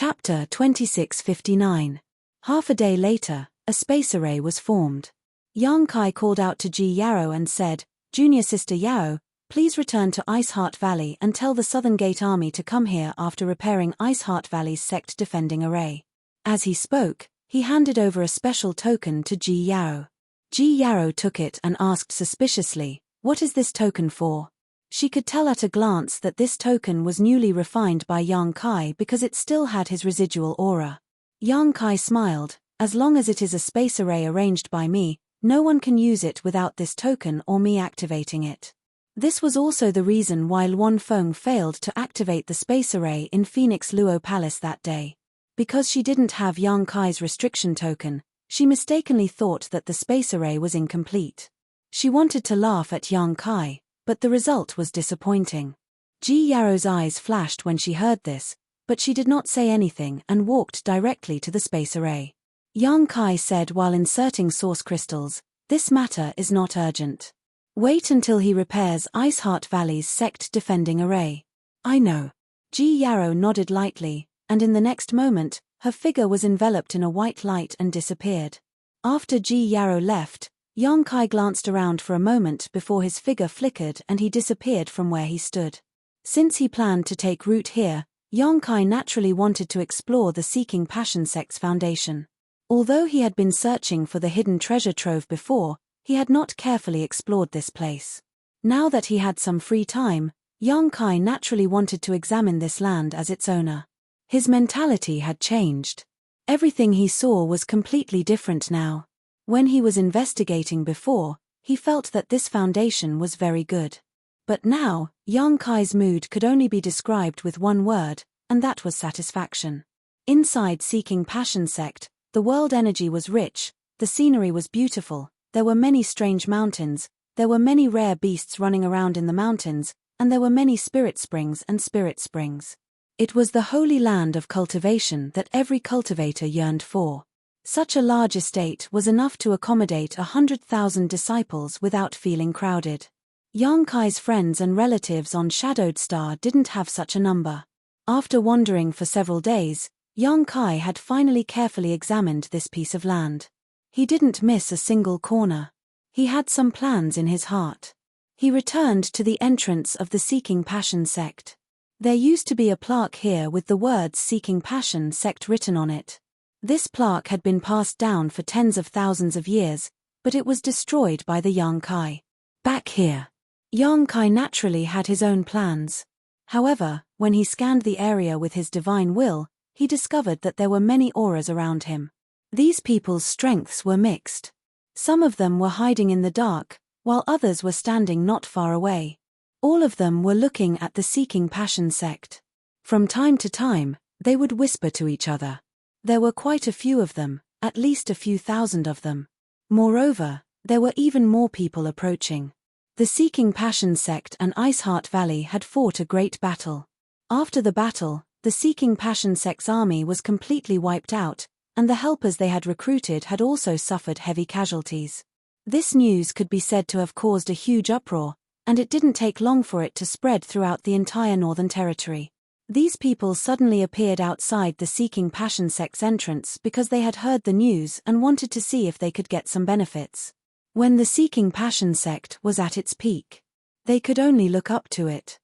Chapter 2659. Half a day later, a space array was formed. Yang Kai called out to Ji Yao and said, "Junior Sister Yao, please return to Ice Heart Valley and tell the Southern Gate Army to come here after repairing Ice Heart Valley's sect defending array." As he spoke, he handed over a special token to Ji Yao. Ji Yao took it and asked suspiciously, "What is this token for?" She could tell at a glance that this token was newly refined by Yang Kai because it still had his residual aura. Yang Kai smiled, "As long as it is a space array arranged by me, no one can use it without this token or me activating it." This was also the reason why Luan Feng failed to activate the space array in Phoenix Luo Palace that day. Because she didn't have Yang Kai's restriction token, she mistakenly thought that the space array was incomplete. She wanted to laugh at Yang Kai, but the result was disappointing. Ji Yao's eyes flashed when she heard this, but she did not say anything and walked directly to the space array. Yang Kai said while inserting source crystals, "This matter is not urgent. Wait until he repairs Ice Heart Valley's sect defending array." "I know." Ji Yao nodded lightly, and in the next moment, her figure was enveloped in a white light and disappeared. After Ji Yao left, Yang Kai glanced around for a moment before his figure flickered and he disappeared from where he stood. Since he planned to take root here, Yang Kai naturally wanted to explore the Seeking Passion Sect's foundation. Although he had been searching for the hidden treasure trove before, he had not carefully explored this place. Now that he had some free time, Yang Kai naturally wanted to examine this land as its owner. His mentality had changed. Everything he saw was completely different now. When he was investigating before, he felt that this foundation was very good. But now, Yang Kai's mood could only be described with one word, and that was satisfaction. Inside Seeking Passion Sect, the world energy was rich, the scenery was beautiful, there were many strange mountains, there were many rare beasts running around in the mountains, and there were many spirit springs and spirit springs. It was the holy land of cultivation that every cultivator yearned for. Such a large estate was enough to accommodate 100,000 disciples without feeling crowded. Yang Kai's friends and relatives on Shadowed Star didn't have such a number. After wandering for several days, Yang Kai had finally carefully examined this piece of land. He didn't miss a single corner. He had some plans in his heart. He returned to the entrance of the Seeking Passion Sect. There used to be a plaque here with the words Seeking Passion Sect written on it. This plaque had been passed down for tens of thousands of years, but it was destroyed by the Yang Kai. Back here. Yang Kai naturally had his own plans. However, when he scanned the area with his divine will, he discovered that there were many auras around him. These people's strengths were mixed. Some of them were hiding in the dark, while others were standing not far away. All of them were looking at the Seeking Passion Sect. From time to time, they would whisper to each other. There were quite a few of them, at least a few thousand of them. Moreover, there were even more people approaching. The Seeking Passion Sect and Ice Heart Valley had fought a great battle. After the battle, the Seeking Passion Sect's army was completely wiped out, and the helpers they had recruited had also suffered heavy casualties. This news could be said to have caused a huge uproar, and it didn't take long for it to spread throughout the entire Northern Territory. These people suddenly appeared outside the Seeking Passion Sect's entrance because they had heard the news and wanted to see if they could get some benefits. When the Seeking Passion Sect was at its peak, they could only look up to it.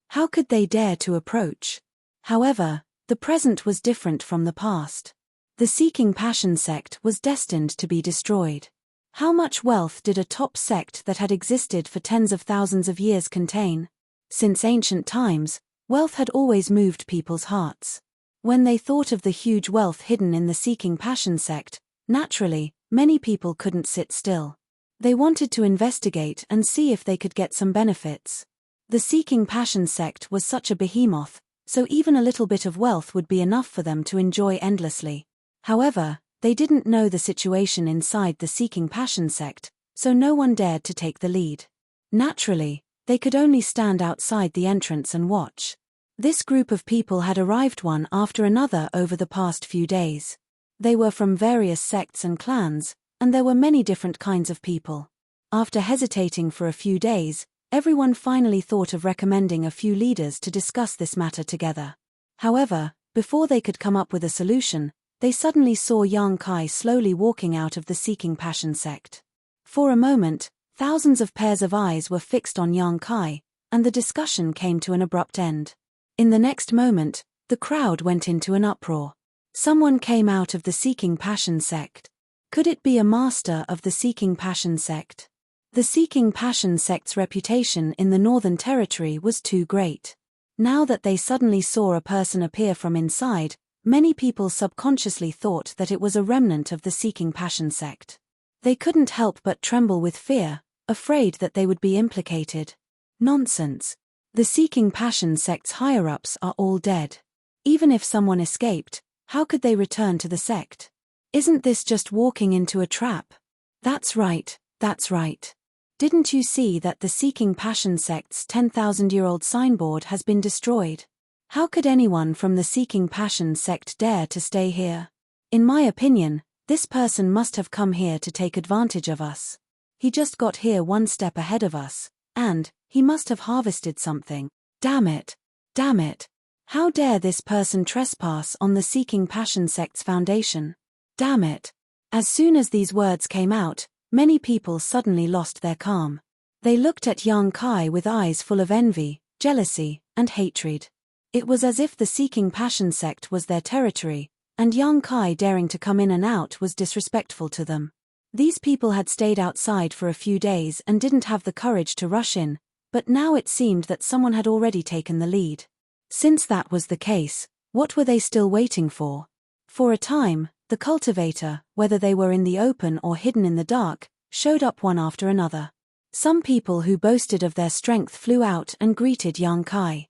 How could they dare to approach? However, the present was different from the past. The Seeking Passion Sect was destined to be destroyed. How much wealth did a top sect that had existed for tens of thousands of years contain? Since ancient times, wealth had always moved people's hearts. When they thought of the huge wealth hidden in the Seeking Passion Sect, naturally, many people couldn't sit still. They wanted to investigate and see if they could get some benefits. The Seeking Passion Sect was such a behemoth, so even a little bit of wealth would be enough for them to enjoy endlessly. However, they didn't know the situation inside the Seeking Passion Sect, so no one dared to take the lead. Naturally, they could only stand outside the entrance and watch. This group of people had arrived one after another over the past few days. They were from various sects and clans, and there were many different kinds of people. After hesitating for a few days, everyone finally thought of recommending a few leaders to discuss this matter together. However, Before they could come up with a solution, they suddenly saw Yang Kai slowly walking out of the Seeking Passion sect. For a moment, thousands of pairs of eyes were fixed on Yang Kai, and the discussion came to an abrupt end. In the next moment, the crowd went into an uproar. Someone came out of the Seeking Passion sect. Could it be a master of the Seeking Passion sect? The Seeking Passion sect's reputation in the Northern Territory was too great. Now that they suddenly saw a person appear from inside, many people subconsciously thought that it was a remnant of the Seeking Passion sect. They couldn't help but tremble with fear, afraid that they would be implicated. Nonsense. The Seeking Passion sect's higher-ups are all dead. Even if someone escaped, how could they return to the sect? Isn't this just walking into a trap? That's right, that's right. Didn't you see that the Seeking Passion sect's 10,000-year-old signboard has been destroyed? How could anyone from the Seeking Passion sect dare to stay here? In my opinion, this person must have come here to take advantage of us. He just got here one step ahead of us, and he must have harvested something. Damn it! Damn it! How dare this person trespass on the Seeking Passion sect's foundation? Damn it! As soon as these words came out, many people suddenly lost their calm. They looked at Yang Kai with eyes full of envy, jealousy, and hatred. It was as if the Seeking Passion sect was their territory, and Yang Kai daring to come in and out was disrespectful to them. These people had stayed outside for a few days and didn't have the courage to rush in, but now it seemed that someone had already taken the lead. Since that was the case, what were they still waiting for? For a time, the cultivator, whether they were in the open or hidden in the dark, showed up one after another. Some people who boasted of their strength flew out and greeted Yang Kai.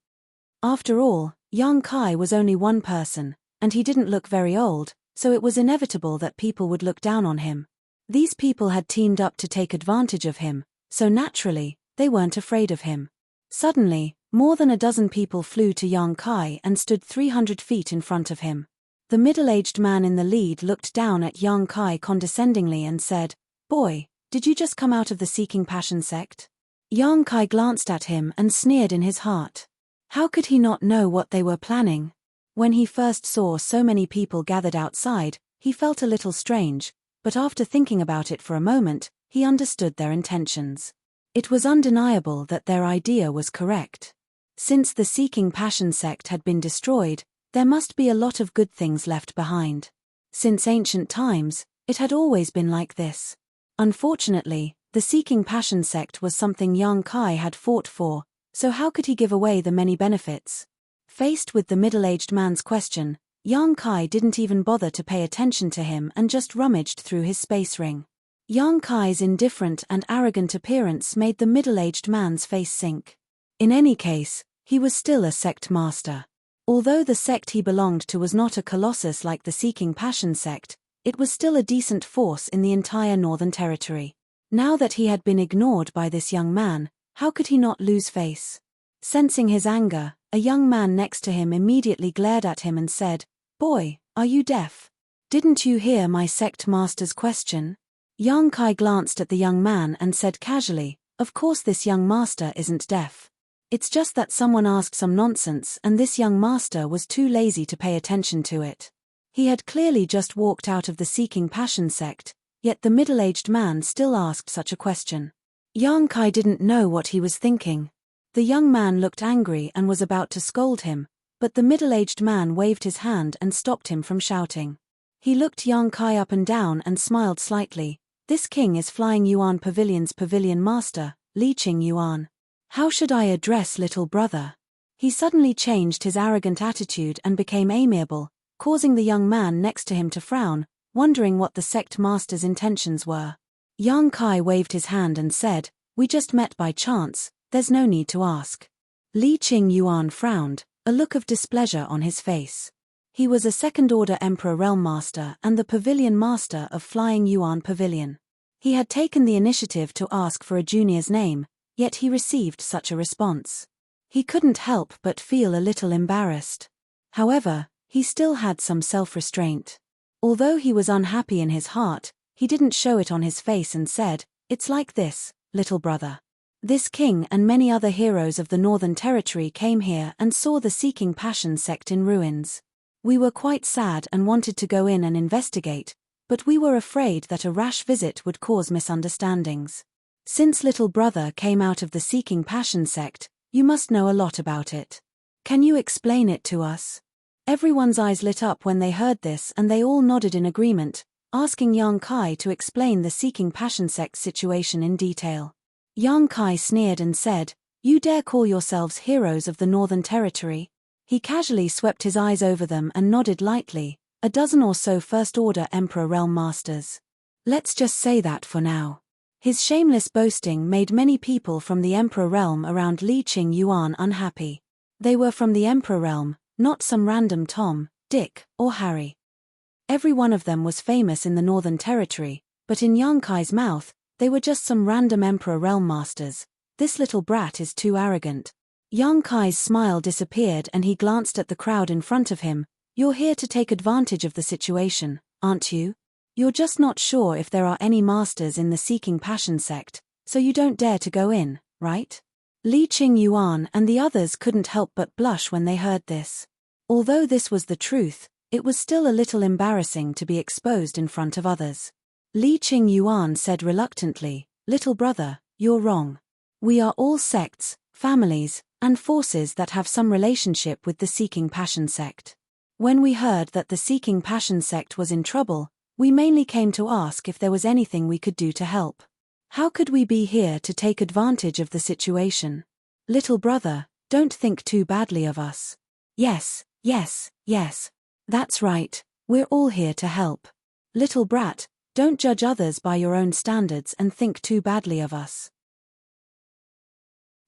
After all, Yang Kai was only one person, and he didn't look very old, so it was inevitable that people would look down on him. These people had teamed up to take advantage of him, so naturally, they weren't afraid of him. Suddenly, more than a dozen people flew to Yang Kai and stood 300 feet in front of him. The middle-aged man in the lead looked down at Yang Kai condescendingly and said, "Boy, did you just come out of the Seeking Passion sect?" Yang Kai glanced at him and sneered in his heart. How could he not know what they were planning? When he first saw so many people gathered outside, he felt a little strange, but after thinking about it for a moment, he understood their intentions. It was undeniable that their idea was correct. Since the Seeking Passion sect had been destroyed, there must be a lot of good things left behind. Since ancient times, it had always been like this. Unfortunately, the Seeking Passion sect was something Yang Kai had fought for, so how could he give away the many benefits? Faced with the middle-aged man's question, Yang Kai didn't even bother to pay attention to him and just rummaged through his space ring. Yang Kai's indifferent and arrogant appearance made the middle-aged man's face sink. In any case, he was still a sect master. Although the sect he belonged to was not a colossus like the Seeking Passion sect, it was still a decent force in the entire Northern Territory. Now that he had been ignored by this young man, how could he not lose face? Sensing his anger, a young man next to him immediately glared at him and said, "Boy, are you deaf? Didn't you hear my sect master's question?" Yang Kai glanced at the young man and said casually, "Of course this young master isn't deaf. It's just that someone asked some nonsense and this young master was too lazy to pay attention to it." He had clearly just walked out of the Seeking Passion sect, yet the middle-aged man still asked such a question. Yang Kai didn't know what he was thinking. The young man looked angry and was about to scold him, but the middle-aged man waved his hand and stopped him from shouting. He looked Yang Kai up and down and smiled slightly. "This king is Flying Yuan Pavilion's pavilion master, Li Qing Yuan. How should I address little brother?" He suddenly changed his arrogant attitude and became amiable, causing the young man next to him to frown, wondering what the sect master's intentions were. Yang Kai waved his hand and said, "We just met by chance, there's no need to ask." Li Qing Yuan frowned, a look of displeasure on his face. He was a second-order Emperor Realm Master and the Pavilion Master of Flying Yuan Pavilion. He had taken the initiative to ask for a junior's name, yet he received such a response. He couldn't help but feel a little embarrassed. However, he still had some self-restraint. Although he was unhappy in his heart, he didn't show it on his face and said, "It's like this, little brother. This king and many other heroes of the Northern Territory came here and saw the Seeking Passion sect in ruins. We were quite sad and wanted to go in and investigate, but we were afraid that a rash visit would cause misunderstandings. Since little brother came out of the Seeking Passion sect, you must know a lot about it. Can you explain it to us?" Everyone's eyes lit up when they heard this and they all nodded in agreement, asking Yang Kai to explain the Seeking Passion sect situation in detail. Yang Kai sneered and said, "You dare call yourselves heroes of the Northern Territory?" He casually swept his eyes over them and nodded lightly, a dozen or so First-Order Emperor Realm Masters. Let's just say that for now. His shameless boasting made many people from the Emperor Realm around Li Qing Yuan unhappy. They were from the Emperor Realm, not some random Tom, Dick, or Harry. Every one of them was famous in the Northern Territory, but in Yang Kai's mouth, they were just some random Emperor Realm Masters. This little brat is too arrogant. Yang Kai's smile disappeared and he glanced at the crowd in front of him. "You're here to take advantage of the situation, aren't you? You're just not sure if there are any masters in the Seeking Passion sect, so you don't dare to go in, right?" Li Qing Yuan and the others couldn't help but blush when they heard this. Although this was the truth, it was still a little embarrassing to be exposed in front of others. Li Qing Yuan said reluctantly, "Little brother, you're wrong. We are all sects, families, and forces that have some relationship with the Seeking Passion sect. When we heard that the Seeking Passion sect was in trouble, we mainly came to ask if there was anything we could do to help. How could we be here to take advantage of the situation? Little brother, don't think too badly of us." Yes, that's right, we're all here to help. Little brat, don't judge others by your own standards and think too badly of us.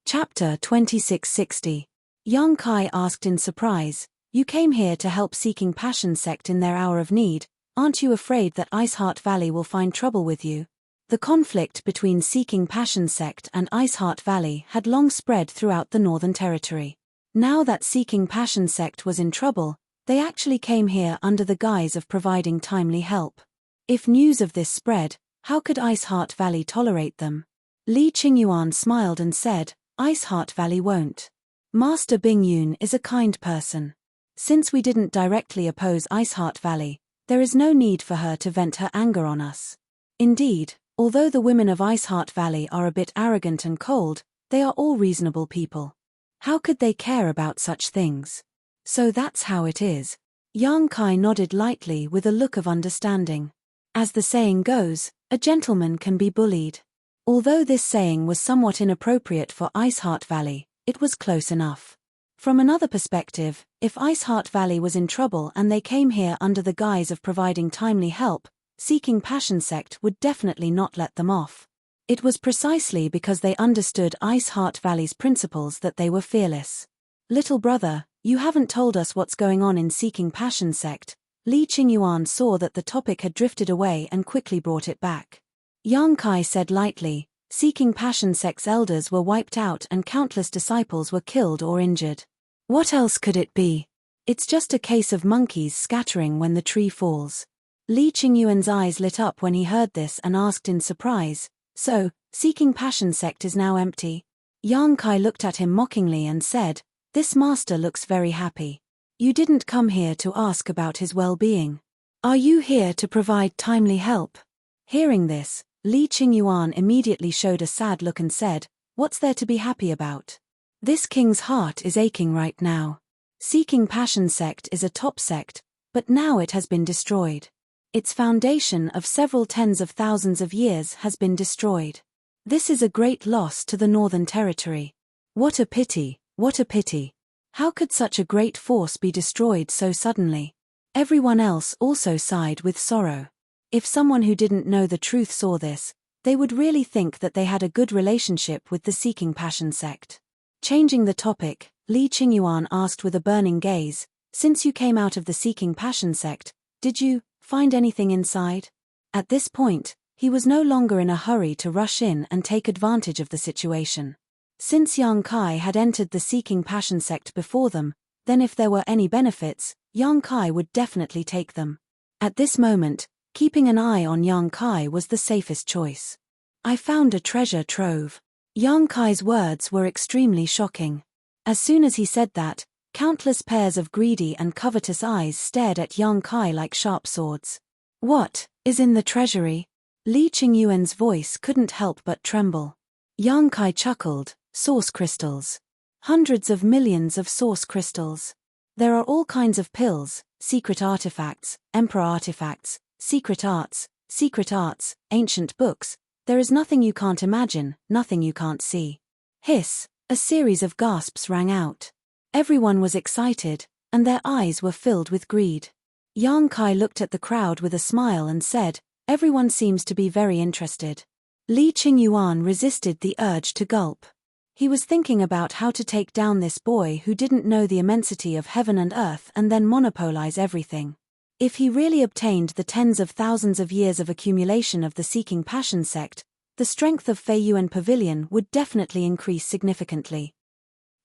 Chapter 2660. Yang Kai asked in surprise, "You came here to help Seeking Passion sect in their hour of need, aren't you afraid that Iceheart Valley will find trouble with you?" The conflict between Seeking Passion sect and Iceheart Valley had long spread throughout the Northern Territory. Now that Seeking Passion sect was in trouble, they actually came here under the guise of providing timely help. If news of this spread, how could Iceheart Valley tolerate them? Li Qingyuan smiled and said, "Iceheart Valley won't. Master Bingyun is a kind person. Since we didn't directly oppose Iceheart Valley, there is no need for her to vent her anger on us. Indeed, although the women of Iceheart Valley are a bit arrogant and cold, they are all reasonable people. How could they care about such things? So that's how it is." Yang Kai nodded lightly with a look of understanding. As the saying goes, a gentleman can be bullied. Although this saying was somewhat inappropriate for Iceheart Valley, it was close enough. From another perspective, if Iceheart Valley was in trouble and they came here under the guise of providing timely help, Seeking Passion sect would definitely not let them off. It was precisely because they understood Iceheart Valley's principles that they were fearless. "Little brother, you haven't told us what's going on in Seeking Passion sect." Li Qingyuan saw that the topic had drifted away and quickly brought it back. Yang Kai said lightly, "Seeking Passion sect's elders were wiped out and countless disciples were killed or injured. What else could it be? It's just a case of monkeys scattering when the tree falls." Li Qingyuan's eyes lit up when he heard this and asked in surprise, "So, Seeking Passion sect is now empty?" Yang Kai looked at him mockingly and said, "This master looks very happy. You didn't come here to ask about his well-being. Are you here to provide timely help?" Hearing this, Li Qingyuan immediately showed a sad look and said, "What's there to be happy about? This king's heart is aching right now. Seeking Passion sect is a top sect, but now it has been destroyed. Its foundation of several tens of thousands of years has been destroyed. This is a great loss to the Northern Territory. What a pity, what a pity. How could such a great force be destroyed so suddenly?" Everyone else also sighed with sorrow. If someone who didn't know the truth saw this, they would really think that they had a good relationship with the Seeking Passion sect. Changing the topic, Li Qingyuan asked with a burning gaze, "Since you came out of the Seeking Passion sect, did you find anything inside?" At this point, he was no longer in a hurry to rush in and take advantage of the situation. Since Yang Kai had entered the Seeking Passion sect before them, then if there were any benefits, Yang Kai would definitely take them. At this moment, keeping an eye on Yang Kai was the safest choice. "I found a treasure trove." Yang Kai's words were extremely shocking. As soon as he said that, Countless pairs of greedy and covetous eyes stared at Yang Kai like sharp swords. What is in the treasury? Li Qingyuan's voice couldn't help but tremble. Yang Kai chuckled. Source crystals. Hundreds of millions of source crystals. There are all kinds of pills, secret artifacts, emperor artifacts, secret arts, ancient books. There is nothing you can't imagine, nothing you can't see. Hiss, a series of gasps rang out. Everyone was excited, and their eyes were filled with greed. Yang Kai looked at the crowd with a smile and said, "Everyone seems to be very interested." Li Qingyuan resisted the urge to gulp. He was thinking about how to take down this boy who didn't know the immensity of heaven and earth and then monopolize everything. If he really obtained the tens of thousands of years of accumulation of the Seeking Passion sect, the strength of Feiyuan Pavilion would definitely increase significantly.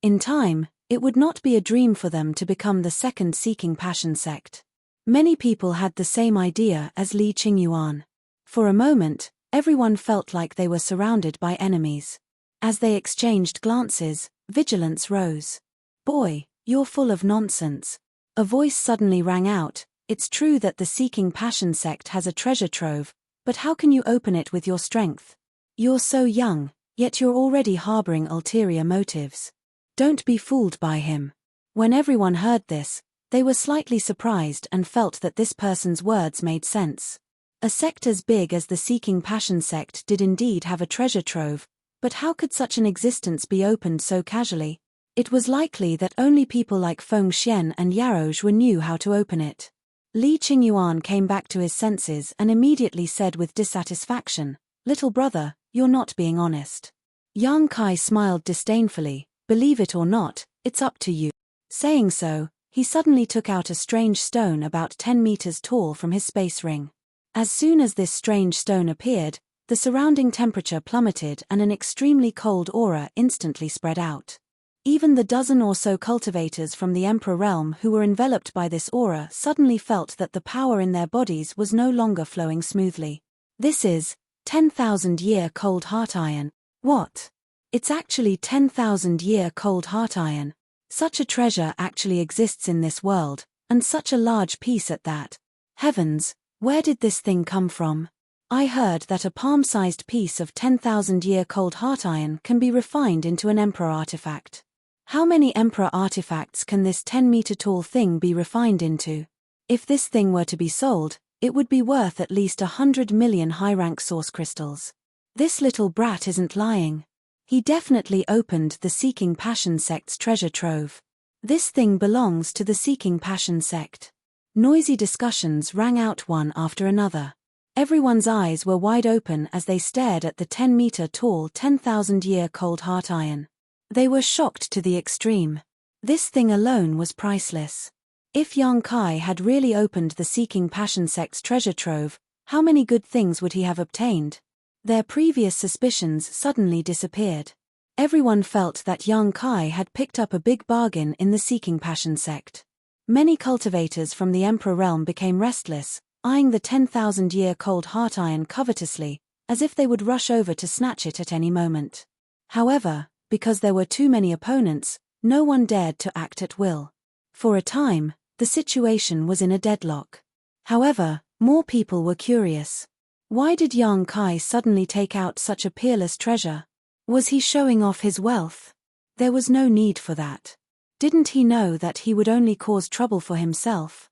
In time, it would not be a dream for them to become the second Seeking Passion sect. Many people had the same idea as Li Qingyuan. For a moment, everyone felt like they were surrounded by enemies. As they exchanged glances, vigilance rose. "Boy, you're full of nonsense." A voice suddenly rang out, "It's true that the Seeking Passion sect has a treasure trove, but how can you open it with your strength? You're so young, yet you're already harboring ulterior motives. Don't be fooled by him." When everyone heard this, they were slightly surprised and felt that this person's words made sense. A sect as big as the Seeking Passion sect did indeed have a treasure trove, but how could such an existence be opened so casually? It was likely that only people like Feng Xian and Yaroj knew how to open it. Li Qingyuan came back to his senses and immediately said with dissatisfaction, "Little brother, you're not being honest." Yang Kai smiled disdainfully, "Believe it or not, it's up to you." Saying so, he suddenly took out a strange stone about 10 meters tall from his space ring. As soon as this strange stone appeared, the surrounding temperature plummeted and an extremely cold aura instantly spread out. Even the dozen or so cultivators from the Emperor realm who were enveloped by this aura suddenly felt that the power in their bodies was no longer flowing smoothly. "This is 10,000-year cold heart iron." "What? It's actually 10,000-year cold heart iron. Such a treasure actually exists in this world, and such a large piece at that. Heavens, where did this thing come from? I heard that a palm-sized piece of 10,000-year cold heart iron can be refined into an emperor artifact. How many emperor artifacts can this 10-meter-tall thing be refined into? If this thing were to be sold, it would be worth at least 100 million high-rank source crystals. This little brat isn't lying. He definitely opened the Seeking Passion sect's treasure trove. This thing belongs to the Seeking Passion sect." Noisy discussions rang out one after another. Everyone's eyes were wide open as they stared at the 10-meter-tall 10,000-year cold heart iron. They were shocked to the extreme. This thing alone was priceless. If Yang Kai had really opened the Seeking Passion sect's treasure trove, how many good things would he have obtained? Their previous suspicions suddenly disappeared. Everyone felt that Yang Kai had picked up a big bargain in the Seeking Passion sect. Many cultivators from the Emperor realm became restless, eyeing the 10,000-year cold heart iron covetously, as if they would rush over to snatch it at any moment. However, because there were too many opponents, no one dared to act at will. For a time, the situation was in a deadlock. However, more people were curious. Why did Yang Kai suddenly take out such a peerless treasure? Was he showing off his wealth? There was no need for that. Didn't he know that he would only cause trouble for himself?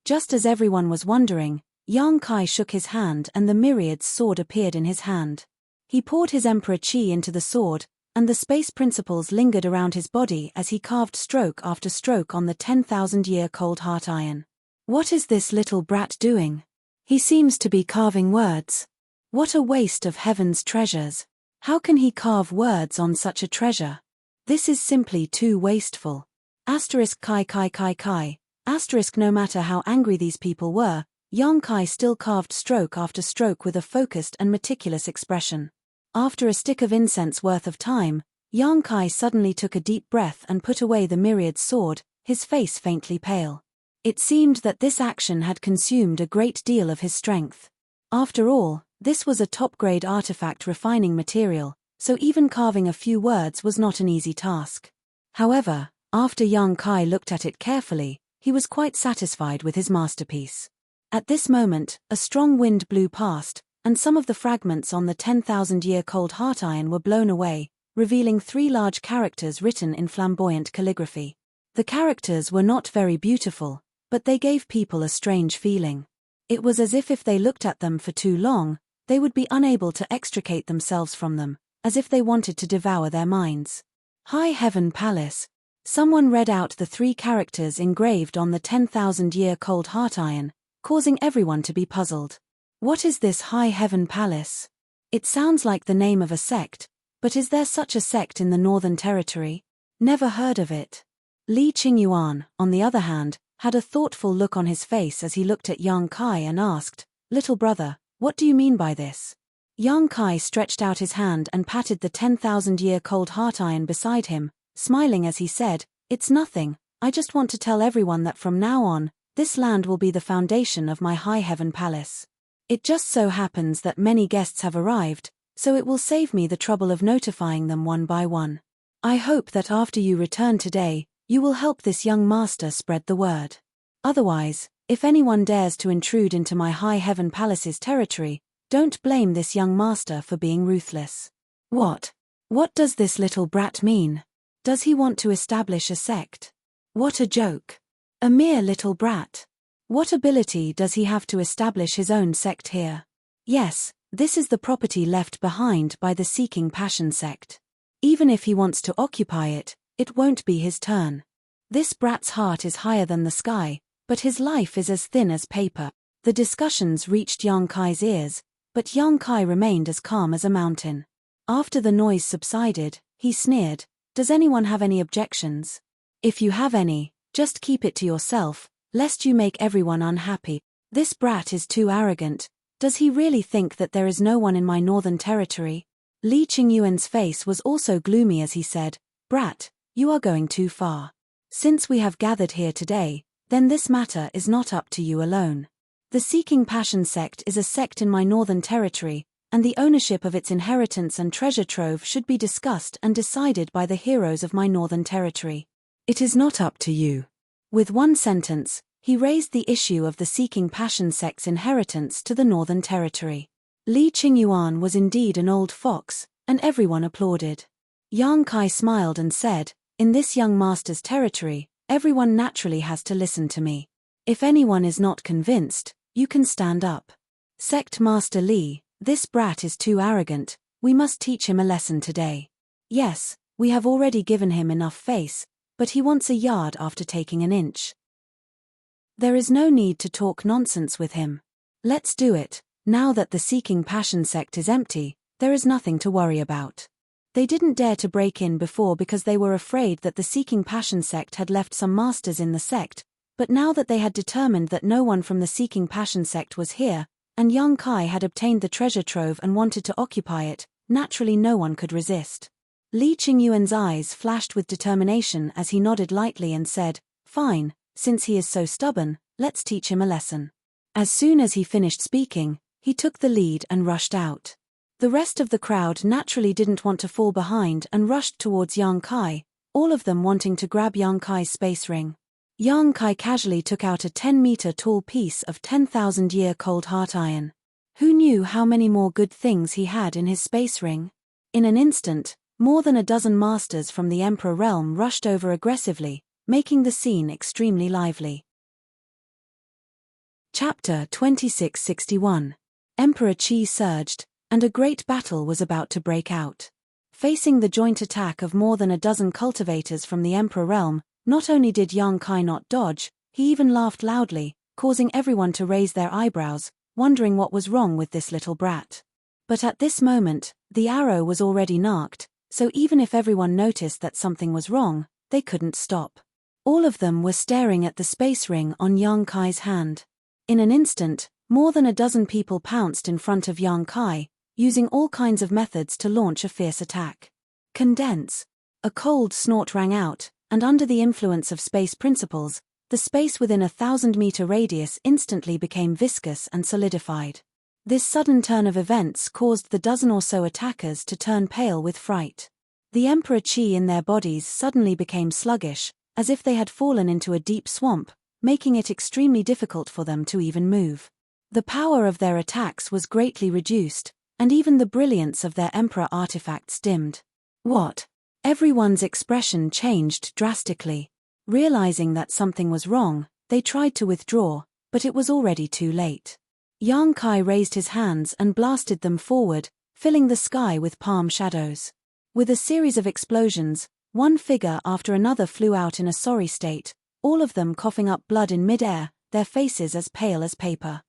Just as everyone was wondering, Yang Kai shook his hand and the myriad's sword appeared in his hand. He poured his emperor chi into the sword, and the space principles lingered around his body as he carved stroke after stroke on the 10,000-year cold heart iron. What is this little brat doing? He seems to be carving words. What a waste of heaven's treasures. How can he carve words on such a treasure? This is simply too wasteful. Asterisk kai kai kai kai. Asterisk no matter how angry these people were, Yang Kai still carved stroke after stroke with a focused and meticulous expression. After a stick of incense worth of time, Yang Kai suddenly took a deep breath and put away the myriad sword, his face faintly pale. It seemed that this action had consumed a great deal of his strength. After all, this was a top-grade artifact refining material, so even carving a few words was not an easy task. However, After young Kai looked at it carefully, he was quite satisfied with his masterpiece. At this moment, a strong wind blew past, and some of the fragments on the 10,000-year-cold heart iron were blown away, revealing 3 large characters written in flamboyant calligraphy. The characters were not very beautiful, but they gave people a strange feeling. It was as if they looked at them for too long, they would be unable to extricate themselves from them, as if they wanted to devour their minds. High Heaven Palace. Someone read out the 3 characters engraved on the 10,000-year-cold heart iron, causing everyone to be puzzled. What is this High Heaven Palace? It sounds like the name of a sect, but is there such a sect in the Northern Territory? Never heard of it. Li Qingyuan, on the other hand, had a thoughtful look on his face as he looked at young Kai and asked, "Little brother, what do you mean by this?" Young Kai stretched out his hand and patted the 10,000-year-cold heart iron beside him, smiling as he said, "It's nothing, I just want to tell everyone that from now on, this land will be the foundation of my High Heaven Palace. It just so happens that many guests have arrived, so it will save me the trouble of notifying them one by one. I hope that after you return today, you will help this young master spread the word. Otherwise, if anyone dares to intrude into my High Heaven Palace's territory, don't blame this young master for being ruthless." What does this little brat mean? Does he want to establish a sect? What a joke. A mere little brat. What ability does he have to establish his own sect here? Yes, this is the property left behind by the Seeking Passion sect. Even if he wants to occupy it, it won't be his turn. This brat's heart is higher than the sky, but his life is as thin as paper. The discussions reached Yang Kai's ears, but Yang Kai remained as calm as a mountain. After the noise subsided, he sneered, "Does anyone have any objections? If you have any, just keep it to yourself, lest you make everyone unhappy. This brat is too arrogant. Does he really think that there is no one in my Northern Territory?" Li Qingyuan's face was also gloomy as he said, "Brat, you are going too far. Since we have gathered here today, then this matter is not up to you alone. The Seeking Passion sect is a sect in my Northern Territory, and the ownership of its inheritance and treasure trove should be discussed and decided by the heroes of my Northern Territory. It is not up to you." With one sentence, he raised the issue of the Seeking Passion sect's inheritance to the Northern Territory. Li Qingyuan was indeed an old fox, and everyone applauded. Yang Kai smiled and said, "In this young master's territory, everyone naturally has to listen to me. If anyone is not convinced, you can stand up. Sect Master Li, this brat is too arrogant, we must teach him a lesson today. Yes, we have already given him enough face, but he wants a yard after taking an inch. There is no need to talk nonsense with him. Let's do it. Now that the Seeking Passion sect is empty, there is nothing to worry about." They didn't dare to break in before because they were afraid that the Seeking Passion sect had left some masters in the sect, but now that they had determined that no one from the Seeking Passion sect was here, and young Kai had obtained the treasure trove and wanted to occupy it, naturally no one could resist. Li Qingyuan's eyes flashed with determination as he nodded lightly and said, "Fine, since he is so stubborn, let's teach him a lesson." As soon as he finished speaking, he took the lead and rushed out. The rest of the crowd naturally didn't want to fall behind and rushed towards Yang Kai, all of them wanting to grab Yang Kai's space ring. Yang Kai casually took out a 10-meter tall piece of 10,000-year-cold heart iron. Who knew how many more good things he had in his space ring? In an instant, more than a dozen masters from the Emperor realm rushed over aggressively, making the scene extremely lively. Chapter 2661. Emperor Qi surged, and a great battle was about to break out. Facing the joint attack of more than a dozen cultivators from the Emperor realm, not only did Yang Kai not dodge, he even laughed loudly, causing everyone to raise their eyebrows, wondering what was wrong with this little brat. But at this moment, the arrow was already narked, so even if everyone noticed that something was wrong, they couldn't stop. All of them were staring at the space ring on Yang Kai's hand. In an instant, more than a dozen people pounced in front of Yang Kai, using all kinds of methods to launch a fierce attack. Condense. A cold snort rang out, and under the influence of space principles, the space within a 1,000-meter radius instantly became viscous and solidified. This sudden turn of events caused the dozen or so attackers to turn pale with fright. The Emperor Qi in their bodies suddenly became sluggish, as if they had fallen into a deep swamp, making it extremely difficult for them to even move. The power of their attacks was greatly reduced, and even the brilliance of their emperor artifacts dimmed. What? Everyone's expression changed drastically. Realizing that something was wrong, they tried to withdraw, but it was already too late. Yang Kai raised his hands and blasted them forward, filling the sky with palm shadows. With a series of explosions, one figure after another flew out in a sorry state, all of them coughing up blood in mid-air, their faces as pale as paper.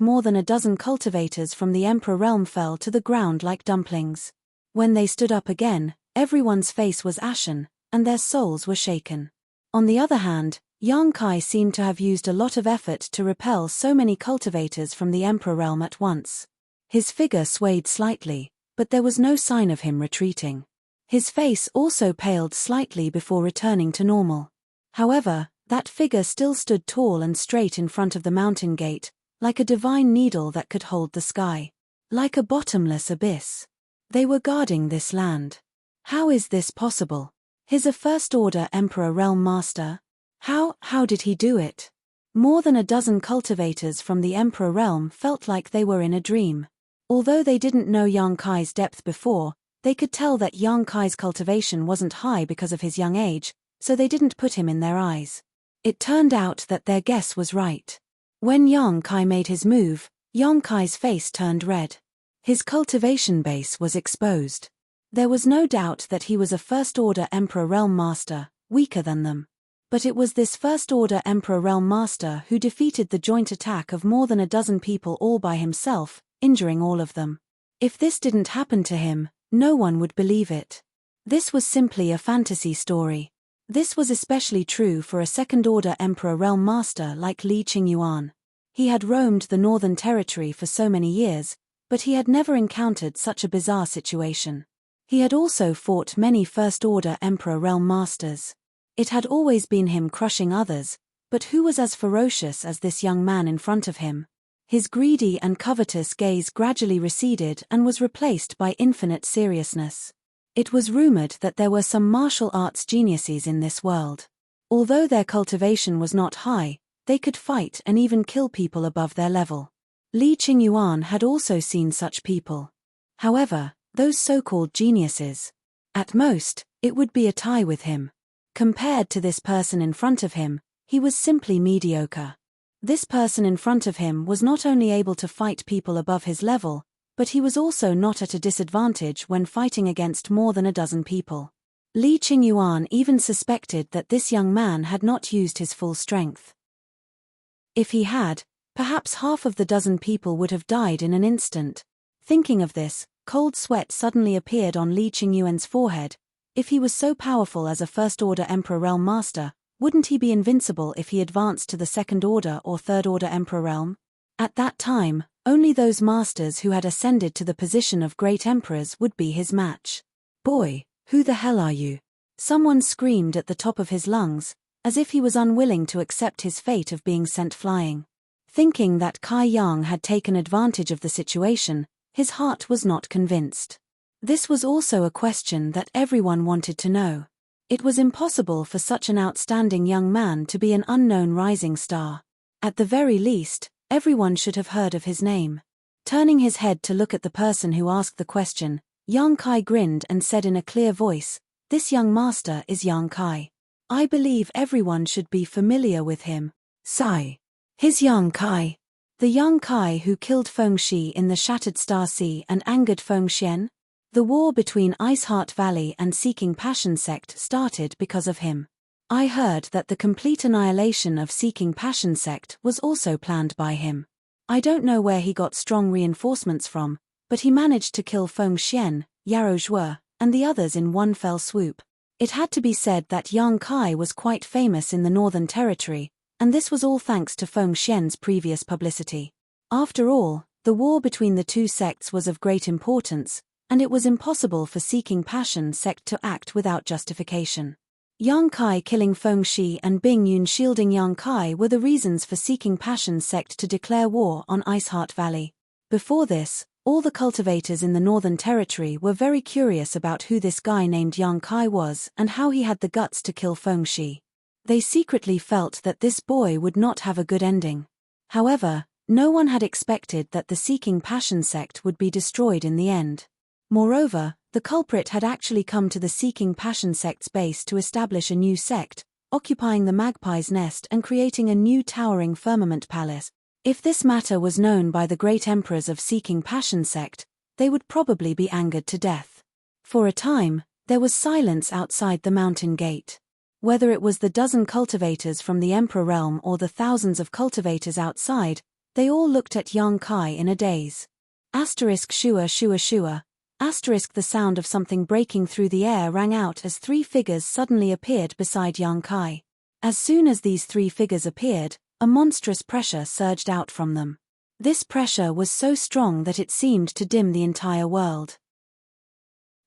More than a dozen cultivators from the Emperor realm fell to the ground like dumplings. When they stood up again, everyone's face was ashen, and their souls were shaken. On the other hand, Yang Kai seemed to have used a lot of effort to repel so many cultivators from the Emperor realm at once. His figure swayed slightly, but there was no sign of him retreating. His face also paled slightly before returning to normal. However, that figure still stood tall and straight in front of the mountain gate, like a divine needle that could hold the sky. Like a bottomless abyss. They were guarding this land. How is this possible? He's a first-order Emperor realm master? How did he do it? More than a dozen cultivators from the Emperor realm felt like they were in a dream. Although they didn't know Yang Kai's depth before, they could tell that Yang Kai's cultivation wasn't high because of his young age, so they didn't put him in their eyes. It turned out that their guess was right. When Yang Kai made his move, Yang Kai's face turned red. His cultivation base was exposed. There was no doubt that he was a first-order Emperor realm master, weaker than them. But it was this first-order Emperor realm master who defeated the joint attack of more than a dozen people all by himself, injuring all of them. If this didn't happen to him, no one would believe it. This was simply a fantasy story. This was especially true for a second-order Emperor realm master like Li Qingyuan. He had roamed the Northern Territory for so many years, but he had never encountered such a bizarre situation. He had also fought many first-order Emperor realm masters. It had always been him crushing others, but who was as ferocious as this young man in front of him? His greedy and covetous gaze gradually receded and was replaced by infinite seriousness. It was rumored that there were some martial arts geniuses in this world. Although their cultivation was not high, they could fight and even kill people above their level. Li Qingyuan had also seen such people. However, those so-called geniuses, at most, it would be a tie with him. Compared to this person in front of him, he was simply mediocre. This person in front of him was not only able to fight people above his level, but he was also not at a disadvantage when fighting against more than a dozen people. Li Qingyuan even suspected that this young man had not used his full strength. If he had, perhaps half of the dozen people would have died in an instant. Thinking of this, cold sweat suddenly appeared on Li Qingyuan's forehead. If he was so powerful as a first-order Emperor realm master, wouldn't he be invincible if he advanced to the second-order or third-order Emperor realm? At that time, only those masters who had ascended to the position of great emperors would be his match. "Boy, who the hell are you?" Someone screamed at the top of his lungs, as if he was unwilling to accept his fate of being sent flying. Thinking that Kai Yang had taken advantage of the situation, his heart was not convinced. This was also a question that everyone wanted to know. It was impossible for such an outstanding young man to be an unknown rising star. At the very least, everyone should have heard of his name. Turning his head to look at the person who asked the question, Yang Kai grinned and said in a clear voice, "This young master is Yang Kai. I believe everyone should be familiar with him. Sigh. His Yang Kai. The Yang Kai who killed Feng Shi in the Shattered Star Sea and angered Feng Xian? The war between Ice Heart Valley and Seeking Passion sect started because of him. I heard that the complete annihilation of Seeking Passion sect was also planned by him. I don't know where he got strong reinforcements from, but he managed to kill Feng Xian, Yarou Zhuo, and the others in one fell swoop. It had to be said that Yang Kai was quite famous in the Northern Territory, and this was all thanks to Feng Xian's previous publicity. After all, the war between the two sects was of great importance, and it was impossible for Seeking Passion sect to act without justification. Yang Kai killing Feng Shi and Bing Yun shielding Yang Kai were the reasons for Seeking Passion sect to declare war on Ice Heart Valley. Before this, All the cultivators in the Northern Territory were very curious about who this guy named Yang Kai was and how he had the guts to kill Fengxi. They secretly felt that this boy would not have a good ending. However, no one had expected that the Seeking Passion sect would be destroyed in the end. Moreover, the culprit had actually come to the Seeking Passion sect's base to establish a new sect, occupying the Magpie's Nest and creating a new towering firmament palace. If this matter was known by the great emperors of Seeking Passion sect, they would probably be angered to death. For a time, there was silence outside the mountain gate. Whether it was the dozen cultivators from the Emperor realm or the thousands of cultivators outside, they all looked at Yang Kai in a daze. Asterisk shua shua shua. Asterisk the sound of something breaking through the air rang out as three figures suddenly appeared beside Yang Kai. As soon as these three figures appeared, a monstrous pressure surged out from them. This pressure was so strong that it seemed to dim the entire world.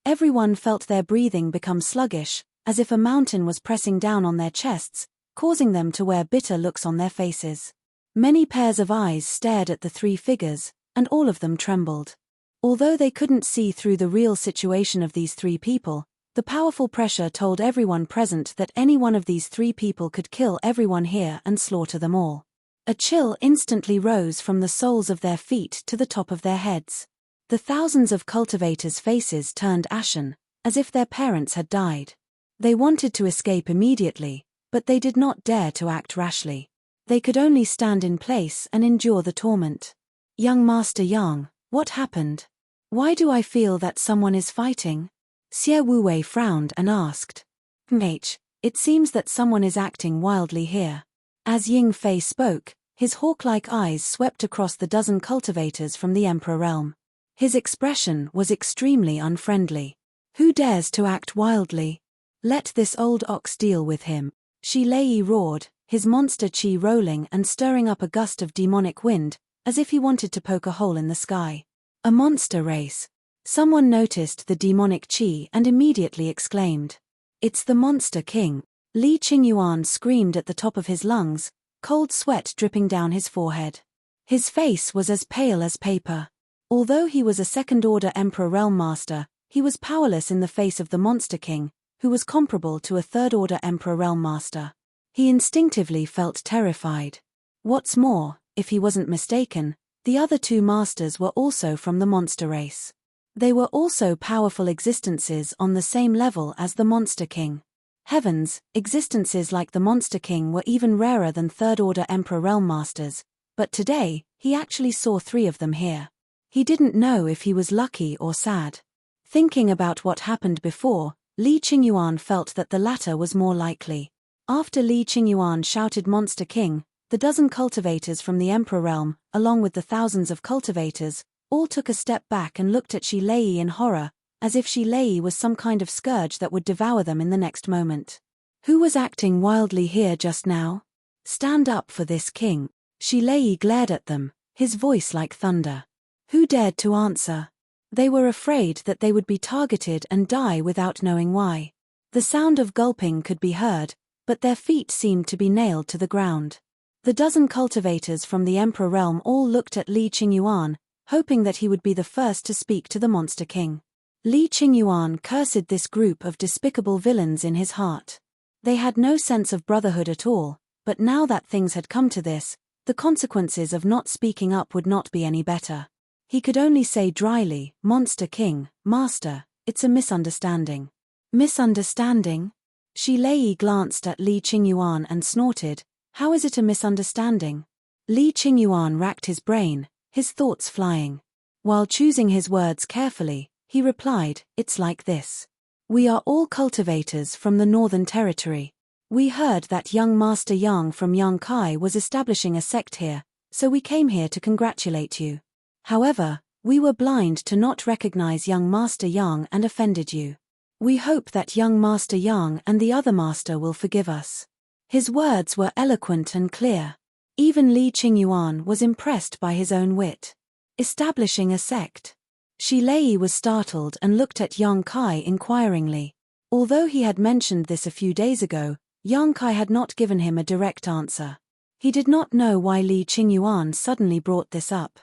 Everyone felt their breathing become sluggish, as if a mountain was pressing down on their chests, causing them to wear bitter looks on their faces. Many pairs of eyes stared at the three figures, and all of them trembled. Although they couldn't see through the real situation of these three people, the powerful pressure told everyone present that any one of these three people could kill everyone here and slaughter them all. A chill instantly rose from the soles of their feet to the top of their heads. The thousands of cultivators' faces turned ashen, as if their parents had died. They wanted to escape immediately, but they did not dare to act rashly. They could only stand in place and endure the torment. Young Master Yang, what happened? Why do I feel that someone is fighting? Xie Wuwei frowned and asked. It seems that someone is acting wildly here. As Ying Fei spoke, his hawk-like eyes swept across the dozen cultivators from the Emperor realm. His expression was extremely unfriendly. Who dares to act wildly? Let this old ox deal with him. Shi Lei roared, his monster chi rolling and stirring up a gust of demonic wind, as if he wanted to poke a hole in the sky. A monster race. Someone noticed the demonic chi and immediately exclaimed. It's the Monster King. Li Qingyuan screamed at the top of his lungs, cold sweat dripping down his forehead. His face was as pale as paper. Although he was a second-order Emperor Realm Master, he was powerless in the face of the Monster King, who was comparable to a third-order Emperor Realm Master. He instinctively felt terrified. What's more, if he wasn't mistaken, the other two masters were also from the monster race. They were also powerful existences on the same level as the Monster King. Heavens, existences like the Monster King were even rarer than third-order Emperor Realm Masters, but today, he actually saw three of them here. He didn't know if he was lucky or sad. Thinking about what happened before, Li Qingyuan felt that the latter was more likely. After Li Qingyuan shouted Monster King, the dozen cultivators from the Emperor realm, along with the thousands of cultivators, all took a step back and looked at Shi Lei in horror, as if Shi Lei was some kind of scourge that would devour them in the next moment. Who was acting wildly here just now? Stand up for this king. Shi Lei glared at them, his voice like thunder. Who dared to answer? They were afraid that they would be targeted and die without knowing why. The sound of gulping could be heard, but their feet seemed to be nailed to the ground. The dozen cultivators from the Emperor realm all looked at Li Qingyuan, hoping that he would be the first to speak to the Monster King. Li Qingyuan cursed this group of despicable villains in his heart. They had no sense of brotherhood at all, but now that things had come to this, the consequences of not speaking up would not be any better. He could only say dryly, Monster King, Master, it's a misunderstanding. Misunderstanding? Shi Lei glanced at Li Qingyuan and snorted, how is it a misunderstanding? Li Qingyuan racked his brain, his thoughts flying. While choosing his words carefully, he replied, it's like this. We are all cultivators from the Northern Territory. We heard that young Master Yang from Yang Kai was establishing a sect here, so we came here to congratulate you. However, we were blind to not recognize young Master Yang and offended you. We hope that young Master Yang and the other master will forgive us. His words were eloquent and clear. Even Li Qingyuan was impressed by his own wit. Establishing a sect. Shi Lei was startled and looked at Yang Kai inquiringly. Although he had mentioned this a few days ago, Yang Kai had not given him a direct answer. He did not know why Li Qingyuan suddenly brought this up.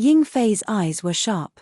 Ying Fei's eyes were sharp.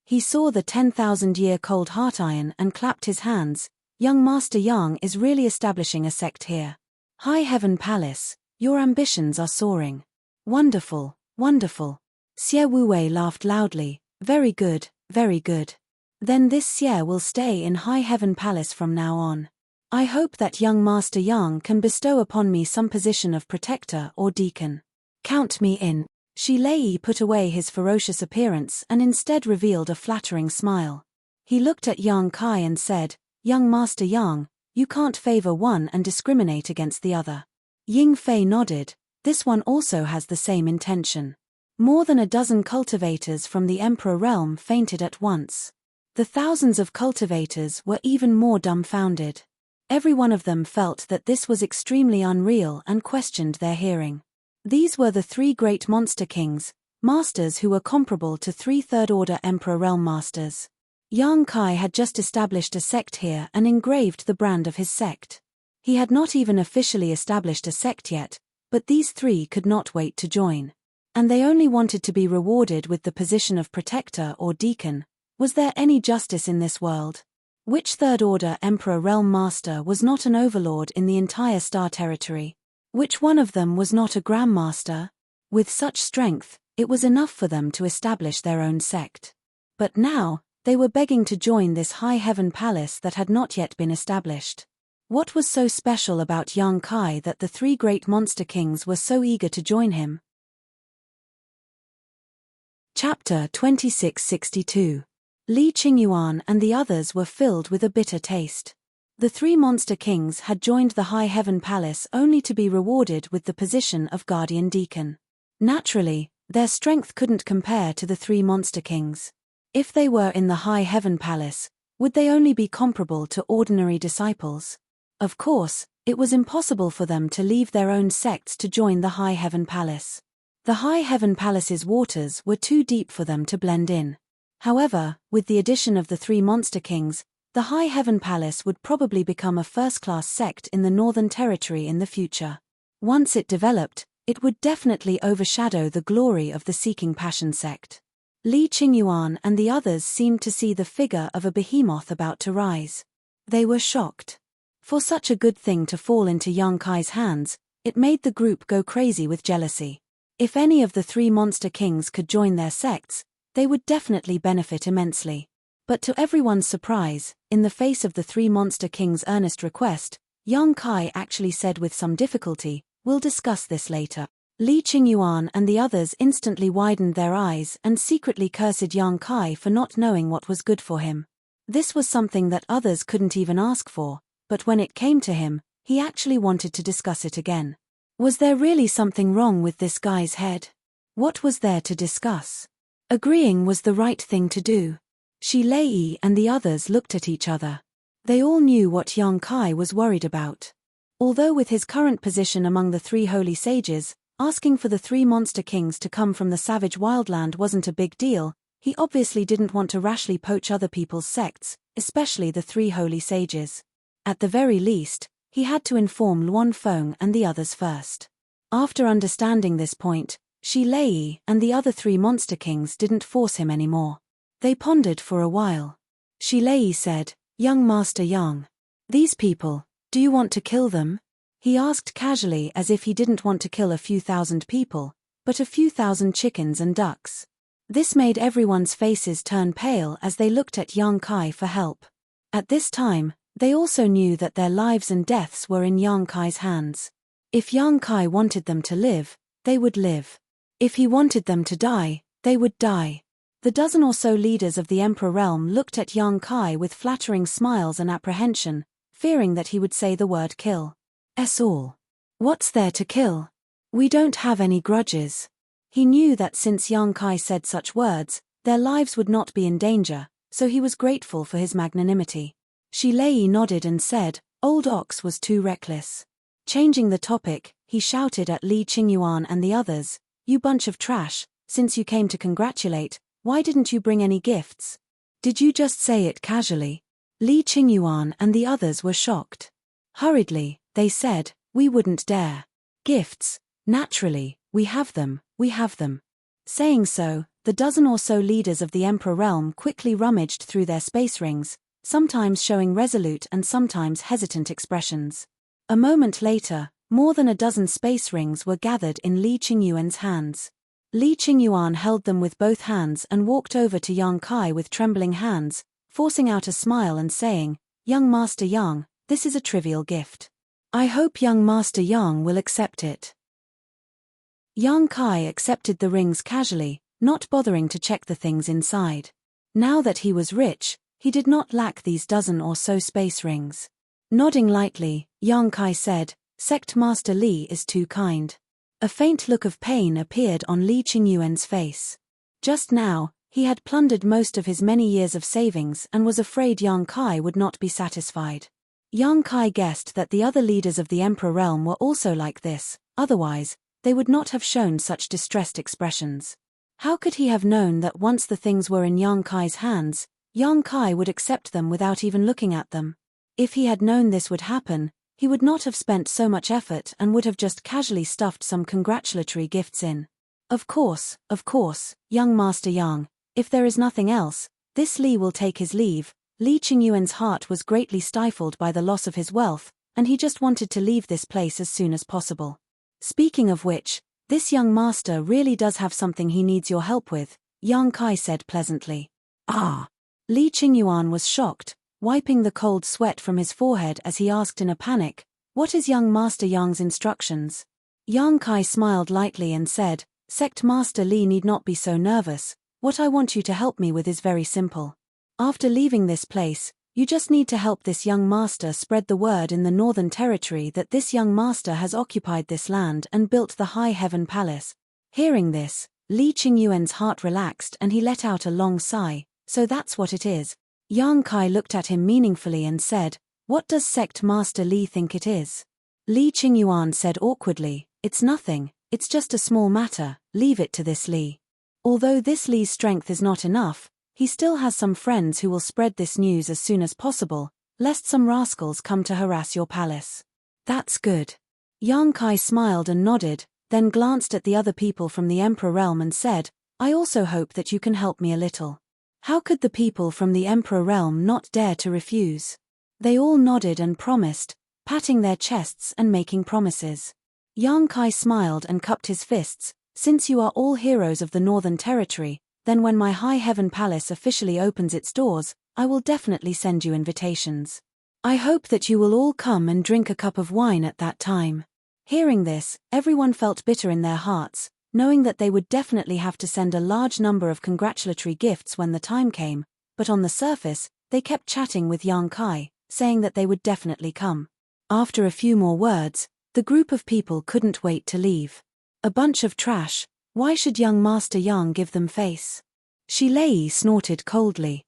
He saw the 10,000-year cold heart iron and clapped his hands. Young Master Yang is really establishing a sect here. High Heaven Palace, your ambitions are soaring. Wonderful, wonderful. Xie Wuwei laughed loudly. Very good, very good. Then this Xie will stay in High Heaven Palace from now on. I hope that young Master Yang can bestow upon me some position of protector or deacon. Count me in. Shi Lei put away his ferocious appearance and instead revealed a flattering smile. He looked at Yang Kai and said, Young Master Yang, you can't favor one and discriminate against the other. Ying Fei nodded. This one also has the same intention. More than a dozen cultivators from the Emperor realm fainted at once. The thousands of cultivators were even more dumbfounded. Every one of them felt that this was extremely unreal and questioned their hearing. These were the three great monster kings, masters who were comparable to three third-order Emperor realm masters. Yang Kai had just established a sect here and engraved the brand of his sect. He had not even officially established a sect yet, but these three could not wait to join. And they only wanted to be rewarded with the position of protector or deacon. Was there any justice in this world? Which third-order Emperor realm master was not an overlord in the entire Star Territory? Which one of them was not a Grandmaster? With such strength, it was enough for them to establish their own sect. But now, they were begging to join this High Heaven Palace that had not yet been established. What was so special about Yang Kai that the three great monster kings were so eager to join him? Chapter 2662. Li Qingyuan and the others were filled with a bitter taste. The three monster kings had joined the High Heaven Palace only to be rewarded with the position of guardian deacon. Naturally, their strength couldn't compare to the three monster kings. If they were in the High Heaven Palace, would they only be comparable to ordinary disciples? Of course, it was impossible for them to leave their own sects to join the High Heaven Palace. The High Heaven Palace's waters were too deep for them to blend in. However, with the addition of the three monster kings, the High Heaven Palace would probably become a first-class sect in the Northern Territory in the future. Once it developed, it would definitely overshadow the glory of the Seeking Passion sect. Li Qingyuan and the others seemed to see the figure of a behemoth about to rise. They were shocked. For such a good thing to fall into Yang Kai's hands, it made the group go crazy with jealousy. If any of the three monster kings could join their sects, they would definitely benefit immensely. But to everyone's surprise, in the face of the three monster kings' earnest request, Yang Kai actually said with some difficulty, "We'll discuss this later." Li Qingyuan and the others instantly widened their eyes and secretly cursed Yang Kai for not knowing what was good for him. This was something that others couldn't even ask for, but when it came to him, he actually wanted to discuss it again. Was there really something wrong with this guy's head? What was there to discuss? Agreeing was the right thing to do. Shi Lei and the others looked at each other. They all knew what Yang Kai was worried about. Although with his current position among the three holy sages, asking for the three monster kings to come from the savage wildland wasn't a big deal, he obviously didn't want to rashly poach other people's sects, especially the three holy sages. At the very least, he had to inform Luan Feng and the others first. After understanding this point, Shi Lei and the other three monster kings didn't force him anymore. They pondered for a while. Shi Lei said, "Young Master Yang, these people, do you want to kill them?" He asked casually as if he didn't want to kill a few thousand people, but a few thousand chickens and ducks. This made everyone's faces turn pale as they looked at Yang Kai for help. At this time, they also knew that their lives and deaths were in Yang Kai's hands. If Yang Kai wanted them to live, they would live. If he wanted them to die, they would die. The dozen or so leaders of the Emperor realm looked at Yang Kai with flattering smiles and apprehension, fearing that he would say the word kill. "Us all. What's there to kill? We don't have any grudges." He knew that since Yang Kai said such words, their lives would not be in danger, so he was grateful for his magnanimity. Shi Lei nodded and said, "Old Ox was too reckless." Changing the topic, he shouted at Li Qingyuan and the others, "You bunch of trash, since you came to congratulate, why didn't you bring any gifts? Did you just say it casually?" Li Qingyuan and the others were shocked. Hurriedly, they said, "We wouldn't dare. Gifts, naturally, we have them, we have them." Saying so, the dozen or so leaders of the Emperor realm quickly rummaged through their space rings, sometimes showing resolute and sometimes hesitant expressions. A moment later, more than a dozen space rings were gathered in Li Qingyuan's hands. Li Qingyuan held them with both hands and walked over to Yang Kai with trembling hands, forcing out a smile and saying, "Young Master Yang, this is a trivial gift. I hope young Master Yang will accept it." Yang Kai accepted the rings casually, not bothering to check the things inside. Now that he was rich, he did not lack these dozen or so space rings. Nodding lightly, Yang Kai said, "Sect Master Li is too kind." A faint look of pain appeared on Li Qingyuan's face. Just now, he had plundered most of his many years of savings and was afraid Yang Kai would not be satisfied. Yang Kai guessed that the other leaders of the Emperor realm were also like this, otherwise, they would not have shown such distressed expressions. How could he have known that once the things were in Yang Kai's hands, Yang Kai would accept them without even looking at them? If he had known this would happen, he would not have spent so much effort and would have just casually stuffed some congratulatory gifts in. Of course, young Master Yang, if there is nothing else, this Li will take his leave." Li Qingyuan's heart was greatly stifled by the loss of his wealth, and he just wanted to leave this place as soon as possible. "Speaking of which, this young master really does have something he needs your help with," Yang Kai said pleasantly. "Ah!" Li Qingyuan was shocked, wiping the cold sweat from his forehead as he asked in a panic, "What is young Master Yang's instructions?" Yang Kai smiled lightly and said, "Sect Master Li need not be so nervous. What I want you to help me with is very simple. After leaving this place, you just need to help this young master spread the word in the Northern Territory that this young master has occupied this land and built the High Heaven Palace." Hearing this, Li Qingyuan's heart relaxed and he let out a long sigh. "So that's what it is." Yang Kai looked at him meaningfully and said, "What does Sect Master Li think it is?" Li Qingyuan said awkwardly, "It's nothing, it's just a small matter, leave it to this Li. Although this Li's strength is not enough, he still has some friends who will spread this news as soon as possible, lest some rascals come to harass your palace." "That's good." Yang Kai smiled and nodded, then glanced at the other people from the Emperor realm and said, "I also hope that you can help me a little." How could the people from the Emperor realm not dare to refuse? They all nodded and promised, patting their chests and making promises. Yang Kai smiled and cupped his fists, "Since you are all heroes of the Northern Territory, then when my High Heaven Palace officially opens its doors, I will definitely send you invitations. I hope that you will all come and drink a cup of wine at that time." Hearing this, everyone felt bitter in their hearts, knowing that they would definitely have to send a large number of congratulatory gifts when the time came, but on the surface, they kept chatting with Yang Kai, saying that they would definitely come. After a few more words, the group of people couldn't wait to leave. A bunch of trash, why should young Master Yang give them face? Shi Lei snorted coldly.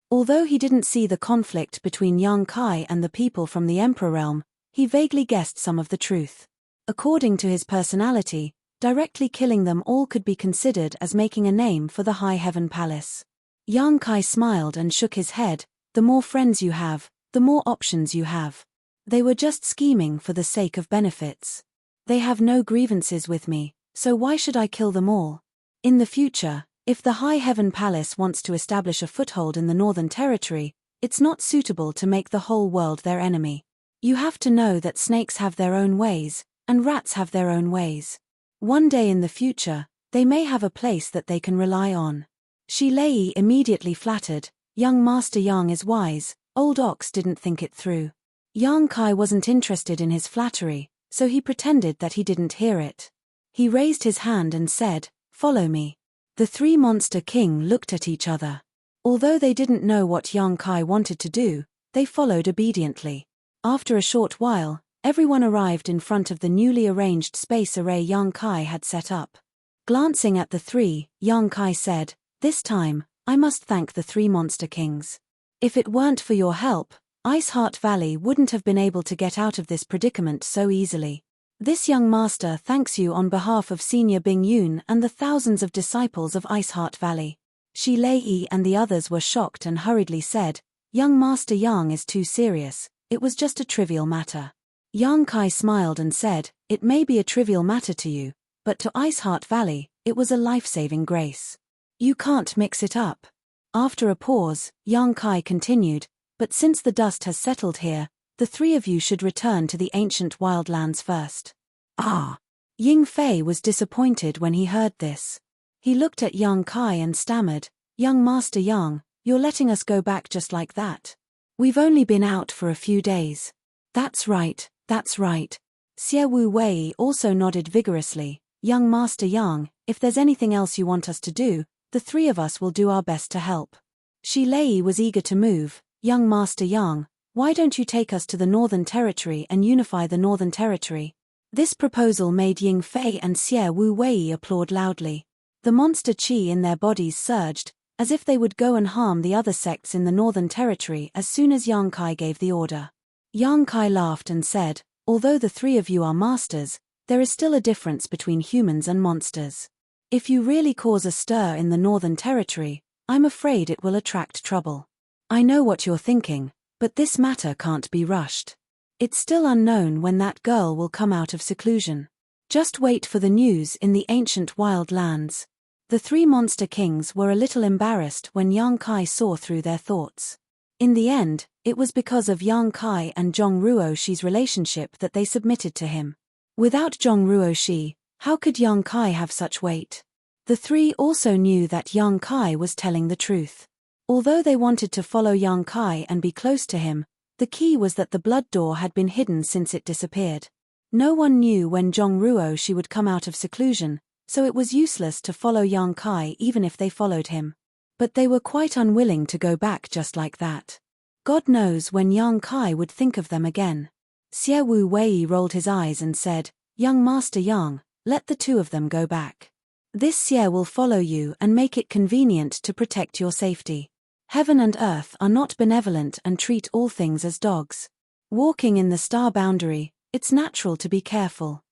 Although he didn't see the conflict between Yang Kai and the people from the Emperor realm, he vaguely guessed some of the truth. According to his personality, directly killing them all could be considered as making a name for the High Heaven Palace. Yang Kai smiled and shook his head, "The more friends you have, the more options you have. They were just scheming for the sake of benefits. They have no grievances with me, so why should I kill them all? In the future, if the High Heaven Palace wants to establish a foothold in the Northern Territory, it's not suitable to make the whole world their enemy. You have to know that snakes have their own ways, and rats have their own ways. One day in the future, they may have a place that they can rely on." Shi Lei immediately flattered, "Young Master Yang is wise, old ox didn't think it through." Yang Kai wasn't interested in his flattery, so he pretended that he didn't hear it. He raised his hand and said, "Follow me." The three Monster King looked at each other. Although they didn't know what Yang Kai wanted to do, they followed obediently. After a short while, everyone arrived in front of the newly arranged space array Yang Kai had set up. Glancing at the three, Yang Kai said, "This time, I must thank the three Monster Kings. If it weren't for your help, Ice Heart Valley wouldn't have been able to get out of this predicament so easily. This young master thanks you on behalf of Senior Bing Yun and the thousands of disciples of Ice Heart Valley." Shi Lei and the others were shocked and hurriedly said, "Young Master Yang is too serious, it was just a trivial matter." Yang Kai smiled and said, "It may be a trivial matter to you, but to Ice Heart Valley, it was a life-saving grace. You can't mix it up. After a pause, Yang Kai continued, but since the dust has settled here, the three of you should return to the ancient wildlands first. Ah! Ying Fei was disappointed when he heard this. He looked at Yang Kai and stammered, "Young Master Yang, you're letting us go back just like that? We've only been out for a few days." That's right, that's right. Xie Wu Wei also nodded vigorously. "Young Master Yang, if there's anything else you want us to do, the three of us will do our best to help." Shi Lei was eager to move. "Young Master Yang, why don't you take us to the Northern Territory and unify the Northern Territory?" This proposal made Ying Fei and Xie Wu Wei applaud loudly. The monster qi in their bodies surged, as if they would go and harm the other sects in the Northern Territory as soon as Yang Kai gave the order. Yang Kai laughed and said, "Although the three of you are masters, there is still a difference between humans and monsters. If you really cause a stir in the Northern Territory, I'm afraid it will attract trouble. I know what you're thinking, but this matter can't be rushed. It's still unknown when that girl will come out of seclusion. Just wait for the news in the ancient wild lands." The three monster kings were a little embarrassed when Yang Kai saw through their thoughts. In the end, it was because of Yang Kai and Zhong Ruoshi's relationship that they submitted to him. Without Zhong Ruoshi, how could Yang Kai have such weight? The three also knew that Yang Kai was telling the truth. Although they wanted to follow Yang Kai and be close to him, the key was that the blood door had been hidden since it disappeared. No one knew when Zhong Ruoshi would come out of seclusion, so it was useless to follow Yang Kai even if they followed him. But they were quite unwilling to go back just like that. God knows when Yang Kai would think of them again. Xie Wu Wei rolled his eyes and said, "Young Master Yang, let the two of them go back. This Xie will follow you and make it convenient to protect your safety. Heaven and earth are not benevolent and treat all things as dogs. Walking in the star boundary, it's natural to be careful.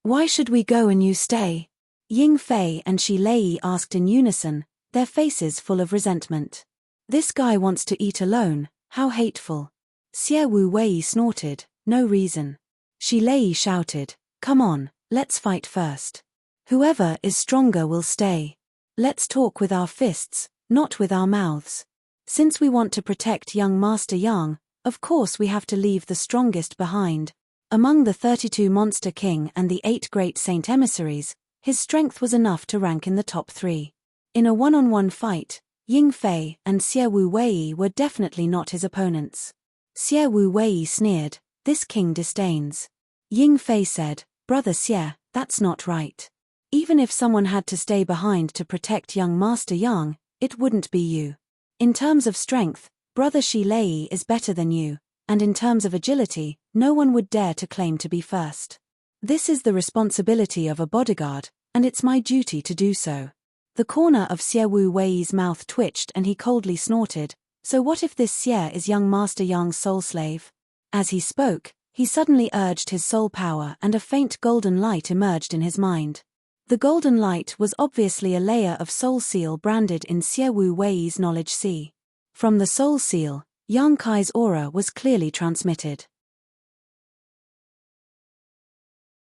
Why should we go and you stay?" Ying Fei and Shi Lei asked in unison, their faces full of resentment. "This guy wants to eat alone, how hateful." Xie Wu Wei snorted, "No reason." Shi Lei shouted, "Come on, let's fight first. Whoever is stronger will stay. Let's talk with our fists, not with our mouths. Since we want to protect young Master Yang, of course we have to leave the strongest behind." Among the 32 Monster King and the 8 Great Saint Emissaries, his strength was enough to rank in the top 3. In a one-on-one fight, Ying Fei and Xie Wu Wei were definitely not his opponents. Xie Wu Wei sneered, "This king disdains." Ying Fei said, "Brother Xie, that's not right. Even if someone had to stay behind to protect young Master Yang, it wouldn't be you. In terms of strength, Brother Shi Lei is better than you, and in terms of agility, no one would dare to claim to be first. This is the responsibility of a bodyguard, and it's my duty to do so." The corner of Xie Wu Wei's mouth twitched and he coldly snorted, "So what if this Xie is young Master Yang's soul slave?" As he spoke, he suddenly urged his soul power and a faint golden light emerged in his mind. The golden light was obviously a layer of soul seal branded in Xie Wu Wei's knowledge sea. From the soul seal, Yang Kai's aura was clearly transmitted.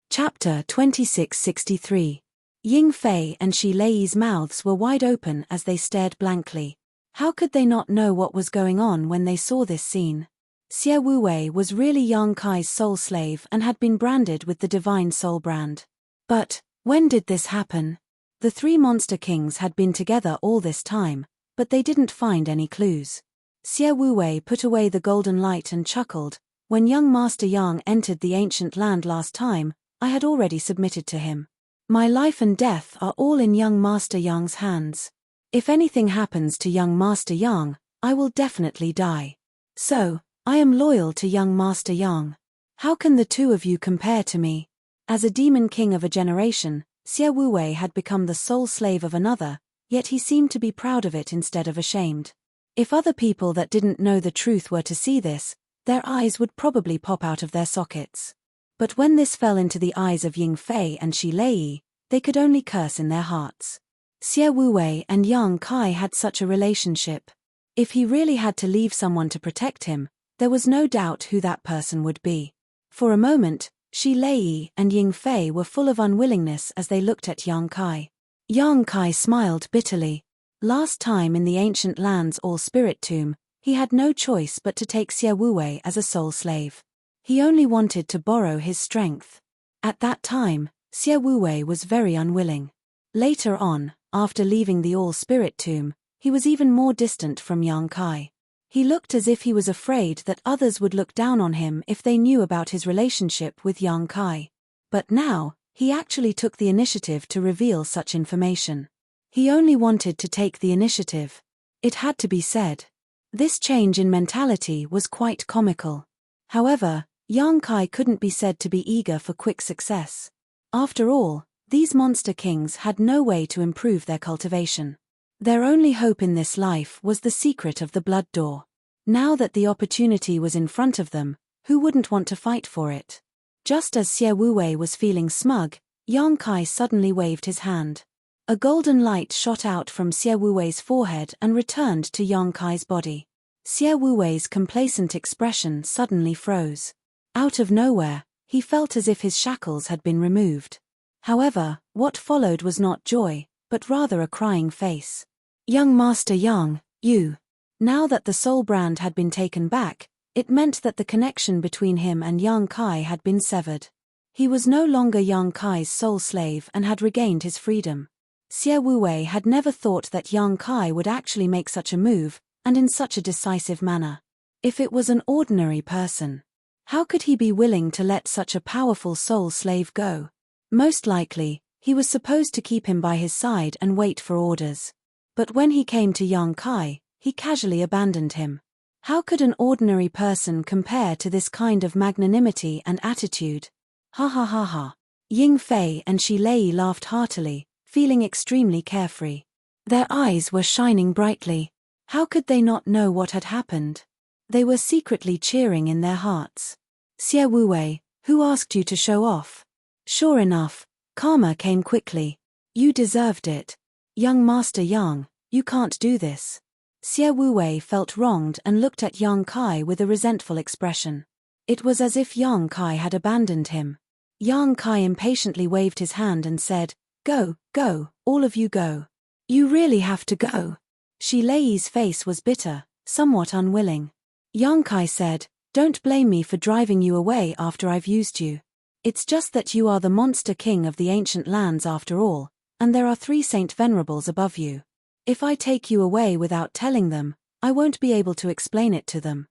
Chapter 2663. Ying Fei and Shi Lei's mouths were wide open as they stared blankly. How could they not know what was going on when they saw this scene? Xie Wu Wei was really Yang Kai's soul slave and had been branded with the divine soul brand. But when did this happen? The 3 Monster Kings had been together all this time, but they didn't find any clues. Xie Wu Wei put away the golden light and chuckled, "When young Master Yang entered the ancient land last time, I had already submitted to him. My life and death are all in young Master Yang's hands. If anything happens to young Master Yang, I will definitely die. So, I am loyal to young Master Yang. How can the two of you compare to me?" As a demon king of a generation, Xie Wu Wei had become the sole slave of another, yet he seemed to be proud of it instead of ashamed. If other people that didn't know the truth were to see this, their eyes would probably pop out of their sockets. But when this fell into the eyes of Ying Fei and Shi Lei, they could only curse in their hearts. Xie Wu Wei and Yang Kai had such a relationship. If he really had to leave someone to protect him, there was no doubt who that person would be. For a moment, Shi Lei and Ying Fei were full of unwillingness as they looked at Yang Kai. Yang Kai smiled bitterly. Last time in the ancient land's all-spirit tomb, he had no choice but to take Xie Wuwei as a soul slave. He only wanted to borrow his strength. At that time, Xie Wuwei was very unwilling. Later on, after leaving the all-spirit tomb, he was even more distant from Yang Kai. He looked as if he was afraid that others would look down on him if they knew about his relationship with Yang Kai. But now, he actually took the initiative to reveal such information. He only wanted to take the initiative. It had to be said. This change in mentality was quite comical. However, Yang Kai couldn't be said to be eager for quick success. After all, these monster kings had no way to improve their cultivation. Their only hope in this life was the secret of the blood door. Now that the opportunity was in front of them, who wouldn't want to fight for it? Just as Xie Wuwei was feeling smug, Yang Kai suddenly waved his hand. A golden light shot out from Xie Wuwei's forehead and returned to Yang Kai's body. Xie Wuwei's complacent expression suddenly froze. Out of nowhere, he felt as if his shackles had been removed. However, what followed was not joy, but rather a crying face. Young Master Yang, you. Now that the soul brand had been taken back, it meant that the connection between him and Yang Kai had been severed. He was no longer Yang Kai's soul slave and had regained his freedom. Xie Wuwei had never thought that Yang Kai would actually make such a move, and in such a decisive manner. If it was an ordinary person, how could he be willing to let such a powerful soul slave go? Most likely, he was supposed to keep him by his side and wait for orders. But when he came to Yang Kai, he casually abandoned him. How could an ordinary person compare to this kind of magnanimity and attitude? Ha ha ha ha. Ying Fei and Shi Lei laughed heartily, feeling extremely carefree. Their eyes were shining brightly. How could they not know what had happened? They were secretly cheering in their hearts. Xie Wuwei, who asked you to show off? Sure enough, karma came quickly. You deserved it. Young Master Yang, you can't do this. Xie Wuwei felt wronged and looked at Yang Kai with a resentful expression. It was as if Yang Kai had abandoned him. Yang Kai impatiently waved his hand and said, "Go, go, all of you go. You really have to go." Shi Lei's face was bitter, somewhat unwilling. Yang Kai said, "Don't blame me for driving you away after I've used you. It's just that you are the monster king of the ancient lands after all, and there are 3 Saint Venerables above you. If I take you away without telling them, I won't be able to explain it to them.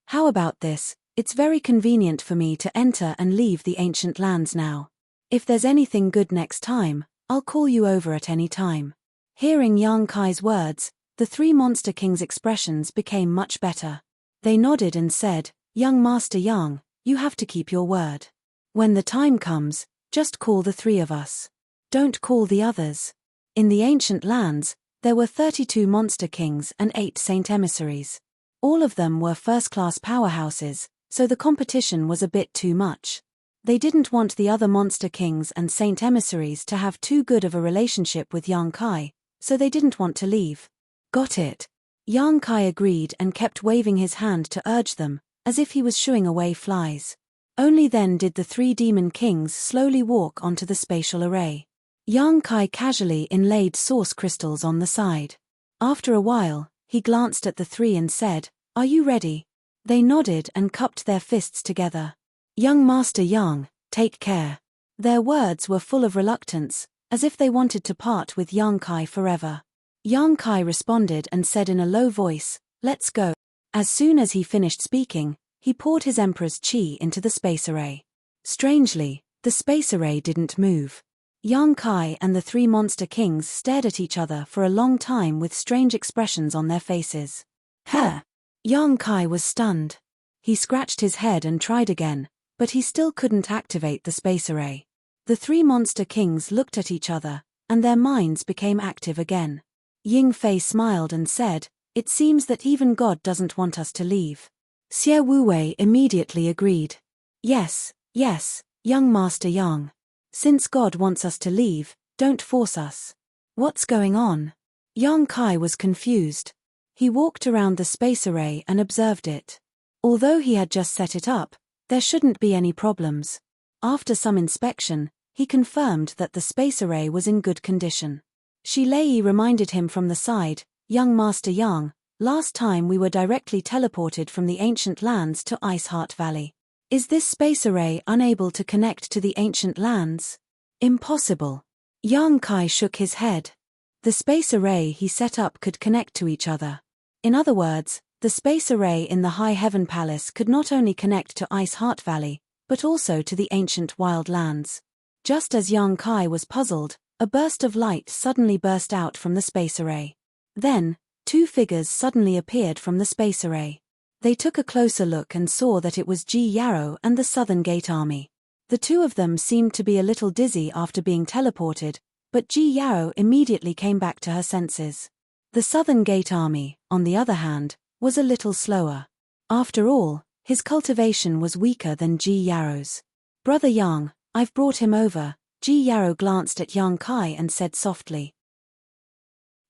How about this? It's very convenient for me to enter and leave the ancient lands now. If there's anything good next time, I'll call you over at any time." Hearing Yang Kai's words, the 3 monster kings' expressions became much better. They nodded and said, "Young Master Yang, you have to keep your word. When the time comes, just call the 3 of us. Don't call the others." In the ancient lands, there were 32 monster kings and 8 saint emissaries. All of them were first-class powerhouses, so the competition was a bit too much. They didn't want the other monster kings and saint emissaries to have too good of a relationship with Yang Kai, so they didn't want to leave. Got it. Yang Kai agreed and kept waving his hand to urge them, as if he was shooing away flies. Only then did the 3 demon kings slowly walk onto the spatial array. Yang Kai casually inlaid source crystals on the side. After a while, he glanced at the 3 and said, "Are you ready?" They nodded and cupped their fists together. "Young Master Yang, take care." Their words were full of reluctance, as if they wanted to part with Yang Kai forever. Yang Kai responded and said in a low voice, "Let's go." As soon as he finished speaking, he poured his Emperor's Qi into the space array. Strangely, the space array didn't move. Yang Kai and the 3 monster kings stared at each other for a long time with strange expressions on their faces. Huh! Yang Kai was stunned. He scratched his head and tried again, but he still couldn't activate the space array. The 3 monster kings looked at each other, and their minds became active again. Ying Fei smiled and said, "It seems that even God doesn't want us to leave." Xie Wuwei immediately agreed. Yes, young Master Yang. Since God wants us to leave, don't force us. What's going on? Yang Kai was confused. He walked around the space array and observed it. Although he had just set it up, There shouldn't be any problems. After some inspection, he confirmed that the space array was in good condition. Shi Lei reminded him from the side, "Young Master Yang, last time we were directly teleported from the ancient lands to Ice Heart Valley. Is this space array unable to connect to the ancient lands?" "Impossible." Yang Kai shook his head. The space array he set up could connect to each other. In other words, the space array in the High Heaven Palace could not only connect to Ice Heart Valley, but also to the ancient wild lands. Just as Yang Kai was puzzled, a burst of light suddenly burst out from the space array. Then, two figures suddenly appeared from the space array. They took a closer look and saw that it was Ji Yarrow and the Southern Gate Army. The two of them seemed to be a little dizzy after being teleported, but Ji Yarrow immediately came back to her senses. The Southern Gate Army, on the other hand, was a little slower. After all, his cultivation was weaker than Ji Yarrow's. "Brother Yang, I've brought him over," Ji Yarrow glanced at Yang Kai and said softly.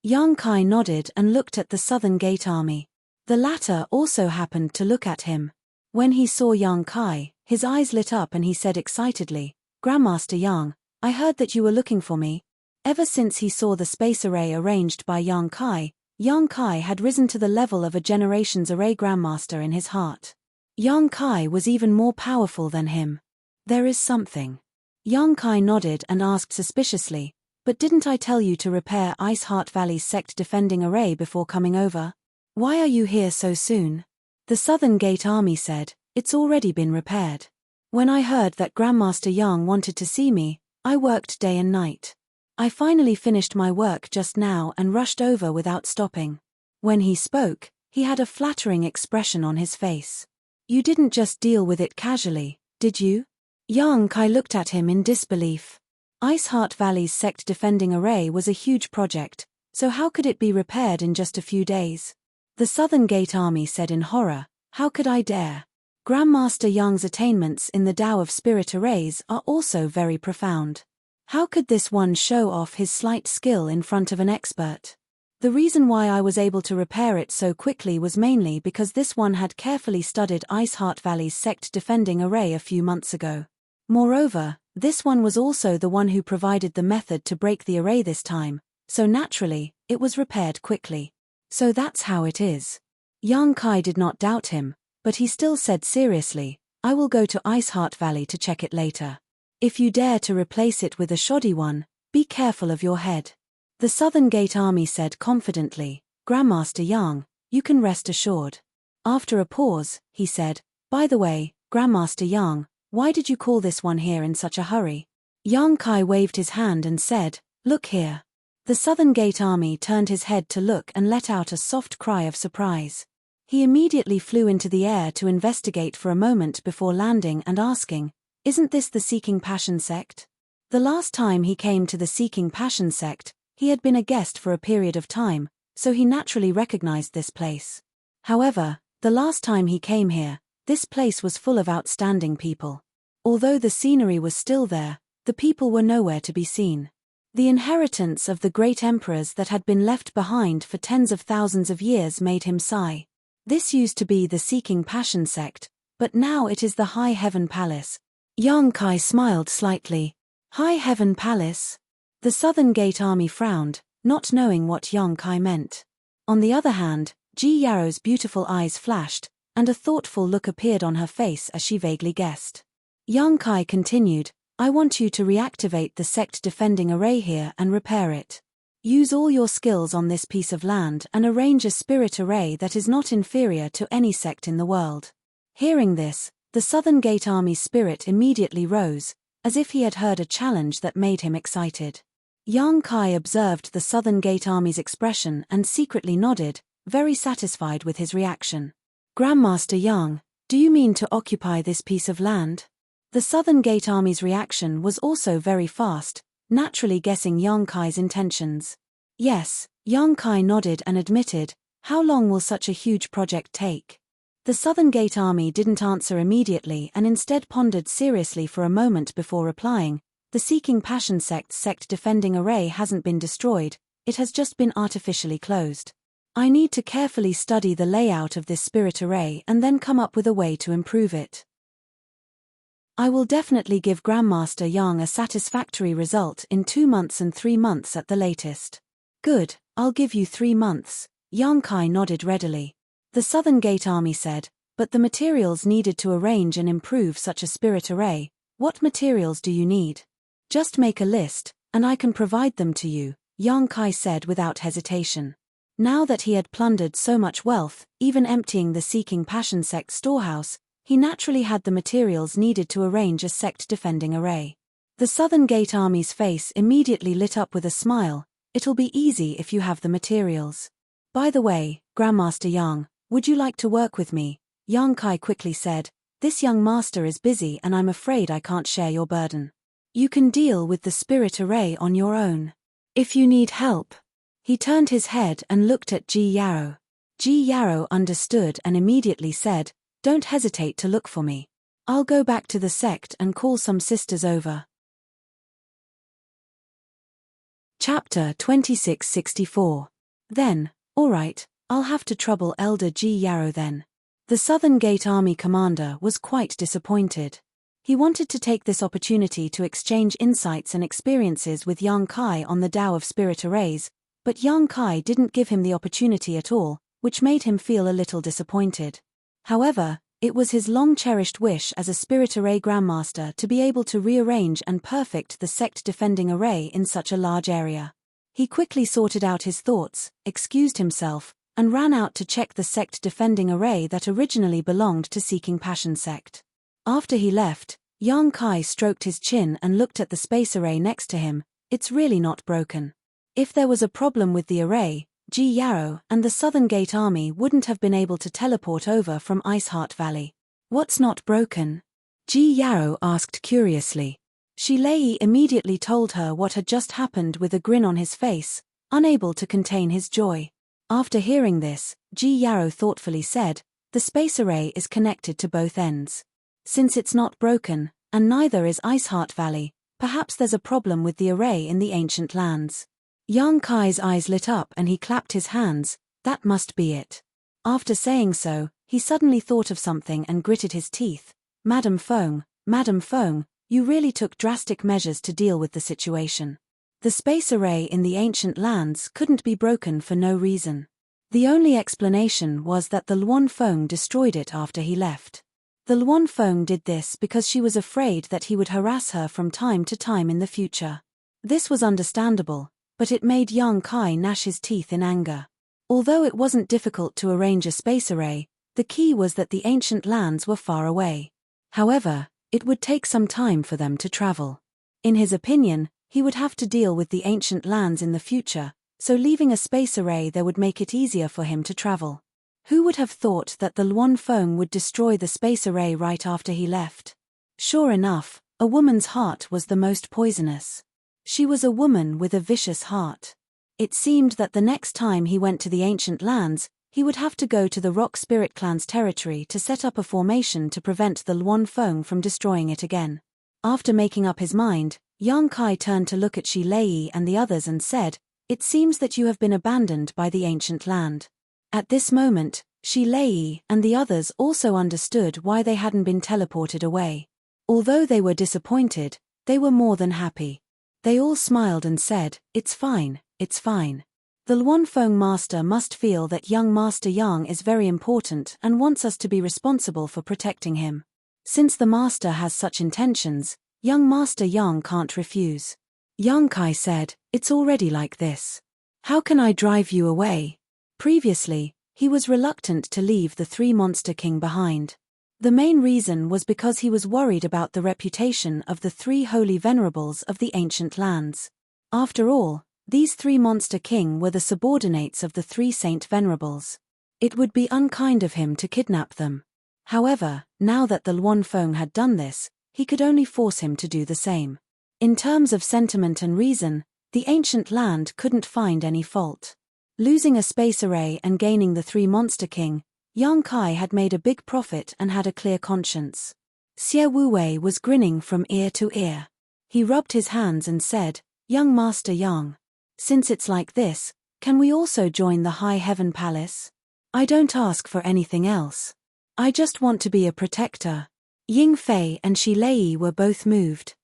Yang Kai nodded and looked at the Southern Gate Army. The latter also happened to look at him. When he saw Yang Kai, his eyes lit up and he said excitedly, "Grandmaster Yang, I heard that you were looking for me." Ever since he saw the space array arranged by Yang Kai had risen to the level of a generation's array grandmaster in his heart. Yang Kai was even more powerful than him. "There is something." Yang Kai nodded and asked suspiciously, "But didn't I tell you to repair Ice Heart Valley's sect defending array before coming over? Why are you here so soon?" The Southern Gate Army said, "It's already been repaired. When I heard that Grandmaster Yang wanted to see me, I worked day and night. I finally finished my work just now and rushed over without stopping." When he spoke, he had a flattering expression on his face. "You didn't just deal with it casually, did you?" Yang Kai looked at him in disbelief. Ice Heart Valley's sect defending array was a huge project, so how could it be repaired in just a few days? The Southern Gate Army said in horror, "How could I dare? Grandmaster Yang's attainments in the Tao of Spirit arrays are also very profound. How could this one show off his slight skill in front of an expert? The reason why I was able to repair it so quickly was mainly because this one had carefully studied Ice Heart Valley's sect defending array a few months ago. Moreover, this one was also the one who provided the method to break the array this time, so naturally, it was repaired quickly. So that's how it is." Yang Kai did not doubt him, but he still said seriously, "I will go to Ice Heart Valley to check it later. If you dare to replace it with a shoddy one, be careful of your head." The Southern Gate Army said confidently, "Grandmaster Yang, you can rest assured." After a pause, he said, "By the way, Grandmaster Yang, why did you call this one here in such a hurry?" Yang Kai waved his hand and said, "Look here." The Southern Gate Army turned his head to look and let out a soft cry of surprise. He immediately flew into the air to investigate for a moment before landing and asking, "Isn't this the Seeking Passion sect?" The last time he came to the Seeking Passion sect, he had been a guest for a period of time, so he naturally recognized this place. However, the last time he came here, this place was full of outstanding people. Although the scenery was still there, the people were nowhere to be seen. The inheritance of the great emperors that had been left behind for tens of thousands of years made him sigh. This used to be the Seeking Passion sect, but now it is the High Heaven Palace. Yang Kai smiled slightly. High Heaven Palace? The Southern Gate Army frowned, not knowing what Yang Kai meant. On the other hand, Ji Yarrow's beautiful eyes flashed, and a thoughtful look appeared on her face as she vaguely guessed. Yang Kai continued, "I want you to reactivate the sect defending array here and repair it. Use all your skills on this piece of land and arrange a spirit array that is not inferior to any sect in the world." Hearing this, the Southern Gate Army's spirit immediately rose, as if he had heard a challenge that made him excited. Yang Kai observed the Southern Gate Army's expression and secretly nodded, very satisfied with his reaction. "Grandmaster Yang, do you mean to occupy this piece of land?" The Southern Gate Army's reaction was also very fast, naturally guessing Yang Kai's intentions. "Yes," Yang Kai nodded and admitted, "How long will such a huge project take?" The Southern Gate Army didn't answer immediately and instead pondered seriously for a moment before replying, "The Seeking Passion sect's sect defending array hasn't been destroyed, it has just been artificially closed. I need to carefully study the layout of this spirit array and then come up with a way to improve it." I will definitely give Grandmaster Yang a satisfactory result in 2 months and 3 months at the latest. Good, I'll give you 3 months, Yang Kai nodded readily. The Southern Gate Army said, but the materials needed to arrange and improve such a spirit array, what materials do you need? Just make a list, and I can provide them to you, Yang Kai said without hesitation. Now that he had plundered so much wealth, even emptying the Seeking Passion sect storehouse, he naturally had the materials needed to arrange a sect-defending array. The Southern Gate Army's face immediately lit up with a smile. It'll be easy if you have the materials. By the way, Grandmaster Yang, would you like to work with me? Yang Kai quickly said, this young master is busy and I'm afraid I can't share your burden. You can deal with the spirit array on your own. If you need help. He turned his head and looked at Ji Yarrow. Ji Yarrow understood and immediately said, don't hesitate to look for me. I'll go back to the sect and call some sisters over. Chapter 2664. Then, alright, I'll have to trouble Elder Ji Yarrow then. The Southern Gate Army commander was quite disappointed. He wanted to take this opportunity to exchange insights and experiences with Yang Kai on the Tao of Spirit Arrays, but Yang Kai didn't give him the opportunity at all, which made him feel a little disappointed. However, it was his long-cherished wish as a Spirit Array Grandmaster to be able to rearrange and perfect the sect-defending array in such a large area. He quickly sorted out his thoughts, excused himself, and ran out to check the sect-defending array that originally belonged to Seeking Passion sect. After he left, Yang Kai stroked his chin and looked at the space array next to him. It's really not broken. If there was a problem with the array, Ji Yarrow and the Southern Gate Army wouldn't have been able to teleport over from Iceheart Valley. What's not broken? Ji Yarrow asked curiously. Shi Lei immediately told her what had just happened with a grin on his face, unable to contain his joy. After hearing this, Ji Yarrow thoughtfully said, the space array is connected to both ends. Since it's not broken, and neither is Iceheart Valley, perhaps there's a problem with the array in the ancient lands. Yang Kai's eyes lit up and he clapped his hands, that must be it. After saying so, he suddenly thought of something and gritted his teeth. Madame Feng, you really took drastic measures to deal with the situation. The space array in the ancient lands couldn't be broken for no reason. The only explanation was that the Luan Feng destroyed it after he left. The Luan Feng did this because she was afraid that he would harass her from time to time in the future. This was understandable, but it made Yang Kai gnash his teeth in anger. Although it wasn't difficult to arrange a space array, the key was that the ancient lands were far away. However, it would take some time for them to travel. In his opinion, he would have to deal with the ancient lands in the future, so leaving a space array there would make it easier for him to travel. Who would have thought that the Luan Feng would destroy the space array right after he left? Sure enough, a woman's heart was the most poisonous. She was a woman with a vicious heart. It seemed that the next time he went to the ancient lands, he would have to go to the Rock Spirit Clan's territory to set up a formation to prevent the Luan Feng from destroying it again. After making up his mind, Yang Kai turned to look at Shi Lei and the others and said, it seems that you have been abandoned by the ancient land. At this moment, Shi Lei and the others also understood why they hadn't been teleported away. Although they were disappointed, they were more than happy. They all smiled and said, it's fine, it's fine. The Luan Feng master must feel that young Master Yang is very important and wants us to be responsible for protecting him. Since the master has such intentions, young Master Yang can't refuse. Yang Kai said, it's already like this. How can I drive you away? Previously, he was reluctant to leave the three Monster King behind. The main reason was because he was worried about the reputation of the three holy venerables of the ancient lands. After all, these three Monster King were the subordinates of the three Saint Venerables. It would be unkind of him to kidnap them. However, now that the Luan Feng had done this, he could only force him to do the same. In terms of sentiment and reason, the ancient land couldn't find any fault. Losing a space array and gaining the three Monster King, Yang Kai had made a big profit and had a clear conscience. Xie Wuwei was grinning from ear to ear. He rubbed his hands and said, young Master Yang, since it's like this, can we also join the High Heaven Palace? I don't ask for anything else. I just want to be a protector. Ying Fei and Shi Lei were both moved.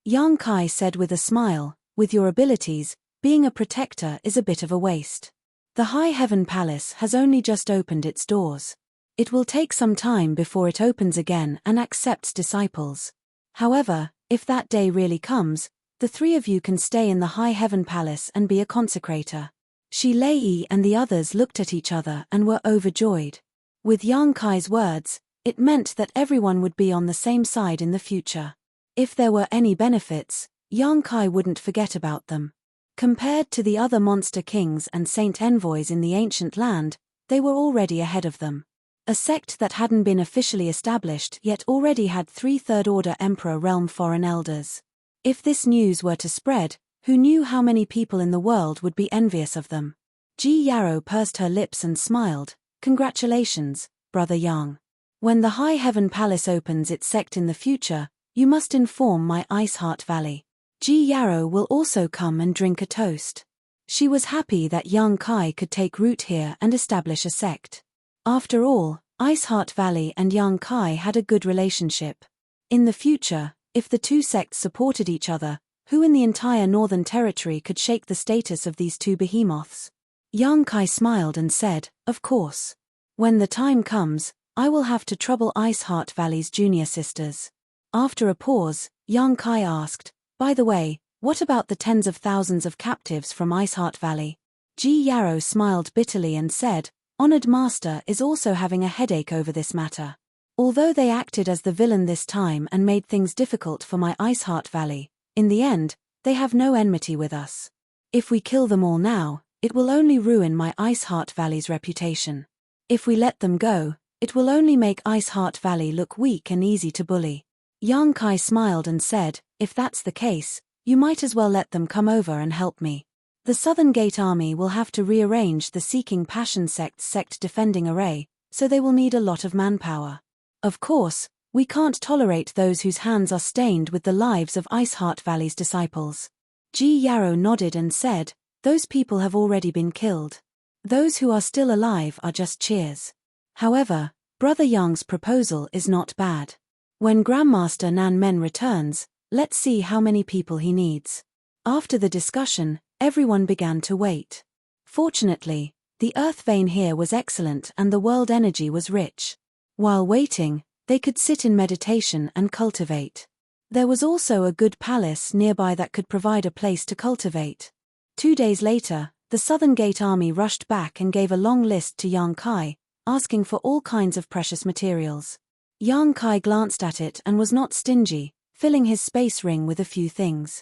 Yang Kai said with a smile, "With your abilities, being a protector is a bit of a waste. The High Heaven Palace has only just opened its doors. It will take some time before it opens again and accepts disciples. However, if that day really comes, the three of you can stay in the High Heaven Palace and be a consecrator." Shi Lei and the others looked at each other and were overjoyed. With Yang Kai's words, it meant that everyone would be on the same side in the future. If there were any benefits, Yang Kai wouldn't forget about them. Compared to the other monster kings and saint envoys in the ancient land, they were already ahead of them. A sect that hadn't been officially established yet already had 3 third-order Emperor realm foreign elders. If this news were to spread, who knew how many people in the world would be envious of them? Ji Yarrow pursed her lips and smiled. "Congratulations, Brother Yang. When the High Heaven Palace opens its sect in the future, you must inform my Ice Heart Valley. Ji Yarrow will also come and drink a toast." She was happy that Yang Kai could take root here and establish a sect. After all, Ice Heart Valley and Yang Kai had a good relationship. In the future, if the two sects supported each other, who in the entire Northern Territory could shake the status of these two behemoths? Yang Kai smiled and said, "Of course. When the time comes, I will have to trouble Ice Heart Valley's junior sisters." After a pause, Yang Kai asked, "By the way, what about the tens of thousands of captives from Ice Heart Valley?" Ji Yarrow smiled bitterly and said, "Honored Master is also having a headache over this matter. Although they acted as the villain this time and made things difficult for my Ice Heart Valley, in the end, they have no enmity with us. If we kill them all now, it will only ruin my Ice Heart Valley's reputation. If we let them go, it will only make Ice Heart Valley look weak and easy to bully." Yang Kai smiled and said, "If that's the case, you might as well let them come over and help me. The Southern Gate Army will have to rearrange the Seeking Passion sect's sect defending array, so they will need a lot of manpower. Of course, we can't tolerate those whose hands are stained with the lives of Ice Heart Valley's disciples." Ji Yarrow nodded and said, "Those people have already been killed. Those who are still alive are just cheers. However, Brother Yang's proposal is not bad. When Grandmaster Nan Men returns, let's see how many people he needs." After the discussion, everyone began to wait. Fortunately, the earth vein here was excellent and the world energy was rich. While waiting, they could sit in meditation and cultivate. There was also a good palace nearby that could provide a place to cultivate. 2 days later, the Southern Gate Army rushed back and gave a long list to Yang Kai, asking for all kinds of precious materials. Yang Kai glanced at it and was not stingy, filling his space ring with a few things.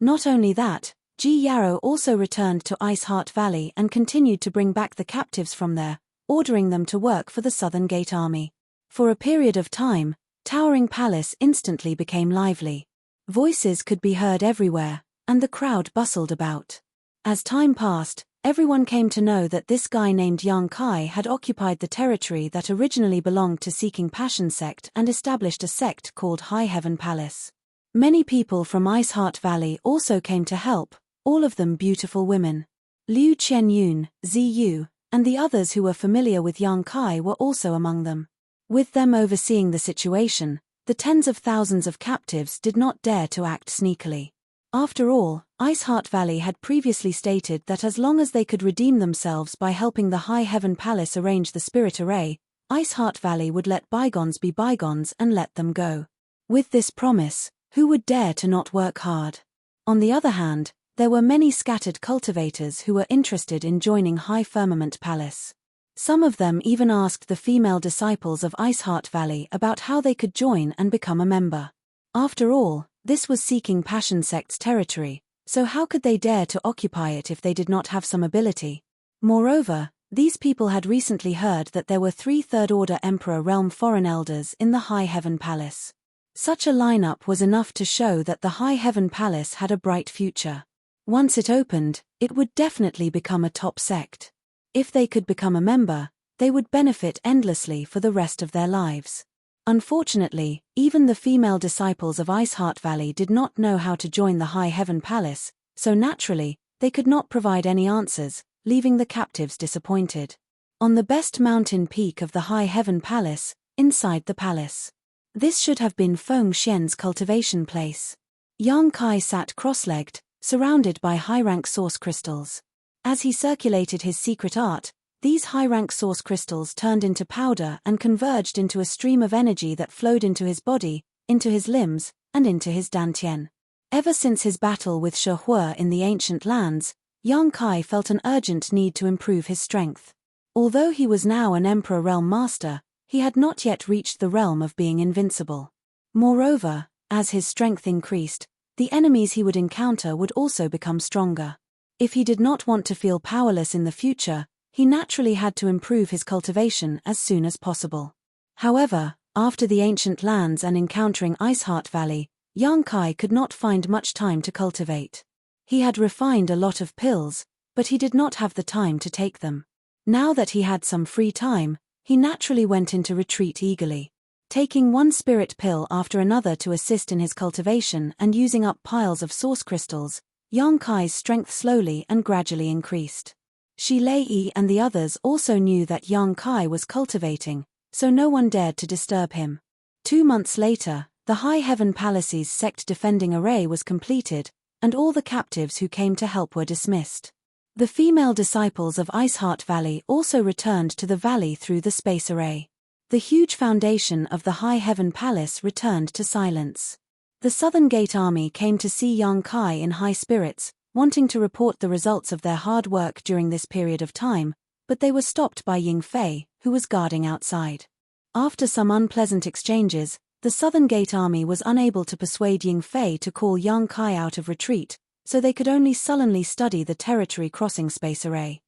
Not only that, Ji Yarrow also returned to Ice Heart Valley and continued to bring back the captives from there, ordering them to work for the Southern Gate Army. For a period of time, Towering Palace instantly became lively. Voices could be heard everywhere, and the crowd bustled about. As time passed, everyone came to know that this guy named Yang Kai had occupied the territory that originally belonged to Seeking Passion sect and established a sect called High Heaven Palace. Many people from Ice Heart Valley also came to help, all of them beautiful women. Liu Qianyun, Ziyu, and the others who were familiar with Yang Kai were also among them. With them overseeing the situation, the tens of thousands of captives did not dare to act sneakily. After all, Ice Heart Valley had previously stated that as long as they could redeem themselves by helping the High Heaven Palace arrange the spirit array, Ice Heart Valley would let bygones be bygones and let them go. With this promise, who would dare to not work hard? On the other hand, there were many scattered cultivators who were interested in joining High Firmament Palace. Some of them even asked the female disciples of Ice Heart Valley about how they could join and become a member. After all, this was Seeking Passion sect's territory, so how could they dare to occupy it if they did not have some ability? Moreover, these people had recently heard that there were 3 third-order Emperor realm foreign elders in the High Heaven Palace. Such a lineup was enough to show that the High Heaven Palace had a bright future. Once it opened, it would definitely become a top sect. If they could become a member, they would benefit endlessly for the rest of their lives. Unfortunately, even the female disciples of Ice Heart Valley did not know how to join the High Heaven Palace, so naturally, they could not provide any answers, leaving the captives disappointed. On the best mountain peak of the High Heaven Palace, inside the palace. This should have been Feng Xian's cultivation place. Yang Kai sat cross-legged, surrounded by high-rank source crystals. As he circulated his secret art, these high-rank source crystals turned into powder and converged into a stream of energy that flowed into his body, into his limbs, and into his dantian. Ever since his battle with She Hui in the ancient lands, Yang Kai felt an urgent need to improve his strength. Although he was now an Emperor Realm Master, he had not yet reached the realm of being invincible. Moreover, as his strength increased, the enemies he would encounter would also become stronger. If he did not want to feel powerless in the future, he naturally had to improve his cultivation as soon as possible. However, after the ancient lands and encountering Iceheart Valley, Yang Kai could not find much time to cultivate. He had refined a lot of pills, but he did not have the time to take them. Now that he had some free time, he naturally went into retreat eagerly. Taking one spirit pill after another to assist in his cultivation and using up piles of source crystals, Yang Kai's strength slowly and gradually increased. Shi Lei and the others also knew that Yang Kai was cultivating, so no one dared to disturb him. 2 months later, the High Heaven Palace's sect defending array was completed, and all the captives who came to help were dismissed. The female disciples of Iceheart Valley also returned to the valley through the space array. The huge foundation of the High Heaven Palace returned to silence. The Southern Gate army came to see Yang Kai in high spirits, wanting to report the results of their hard work during this period of time, but they were stopped by Ying Fei, who was guarding outside. After some unpleasant exchanges, the Southern Gate army was unable to persuade Ying Fei to call Yang Kai out of retreat, so they could only sullenly study the territory crossing space array.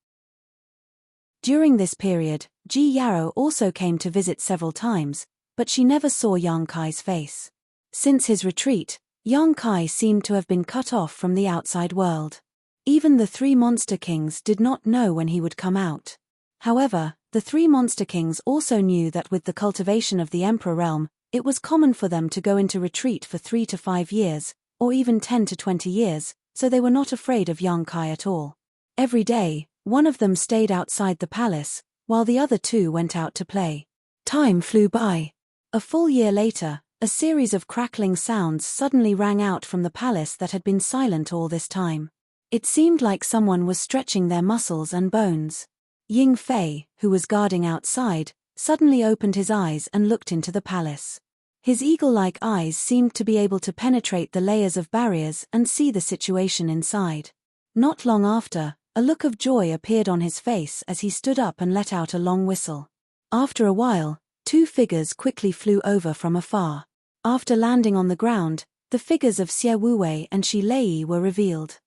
During this period, Ji Yarrow also came to visit several times, but she never saw Yang Kai's face. Since his retreat, Yang Kai seemed to have been cut off from the outside world. Even the 3 Monster Kings did not know when he would come out. However, the 3 Monster Kings also knew that with the cultivation of the Emperor Realm, it was common for them to go into retreat for 3 to 5 years, or even 10 to 20 years, so they were not afraid of Yang Kai at all. Every day, one of them stayed outside the palace, while the other 2 went out to play. Time flew by. A full year later, a series of crackling sounds suddenly rang out from the palace that had been silent all this time. It seemed like someone was stretching their muscles and bones. Ying Fei, who was guarding outside, suddenly opened his eyes and looked into the palace. His eagle-like eyes seemed to be able to penetrate the layers of barriers and see the situation inside. Not long after, a look of joy appeared on his face as he stood up and let out a long whistle. After a while, 2 figures quickly flew over from afar. After landing on the ground, the figures of Xie Wuwei and Shi Lei were revealed.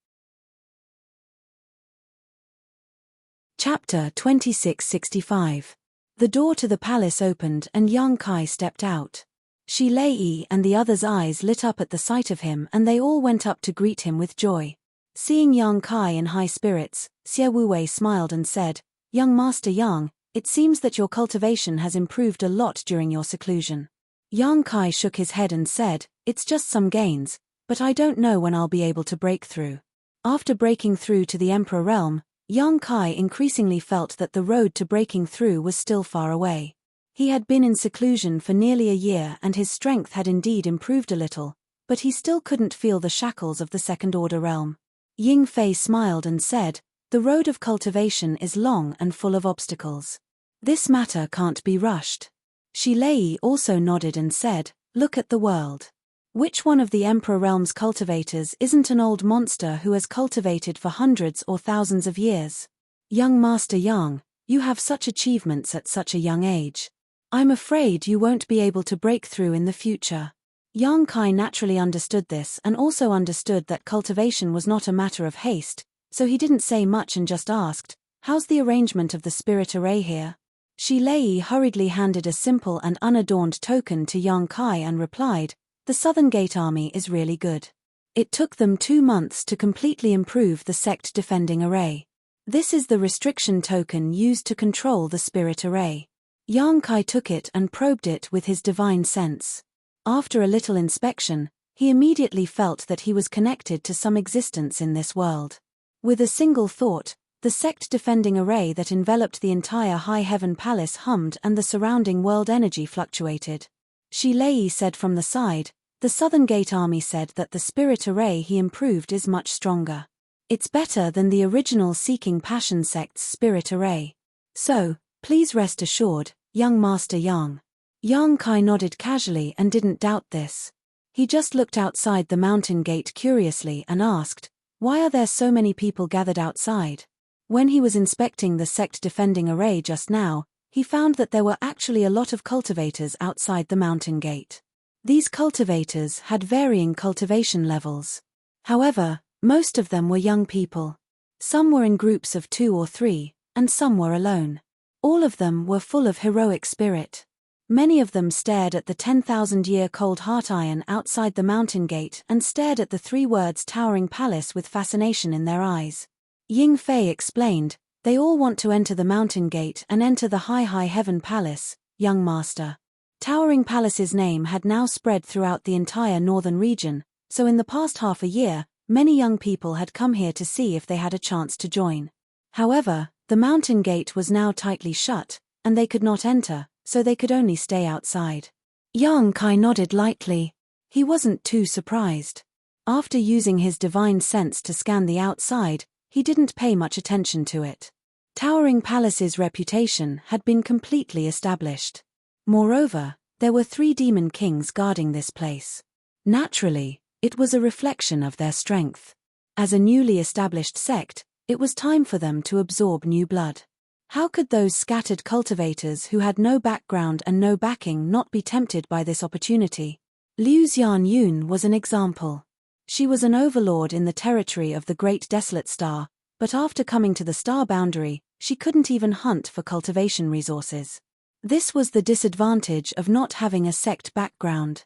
Chapter 2665. The door to the palace opened and Yang Kai stepped out. Shi Lei and the others' eyes lit up at the sight of him and they all went up to greet him with joy. Seeing Yang Kai in high spirits, Xie Wuwei smiled and said, "Young Master Yang, it seems that your cultivation has improved a lot during your seclusion." Yang Kai shook his head and said, "It's just some gains, but I don't know when I'll be able to break through." After breaking through to the Emperor Realm, Yang Kai increasingly felt that the road to breaking through was still far away. He had been in seclusion for nearly a year and his strength had indeed improved a little, but he still couldn't feel the shackles of the second-order realm. Ying Fei smiled and said, "The road of cultivation is long and full of obstacles. This matter can't be rushed." Shi Lei also nodded and said, "Look at the world. Which one of the Emperor Realm's cultivators isn't an old monster who has cultivated for hundreds or thousands of years? Young Master Yang, you have such achievements at such a young age. I'm afraid you won't be able to break through in the future." Yang Kai naturally understood this and also understood that cultivation was not a matter of haste, so he didn't say much and just asked, "How's the arrangement of the spirit array here?" Shi Lei hurriedly handed a simple and unadorned token to Yang Kai and replied, "The Southern Gate army is really good. It took them 2 months to completely improve the sect defending array. This is the restriction token used to control the spirit array." Yang Kai took it and probed it with his divine sense. After a little inspection, he immediately felt that he was connected to some existence in this world. With a single thought, The sect-defending array that enveloped the entire High Heaven Palace hummed and the surrounding world energy fluctuated. Shi Lei said from the side, "The Southern Gate Army said that the spirit array he improved is much stronger. It's better than the original Seeking Passion sect's spirit array. So, please rest assured, young Master Yang." Yang Kai nodded casually and didn't doubt this. He just looked outside the mountain gate curiously and asked, "Why are there so many people gathered outside?" When he was inspecting the sect-defending array just now, he found that there were actually a lot of cultivators outside the mountain gate. These cultivators had varying cultivation levels. However, most of them were young people. Some were in groups of 2 or 3, and some were alone. All of them were full of heroic spirit. Many of them stared at the 10,000-year-cold heart iron outside the mountain gate and stared at the 3 words towering palace with fascination in their eyes. Ying Fei explained, "They all want to enter the mountain gate and enter the High Heaven Palace, young master." Towering Palace's name had now spread throughout the entire northern region, so in the past half a year, many young people had come here to see if they had a chance to join. However, the mountain gate was now tightly shut, and they could not enter, so they could only stay outside. Yang Kai nodded lightly. He wasn't too surprised. After using his divine sense to scan the outside, he didn't pay much attention to it. Towering Palace's reputation had been completely established. Moreover, there were 3 demon kings guarding this place. Naturally, it was a reflection of their strength. As a newly established sect, it was time for them to absorb new blood. How could those scattered cultivators who had no background and no backing not be tempted by this opportunity? Liu Xianyun was an example. She was an overlord in the territory of the Great Desolate Star, but after coming to the star boundary, she couldn't even hunt for cultivation resources. This was the disadvantage of not having a sect background.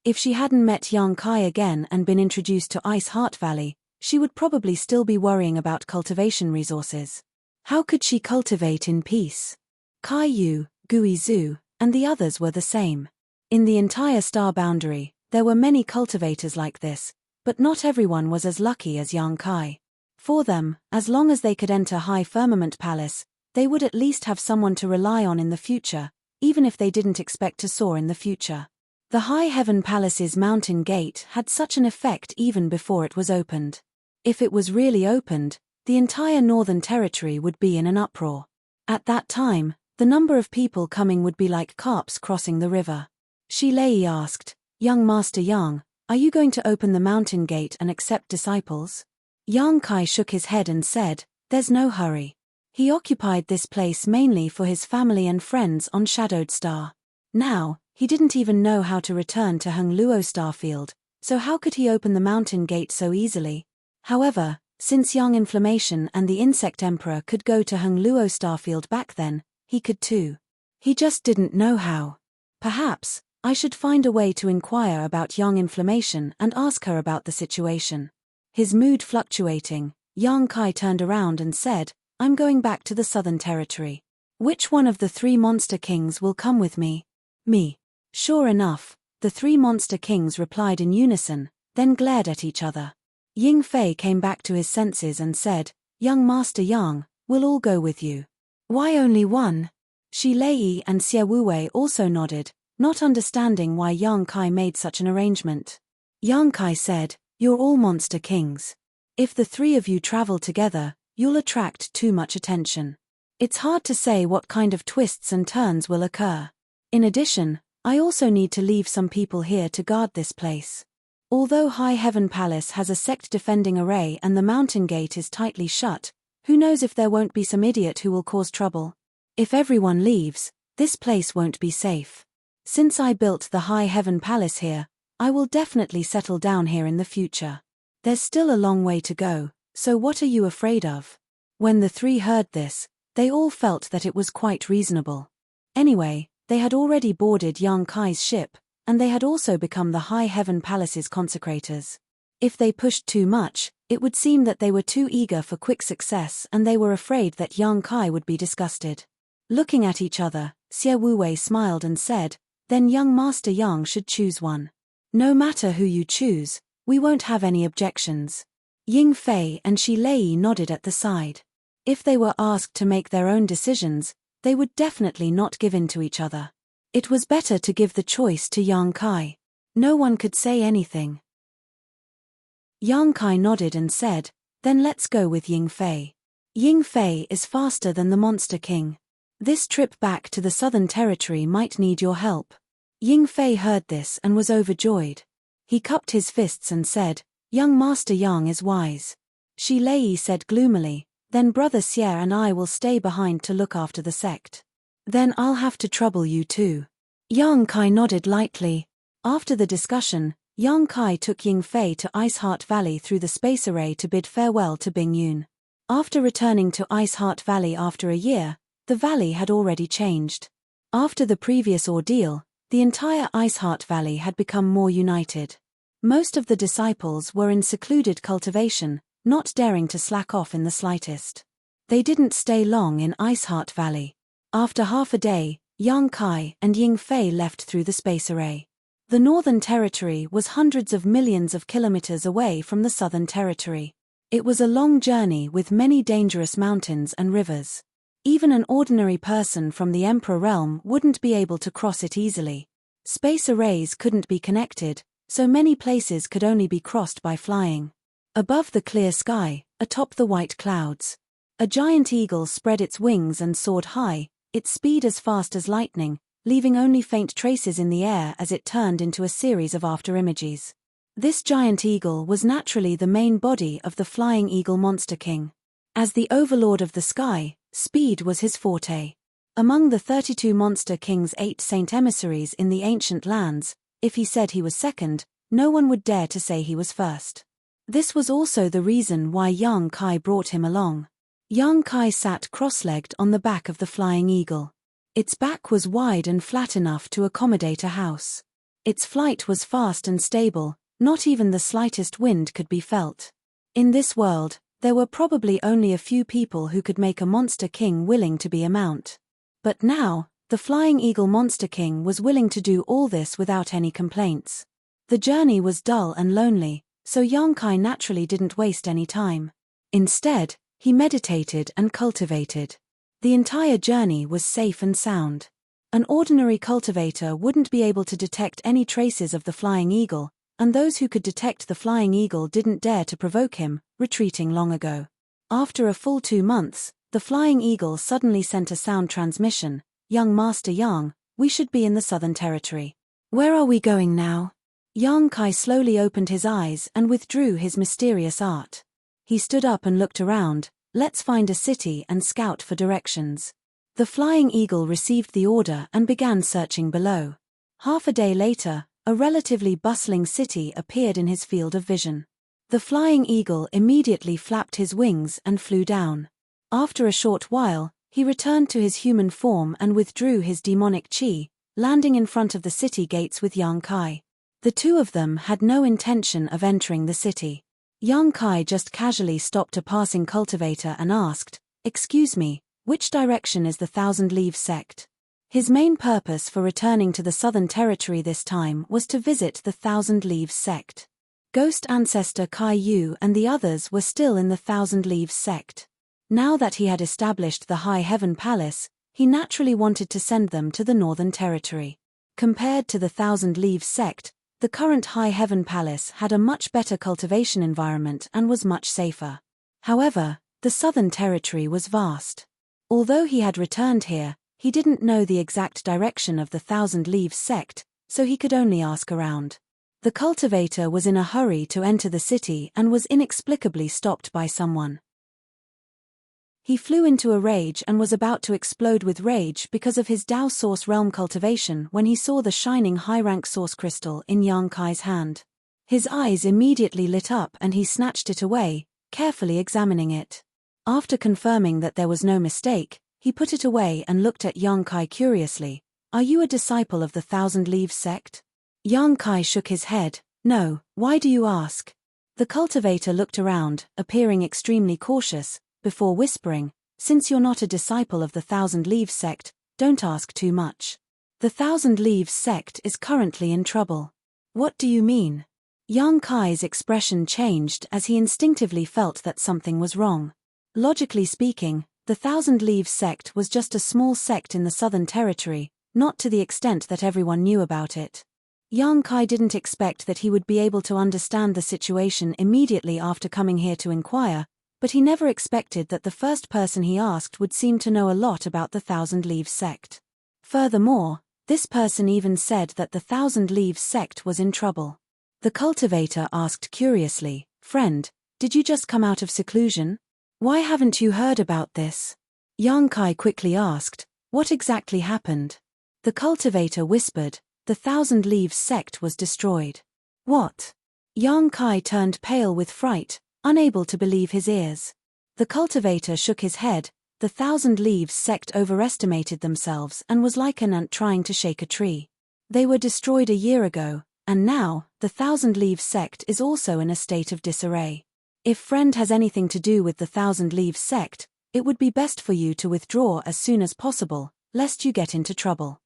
If she hadn't met Yang Kai again and been introduced to Ice Heart Valley, she would probably still be worrying about cultivation resources. How could she cultivate in peace? Kai Yu, Gui Zhu, and the others were the same. In the entire star boundary, there were many cultivators like this, but not everyone was as lucky as Yang Kai. For them, as long as they could enter High Firmament Palace, they would at least have someone to rely on in the future, even if they didn't expect to soar in the future. The High Heaven Palace's mountain gate had such an effect even before it was opened. If it was really opened, the entire Northern Territory would be in an uproar. At that time, the number of people coming would be like carps crossing the river. Shi Lei asked, "Young Master Yang, are you going to open the mountain gate and accept disciples?" Yang Kai shook his head and said, "There's no hurry." He occupied this place mainly for his family and friends on Shadowed Star. Now, he didn't even know how to return to Hung Luo Starfield, so how could he open the mountain gate so easily? However, since Young Inflammation and the Insect Emperor could go to Hung Luo Starfield back then, he could too. He just didn't know how. Perhaps, I should find a way to inquire about Young Inflammation and ask her about the situation. His mood fluctuating, Yang Kai turned around and said, "I'm going back to the Southern Territory. Which one of the 3 Monster Kings will come with me?" "Me." Sure enough, the 3 Monster Kings replied in unison, then glared at each other. Ying Fei came back to his senses and said, "Young Master Yang, we'll all go with you." "Why only one?" Shi Lei and Xie Wuwei also nodded, not understanding why Yang Kai made such an arrangement. Yang Kai said, "You're all Monster Kings. If the 3 of you travel together, you'll attract too much attention. It's hard to say what kind of twists and turns will occur. In addition, I also need to leave some people here to guard this place. Although High Heaven Palace has a sect-defending array and the mountain gate is tightly shut, who knows if there won't be some idiot who will cause trouble? If everyone leaves, this place won't be safe. Since I built the High Heaven Palace here, I will definitely settle down here in the future. There's still a long way to go, so what are you afraid of?" When the 3 heard this, they all felt that it was quite reasonable. Anyway, they had already boarded Yang Kai's ship, and they had also become the High Heaven Palace's consecrators. If they pushed too much, it would seem that they were too eager for quick success and they were afraid that Yang Kai would be disgusted. Looking at each other, Xie Wuwei smiled and said, "Then young Master Yang should choose one. No matter who you choose, we won't have any objections." Ying Fei and Shi Lei nodded at the side. If they were asked to make their own decisions, they would definitely not give in to each other. It was better to give the choice to Yang Kai. No one could say anything. Yang Kai nodded and said, "Then let's go with Ying Fei. Ying Fei is faster than the Monster King. This trip back to the Southern Territory might need your help." Ying Fei heard this and was overjoyed. He cupped his fists and said, "Young Master Yang is wise." Shi Lei said gloomily, "Then Brother Xie and I will stay behind to look after the sect. Then I'll have to trouble you too." Yang Kai nodded lightly. After the discussion, Yang Kai took Ying Fei to Ice Heart Valley through the space array to bid farewell to Bing Yun. After returning to Ice Heart Valley after a year, the valley had already changed. After the previous ordeal, the entire Ice Heart Valley had become more united. Most of the disciples were in secluded cultivation, not daring to slack off in the slightest. They didn't stay long in Ice Heart Valley. After half a day, Yang Kai and Ying Fei left through the space array. The Northern Territory was hundreds of millions of kilometers away from the Southern Territory. It was a long journey with many dangerous mountains and rivers. Even an ordinary person from the Emperor realm wouldn't be able to cross it easily. Space arrays couldn't be connected, so many places could only be crossed by flying. Above the clear sky, atop the white clouds, a giant eagle spread its wings and soared high, its speed as fast as lightning, leaving only faint traces in the air as it turned into a series of afterimages. This giant eagle was naturally the main body of the flying eagle Monster King. As the overlord of the sky, speed was his forte. Among the 32 Monster King's 8 saint emissaries in the ancient lands, if he said he was second, no one would dare to say he was first. This was also the reason why Yang Kai brought him along. Yang Kai sat cross-legged on the back of the flying eagle. Its back was wide and flat enough to accommodate a house. Its flight was fast and stable, not even the slightest wind could be felt. In this world, there were probably only a few people who could make a Monster King willing to be a mount. But now, the flying eagle Monster King was willing to do all this without any complaints. The journey was dull and lonely, so Yang Kai naturally didn't waste any time. Instead, he meditated and cultivated. The entire journey was safe and sound. An ordinary cultivator wouldn't be able to detect any traces of the flying eagle, and those who could detect the flying eagle didn't dare to provoke him, retreating long ago. After a full 2 months, the flying eagle suddenly sent a sound transmission. "Young Master Yang, we should be in the Southern Territory. Where are we going now?" Yang Kai slowly opened his eyes and withdrew his mysterious art. He stood up and looked around. "Let's find a city and scout for directions." The flying eagle received the order and began searching below. Half a day later, a relatively bustling city appeared in his field of vision. The flying eagle immediately flapped his wings and flew down. After a short while, he returned to his human form and withdrew his demonic chi, landing in front of the city gates with Yang Kai. The two of them had no intention of entering the city. Yang Kai just casually stopped a passing cultivator and asked, "Excuse me, which direction is the Thousand Leaves sect?" His main purpose for returning to the Southern Territory this time was to visit the Thousand Leaves sect. Ghost ancestor Kai Yu and the others were still in the Thousand Leaves sect. Now that he had established the High Heaven Palace, he naturally wanted to send them to the Northern Territory. Compared to the Thousand Leaves sect, the current High Heaven Palace had a much better cultivation environment and was much safer. However, the Southern Territory was vast. Although he had returned here, he didn't know the exact direction of the Thousand Leaves sect, so he could only ask around. The cultivator was in a hurry to enter the city and was inexplicably stopped by someone. He flew into a rage and was about to explode with rage because of his Dao Source Realm cultivation when he saw the shining high-rank source crystal in Yang Kai's hand. His eyes immediately lit up and he snatched it away, carefully examining it. After confirming that there was no mistake, he put it away and looked at Yang Kai curiously. "Are you a disciple of the Thousand Leaves sect?" Yang Kai shook his head. "No, why do you ask?" The cultivator looked around, appearing extremely cautious, before whispering, "Since you're not a disciple of the Thousand Leaves sect, don't ask too much. The Thousand Leaves sect is currently in trouble." "What do you mean?" Yang Kai's expression changed as he instinctively felt that something was wrong. Logically speaking, the Thousand Leaves sect was just a small sect in the Southern Territory, not to the extent that everyone knew about it. Yang Kai didn't expect that he would be able to understand the situation immediately after coming here to inquire, but he never expected that the first person he asked would seem to know a lot about the Thousand Leaves sect. Furthermore, this person even said that the Thousand Leaves sect was in trouble. The cultivator asked curiously, "Friend, did you just come out of seclusion? Why haven't you heard about this?" Yang Kai quickly asked, "What exactly happened?" The cultivator whispered, "The Thousand Leaves sect was destroyed." "What?" Yang Kai turned pale with fright, unable to believe his ears. The cultivator shook his head. The Thousand Leaves sect overestimated themselves and was like an ant trying to shake a tree. They were destroyed a year ago, and now, the Thousand Leaves sect is also in a state of disarray. If friend has anything to do with the Thousand Leaves sect, it would be best for you to withdraw as soon as possible, lest you get into trouble.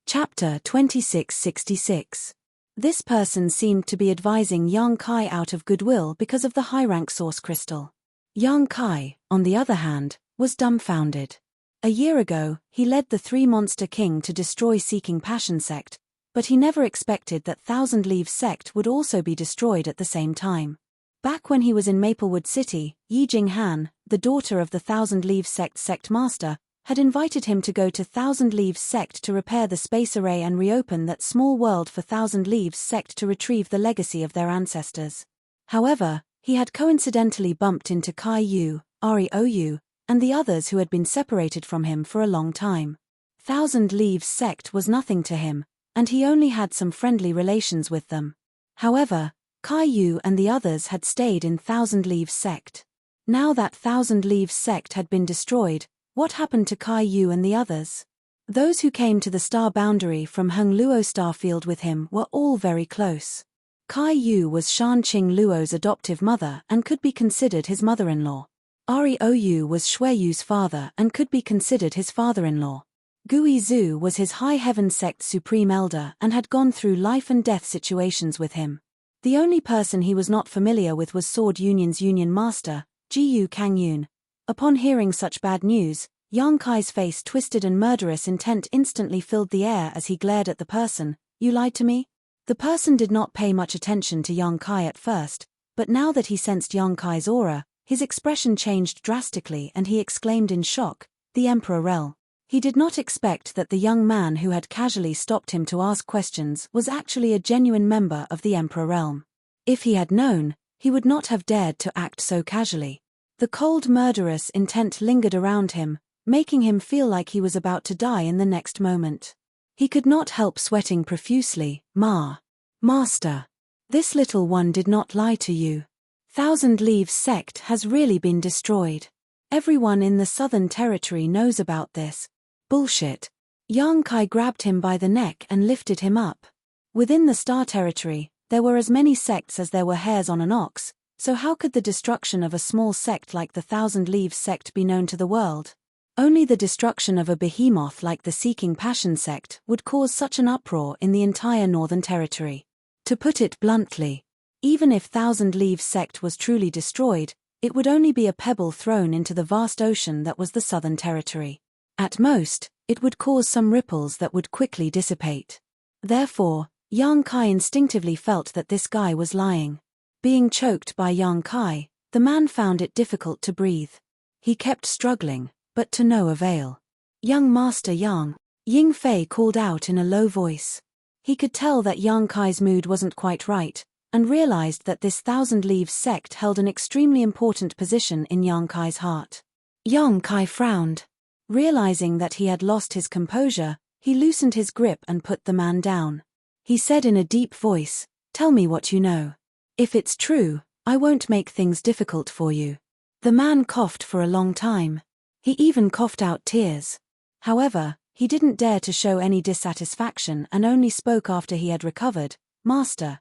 Chapter 2666. This person seemed to be advising Yang Kai out of goodwill because of the high-rank source crystal. Yang Kai, on the other hand, was dumbfounded. A year ago, he led the Three-Monster King to destroy Seeking Passion sect, but he never expected that Thousand Leaves sect would also be destroyed at the same time. Back when he was in Maplewood City, Yi Jinghan, the daughter of the Thousand Leaves sect master, had invited him to go to Thousand Leaves sect to repair the space array and reopen that small world for Thousand Leaves sect to retrieve the legacy of their ancestors. However, he had coincidentally bumped into Kai Yu, Rou, and the others who had been separated from him for a long time. Thousand Leaves sect was nothing to him, and he only had some friendly relations with them. However, Kai Yu and the others had stayed in Thousand Leaves sect. Now that Thousand Leaves sect had been destroyed, what happened to Kai Yu and the others? Those who came to the star boundary from Heng Luo Starfield with him were all very close. Kai Yu was Shan Qing Luo's adoptive mother and could be considered his mother-in-law. Rou was Shui Yu's father and could be considered his father-in-law. Gui Zhu was his High Heaven sect supreme elder and had gone through life and death situations with him. The only person he was not familiar with was Sword Union's Union Master, Jiyu Kangyun. Upon hearing such bad news, Yang Kai's face twisted and murderous intent instantly filled the air as he glared at the person. "You lied to me?" The person did not pay much attention to Yang Kai at first, but now that he sensed Yang Kai's aura, his expression changed drastically and he exclaimed in shock, "The Emperor Rel." He did not expect that the young man who had casually stopped him to ask questions was actually a genuine member of the Emperor realm. If he had known, he would not have dared to act so casually. The cold murderous intent lingered around him, making him feel like he was about to die in the next moment. He could not help sweating profusely. Master. This little one did not lie to you. Thousand Leaves sect has really been destroyed. Everyone in the Southern Territory knows about this. Bullshit. Yang Kai grabbed him by the neck and lifted him up. Within the Star Territory, there were as many sects as there were hairs on an ox, so how could the destruction of a small sect like the Thousand Leaves sect be known to the world? Only the destruction of a behemoth like the Seeking Passion sect would cause such an uproar in the entire Northern Territory. To put it bluntly, even if Thousand Leaves sect was truly destroyed, it would only be a pebble thrown into the vast ocean that was the Southern Territory. At most, it would cause some ripples that would quickly dissipate. Therefore, Yang Kai instinctively felt that this guy was lying. Being choked by Yang Kai, the man found it difficult to breathe. He kept struggling, but to no avail. "Young Master Yang," Ying Fei called out in a low voice. He could tell that Yang Kai's mood wasn't quite right, and realized that this Thousand Leaves sect held an extremely important position in Yang Kai's heart. Yang Kai frowned. Realizing that he had lost his composure, he loosened his grip and put the man down. He said in a deep voice, "Tell me what you know. If it's true, I won't make things difficult for you." The man coughed for a long time. He even coughed out tears. However, he didn't dare to show any dissatisfaction and only spoke after he had recovered. "Master,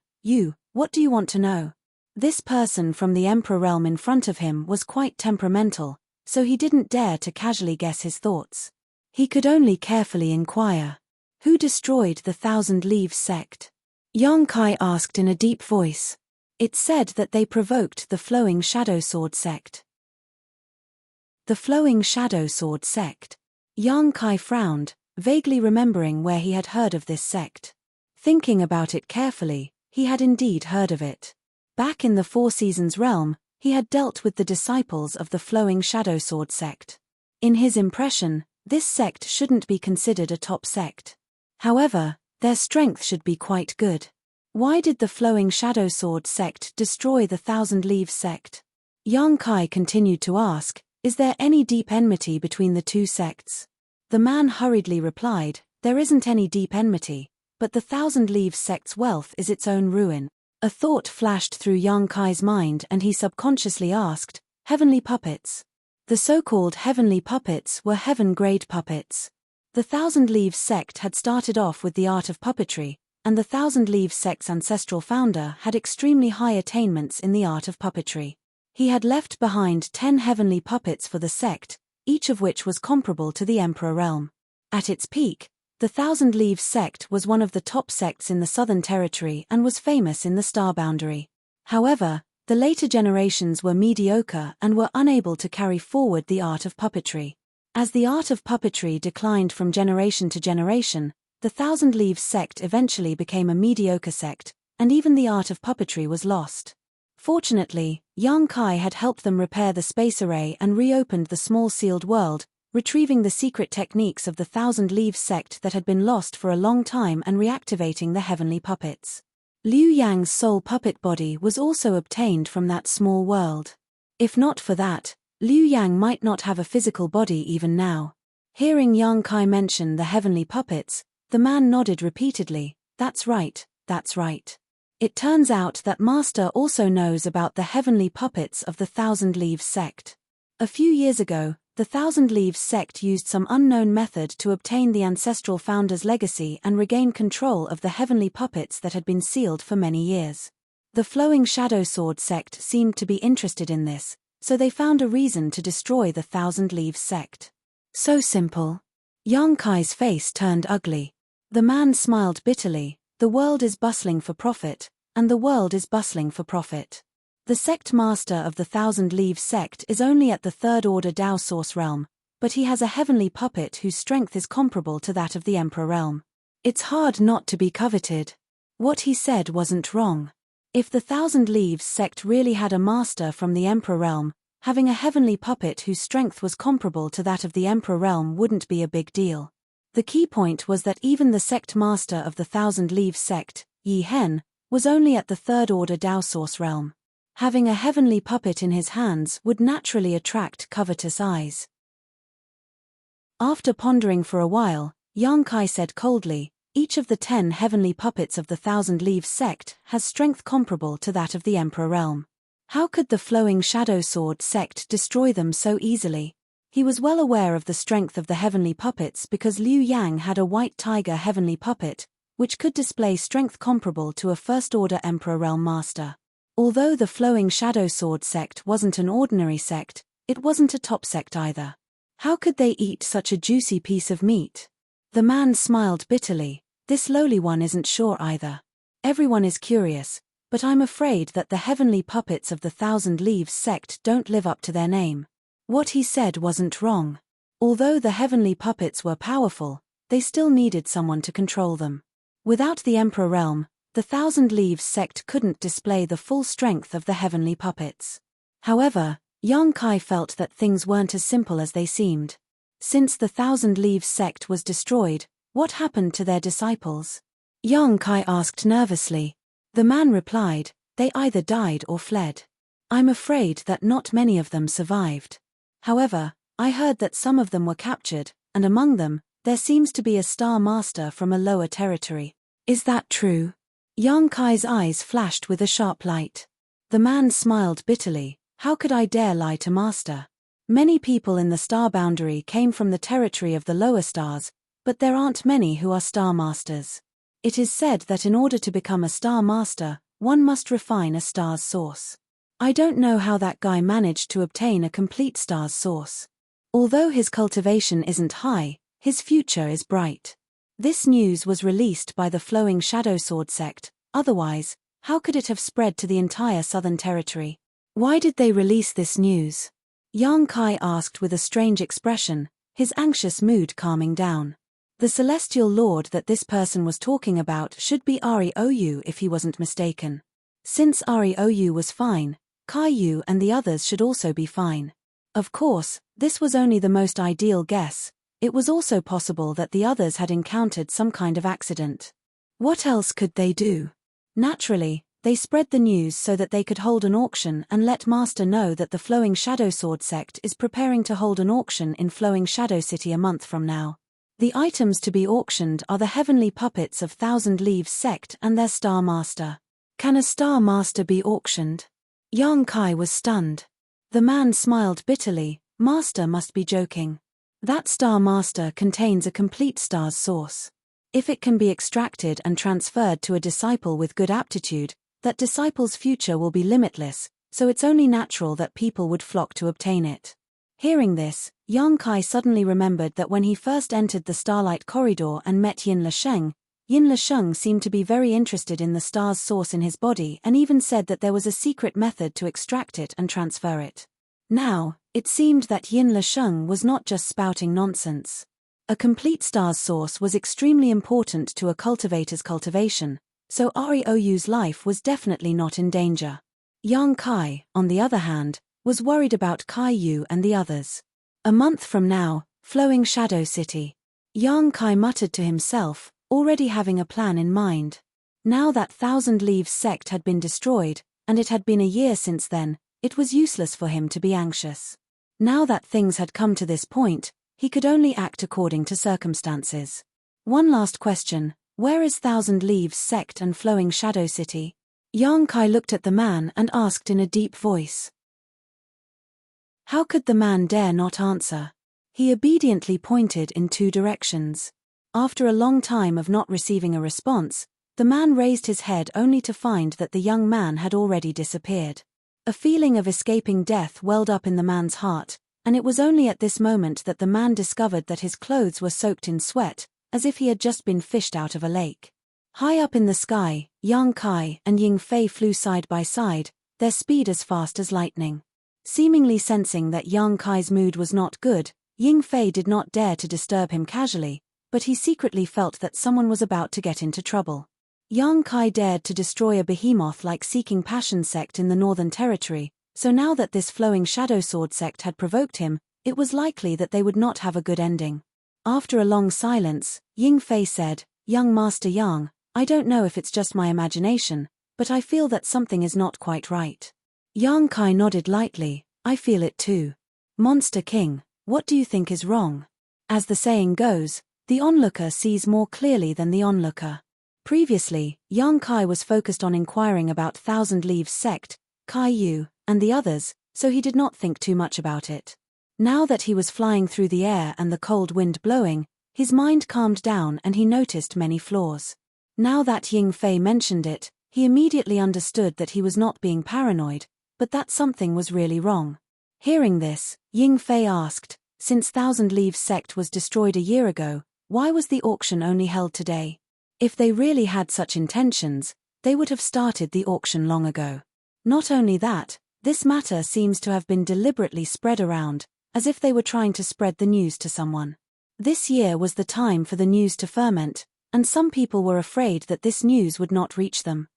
what do you want to know?" This person from the Emperor realm in front of him was quite temperamental, so he didn't dare to casually guess his thoughts. He could only carefully inquire. Who destroyed the Thousand Leaves sect? Yang Kai asked in a deep voice. It said that they provoked the Flowing Shadow Sword sect. The Flowing Shadow Sword sect. Yang Kai frowned, vaguely remembering where he had heard of this sect. Thinking about it carefully, he had indeed heard of it. Back in the Four Seasons realm, he had dealt with the disciples of the Flowing Shadow Sword sect. In his impression, this sect shouldn't be considered a top sect. However, their strength should be quite good. Why did the Flowing Shadow Sword sect destroy the Thousand Leaves sect? Yang Kai continued to ask, is there any deep enmity between the two sects? The man hurriedly replied, there isn't any deep enmity, but the Thousand Leaves sect's wealth is its own ruin. A thought flashed through Yang Kai's mind and he subconsciously asked, heavenly puppets. The so-called heavenly puppets were heaven-grade puppets. The Thousand Leaves sect had started off with the art of puppetry, and the Thousand Leaves sect's ancestral founder had extremely high attainments in the art of puppetry. He had left behind 10 heavenly puppets for the sect, each of which was comparable to the Emperor realm. At its peak, the Thousand Leaves sect was one of the top sects in the Southern Territory and was famous in the Star Boundary. However, the later generations were mediocre and were unable to carry forward the art of puppetry. As the art of puppetry declined from generation to generation, the Thousand Leaves sect eventually became a mediocre sect, and even the art of puppetry was lost. Fortunately, Yang Kai had helped them repair the space array and reopened the small sealed world, retrieving the secret techniques of the Thousand Leaves sect that had been lost for a long time and reactivating the heavenly puppets. Liu Yang's soul puppet body was also obtained from that small world. If not for that, Liu Yang might not have a physical body even now. Hearing Yang Kai mention the heavenly puppets, the man nodded repeatedly, that's right, that's right. It turns out that Master also knows about the heavenly puppets of the Thousand Leaves sect. A few years ago, the Thousand Leaves sect used some unknown method to obtain the ancestral founder's legacy and regain control of the heavenly puppets that had been sealed for many years. The Flowing Shadow Sword sect seemed to be interested in this, so they found a reason to destroy the Thousand Leaves sect. So simple. Yang Kai's face turned ugly. The man smiled bitterly, the world is bustling for profit, and the world is bustling for profit. The sect master of the Thousand Leaves sect is only at the third order Dao Source realm, but he has a heavenly puppet whose strength is comparable to that of the Emperor realm. It's hard not to be coveted. What he said wasn't wrong. If the Thousand Leaves sect really had a master from the Emperor realm, having a heavenly puppet whose strength was comparable to that of the Emperor realm wouldn't be a big deal. The key point was that even the sect master of the Thousand Leaves sect, Yi Hen, was only at the third order Dao Source realm. Having a heavenly puppet in his hands would naturally attract covetous eyes. After pondering for a while, Yang Kai said coldly, each of the 10 heavenly puppets of the Thousand Leaves sect has strength comparable to that of the Emperor realm. How could the Flowing Shadow Sword sect destroy them so easily? He was well aware of the strength of the heavenly puppets because Liu Yang had a white tiger heavenly puppet, which could display strength comparable to a first-order Emperor realm master. Although the Flowing Shadow Sword sect wasn't an ordinary sect, it wasn't a top sect either. How could they eat such a juicy piece of meat? The man smiled bitterly, this lowly one isn't sure either. Everyone is curious, but I'm afraid that the heavenly puppets of the Thousand Leaves sect don't live up to their name. What he said wasn't wrong. Although the heavenly puppets were powerful, they still needed someone to control them. Without the Emperor realm, the Thousand Leaves sect couldn't display the full strength of the heavenly puppets. However, Yang Kai felt that things weren't as simple as they seemed. Since the Thousand Leaves sect was destroyed, what happened to their disciples? Yang Kai asked nervously. The man replied, they either died or fled. I'm afraid that not many of them survived. However, I heard that some of them were captured, and among them, there seems to be a star master from a lower territory. Is that true? Yang Kai's eyes flashed with a sharp light. The man smiled bitterly, how could I dare lie to Master? Many people in the star boundary came from the territory of the lower stars, but there aren't many who are star masters. It is said that in order to become a star master, one must refine a star's source. I don't know how that guy managed to obtain a complete star's source. Although his cultivation isn't high, his future is bright. This news was released by the Flowing Shadow Sword sect, otherwise, how could it have spread to the entire southern territory? Why did they release this news? Yang Kai asked with a strange expression, his anxious mood calming down. The celestial lord that this person was talking about should be Rou if he wasn't mistaken. Since Rou was fine, Kai Yu and the others should also be fine. Of course, this was only the most ideal guess. It was also possible that the others had encountered some kind of accident. What else could they do? Naturally, they spread the news so that they could hold an auction and let Master know that the Flowing Shadow Sword sect is preparing to hold an auction in Flowing Shadow City a month from now. The items to be auctioned are the heavenly puppets of Thousand Leaves sect and their Star Master. Can a Star Master be auctioned? Yang Kai was stunned. The man smiled bitterly. Master must be joking. That Star Master contains a complete star's source. If it can be extracted and transferred to a disciple with good aptitude, that disciple's future will be limitless, so it's only natural that people would flock to obtain it. Hearing this, Yang Kai suddenly remembered that when he first entered the Starlight Corridor and met Yin Lesheng seemed to be very interested in the star's source in his body and even said that there was a secret method to extract it and transfer it. Now, it seemed that Yin Lesheng was not just spouting nonsense. A complete star's source was extremely important to a cultivator's cultivation, so Ryou's life was definitely not in danger. Yang Kai, on the other hand, was worried about Kai Yu and the others. A month from now, Flowing Shadow City. Yang Kai muttered to himself, already having a plan in mind. Now that Thousand Leaves sect had been destroyed, and it had been a year since then, it was useless for him to be anxious. Now that things had come to this point, he could only act according to circumstances. One last question. Where is Thousand Leaves sect and Flowing Shadow City? Yang Kai looked at the man and asked in a deep voice. How could the man dare not answer? He obediently pointed in two directions. After a long time of not receiving a response, the man raised his head only to find that the young man had already disappeared. A feeling of escaping death welled up in the man's heart, and it was only at this moment that the man discovered that his clothes were soaked in sweat, as if he had just been fished out of a lake. High up in the sky, Yang Kai and Ying Fei flew side by side, their speed as fast as lightning. Seemingly sensing that Yang Kai's mood was not good, Ying Fei did not dare to disturb him casually, but he secretly felt that someone was about to get into trouble. Yang Kai dared to destroy a behemoth like Seeking Passion sect in the Northern Territory, so now that this Flowing Shadow Sword sect had provoked him, it was likely that they would not have a good ending. After a long silence, Ying Fei said, "Young Master Yang, I don't know if it's just my imagination, but I feel that something is not quite right." Yang Kai nodded lightly, "I feel it too. Monster King, what do you think is wrong?" As the saying goes, the onlooker sees more clearly than the onlooker. Previously, Yang Kai was focused on inquiring about Thousand Leaves sect, Kai Yu, and the others, so he did not think too much about it. Now that he was flying through the air and the cold wind blowing, his mind calmed down and he noticed many flaws. Now that Ying Fei mentioned it, he immediately understood that he was not being paranoid, but that something was really wrong. Hearing this, Ying Fei asked, since Thousand Leaves sect was destroyed a year ago, why was the auction only held today? If they really had such intentions, they would have started the auction long ago. Not only that, this matter seems to have been deliberately spread around, as if they were trying to spread the news to someone. This year was the time for the news to ferment, and some people were afraid that this news would not reach them.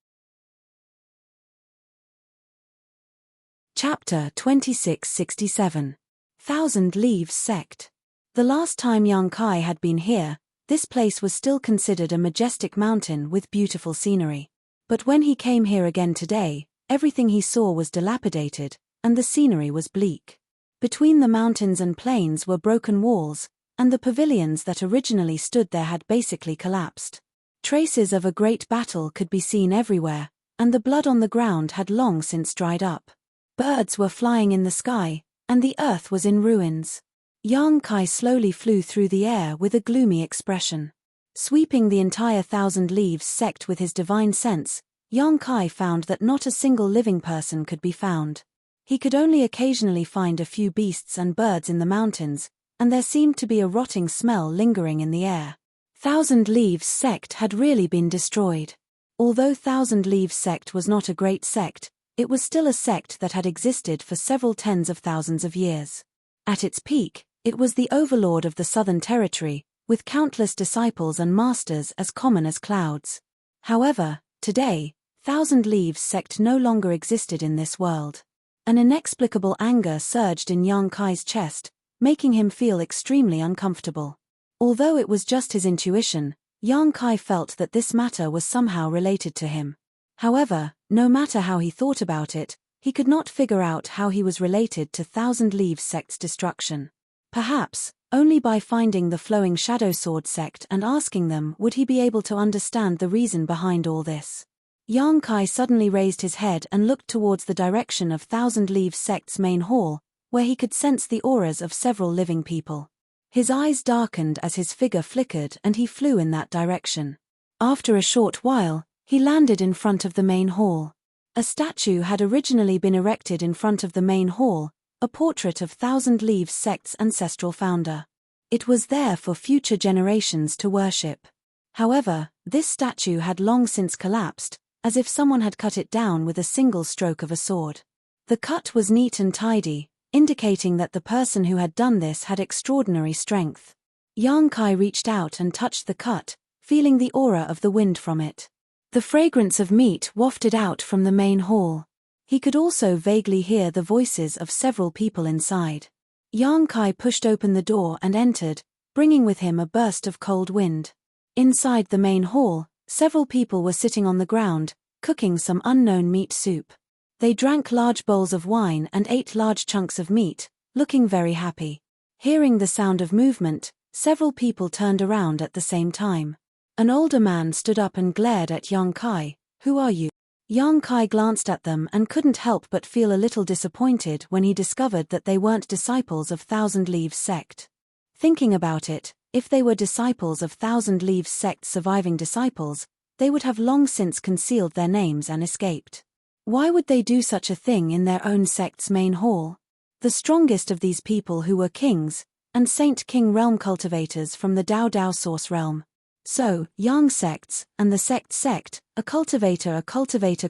Chapter 2667. Thousand Leaves Sect. The last time Yang Kai had been here, this place was still considered a majestic mountain with beautiful scenery. But when he came here again today, everything he saw was dilapidated, and the scenery was bleak. Between the mountains and plains were broken walls, and the pavilions that originally stood there had basically collapsed. Traces of a great battle could be seen everywhere, and the blood on the ground had long since dried up. Birds were flying in the sky, and the earth was in ruins. Yang Kai slowly flew through the air with a gloomy expression. Sweeping the entire Thousand Leaves sect with his divine sense, Yang Kai found that not a single living person could be found. He could only occasionally find a few beasts and birds in the mountains, and there seemed to be a rotting smell lingering in the air. Thousand Leaves sect had really been destroyed. Although Thousand Leaves sect was not a great sect, it was still a sect that had existed for several tens of thousands of years. At its peak, it was the overlord of the Southern Territory, with countless disciples and masters as common as clouds. However, today, Thousand Leaves sect no longer existed in this world. An inexplicable anger surged in Yang Kai's chest, making him feel extremely uncomfortable. Although it was just his intuition, Yang Kai felt that this matter was somehow related to him. However, no matter how he thought about it, he could not figure out how he was related to Thousand Leaves sect's destruction. Perhaps, only by finding the Flowing Shadow Sword sect and asking them would he be able to understand the reason behind all this. Yang Kai suddenly raised his head and looked towards the direction of Thousand Leaves sect's main hall, where he could sense the auras of several living people. His eyes darkened as his figure flickered and he flew in that direction. After a short while, he landed in front of the main hall. A statue had originally been erected in front of the main hall, a portrait of Thousand Leaves sect's ancestral founder. It was there for future generations to worship. However, this statue had long since collapsed, as if someone had cut it down with a single stroke of a sword. The cut was neat and tidy, indicating that the person who had done this had extraordinary strength. Yang Kai reached out and touched the cut, feeling the aura of the wind from it. The fragrance of meat wafted out from the main hall. He could also vaguely hear the voices of several people inside. Yang Kai pushed open the door and entered, bringing with him a burst of cold wind. Inside the main hall, several people were sitting on the ground, cooking some unknown meat soup. They drank large bowls of wine and ate large chunks of meat, looking very happy. Hearing the sound of movement, several people turned around at the same time. An older man stood up and glared at Yang Kai. "Who are you?" Yang Kai glanced at them and couldn't help but feel a little disappointed when he discovered that they weren't disciples of Thousand Leaves sect. Thinking about it, if they were disciples of Thousand Leaves sect's surviving disciples, they would have long since concealed their names and escaped. Why would they do such a thing in their own sect's main hall? The strongest of these people who were kings, and Saint King realm cultivators from the Dao Dao source realm. So, Yang sects, and the sect, a cultivator cultivators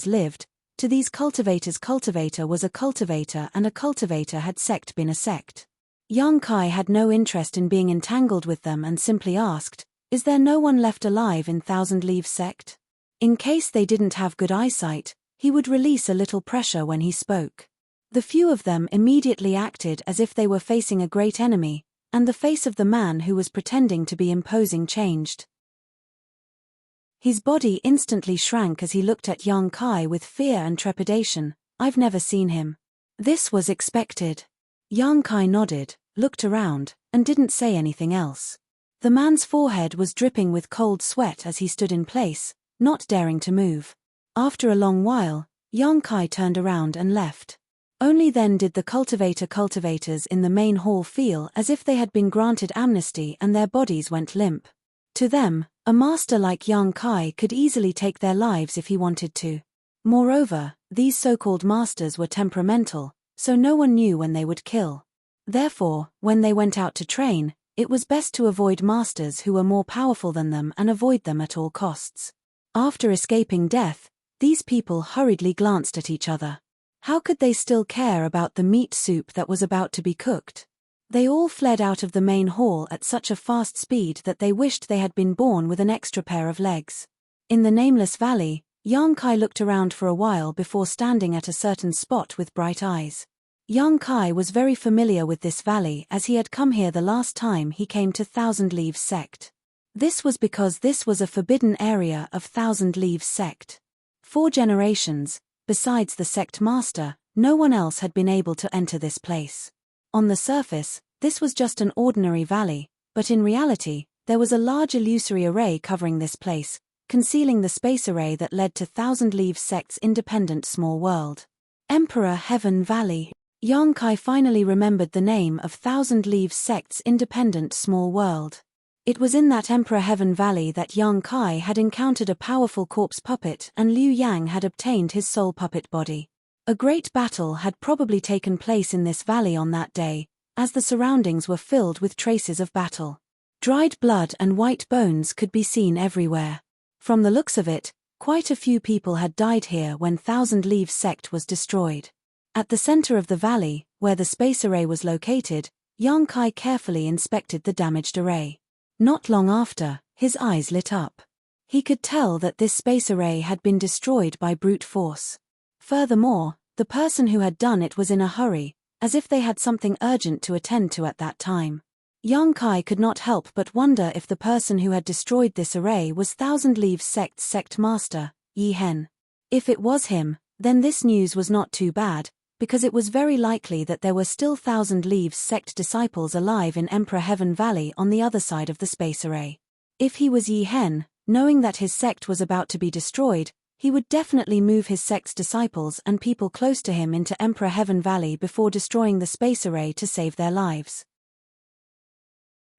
lived. To these cultivators, cultivator was a cultivator and a cultivator had sect been a sect. Yang Kai had no interest in being entangled with them and simply asked, "Is there no one left alive in Thousand Leaves sect?" In case they didn't have good eyesight, he would release a little pressure when he spoke. The few of them immediately acted as if they were facing a great enemy, and the face of the man who was pretending to be imposing changed. His body instantly shrank as he looked at Yang Kai with fear and trepidation. "I've never seen him." This was expected. Yang Kai nodded, looked around, and didn't say anything else. The man's forehead was dripping with cold sweat as he stood in place, not daring to move. After a long while, Yang Kai turned around and left. Only then did the cultivators in the main hall feel as if they had been granted amnesty and their bodies went limp. To them, a master like Yang Kai could easily take their lives if he wanted to. Moreover, these so-called masters were temperamental, so no one knew when they would kill. Therefore, when they went out to train, it was best to avoid masters who were more powerful than them and avoid them at all costs. After escaping death, these people hurriedly glanced at each other. How could they still care about the meat soup that was about to be cooked? They all fled out of the main hall at such a fast speed that they wished they had been born with an extra pair of legs. In the nameless valley, Yang Kai looked around for a while before standing at a certain spot with bright eyes. Yang Kai was very familiar with this valley as he had come here the last time he came to Thousand Leaves sect. This was because this was a forbidden area of Thousand Leaves sect. 4 generations, besides the sect master, no one else had been able to enter this place. On the surface, this was just an ordinary valley, but in reality, there was a large illusory array covering this place, concealing the space array that led to Thousand Leaves sect's independent small world. Emperor Heaven Valley. Yang Kai finally remembered the name of Thousand Leaves sect's independent small world. It was in that Emperor Heaven Valley that Yang Kai had encountered a powerful corpse puppet and Liu Yang had obtained his soul puppet body. A great battle had probably taken place in this valley on that day, as the surroundings were filled with traces of battle. Dried blood and white bones could be seen everywhere. From the looks of it, quite a few people had died here when Thousand Leaves sect was destroyed. At the center of the valley, where the space array was located, Yang Kai carefully inspected the damaged array. Not long after, his eyes lit up. He could tell that this space array had been destroyed by brute force. Furthermore, the person who had done it was in a hurry, as if they had something urgent to attend to at that time. Yang Kai could not help but wonder if the person who had destroyed this array was Thousand Leaves sect's sect master, Yi Hen. If it was him, then this news was not too bad, because it was very likely that there were still Thousand Leaves sect disciples alive in Emperor Heaven Valley on the other side of the space array. If he was Yi Hen, knowing that his sect was about to be destroyed, he would definitely move his sect's disciples and people close to him into Emperor Heaven Valley before destroying the space array to save their lives.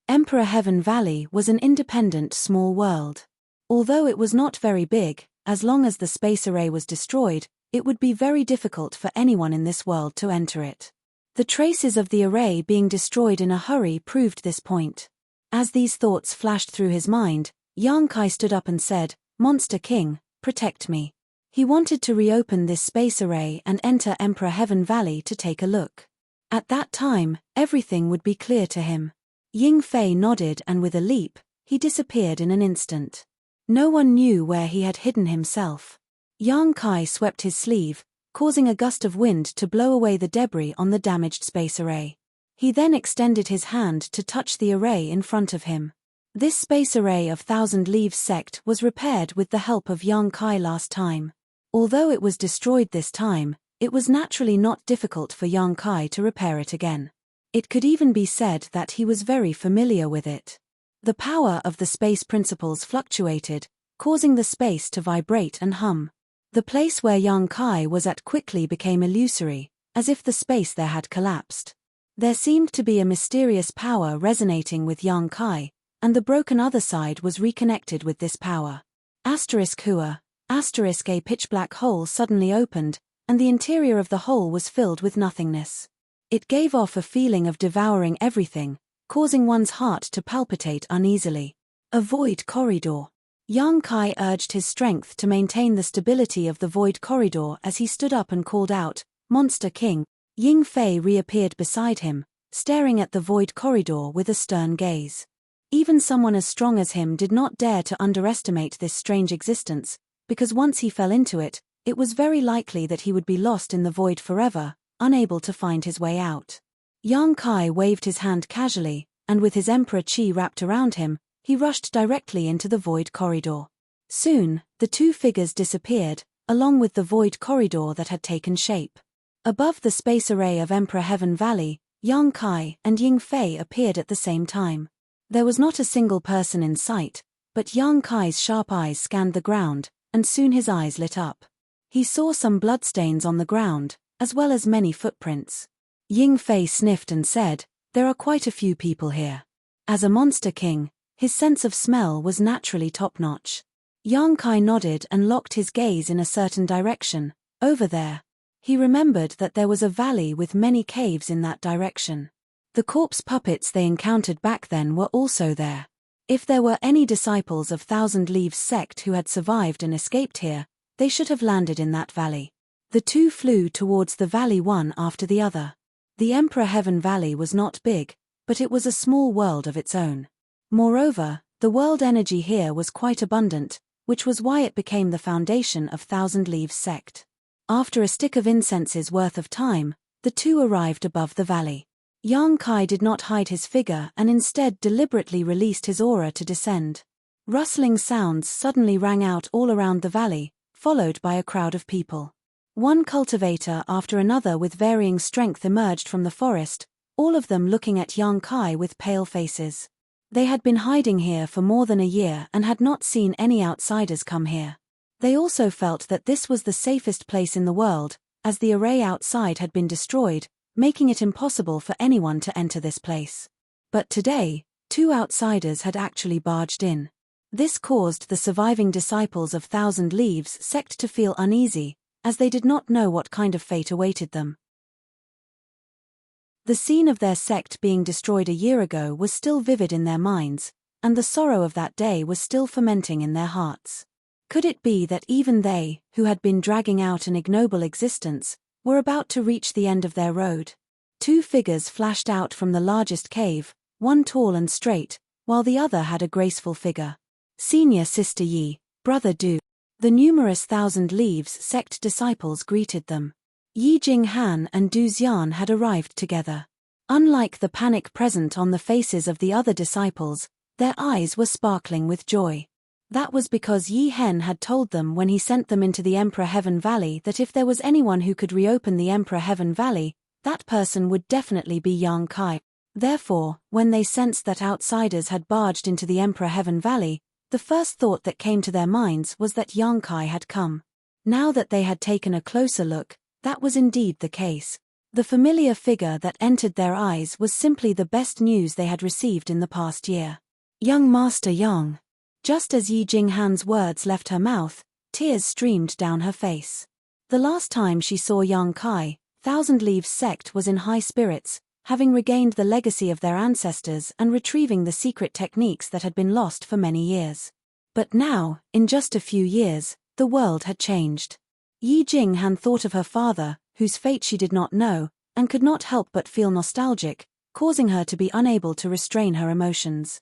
Emperor Heaven Valley was an independent small world. Although it was not very big, as long as the space array was destroyed, it would be very difficult for anyone in this world to enter it. The traces of the array being destroyed in a hurry proved this point. As these thoughts flashed through his mind, Yang Kai stood up and said, "Monster King, protect me." He wanted to reopen this space array and enter Emperor Heaven Valley to take a look. At that time, everything would be clear to him. Ying Fei nodded and with a leap, he disappeared in an instant. No one knew where he had hidden himself. Yang Kai swept his sleeve, causing a gust of wind to blow away the debris on the damaged space array. He then extended his hand to touch the array in front of him. This space array of Thousand Leaves sect was repaired with the help of Yang Kai last time. Although it was destroyed this time, it was naturally not difficult for Yang Kai to repair it again. It could even be said that he was very familiar with it. The power of the space principles fluctuated, causing the space to vibrate and hum. The place where Yang Kai was at quickly became illusory, as if the space there had collapsed. There seemed to be a mysterious power resonating with Yang Kai, and the broken other side was reconnected with this power. A pitch-black hole suddenly opened, and the interior of the hole was filled with nothingness. It gave off a feeling of devouring everything, causing one's heart to palpitate uneasily. A void corridor. Yang Kai urged his strength to maintain the stability of the void corridor as he stood up and called out, "Monster King." Ying Fei reappeared beside him, staring at the void corridor with a stern gaze. Even someone as strong as him did not dare to underestimate this strange existence, because once he fell into it, it was very likely that he would be lost in the void forever, unable to find his way out. Yang Kai waved his hand casually, and with his Emperor Qi wrapped around him, he rushed directly into the void corridor. Soon, the two figures disappeared, along with the void corridor that had taken shape. Above the space array of Emperor Heaven Valley, Yang Kai and Ying Fei appeared at the same time. There was not a single person in sight, but Yang Kai's sharp eyes scanned the ground, and soon his eyes lit up. He saw some bloodstains on the ground, as well as many footprints. Ying Fei sniffed and said, "There are quite a few people here." As a monster king, his sense of smell was naturally top-notch. Yang Kai nodded and locked his gaze in a certain direction, over there. He remembered that there was a valley with many caves in that direction. The corpse puppets they encountered back then were also there. If there were any disciples of Thousand Leaves sect who had survived and escaped here, they should have landed in that valley. The two flew towards the valley one after the other. The Emperor Heaven Valley was not big, but it was a small world of its own. Moreover, the world energy here was quite abundant, which was why it became the foundation of Thousand Leaves sect. After a stick of incense's worth of time, the two arrived above the valley. Yang Kai did not hide his figure and instead deliberately released his aura to descend. Rustling sounds suddenly rang out all around the valley, followed by a crowd of people. One cultivator after another with varying strength emerged from the forest, all of them looking at Yang Kai with pale faces. They had been hiding here for more than a year and had not seen any outsiders come here. They also felt that this was the safest place in the world, as the array outside had been destroyed, making it impossible for anyone to enter this place. But today, two outsiders had actually barged in. This caused the surviving disciples of Thousand Leaves sect to feel uneasy, as they did not know what kind of fate awaited them. The scene of their sect being destroyed a year ago was still vivid in their minds, and the sorrow of that day was still fermenting in their hearts. Could it be that even they, who had been dragging out an ignoble existence, were about to reach the end of their road? Two figures flashed out from the largest cave, one tall and straight, while the other had a graceful figure. Senior Sister Yi, Brother Du. The numerous Thousand Leaves sect disciples greeted them. Yi Jinghan and Du Xian had arrived together. Unlike the panic present on the faces of the other disciples, their eyes were sparkling with joy. That was because Yi Hen had told them when he sent them into the Emperor Heaven Valley that if there was anyone who could reopen the Emperor Heaven Valley, that person would definitely be Yang Kai. Therefore, when they sensed that outsiders had barged into the Emperor Heaven Valley, the first thought that came to their minds was that Yang Kai had come. Now that they had taken a closer look, that was indeed the case. The familiar figure that entered their eyes was simply the best news they had received in the past year. Young Master Yang. Just as Yi Jinghan's words left her mouth, tears streamed down her face. The last time she saw Yang Kai, Thousand Leaves sect was in high spirits, having regained the legacy of their ancestors and retrieving the secret techniques that had been lost for many years. But now, in just a few years, the world had changed. Yi Jinghan thought of her father, whose fate she did not know, and could not help but feel nostalgic, causing her to be unable to restrain her emotions.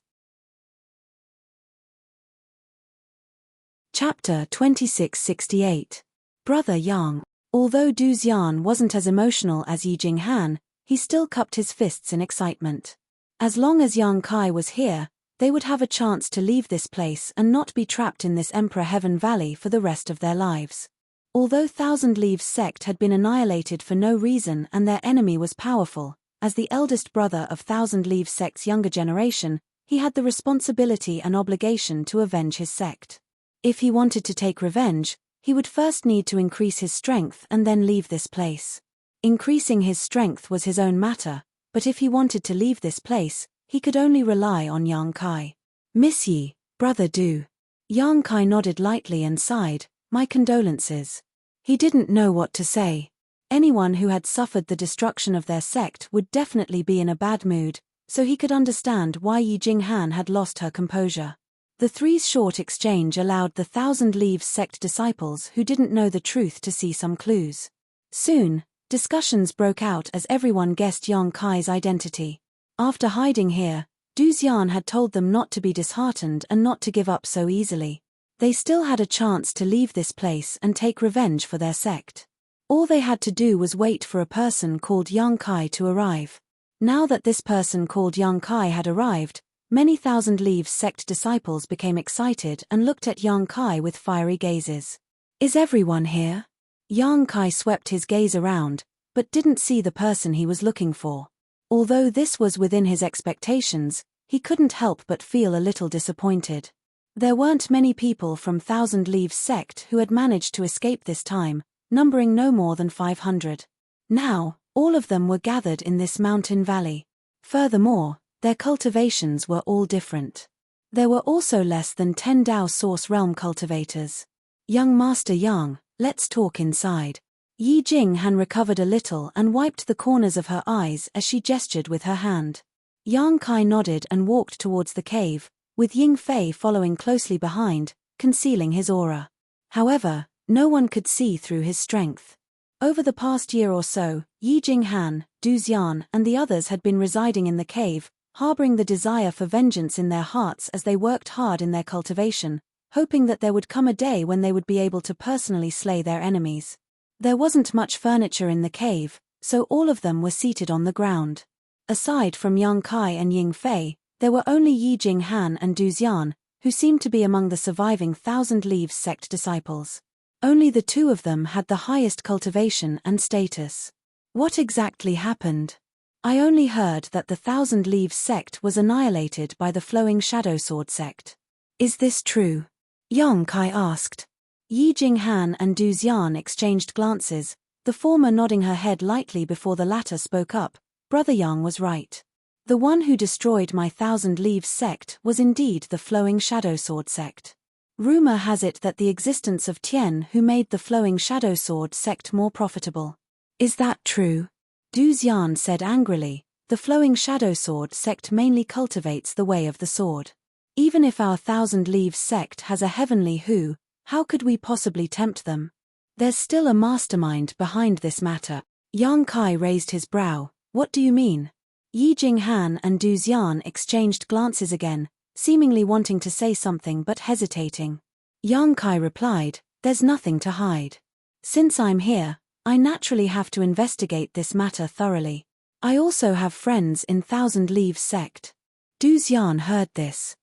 Chapter 2668. Brother Yang. Although Du Xian wasn't as emotional as Yi Jinghan, he still cupped his fists in excitement. As long as Yang Kai was here, they would have a chance to leave this place and not be trapped in this Emperor Heaven Valley for the rest of their lives. Although Thousand Leaves sect had been annihilated for no reason and their enemy was powerful, as the eldest brother of Thousand Leaves sect's younger generation, he had the responsibility and obligation to avenge his sect. If he wanted to take revenge, he would first need to increase his strength and then leave this place. Increasing his strength was his own matter, but if he wanted to leave this place, he could only rely on Yang Kai. Miss Yi, Brother Du. Yang Kai nodded lightly and sighed, "My condolences." He didn't know what to say. Anyone who had suffered the destruction of their sect would definitely be in a bad mood, so he could understand why Yi Jinghan had lost her composure. The three's short exchange allowed the Thousand Leaves sect disciples who didn't know the truth to see some clues. Soon, discussions broke out as everyone guessed Yang Kai's identity. After hiding here, Du Xian had told them not to be disheartened and not to give up so easily. They still had a chance to leave this place and take revenge for their sect. All they had to do was wait for a person called Yang Kai to arrive. Now that this person called Yang Kai had arrived, many Thousand Leaves sect disciples became excited and looked at Yang Kai with fiery gazes. "Is everyone here?" Yang Kai swept his gaze around, but didn't see the person he was looking for. Although this was within his expectations, he couldn't help but feel a little disappointed. There weren't many people from Thousand Leaves sect who had managed to escape this time, numbering no more than 500. Now, all of them were gathered in this mountain valley. Furthermore, their cultivations were all different. There were also less than 10 Dao Source Realm cultivators. "Young Master Yang, let's talk inside." Yi Jinghan recovered a little and wiped the corners of her eyes as she gestured with her hand. Yang Kai nodded and walked towards the cave, with Ying Fei following closely behind, concealing his aura. However, no one could see through his strength. Over the past year or so, Yi Jinghan, Du Xian, and the others had been residing in the cave, harboring the desire for vengeance in their hearts as they worked hard in their cultivation, hoping that there would come a day when they would be able to personally slay their enemies. There wasn't much furniture in the cave, so all of them were seated on the ground. Aside from Yang Kai and Ying Fei, there were only Yi Jinghan and Du Xian, who seemed to be among the surviving Thousand Leaves sect disciples. Only the two of them had the highest cultivation and status. What exactly happened? "I only heard that the Thousand Leaves sect was annihilated by the Flowing Shadow Sword sect. Is this true?" Yang Kai asked. Yi Jinghan and Du Xian exchanged glances, the former nodding her head lightly before the latter spoke up. "Brother Yang was right. The one who destroyed my Thousand Leaves sect was indeed the Flowing Shadow Sword sect. Rumor has it that the existence of Tian who made the Flowing Shadow Sword sect more profitable. Is that true?" Du Xian said angrily, "The flowing shadow sword sect mainly cultivates the way of the sword. Even if our Thousand Leaves sect has a heavenly Hu, how could we possibly tempt them? There's still a mastermind behind this matter." Yang Kai raised his brow. "What do you mean?" Yi Jinghan and Du Xian exchanged glances again, seemingly wanting to say something but hesitating. Yang Kai replied, "There's nothing to hide. Since I'm here, I naturally have to investigate this matter thoroughly. I also have friends in Thousand Leaves sect." Du Xian heard this.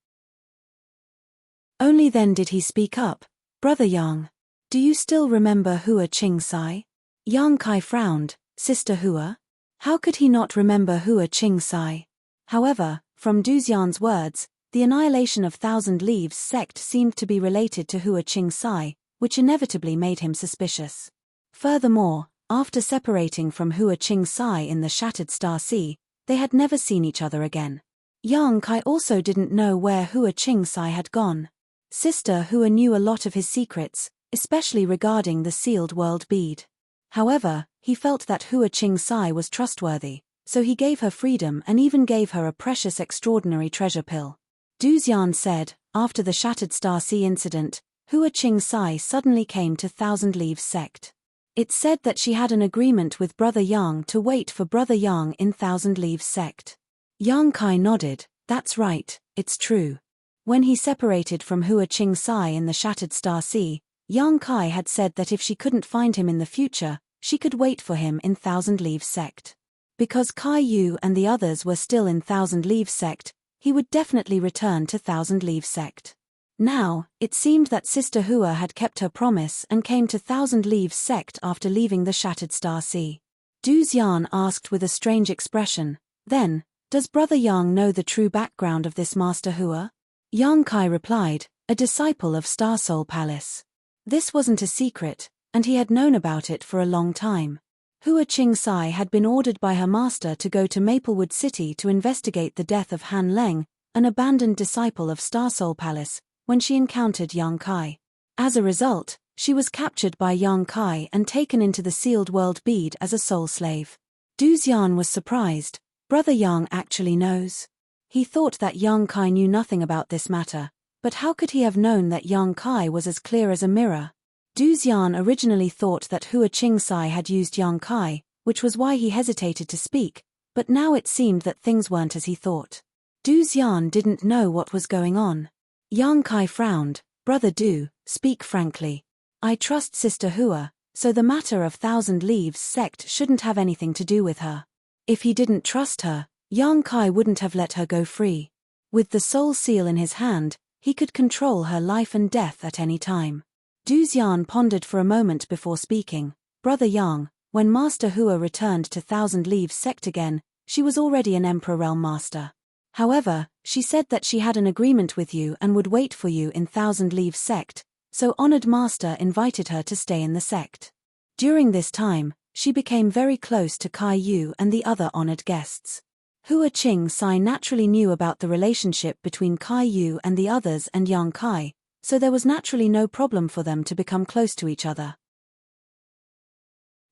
Only then did he speak up. "Brother Yang, do you still remember Hua Qing Sai?" Yang Kai frowned. "Sister Hua? How could he not remember Hua Qing Sai?" However, from Du Xian's words, the annihilation of Thousand Leaves sect seemed to be related to Hua Qing Sai, which inevitably made him suspicious. Furthermore, after separating from Hua Qing Sai in the Shattered Star Sea, they had never seen each other again. Yang Kai also didn't know where Hua Qing Sai had gone. Sister Hua knew a lot of his secrets, especially regarding the sealed world bead. However, he felt that Hua Qing Sai was trustworthy, so he gave her freedom and even gave her a precious extraordinary treasure pill. Du Xian said, after the Shattered Star Sea incident, Hua Qing Sai suddenly came to Thousand Leaves sect. It said that she had an agreement with Brother Yang to wait for Brother Yang in Thousand Leaves sect. Yang Kai nodded. "That's right, it's true." When he separated from Hua Qing Sai in the Shattered Star Sea, Yang Kai had said that if she couldn't find him in the future, she could wait for him in Thousand Leaves sect. Because Kai Yu and the others were still in Thousand Leaves sect, he would definitely return to Thousand Leaves sect. Now, it seemed that Sister Hua had kept her promise and came to Thousand Leaves sect after leaving the Shattered Star Sea. Du Xian asked with a strange expression, "Then, does Brother Yang know the true background of this Master Hua?" Yang Kai replied, "A disciple of Star Soul Palace." This wasn't a secret, and he had known about it for a long time. Hua Qing Sai had been ordered by her master to go to Maplewood City to investigate the death of Han Leng, an abandoned disciple of Star Soul Palace, when she encountered Yang Kai. As a result, she was captured by Yang Kai and taken into the sealed world bead as a soul slave. Du Xian was surprised. Brother Yang actually knows. He thought that Yang Kai knew nothing about this matter, but how could he have known that Yang Kai was as clear as a mirror? Du Xian originally thought that Hua Qing Sai had used Yang Kai, which was why he hesitated to speak, but now it seemed that things weren't as he thought. Du Xian didn't know what was going on. Yang Kai frowned. "Brother Du, speak frankly. I trust Sister Hua, so the matter of Thousand Leaves sect shouldn't have anything to do with her." If he didn't trust her, Yang Kai wouldn't have let her go free. With the soul seal in his hand, he could control her life and death at any time. Du Xian pondered for a moment before speaking. "Brother Yang, when Master Hua returned to Thousand Leaves sect again, she was already an Emperor Realm Master. However, she said that she had an agreement with you and would wait for you in Thousand Leaves sect, so Honored Master invited her to stay in the sect. During this time, she became very close to Kai Yu and the other honored guests. Hua Qing Sai naturally knew about the relationship between Kai Yu and the others and Yang Kai, so there was naturally no problem for them to become close to each other.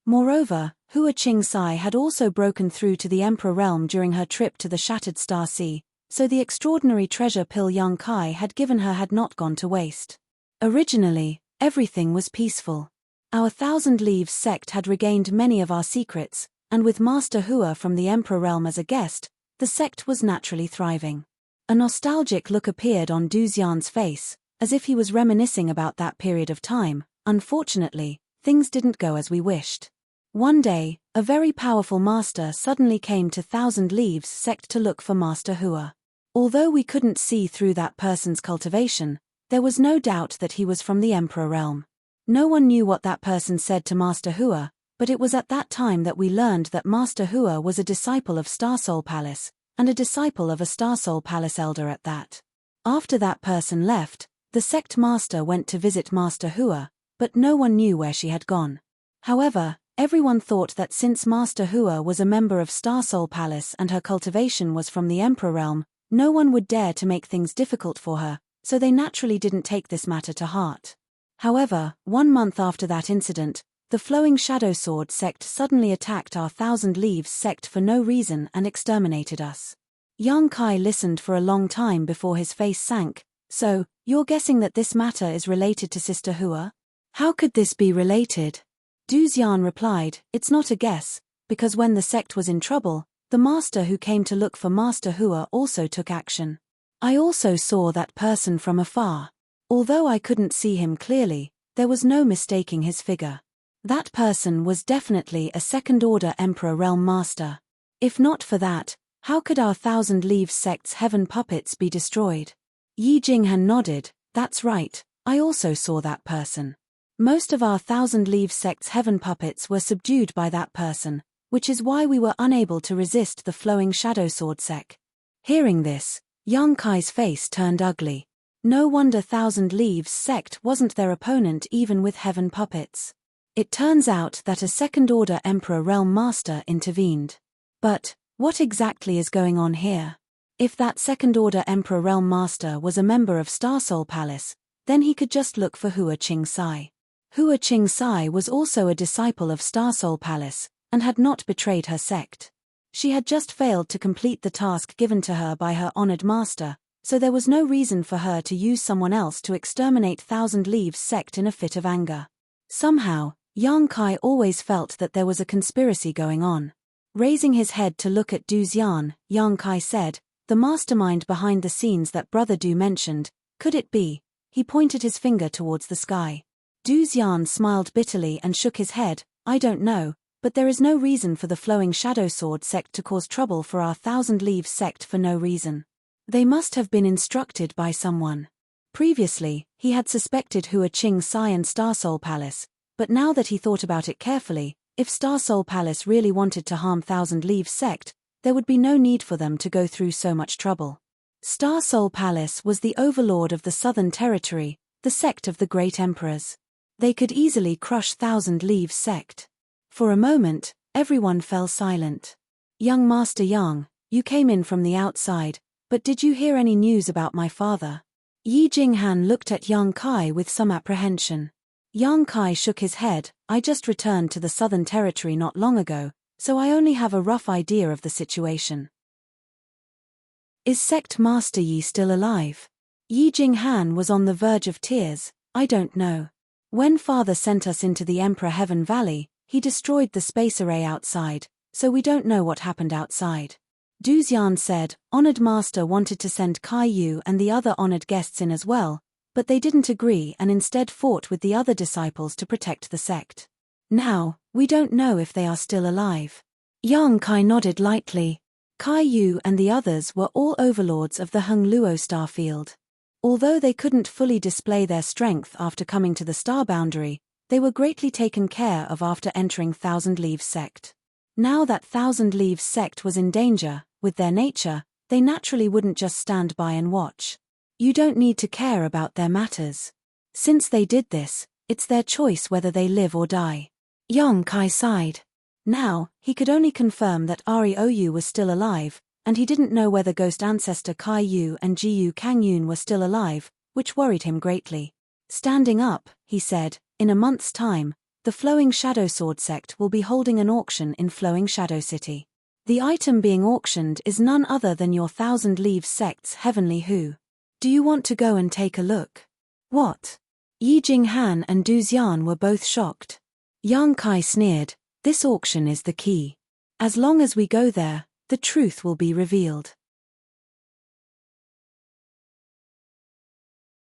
Moreover, Hua Qing Sai had also broken through to the Emperor Realm during her trip to the Shattered Star Sea, so the extraordinary treasure pill Yang Kai had given her had not gone to waste. Originally, everything was peaceful. Our Thousand Leaves sect had regained many of our secrets, and with Master Hua from the Emperor Realm as a guest, the sect was naturally thriving. A nostalgic look appeared on Du Xian's face, as if he was reminiscing about that period of time. Unfortunately, things didn't go as we wished. One day, a very powerful master suddenly came to Thousand Leaves sect to look for Master Hua. Although we couldn't see through that person's cultivation, there was no doubt that he was from the Emperor Realm. No one knew what that person said to Master Hua, but it was at that time that we learned that Master Hua was a disciple of Star Soul Palace, and a disciple of a Star Soul Palace elder at that. After that person left, the sect master went to visit Master Hua, but no one knew where she had gone. However, everyone thought that since Master Hua was a member of Star Soul Palace and her cultivation was from the Emperor Realm, no one would dare to make things difficult for her, so they naturally didn't take this matter to heart. However, 1 month after that incident, The Flowing Shadow Sword sect suddenly attacked our Thousand Leaves sect for no reason and exterminated us. Yang Kai listened for a long time before his face sank. So, you're guessing that this matter is related to Sister Hua? How could this be related? Du Xian replied, it's not a guess, because when the sect was in trouble, the master who came to look for Master Hua also took action. I also saw that person from afar. Although I couldn't see him clearly, there was no mistaking his figure. That person was definitely a second-order Emperor Realm Master. If not for that, how could our Thousand Leaves sect's heaven puppets be destroyed? Yi Jinghan nodded, that's right, I also saw that person. Most of our Thousand Leaves sect's heaven puppets were subdued by that person, which is why we were unable to resist the Flowing Shadow Sword sect. Hearing this, Yang Kai's face turned ugly. No wonder Thousand Leaves sect wasn't their opponent even with heaven puppets. It turns out that a second-order Emperor Realm Master intervened. But, what exactly is going on here? If that second-order Emperor Realm Master was a member of Star Soul Palace, then he could just look for Hua Qing-sai. Hua Qing-sai was also a disciple of Star Soul Palace, and had not betrayed her sect. She had just failed to complete the task given to her by her honored master, so there was no reason for her to use someone else to exterminate Thousand Leaves sect in a fit of anger. Somehow, Yang Kai always felt that there was a conspiracy going on. Raising his head to look at Du Xian, Yang Kai said, the mastermind behind the scenes that Brother Du mentioned, could it be? He pointed his finger towards the sky. Du Xian smiled bitterly and shook his head, I don't know, but there is no reason for the Flowing Shadow Sword sect to cause trouble for our Thousand Leaves sect for no reason. They must have been instructed by someone. Previously, he had suspected Hua Qing-sai and Star Soul Palace, but now that he thought about it carefully, if Star Soul Palace really wanted to harm Thousand Leaves sect, there would be no need for them to go through so much trouble. Star Soul Palace was the overlord of the Southern Territory, the sect of the Great Emperors. They could easily crush Thousand Leaves sect. For a moment, everyone fell silent. Young Master Yang, you came in from the outside, but did you hear any news about my father? Yi Jinghan looked at Yang Kai with some apprehension. Yang Kai shook his head, I just returned to the Southern Territory not long ago, so I only have a rough idea of the situation. Is Sect Master Yi still alive? Yi Jinghan was on the verge of tears, I don't know. When Father sent us into the Emperor Heaven Valley, he destroyed the space array outside, so we don't know what happened outside. Du Xian said, Honored Master wanted to send Kai Yu and the other honored guests in as well, but they didn't agree and instead fought with the other disciples to protect the sect. Now, we don't know if they are still alive. Yang Kai nodded lightly. Kai Yu and the others were all overlords of the Heng Luo star field. Although they couldn't fully display their strength after coming to the star boundary, they were greatly taken care of after entering Thousand Leaves sect. Now that Thousand Leaves sect was in danger, with their nature, they naturally wouldn't just stand by and watch. You don't need to care about their matters. Since they did this, it's their choice whether they live or die. Yang Kai sighed. Now, he could only confirm that Ari Ou was still alive, and he didn't know whether ghost ancestor Kai Yu and Jiyu Kangyun were still alive, which worried him greatly. Standing up, he said, in a month's time, the Flowing Shadow Sword sect will be holding an auction in Flowing Shadow City. The item being auctioned is none other than your Thousand Leaves sect's heavenly Hu. Do you want to go and take a look? What? Yi Jinghan and Du Xian were both shocked. Yang Kai sneered, this auction is the key. As long as we go there, the truth will be revealed.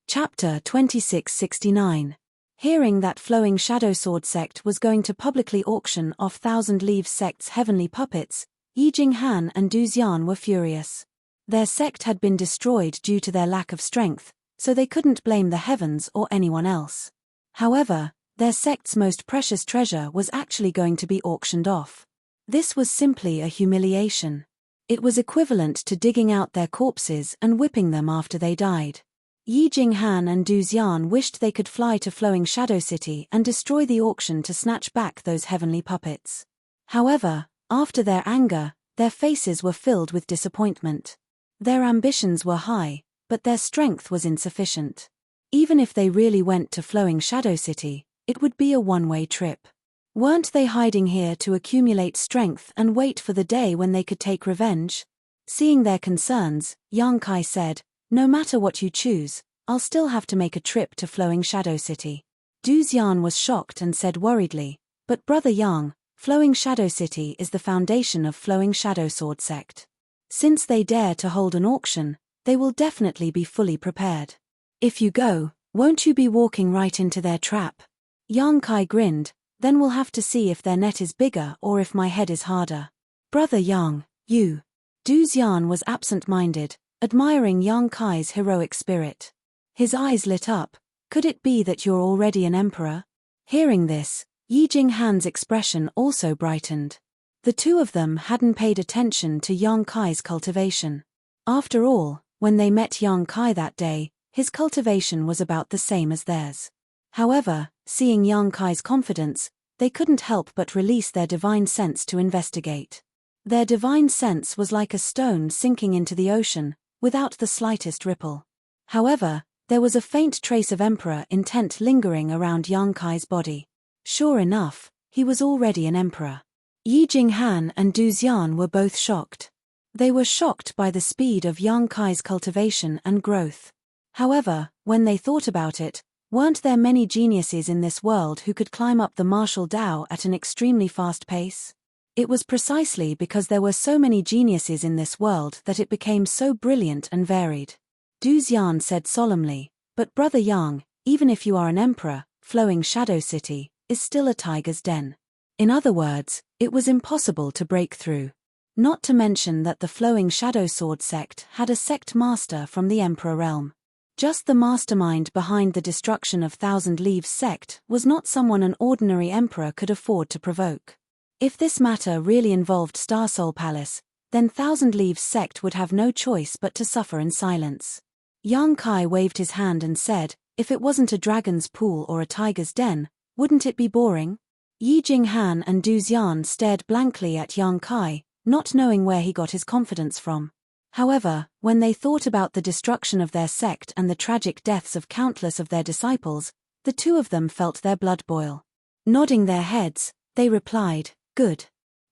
Chapter 2669. Hearing that Flowing Shadow Sword sect was going to publicly auction off Thousand Leaves sect's heavenly puppets, Yi Jinghan and Du Xian were furious. Their sect had been destroyed due to their lack of strength, so they couldn't blame the heavens or anyone else. However, their sect's most precious treasure was actually going to be auctioned off. This was simply a humiliation. It was equivalent to digging out their corpses and whipping them after they died. Yi Jinghan and Du Xian wished they could fly to Flowing Shadow City and destroy the auction to snatch back those heavenly puppets. However, after their anger, their faces were filled with disappointment. Their ambitions were high, but their strength was insufficient. Even if they really went to Flowing Shadow City, it would be a one-way trip. Weren't they hiding here to accumulate strength and wait for the day when they could take revenge? Seeing their concerns, Yang Kai said, "No matter what you choose, I'll still have to make a trip to Flowing Shadow City." Du Xian was shocked and said worriedly, "But Brother Yang, Flowing Shadow City is the foundation of Flowing Shadow Sword Sect. Since they dare to hold an auction, they will definitely be fully prepared. If you go, won't you be walking right into their trap?" Yang Kai grinned, "Then we'll have to see if their net is bigger or if my head is harder." "Brother Yang, you." Du Xian was absent-minded, admiring Yang Kai's heroic spirit. His eyes lit up. "Could it be that you're already an emperor?" Hearing this, Yi Jinghan's expression also brightened. The two of them hadn't paid attention to Yang Kai's cultivation. After all, when they met Yang Kai that day, his cultivation was about the same as theirs. However, seeing Yang Kai's confidence, they couldn't help but release their divine sense to investigate. Their divine sense was like a stone sinking into the ocean, without the slightest ripple. However, there was a faint trace of emperor intent lingering around Yang Kai's body. Sure enough, he was already an emperor. Yi Jinghan and Du Xian were both shocked. They were shocked by the speed of Yang Kai's cultivation and growth. However, when they thought about it, weren't there many geniuses in this world who could climb up the martial Tao at an extremely fast pace? It was precisely because there were so many geniuses in this world that it became so brilliant and varied. Du Xian said solemnly, "But Brother Yang, even if you are an emperor, Flowing Shadow City is still a tiger's den." In other words, it was impossible to break through. Not to mention that the Flowing Shadow Sword Sect had a sect master from the Emperor realm. Just the mastermind behind the destruction of Thousand Leaves sect was not someone an ordinary emperor could afford to provoke. If this matter really involved Star Soul Palace, then Thousand Leaves sect would have no choice but to suffer in silence. Yang Kai waved his hand and said, "If it wasn't a dragon's pool or a tiger's den, wouldn't it be boring?" Yi Jinghan and Du Xian stared blankly at Yang Kai, not knowing where he got his confidence from. However, when they thought about the destruction of their sect and the tragic deaths of countless of their disciples, the two of them felt their blood boil. Nodding their heads, they replied, "Good.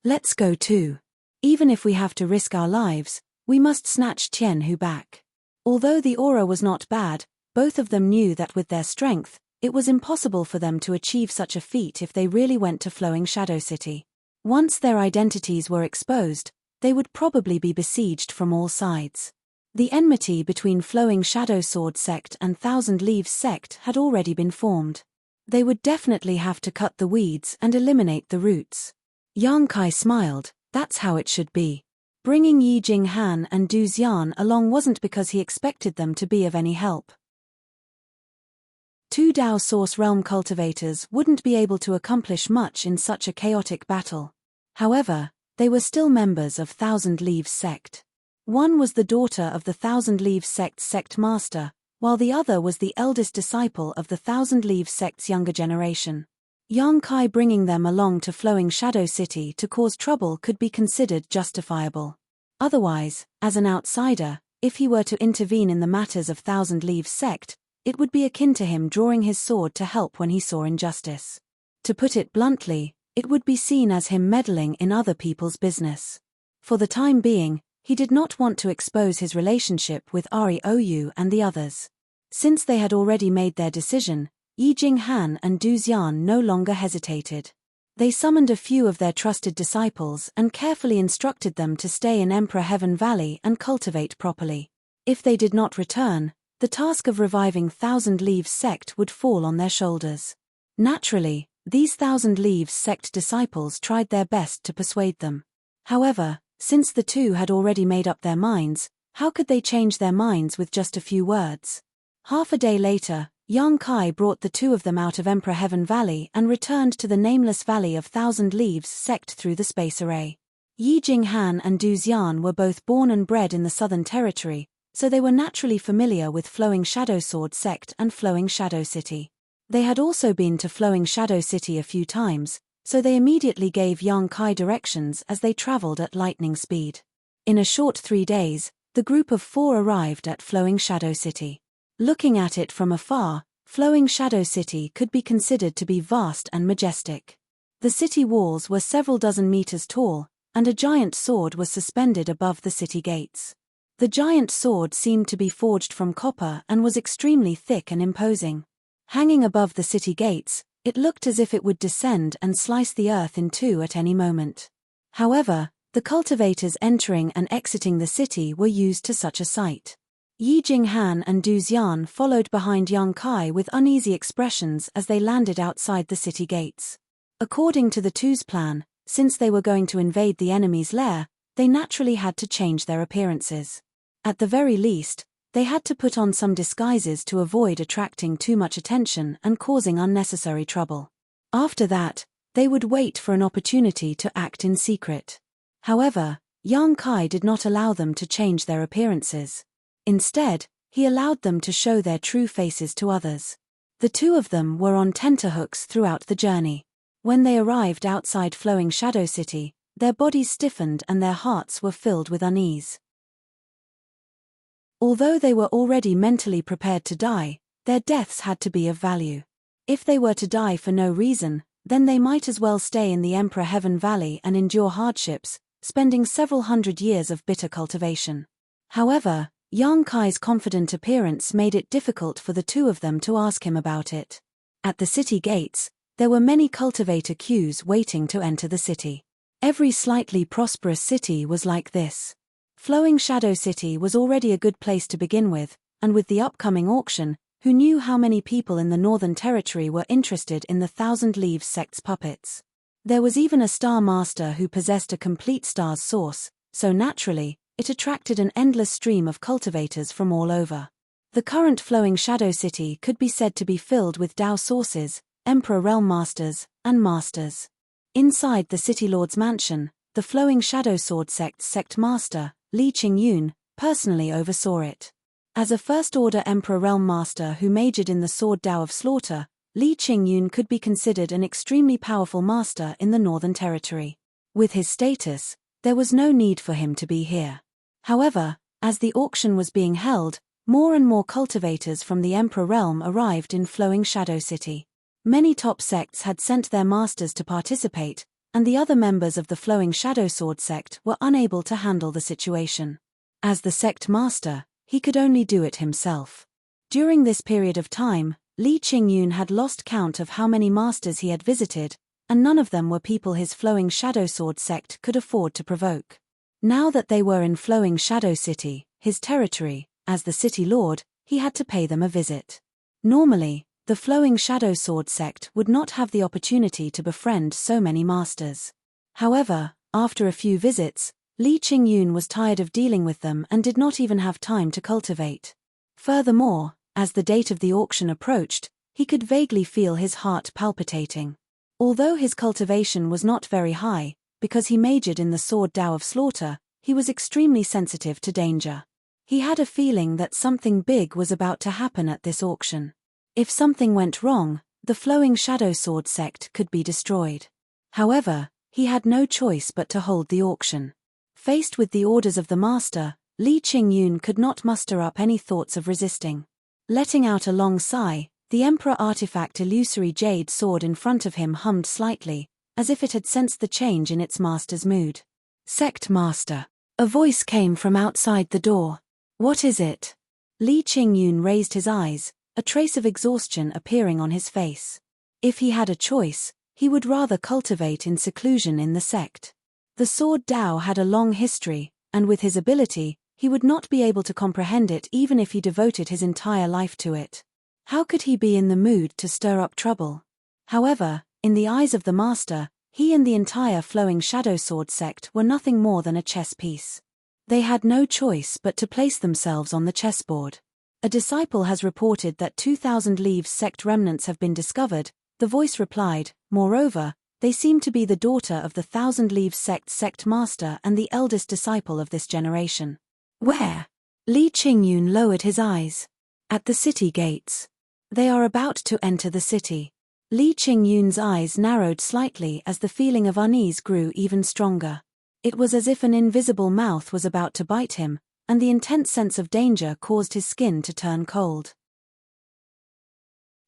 Let's go too. Even if we have to risk our lives, we must snatch Tianhu back." Although the aura was not bad, both of them knew that with their strength, it was impossible for them to achieve such a feat if they really went to Flowing Shadow City. Once their identities were exposed, they would probably be besieged from all sides. The enmity between Flowing Shadow Sword Sect and Thousand Leaves Sect had already been formed. They would definitely have to cut the weeds and eliminate the roots. Yang Kai smiled, "That's how it should be." Bringing Yi Jinghan and Du Xian along wasn't because he expected them to be of any help. Two Dao Source Realm cultivators wouldn't be able to accomplish much in such a chaotic battle. However, they were still members of Thousand Leaves Sect. One was the daughter of the Thousand Leaves Sect's sect master, while the other was the eldest disciple of the Thousand Leaves Sect's younger generation. Yang Kai bringing them along to Flowing Shadow City to cause trouble could be considered justifiable. Otherwise, as an outsider, if he were to intervene in the matters of Thousand Leaves Sect, it would be akin to him drawing his sword to help when he saw injustice. To put it bluntly, it would be seen as him meddling in other people's business. For the time being, he did not want to expose his relationship with Ari Ou and the others. Since they had already made their decision, Yi Jinghan and Du Xian no longer hesitated. They summoned a few of their trusted disciples and carefully instructed them to stay in Emperor Heaven Valley and cultivate properly. If they did not return, the task of reviving Thousand Leaves Sect would fall on their shoulders. Naturally, these Thousand Leaves Sect disciples tried their best to persuade them. However, since the two had already made up their minds, how could they change their minds with just a few words? Half a day later, Yang Kai brought the two of them out of Emperor Heaven Valley and returned to the nameless valley of Thousand Leaves Sect through the space array. Yi Jinghan and Du Xian were both born and bred in the Southern Territory, so they were naturally familiar with Flowing Shadow Sword Sect and Flowing Shadow City. They had also been to Flowing Shadow City a few times, so they immediately gave Yang Kai directions as they traveled at lightning speed. In a short 3 days, the group of 4 arrived at Flowing Shadow City. Looking at it from afar, Flowing Shadow City could be considered to be vast and majestic. The city walls were several dozen meters tall, and a giant sword was suspended above the city gates. The giant sword seemed to be forged from copper and was extremely thick and imposing. Hanging above the city gates, it looked as if it would descend and slice the earth in two at any moment. However, the cultivators entering and exiting the city were used to such a sight. Yi Jinghan and Du Xian followed behind Yang Kai with uneasy expressions as they landed outside the city gates. According to the two's plan, since they were going to invade the enemy's lair, they naturally had to change their appearances. At the very least, they had to put on some disguises to avoid attracting too much attention and causing unnecessary trouble. After that, they would wait for an opportunity to act in secret. However, Yang Kai did not allow them to change their appearances. Instead, he allowed them to show their true faces to others. The two of them were on tenterhooks throughout the journey. When they arrived outside Flowing Shadow City, their bodies stiffened and their hearts were filled with unease. Although they were already mentally prepared to die, their deaths had to be of value. If they were to die for no reason, then they might as well stay in the Emperor Heaven Valley and endure hardships, spending several hundred years of bitter cultivation. However, Yang Kai's confident appearance made it difficult for the two of them to ask him about it. At the city gates, there were many cultivator queues waiting to enter the city. Every slightly prosperous city was like this. Flowing Shadow City was already a good place to begin with, and with the upcoming auction, who knew how many people in the Northern Territory were interested in the Thousand Leaves sect's puppets. There was even a Star Master who possessed a complete star's source, so naturally, it attracted an endless stream of cultivators from all over. The current Flowing Shadow City could be said to be filled with Dao sources, Emperor Realm Masters, and Masters. Inside the City Lord's mansion, the Flowing Shadow Sword sect's sect master, Li Qingyun, personally oversaw it. As a First-Order Emperor Realm Master who majored in the Sword Dao of Slaughter, Li Qingyun could be considered an extremely powerful master in the Northern Territory. With his status, there was no need for him to be here. However, as the auction was being held, more and more cultivators from the Emperor Realm arrived in Flowing Shadow City. Many top sects had sent their masters to participate, and the other members of the Flowing Shadow Sword sect were unable to handle the situation. As the sect master, he could only do it himself. During this period of time, Li Qingyun had lost count of how many masters he had visited, and none of them were people his Flowing Shadow Sword sect could afford to provoke. Now that they were in Flowing Shadow City, his territory, as the city lord, he had to pay them a visit. Normally, the Flowing Shadow Sword sect would not have the opportunity to befriend so many masters. However, after a few visits, Li Qingyun was tired of dealing with them and did not even have time to cultivate. Furthermore, as the date of the auction approached, he could vaguely feel his heart palpitating. Although his cultivation was not very high, because he majored in the Sword Dao of Slaughter, he was extremely sensitive to danger. He had a feeling that something big was about to happen at this auction. If something went wrong, the Flowing Shadow Sword sect could be destroyed. However, he had no choice but to hold the auction. Faced with the orders of the master, Li Qingyun could not muster up any thoughts of resisting. Letting out a long sigh, the Emperor artifact illusory jade sword in front of him hummed slightly, as if it had sensed the change in its master's mood. "Sect Master." A voice came from outside the door. "What is it?" Li Qingyun raised his eyes, a trace of exhaustion appearing on his face. If he had a choice, he would rather cultivate in seclusion in the sect. The Sword Dao had a long history, and with his ability, he would not be able to comprehend it even if he devoted his entire life to it. How could he be in the mood to stir up trouble? However, in the eyes of the master, he and the entire Flowing Shadow Sword sect were nothing more than a chess piece. They had no choice but to place themselves on the chessboard. A disciple has reported that 2,000 Leaves sect remnants have been discovered, the voice replied. Moreover, they seem to be the daughter of the 1,000 Leaves sect master and the eldest disciple of this generation. Where? Li Qingyun lowered his eyes. At the city gates. They are about to enter the city. Li Qingyun's eyes narrowed slightly as the feeling of unease grew even stronger. It was as if an invisible mouth was about to bite him, and the intense sense of danger caused his skin to turn cold.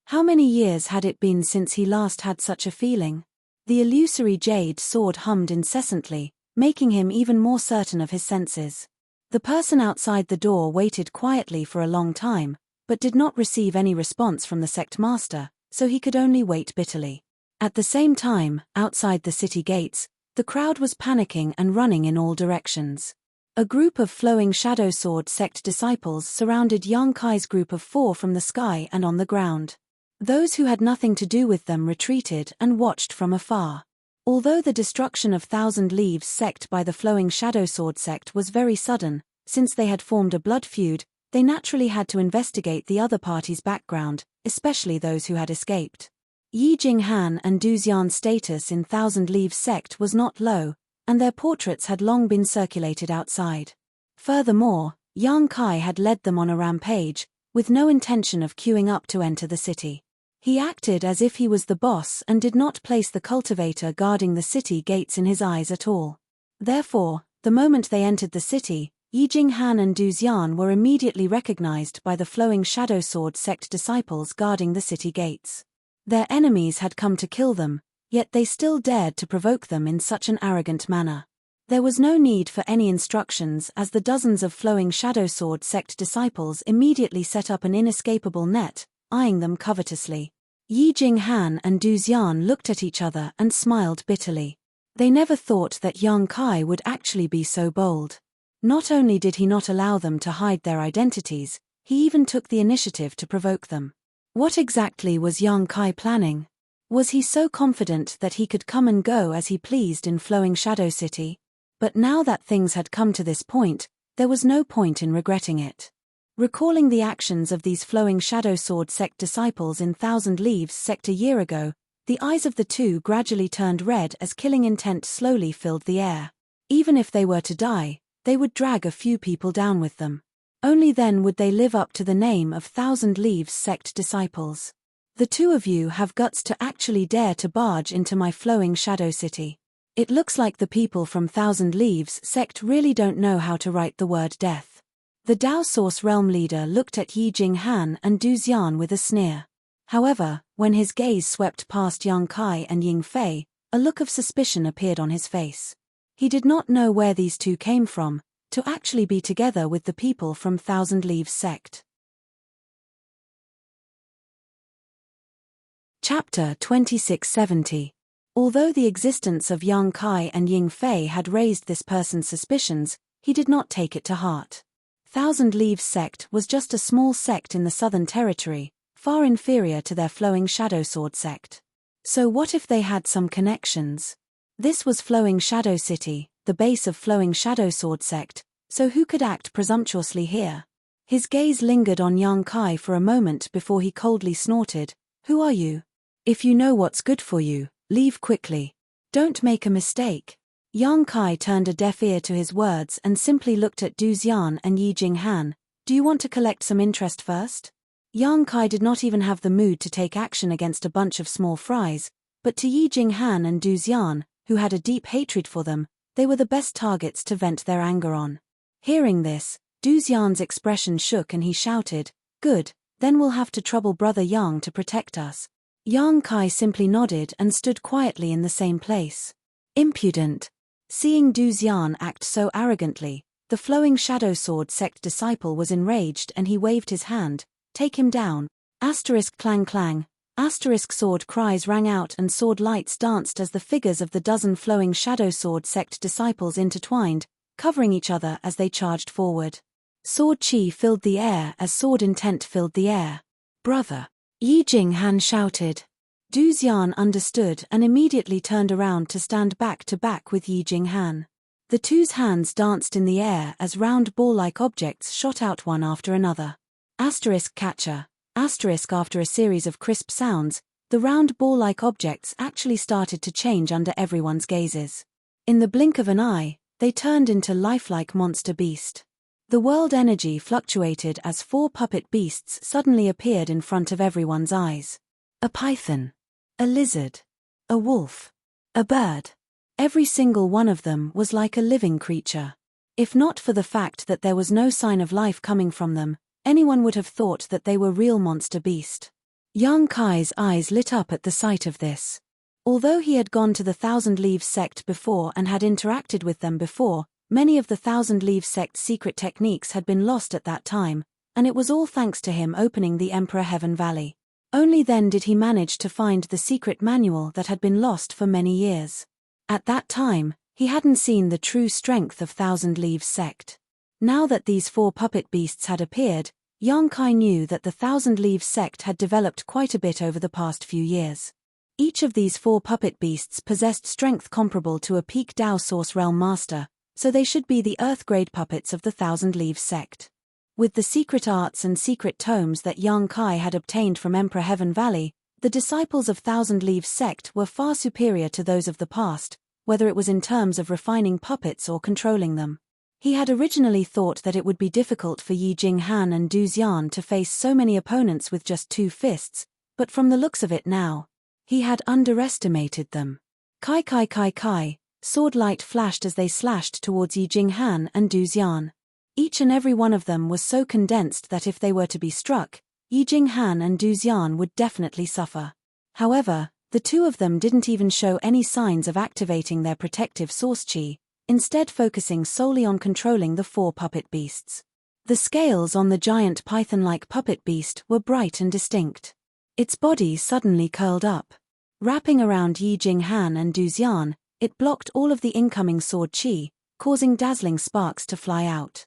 How many years had it been since he last had such a feeling? The illusory jade sword hummed incessantly, making him even more certain of his senses. The person outside the door waited quietly for a long time, but did not receive any response from the sect master, so he could only wait bitterly. At the same time, outside the city gates, the crowd was panicking and running in all directions. A group of flowing shadow sword sect disciples surrounded Yang Kai's group of 4 from the sky and on the ground. Those who had nothing to do with them retreated and watched from afar. Although the destruction of Thousand Leaves sect by the flowing shadow sword sect was very sudden, since they had formed a blood feud, they naturally had to investigate the other party's background, especially those who had escaped. Yi Jinghan and Du Xian's status in Thousand Leaves sect was not low, and their portraits had long been circulated outside. Furthermore, Yang Kai had led them on a rampage, with no intention of queuing up to enter the city. He acted as if he was the boss and did not place the cultivator guarding the city gates in his eyes at all. Therefore, the moment they entered the city, Yi Jinghan and Du Xian were immediately recognized by the flowing shadow sword sect disciples guarding the city gates. Their enemies had come to kill them, yet they still dared to provoke them in such an arrogant manner. There was no need for any instructions as the dozens of flowing shadow sword sect disciples immediately set up an inescapable net, eyeing them covetously. Yi Jinghan and Du Xian looked at each other and smiled bitterly. They never thought that Yang Kai would actually be so bold. Not only did he not allow them to hide their identities, he even took the initiative to provoke them. What exactly was Yang Kai planning? Was he so confident that he could come and go as he pleased in Flowing Shadow City? But now that things had come to this point, there was no point in regretting it. Recalling the actions of these flowing shadow sword sect disciples in Thousand Leaves sect a year ago, the eyes of the two gradually turned red as killing intent slowly filled the air. Even if they were to die, they would drag a few people down with them. Only then would they live up to the name of Thousand Leaves sect disciples. The two of you have guts to actually dare to barge into my flowing shadow city. It looks like the people from Thousand Leaves sect really don't know how to write the word death. The Dao Source Realm leader looked at Yi Jinghan and Du Xian with a sneer. However, when his gaze swept past Yang Kai and Ying Fei, a look of suspicion appeared on his face. He did not know where these two came from, to actually be together with the people from Thousand Leaves sect. Chapter 2670. Although the existence of Yang Kai and Ying Fei had raised this person's suspicions, he did not take it to heart. Thousand Leaves sect was just a small sect in the Southern Territory, far inferior to their Flowing Shadow Sword sect. So what if they had some connections? This was Flowing Shadow City, the base of Flowing Shadow Sword sect, so who could act presumptuously here? His gaze lingered on Yang Kai for a moment before he coldly snorted, "Who are you? If you know what's good for you, leave quickly. Don't make a mistake." Yang Kai turned a deaf ear to his words and simply looked at Du Xian and Yi Jinghan. "Do you want to collect some interest first?" Yang Kai did not even have the mood to take action against a bunch of small fries, but to Yi Jinghan and Du Xian, who had a deep hatred for them, they were the best targets to vent their anger on. Hearing this, Du Xian's expression shook and he shouted, "Good, then we'll have to trouble Brother Yang to protect us." Yang Kai simply nodded and stood quietly in the same place. Impudent. Seeing Du Xian act so arrogantly, the Flowing Shadow Sword sect disciple was enraged and he waved his hand, "Take him down." Asterisk clang clang. Asterisk sword cries rang out and sword lights danced as the figures of the dozen Flowing Shadow Sword sect disciples intertwined, covering each other as they charged forward. Sword chi filled the air as sword intent filled the air. "Brother!" Yi Jinghan shouted. Du Xian understood and immediately turned around to stand back to back with Yi Jinghan. The two's hands danced in the air as round ball-like objects shot out one after another. Asterisk catcher. Asterisk after a series of crisp sounds, the round ball-like objects actually started to change under everyone's gazes. In the blink of an eye, they turned into lifelike monster beast. The world energy fluctuated as 4 puppet beasts suddenly appeared in front of everyone's eyes. A python. A lizard. A wolf. A bird. Every single one of them was like a living creature. If not for the fact that there was no sign of life coming from them, anyone would have thought that they were real monster beast. Yang Kai's eyes lit up at the sight of this. Although he had gone to the Thousand Leaves sect before and had interacted with them before, many of the Thousand Leaves sect's secret techniques had been lost at that time, and it was all thanks to him opening the Emperor Heaven Valley. Only then did he manage to find the secret manual that had been lost for many years. At that time, he hadn't seen the true strength of Thousand Leaves sect. Now that these 4 puppet beasts had appeared, Yang Kai knew that the Thousand Leaves sect had developed quite a bit over the past few years. Each of these 4 puppet beasts possessed strength comparable to a peak Dao Source Realm Master, so they should be the Earth-grade puppets of the Thousand Leaves sect. With the secret arts and secret tomes that Yang Kai had obtained from Emperor Heaven Valley, the disciples of Thousand Leaves sect were far superior to those of the past, whether it was in terms of refining puppets or controlling them. He had originally thought that it would be difficult for Yi Jinghan and Du Xian to face so many opponents with just 2 fists, but from the looks of it now, he had underestimated them. Kai kai kai kai, sword light flashed as they slashed towards Yi Jinghan and Du Xian. Each and every one of them was so condensed that if they were to be struck, Yi Jinghan and Du Xian would definitely suffer. However, the 2 of them didn't even show any signs of activating their protective source qi, instead focusing solely on controlling the 4 puppet beasts. The scales on the giant python-like puppet beast were bright and distinct. Its body suddenly curled up. Wrapping around Yi Jinghan and Du Xian, it blocked all of the incoming sword qi, causing dazzling sparks to fly out.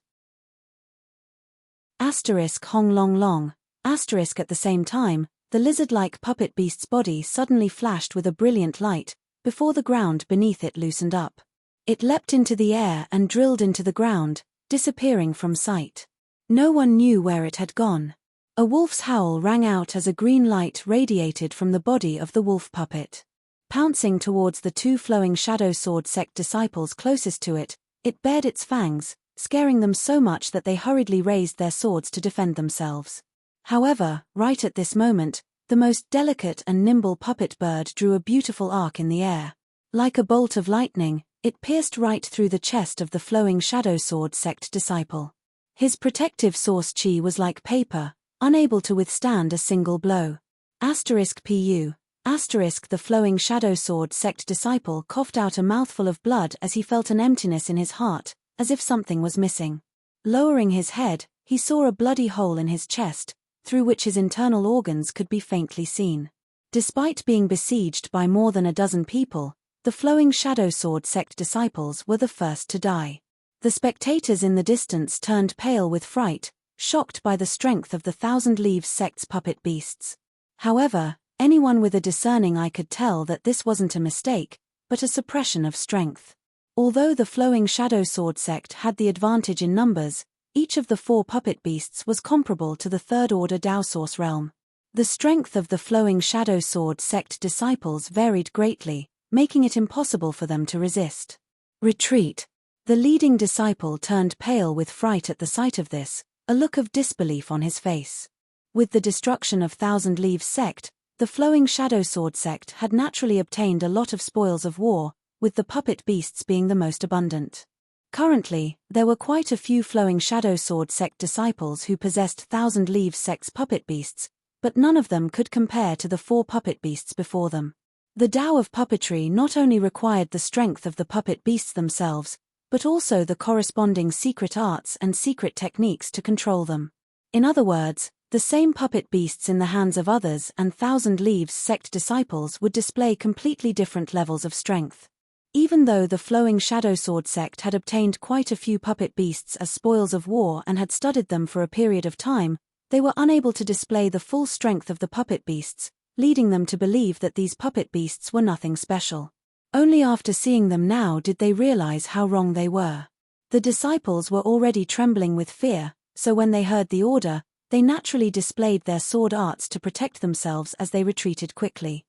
Hong long long. At the same time, the lizard-like puppet beast's body suddenly flashed with a brilliant light, before the ground beneath it loosened up. It leapt into the air and drilled into the ground, disappearing from sight. No one knew where it had gone. A wolf's howl rang out as a green light radiated from the body of the wolf puppet. Pouncing towards the 2 flowing shadow sword sect disciples closest to it, it bared its fangs, scaring them so much that they hurriedly raised their swords to defend themselves. However, right at this moment, the most delicate and nimble puppet bird drew a beautiful arc in the air. Like a bolt of lightning, it pierced right through the chest of the flowing shadow sword sect disciple. His protective source qi was like paper, unable to withstand a single blow. *pu. The flowing shadow sword sect disciple coughed out a mouthful of blood as he felt an emptiness in his heart, as if something was missing. Lowering his head, he saw a bloody hole in his chest, through which his internal organs could be faintly seen. Despite being besieged by more than a dozen people, the flowing shadow sword sect disciples were the first to die. The spectators in the distance turned pale with fright, shocked by the strength of the Thousand Leaves sect's puppet beasts. However, anyone with a discerning eye could tell that this wasn't a mistake, but a suppression of strength. Although the flowing shadow sword sect had the advantage in numbers, each of the 4 puppet beasts was comparable to the 3rd order Dao Source realm. The strength of the flowing shadow sword sect disciples varied greatly, making it impossible for them to resist. Retreat. The leading disciple turned pale with fright at the sight of this, a look of disbelief on his face. With the destruction of Thousand Leaves sect, the flowing shadow sword sect had naturally obtained a lot of spoils of war, with the puppet beasts being the most abundant. Currently, there were quite a few flowing shadow sword sect disciples who possessed Thousand Leaves sect's puppet beasts, but none of them could compare to the 4 puppet beasts before them. The Tao of puppetry not only required the strength of the puppet beasts themselves, but also the corresponding secret arts and secret techniques to control them. In other words, the same puppet beasts in the hands of others and Thousand Leaves sect disciples would display completely different levels of strength. Even though the flowing shadow sword sect had obtained quite a few puppet beasts as spoils of war and had studied them for a period of time, they were unable to display the full strength of the puppet beasts, leading them to believe that these puppet beasts were nothing special. Only after seeing them now did they realize how wrong they were. The disciples were already trembling with fear, so when they heard the order, they naturally displayed their sword arts to protect themselves as they retreated quickly.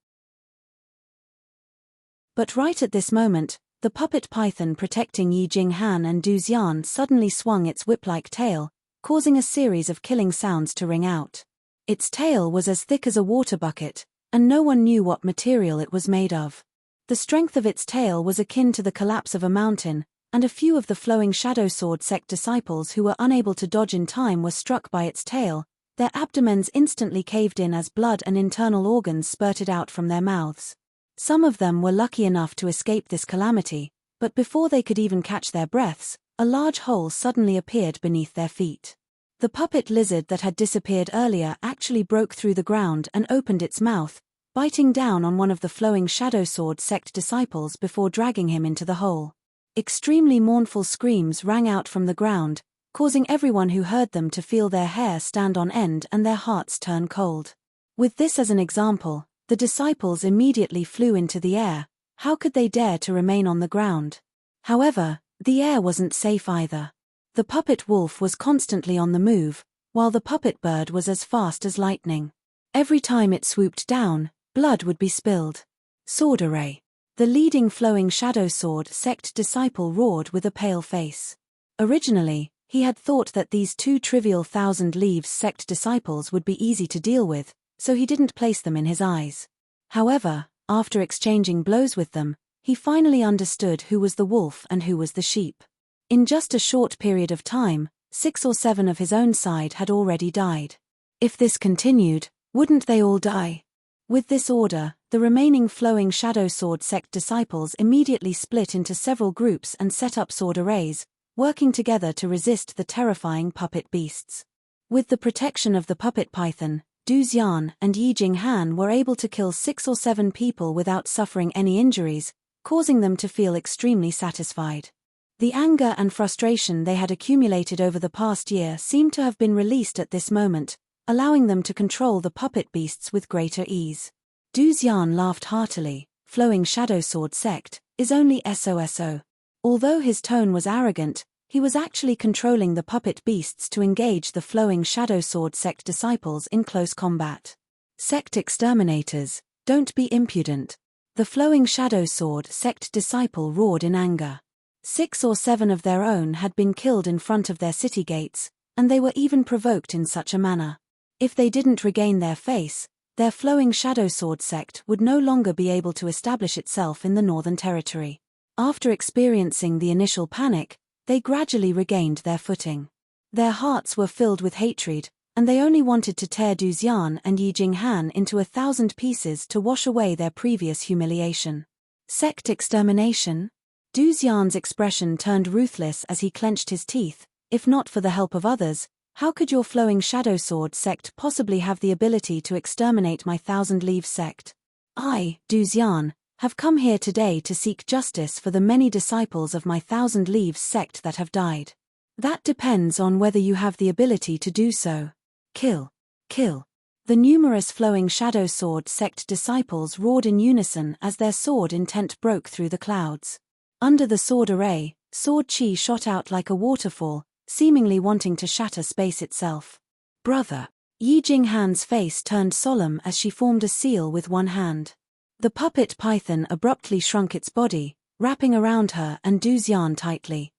But right at this moment, the puppet python protecting Yi Jinghan and Du Xian suddenly swung its whip-like tail, causing a series of killing sounds to ring out. Its tail was as thick as a water bucket, and no one knew what material it was made of. The strength of its tail was akin to the collapse of a mountain, and a few of the flowing shadow sword sect disciples who were unable to dodge in time were struck by its tail. Their abdomens instantly caved in as blood and internal organs spurted out from their mouths. Some of them were lucky enough to escape this calamity, but before they could even catch their breaths, a large hole suddenly appeared beneath their feet. The puppet lizard that had disappeared earlier actually broke through the ground and opened its mouth, biting down on one of the flowing shadow sword sect disciples before dragging him into the hole. Extremely mournful screams rang out from the ground, causing everyone who heard them to feel their hair stand on end and their hearts turn cold. With this as an example, the disciples immediately flew into the air. How could they dare to remain on the ground? However, the air wasn't safe either. The puppet wolf was constantly on the move, while the puppet bird was as fast as lightning. Every time it swooped down, blood would be spilled. Sword array. The leading flowing shadow sword sect disciple roared with a pale face. Originally, he had thought that these two trivial thousand leaves sect disciples would be easy to deal with, so he didn't place them in his eyes. However, after exchanging blows with them, he finally understood who was the wolf and who was the sheep. In just a short period of time, 6 or 7 of his own side had already died. If this continued, wouldn't they all die? With this order, the remaining flowing shadow sword sect disciples immediately split into several groups and set up sword arrays, working together to resist the terrifying puppet beasts. With the protection of the puppet python, Du Xian and Yi Jinghan were able to kill 6 or 7 people without suffering any injuries, causing them to feel extremely satisfied. The anger and frustration they had accumulated over the past year seemed to have been released at this moment, allowing them to control the puppet beasts with greater ease. Du Xian laughed heartily. Flowing shadow sword sect is only SOSO. Although his tone was arrogant, he was actually controlling the puppet beasts to engage the flowing shadow sword sect disciples in close combat. Sect exterminators, don't be impudent. The flowing shadow sword sect disciple roared in anger. 6 or 7 of their own had been killed in front of their city gates, and they were even provoked in such a manner. If they didn't regain their face, their flowing shadow sword sect would no longer be able to establish itself in the Northern Territory. After experiencing the initial panic, they gradually regained their footing. Their hearts were filled with hatred, and they only wanted to tear Du Xian and Yi Jinghan into 1,000 pieces to wash away their previous humiliation. Sect extermination? Du Xian's expression turned ruthless as he clenched his teeth. If not for the help of others, how could your flowing shadow sword sect possibly have the ability to exterminate my 1,000-leaf sect? I, Du Xian, have come here today to seek justice for the many disciples of my 1,000 leaves sect that have died. That depends on whether you have the ability to do so. Kill. Kill. The numerous flowing shadow sword sect disciples roared in unison as their sword intent broke through the clouds. Under the sword array, sword chi shot out like a waterfall, seemingly wanting to shatter space itself. Brother. Yi Jinghan's face turned solemn as she formed a seal with one hand. The puppet python abruptly shrunk its body, wrapping around her and Du Xian tightly.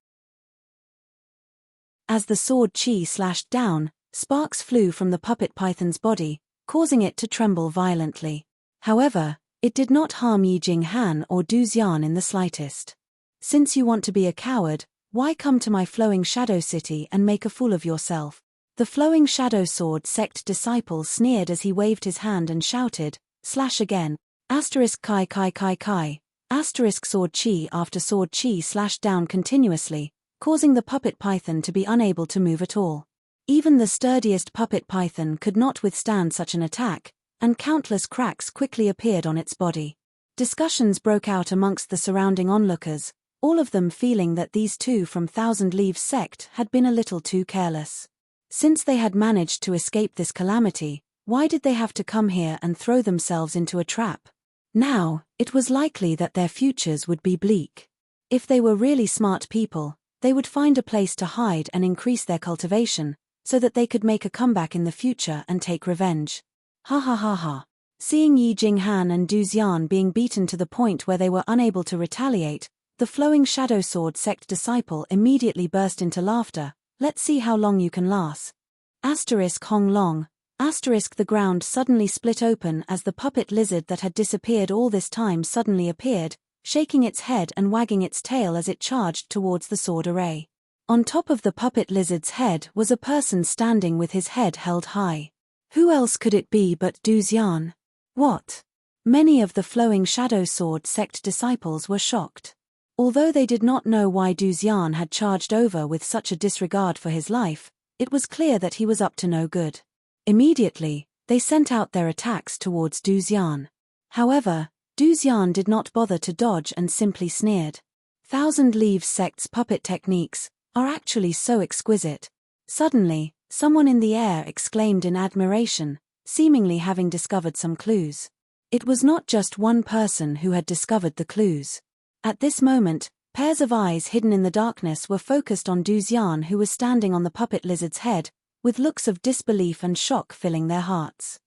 As the sword chi slashed down, sparks flew from the puppet python's body, causing it to tremble violently. However, it did not harm Yi Jinghan or Du Xian in the slightest. Since you want to be a coward, why come to my flowing shadow city and make a fool of yourself? The flowing shadow sword sect disciple sneered as he waved his hand and shouted, slash again. Kai kai kai kai. Sword chi after sword chi slashed down continuously, causing the puppet python to be unable to move at all. Even the sturdiest puppet python could not withstand such an attack, and countless cracks quickly appeared on its body. Discussions broke out amongst the surrounding onlookers, all of them feeling that these two from 1,000 Leaves sect had been a little too careless. Since they had managed to escape this calamity, why did they have to come here and throw themselves into a trap? Now, it was likely that their futures would be bleak. If they were really smart people, they would find a place to hide and increase their cultivation, so that they could make a comeback in the future and take revenge. Ha ha ha ha. Seeing Yi Jinghan and Du Xian being beaten to the point where they were unable to retaliate, the flowing shadow sword sect disciple immediately burst into laughter. Let's see how long you can last. Hong long. The ground suddenly split open as the puppet lizard that had disappeared all this time suddenly appeared, shaking its head and wagging its tail as it charged towards the sword array. On top of the puppet lizard's head was a person standing with his head held high. Who else could it be but Du Xian? What? Many of the Flowing Shadow Sword sect disciples were shocked. Although they did not know why Du Xian had charged over with such a disregard for his life, it was clear that he was up to no good. Immediately, they sent out their attacks towards Du Xian. However, Du Xian did not bother to dodge and simply sneered. Thousand Leaves sect's puppet techniques are actually so exquisite. Suddenly, someone in the air exclaimed in admiration, seemingly having discovered some clues. It was not just one person who had discovered the clues. At this moment, pairs of eyes hidden in the darkness were focused on Du Xian, who was standing on the puppet lizard's head, with looks of disbelief and shock filling their hearts.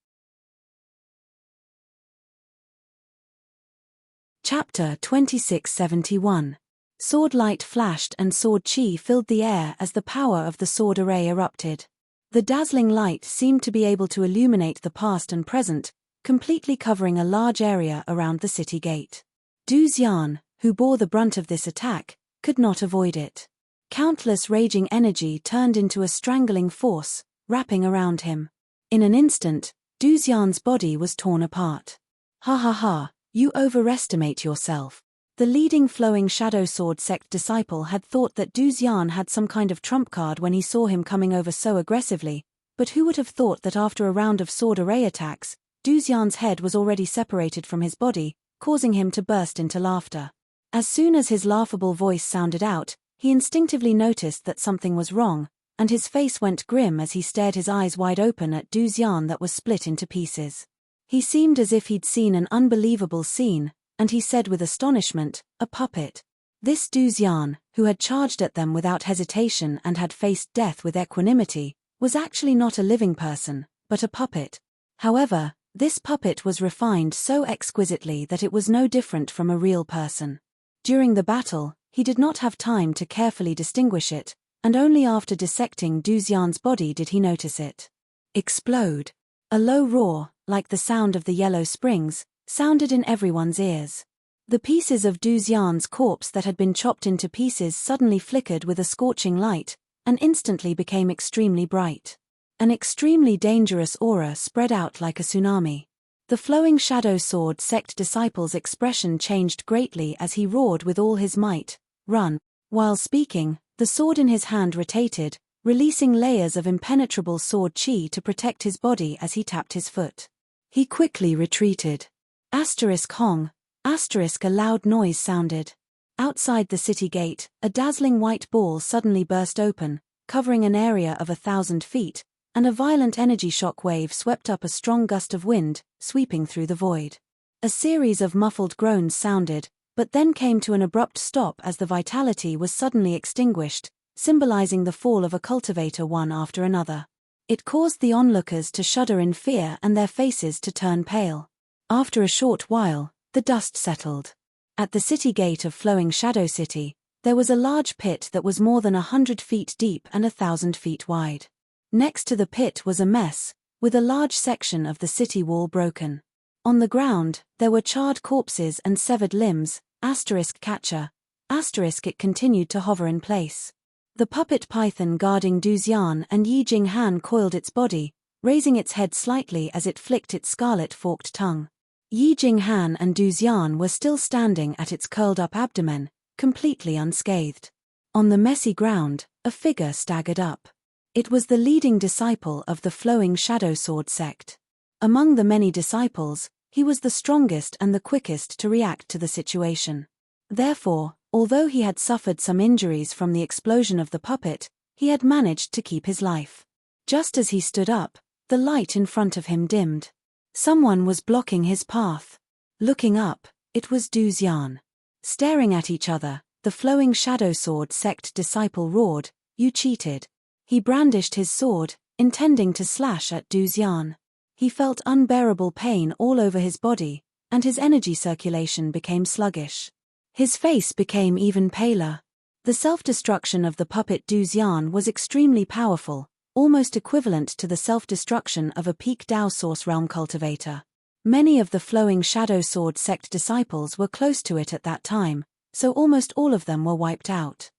Chapter 2671. Sword light flashed and sword chi filled the air as the power of the sword array erupted. The dazzling light seemed to be able to illuminate the past and present, completely covering a large area around the city gate. Du Xian, who bore the brunt of this attack, could not avoid it. Countless raging energy turned into a strangling force, wrapping around him. In an instant, Du Xian's body was torn apart. Ha ha ha, you overestimate yourself. The leading Flowing Shadow Sword sect disciple had thought that Du Xian had some kind of trump card when he saw him coming over so aggressively, but who would have thought that after a round of sword array attacks, Du Xian's head was already separated from his body, causing him to burst into laughter. As soon as his laughable voice sounded out, he instinctively noticed that something was wrong, and his face went grim as he stared his eyes wide open at Du Xian that was split into pieces. He seemed as if he'd seen an unbelievable scene, and he said with astonishment, "A puppet." This Du Xian, who had charged at them without hesitation and had faced death with equanimity, was actually not a living person, but a puppet. However, this puppet was refined so exquisitely that it was no different from a real person. During the battle, he did not have time to carefully distinguish it, and only after dissecting Du Xian's body did he notice it. Explode. A low roar, like the sound of the yellow springs, sounded in everyone's ears. The pieces of Du Xian's corpse that had been chopped into pieces suddenly flickered with a scorching light, and instantly became extremely bright. An extremely dangerous aura spread out like a tsunami. The Flowing Shadow Sword sect disciple's expression changed greatly as he roared with all his might, "Run!" While speaking, the sword in his hand rotated, releasing layers of impenetrable sword chi to protect his body as he tapped his foot. He quickly retreated. Hong. A loud noise sounded. Outside the city gate, a dazzling white ball suddenly burst open, covering an area of 1,000 feet, and a violent energy shock wave swept up a strong gust of wind, sweeping through the void. A series of muffled groans sounded, but then came to an abrupt stop as the vitality was suddenly extinguished, symbolizing the fall of a cultivator one after another. It caused the onlookers to shudder in fear and their faces to turn pale. After a short while, the dust settled. At the city gate of Flowing Shadow City, there was a large pit that was more than 100 feet deep and 1,000 feet wide. Next to the pit was a mess, with a large section of the city wall broken. On the ground, there were charred corpses and severed limbs, catcher, it continued to hover in place. The puppet python guarding Du Xian and Yi Jinghan coiled its body, raising its head slightly as it flicked its scarlet forked tongue. Yi Jinghan and Du Xian were still standing at its curled-up abdomen, completely unscathed. On the messy ground, a figure staggered up. It was the leading disciple of the Flowing Shadow Sword sect. Among the many disciples, he was the strongest and the quickest to react to the situation. Therefore, although he had suffered some injuries from the explosion of the puppet, he had managed to keep his life. Just as he stood up, the light in front of him dimmed. Someone was blocking his path. Looking up, it was Du Xian. Staring at each other, the Flowing Shadow Sword sect disciple roared, "You cheated." He brandished his sword, intending to slash at Du Xian. He felt unbearable pain all over his body, and his energy circulation became sluggish. His face became even paler. The self-destruction of the puppet Du Xian was extremely powerful, almost equivalent to the self-destruction of a peak Dao Source Realm cultivator. Many of the Flowing Shadow Sword sect disciples were close to it at that time, so almost all of them were wiped out.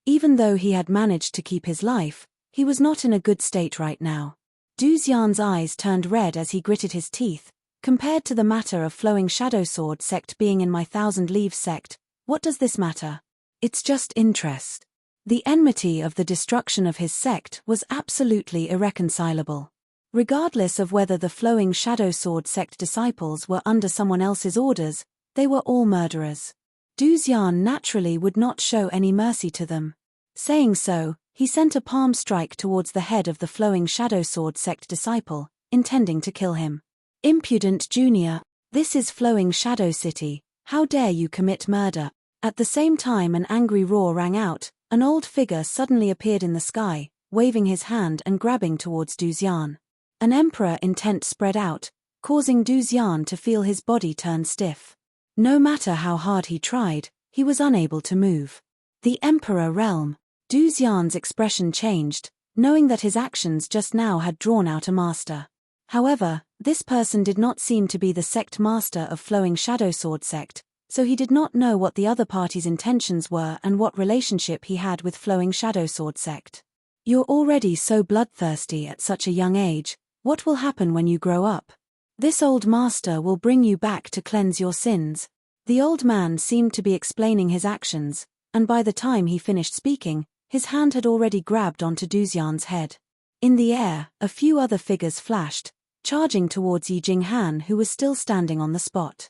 Even though he had managed to keep his life, he was not in a good state right now. Du Xian's eyes turned red as he gritted his teeth, Compared to the matter of flowing shadow sword sect being in my 1,000 leaves sect, what does this matter? It's just interest. The enmity of the destruction of his sect was absolutely irreconcilable. Regardless of whether the flowing shadow sword sect disciples were under someone else's orders, they were all murderers. Du Xian naturally would not show any mercy to them. Saying so, he sent a palm strike towards the head of the flowing shadow sword sect disciple, intending to kill him. Impudent junior, this is flowing shadow city, how dare you commit murder? At the same time an angry roar rang out, an old figure suddenly appeared in the sky, waving his hand and grabbing towards Du Xian. An emperor intent spread out, causing Du Xian to feel his body turn stiff. No matter how hard he tried, he was unable to move. The emperor realm. Du Xian's expression changed, knowing that his actions just now had drawn out a master. However, this person did not seem to be the sect master of flowing shadow sword sect, so he did not know what the other party's intentions were and what relationship he had with flowing shadow sword sect. You're already so bloodthirsty at such a young age, what will happen when you grow up? This old master will bring you back to cleanse your sins. The old man seemed to be explaining his actions, and by the time he finished speaking, his hand had already grabbed onto Du Xian's head. In the air, a few other figures flashed, charging towards Yi Jinghan, who was still standing on the spot.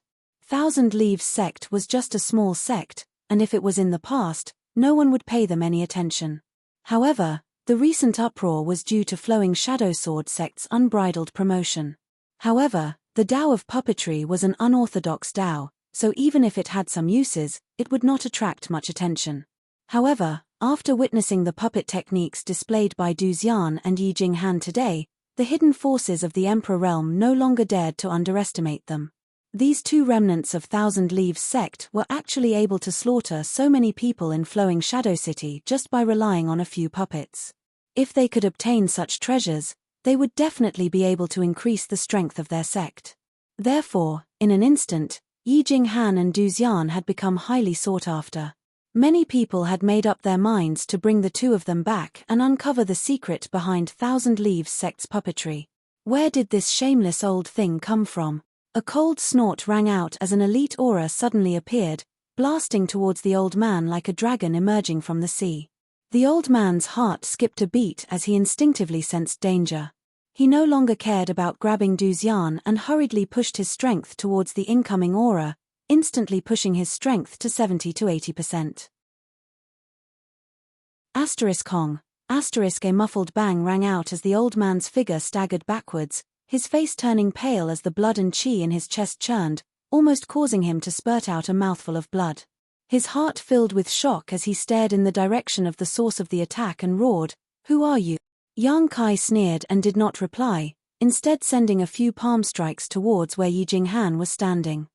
1,000 leaves sect was just a small sect, and if it was in the past, no one would pay them any attention. However, the recent uproar was due to flowing shadow sword sect's unbridled promotion. However, the Tao of puppetry was an unorthodox Tao, so even if it had some uses, it would not attract much attention. However, after witnessing the puppet techniques displayed by Du Xian and Yi Jinghan today, the hidden forces of the Emperor realm no longer dared to underestimate them. These two remnants of 1,000 leaves sect were actually able to slaughter so many people in Flowing Shadow City just by relying on a few puppets. If they could obtain such treasures, they would definitely be able to increase the strength of their sect. Therefore, in an instant, Yi Jinghan and Du Xian had become highly sought after. Many people had made up their minds to bring the two of them back and uncover the secret behind 1,000 leaves sect's puppetry. Where did this shameless old thing come from? A cold snort rang out as an elite aura suddenly appeared, blasting towards the old man like a dragon emerging from the sea. The old man's heart skipped a beat as he instinctively sensed danger. He no longer cared about grabbing Du Xian and hurriedly pushed his strength towards the incoming aura, instantly pushing his strength to 70 to 80%. Kong. A muffled bang rang out as the old man's figure staggered backwards, his face turning pale as the blood and chi in his chest churned, almost causing him to spurt out a mouthful of blood. His heart filled with shock as he stared in the direction of the source of the attack and roared, "Who are you?" Yang Kai sneered and did not reply, instead sending a few palm strikes towards where Yi Jinghan was standing.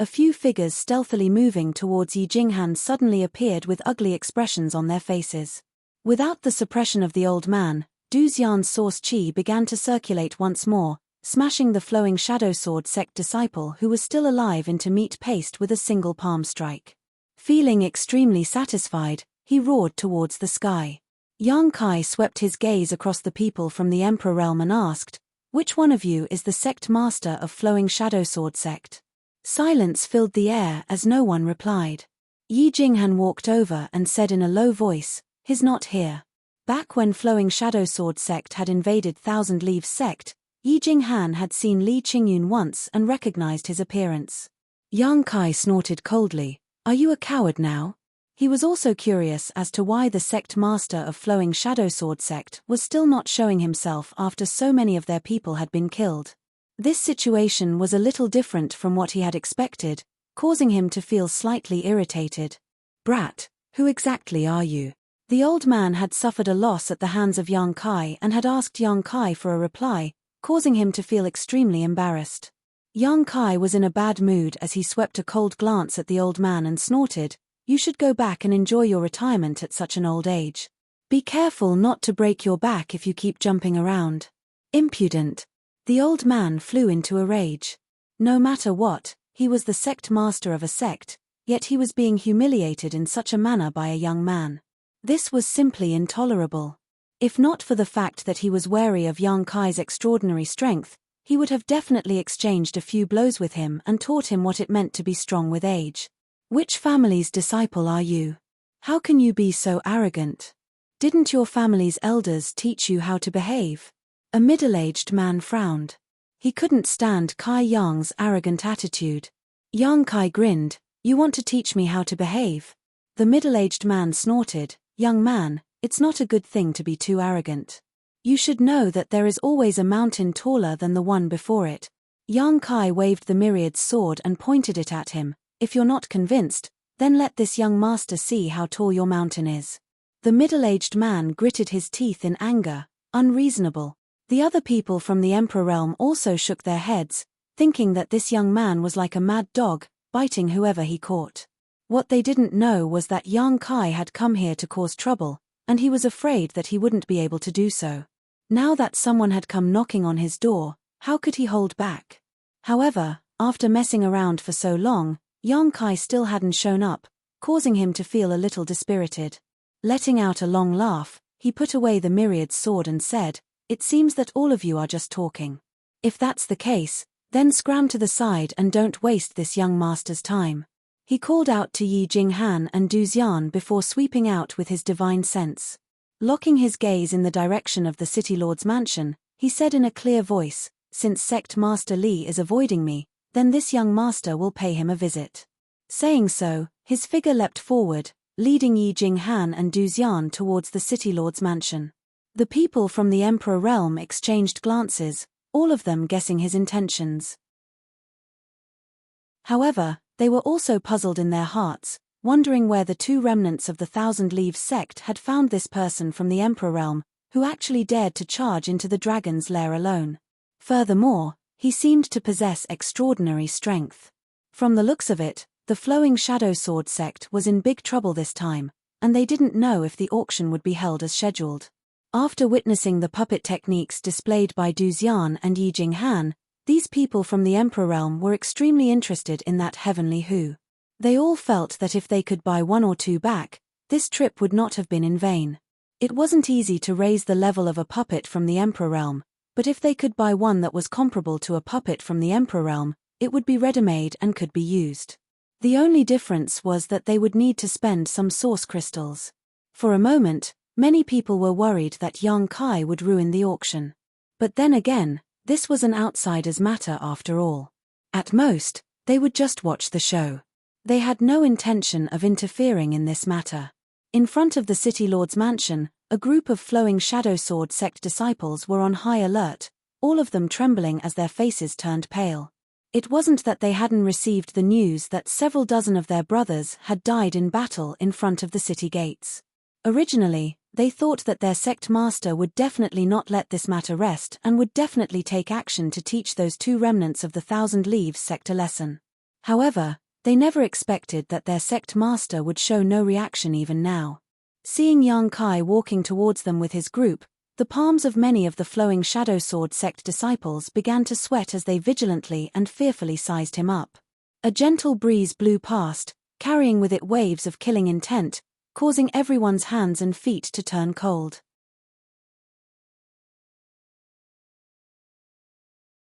A few figures stealthily moving towards Yi Jinghan suddenly appeared with ugly expressions on their faces. Without the suppression of the old man, Du Xian's source chi began to circulate once more, smashing the flowing shadow sword sect disciple who was still alive into meat paste with a single palm strike. Feeling extremely satisfied, he roared towards the sky. Yang Kai swept his gaze across the people from the Emperor realm and asked, "Which one of you is the sect master of flowing shadow sword sect?" Silence filled the air as no one replied. Yi Jinghan walked over and said in a low voice, "He's not here." Back when flowing shadow sword sect had invaded 1,000 leaves sect, Yi Jinghan had seen Li Qingyun once and recognized his appearance. Yang Kai snorted coldly, "Are you a coward now?" He was also curious as to why the sect master of flowing shadow sword sect was still not showing himself after so many of their people had been killed. This situation was a little different from what he had expected, causing him to feel slightly irritated. "Brat, who exactly are you?" The old man had suffered a loss at the hands of Yang Kai and had asked Yang Kai for a reply, causing him to feel extremely embarrassed. Yang Kai was in a bad mood as he swept a cold glance at the old man and snorted, "You should go back and enjoy your retirement at such an old age. Be careful not to break your back if you keep jumping around." Impudent. The old man flew into a rage. No matter what, he was the sect master of a sect, yet he was being humiliated in such a manner by a young man. This was simply intolerable. If not for the fact that he was wary of Yang Kai's extraordinary strength, he would have definitely exchanged a few blows with him and taught him what it meant to be strong with age. Which family's disciple are you? How can you be so arrogant? Didn't your family's elders teach you how to behave? A middle-aged man frowned. He couldn't stand Kai Yang's arrogant attitude. Yang Kai grinned. You want to teach me how to behave? The middle-aged man snorted. Young man, it's not a good thing to be too arrogant. You should know that there is always a mountain taller than the one before it. Yang Kai waved the myriad's sword and pointed it at him. If you're not convinced, then let this young master see how tall your mountain is. The middle-aged man gritted his teeth in anger. Unreasonable. The other people from the Emperor realm also shook their heads, thinking that this young man was like a mad dog, biting whoever he caught. What they didn't know was that Yang Kai had come here to cause trouble, and he was afraid that he wouldn't be able to do so. Now that someone had come knocking on his door, how could he hold back? However, after messing around for so long, Yang Kai still hadn't shown up, causing him to feel a little dispirited. Letting out a long laugh, he put away the myriad's sword and said, "It seems that all of you are just talking. If that's the case, then scram to the side and don't waste this young master's time." He called out to Yi Jinghan and Du Xian before sweeping out with his divine sense. Locking his gaze in the direction of the city lord's mansion, he said in a clear voice, "Since Sect Master Li is avoiding me, then this young master will pay him a visit." Saying so, his figure leapt forward, leading Yi Jinghan and Du Xian towards the city lord's mansion. The people from the Emperor realm exchanged glances, all of them guessing his intentions. However, they were also puzzled in their hearts, wondering where the two remnants of the Thousand Leaves sect had found this person from the Emperor realm, who actually dared to charge into the dragon's lair alone. Furthermore, he seemed to possess extraordinary strength. From the looks of it, the Flowing Shadow Sword sect was in big trouble this time, and they didn't know if the auction would be held as scheduled. After witnessing the puppet techniques displayed by Du Xian and Yi Jinghan, these people from the Emperor realm were extremely interested in that heavenly Hu. They all felt that if they could buy one or two back, this trip would not have been in vain. It wasn't easy to raise the level of a puppet from the Emperor realm, but if they could buy one that was comparable to a puppet from the Emperor realm, it would be ready-made and could be used. The only difference was that they would need to spend some source crystals. For a moment, many people were worried that Yang Kai would ruin the auction. But then again, this was an outsider's matter after all. At most, they would just watch the show. They had no intention of interfering in this matter. In front of the city lord's mansion, a group of Flowing Shadow Sword sect disciples were on high alert, all of them trembling as their faces turned pale. It wasn't that they hadn't received the news that several dozen of their brothers had died in battle in front of the city gates. Originally, they thought that their sect master would definitely not let this matter rest and would definitely take action to teach those two remnants of the Thousand Leaves sect a lesson. However, they never expected that their sect master would show no reaction even now. Seeing Yang Kai walking towards them with his group, the palms of many of the Flowing Shadow Sword sect disciples began to sweat as they vigilantly and fearfully sized him up. A gentle breeze blew past, carrying with it waves of killing intent, causing everyone's hands and feet to turn cold.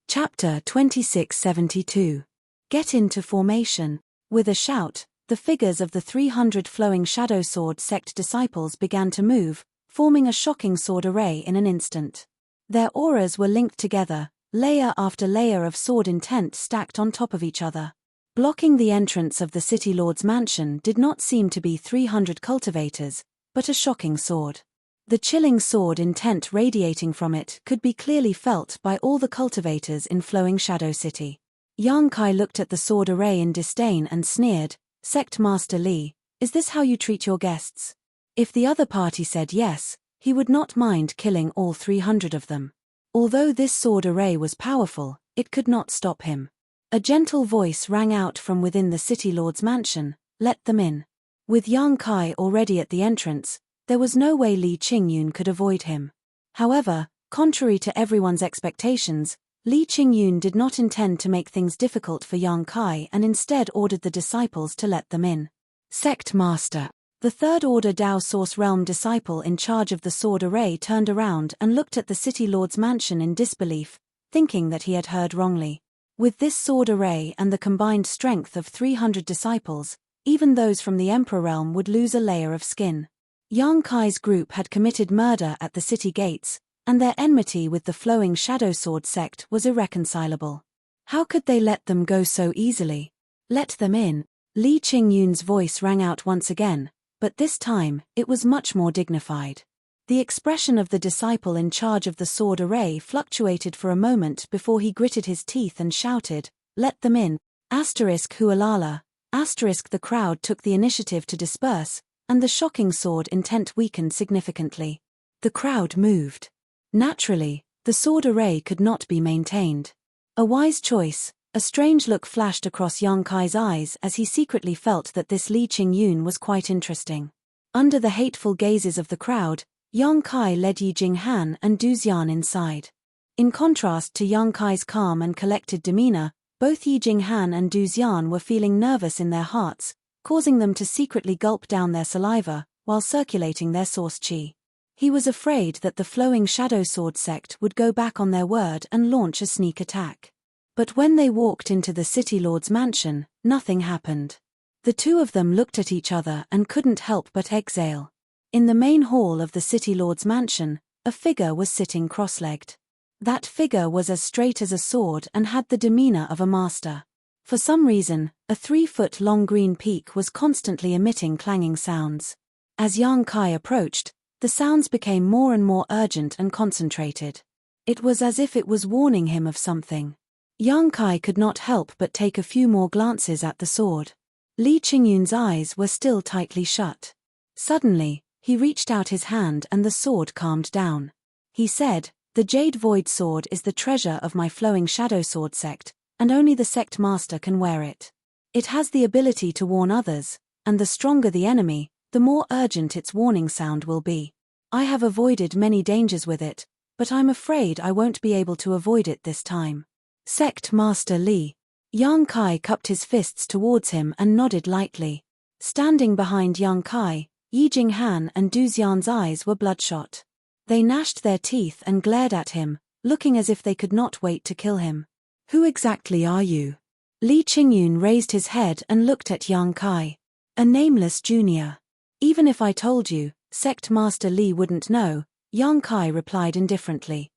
Chapter 2672. Get into formation. With a shout, the figures of the 300 Flowing Shadow Sword sect disciples began to move, forming a shocking sword array in an instant. Their auras were linked together, layer after layer of sword intent stacked on top of each other. Blocking the entrance of the city lord's mansion did not seem to be 300 cultivators, but a shocking sword. The chilling sword intent radiating from it could be clearly felt by all the cultivators in Flowing Shadow City. Yang Kai looked at the sword array in disdain and sneered, "Sect Master Li, is this how you treat your guests?" If the other party said yes, he would not mind killing all 300 of them. Although this sword array was powerful, it could not stop him. A gentle voice rang out from within the city lord's mansion, "Let them in." With Yang Kai already at the entrance, there was no way Li Qingyun could avoid him. However, contrary to everyone's expectations, Li Qingyun did not intend to make things difficult for Yang Kai and instead ordered the disciples to let them in. Sect Master. The Third Order Dao Source Realm disciple in charge of the sword array turned around and looked at the city lord's mansion in disbelief, thinking that he had heard wrongly. With this sword array and the combined strength of 300 disciples, even those from the Emperor realm would lose a layer of skin. Yang Kai's group had committed murder at the city gates, and their enmity with the flowing shadow sword sect was irreconcilable. How could they let them go so easily? Let them in. Li Qingyun's voice rang out once again, but this time, it was much more dignified. The expression of the disciple in charge of the sword array fluctuated for a moment before he gritted his teeth and shouted, "Let them in!" Hualala. The crowd took the initiative to disperse, and the shocking sword intent weakened significantly. The crowd moved. Naturally, the sword array could not be maintained. A wise choice. A strange look flashed across Yang Kai's eyes as he secretly felt that this Li Qingyun was quite interesting. Under the hateful gazes of the crowd, Yang Kai led Yi Jinghan and Du Xian inside. In contrast to Yang Kai's calm and collected demeanor, both Yi Jinghan and Du Xian were feeling nervous in their hearts, causing them to secretly gulp down their saliva, while circulating their source qi. He was afraid that the flowing shadow sword sect would go back on their word and launch a sneak attack. But when they walked into the city lord's mansion, nothing happened. The two of them looked at each other and couldn't help but exhale. In the main hall of the city lord's mansion, a figure was sitting cross-legged. That figure was as straight as a sword and had the demeanor of a master. For some reason, a 3-foot-long green peak was constantly emitting clanging sounds. As Yang Kai approached, the sounds became more and more urgent and concentrated. It was as if it was warning him of something. Yang Kai could not help but take a few more glances at the sword. Li Qingyun's eyes were still tightly shut. Suddenly, he reached out his hand and the sword calmed down. He said, "The Jade Void Sword is the treasure of my flowing shadow sword sect, and only the sect master can wear it. It has the ability to warn others, and the stronger the enemy, the more urgent its warning sound will be. I have avoided many dangers with it, but I'm afraid I won't be able to avoid it this time." Sect Master Li. Yang Kai cupped his fists towards him and nodded lightly. Standing behind Yang Kai, Yi Jinghan and Du Xian's eyes were bloodshot. They gnashed their teeth and glared at him, looking as if they could not wait to kill him. "Who exactly are you?" Li Qingyun raised his head and looked at Yang Kai. "A nameless junior. Even if I told you, Sect Master Li wouldn't know," Yang Kai replied indifferently.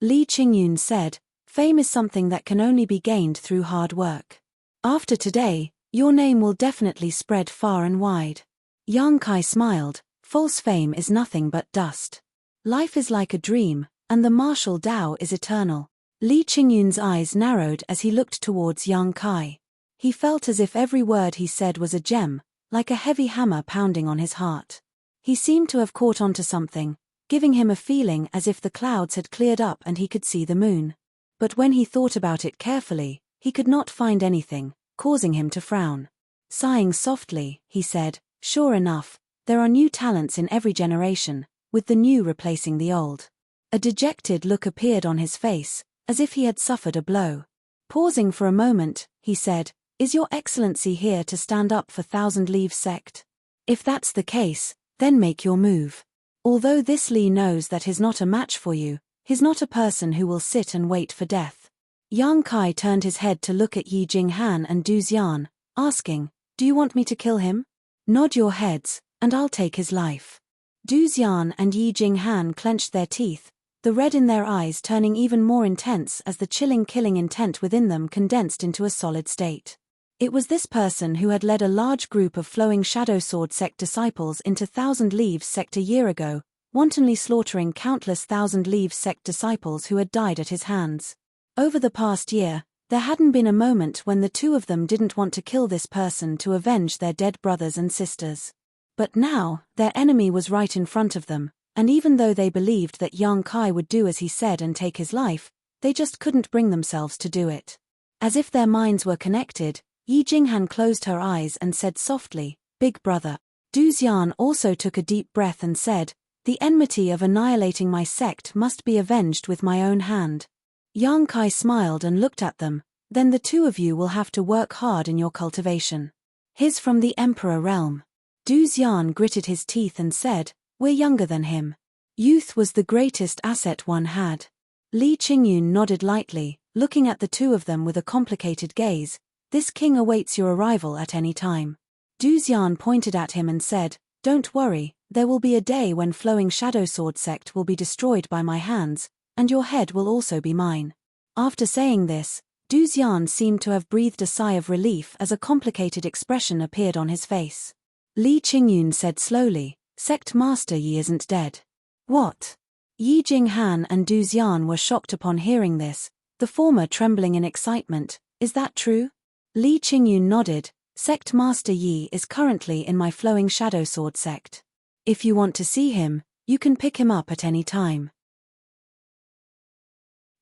Li Qingyun said, "Fame is something that can only be gained through hard work. After today, your name will definitely spread far and wide." Yang Kai smiled. "False fame is nothing but dust. Life is like a dream, and the martial Tao is eternal." Li Qingyun's eyes narrowed as he looked towards Yang Kai. He felt as if every word he said was a gem, like a heavy hammer pounding on his heart. He seemed to have caught onto something, giving him a feeling as if the clouds had cleared up and he could see the moon. But when he thought about it carefully, he could not find anything, causing him to frown. Sighing softly, he said, "Sure enough, there are new talents in every generation, with the new replacing the old." A dejected look appeared on his face, as if he had suffered a blow. Pausing for a moment, he said, "Is your excellency here to stand up for Thousand Leaves sect? If that's the case, then make your move. Although this Li knows that he's not a match for you, he's not a person who will sit and wait for death." Yang Kai turned his head to look at Yi Jinghan and Du Xian, asking, "Do you want me to kill him? Nod your heads, and I'll take his life." Du Xian and Yi Jinghan clenched their teeth, the red in their eyes turning even more intense as the chilling killing intent within them condensed into a solid state. It was this person who had led a large group of flowing shadow sword sect disciples into Thousand Leaves sect a year ago, wantonly slaughtering countless Thousand Leaves sect disciples who had died at his hands. Over the past year, there hadn't been a moment when the two of them didn't want to kill this person to avenge their dead brothers and sisters. But now, their enemy was right in front of them, and even though they believed that Yang Kai would do as he said and take his life, they just couldn't bring themselves to do it. As if their minds were connected, Yi Jinghan closed her eyes and said softly, "Big brother." Du Xian also took a deep breath and said, "The enmity of annihilating my sect must be avenged with my own hand." Yang Kai smiled and looked at them, "Then the two of you will have to work hard in your cultivation. He's from the Emperor realm." Du Xian gritted his teeth and said, "We're younger than him. Youth was the greatest asset one had." Li Qingyun nodded lightly, looking at the two of them with a complicated gaze. This king awaits your arrival at any time. Du Xian pointed at him and said, don't worry, there will be a day when Flowing Shadow Sword sect will be destroyed by my hands, and your head will also be mine. After saying this, Du Xian seemed to have breathed a sigh of relief as a complicated expression appeared on his face. Li Qingyun said slowly, Sect Master Yi isn't dead. What? Yi Jinghan and Du Xian were shocked upon hearing this, the former trembling in excitement. Is that true? Li Qingyun nodded. Sect Master Yi is currently in my Flowing Shadow Sword sect. If you want to see him, you can pick him up at any time.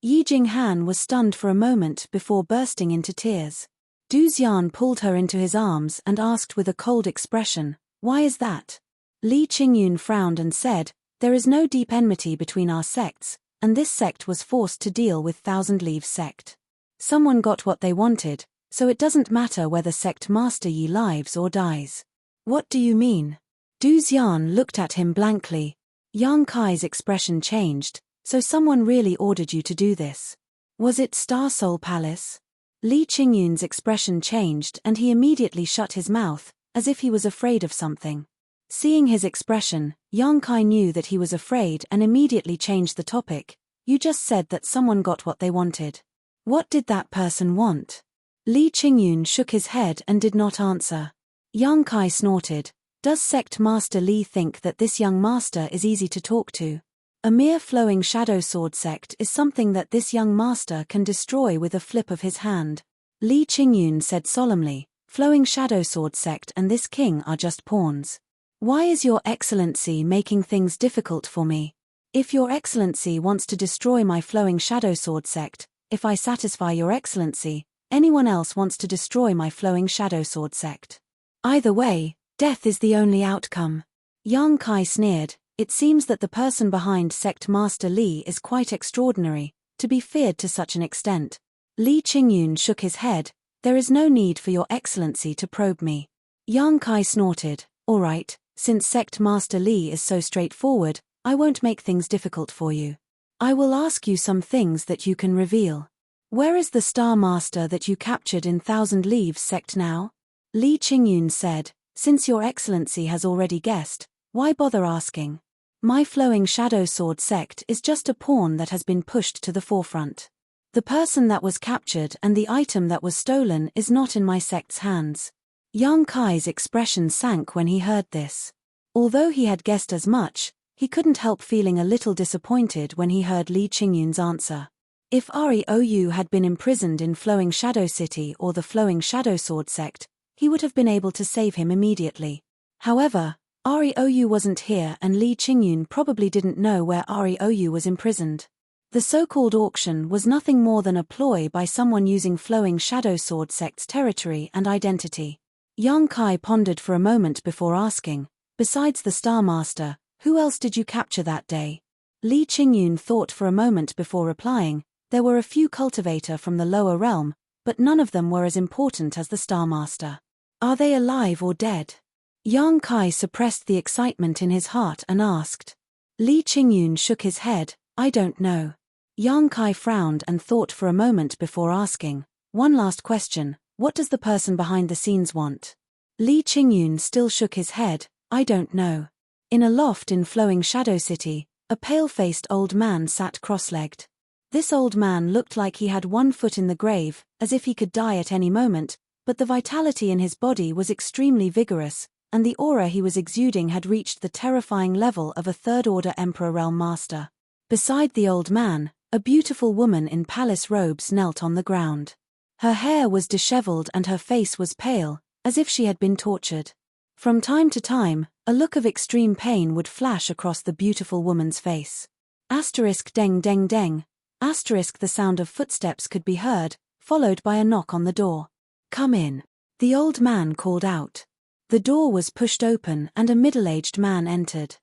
Yi Jinghan was stunned for a moment before bursting into tears. Du Xian pulled her into his arms and asked with a cold expression, why is that? Li Qingyun frowned and said, there is no deep enmity between our sects, and this sect was forced to deal with Thousand Leaves sect. Someone got what they wanted, so it doesn't matter whether Sect Master Yi lives or dies. What do you mean? Du Xian looked at him blankly. Yang Kai's expression changed. So someone really ordered you to do this? Was it Star Soul Palace? Li Qingyun's expression changed and he immediately shut his mouth, as if he was afraid of something. Seeing his expression, Yang Kai knew that he was afraid and immediately changed the topic. You just said that someone got what they wanted. What did that person want? Li Qingyun shook his head and did not answer. Yang Kai snorted. Does Sect Master Li think that this young master is easy to talk to? A mere Flowing Shadow Sword sect is something that this young master can destroy with a flip of his hand. Li Qingyun said solemnly, Flowing Shadow Sword sect and this king are just pawns. Why is your excellency making things difficult for me? If your excellency wants to destroy my Flowing Shadow Sword sect, if I satisfy your excellency, anyone else wants to destroy my Flowing Shadow Sword sect. Either way, death is the only outcome. Yang Kai sneered. It seems that the person behind Sect Master Li is quite extraordinary, to be feared to such an extent. Li Qingyun shook his head. There is no need for your excellency to probe me. Yang Kai snorted. All right, since Sect Master Li is so straightforward, I won't make things difficult for you. I will ask you some things that you can reveal. Where is the Star Master that you captured in Thousand Leaves sect now? Li Qingyun said, since your excellency has already guessed, why bother asking? My Flowing Shadow Sword sect is just a pawn that has been pushed to the forefront. The person that was captured and the item that was stolen is not in my sect's hands. Yang Kai's expression sank when he heard this. Although he had guessed as much, he couldn't help feeling a little disappointed when he heard Li Qingyun's answer. If Rou had been imprisoned in Flowing Shadow City or the Flowing Shadow Sword sect, he would have been able to save him immediately. However, Rou wasn't here and Li Qingyun probably didn't know where Rou was imprisoned. The so-called auction was nothing more than a ploy by someone using Flowing Shadow Sword sect's territory and identity. Yang Kai pondered for a moment before asking, besides the Star Master, who else did you capture that day? Li Qingyun thought for a moment before replying, there were a few cultivator from the lower realm, but none of them were as important as the Star Master. Are they alive or dead? Yang Kai suppressed the excitement in his heart and asked. Li Qingyun shook his head, I don't know. Yang Kai frowned and thought for a moment before asking, one last question, what does the person behind the scenes want? Li Qingyun still shook his head, I don't know. In a loft in Flowing Shadow City, a pale-faced old man sat cross-legged. This old man looked like he had one foot in the grave, as if he could die at any moment, but the vitality in his body was extremely vigorous, and the aura he was exuding had reached the terrifying level of a third-order Emperor Realm Master. Beside the old man, a beautiful woman in palace robes knelt on the ground. Her hair was disheveled and her face was pale, as if she had been tortured. From time to time, a look of extreme pain would flash across the beautiful woman's face. Asterisk deng deng deng. Asterisk the sound of footsteps could be heard, followed by a knock on the door. Come in. The old man called out. The door was pushed open and a middle-aged man entered.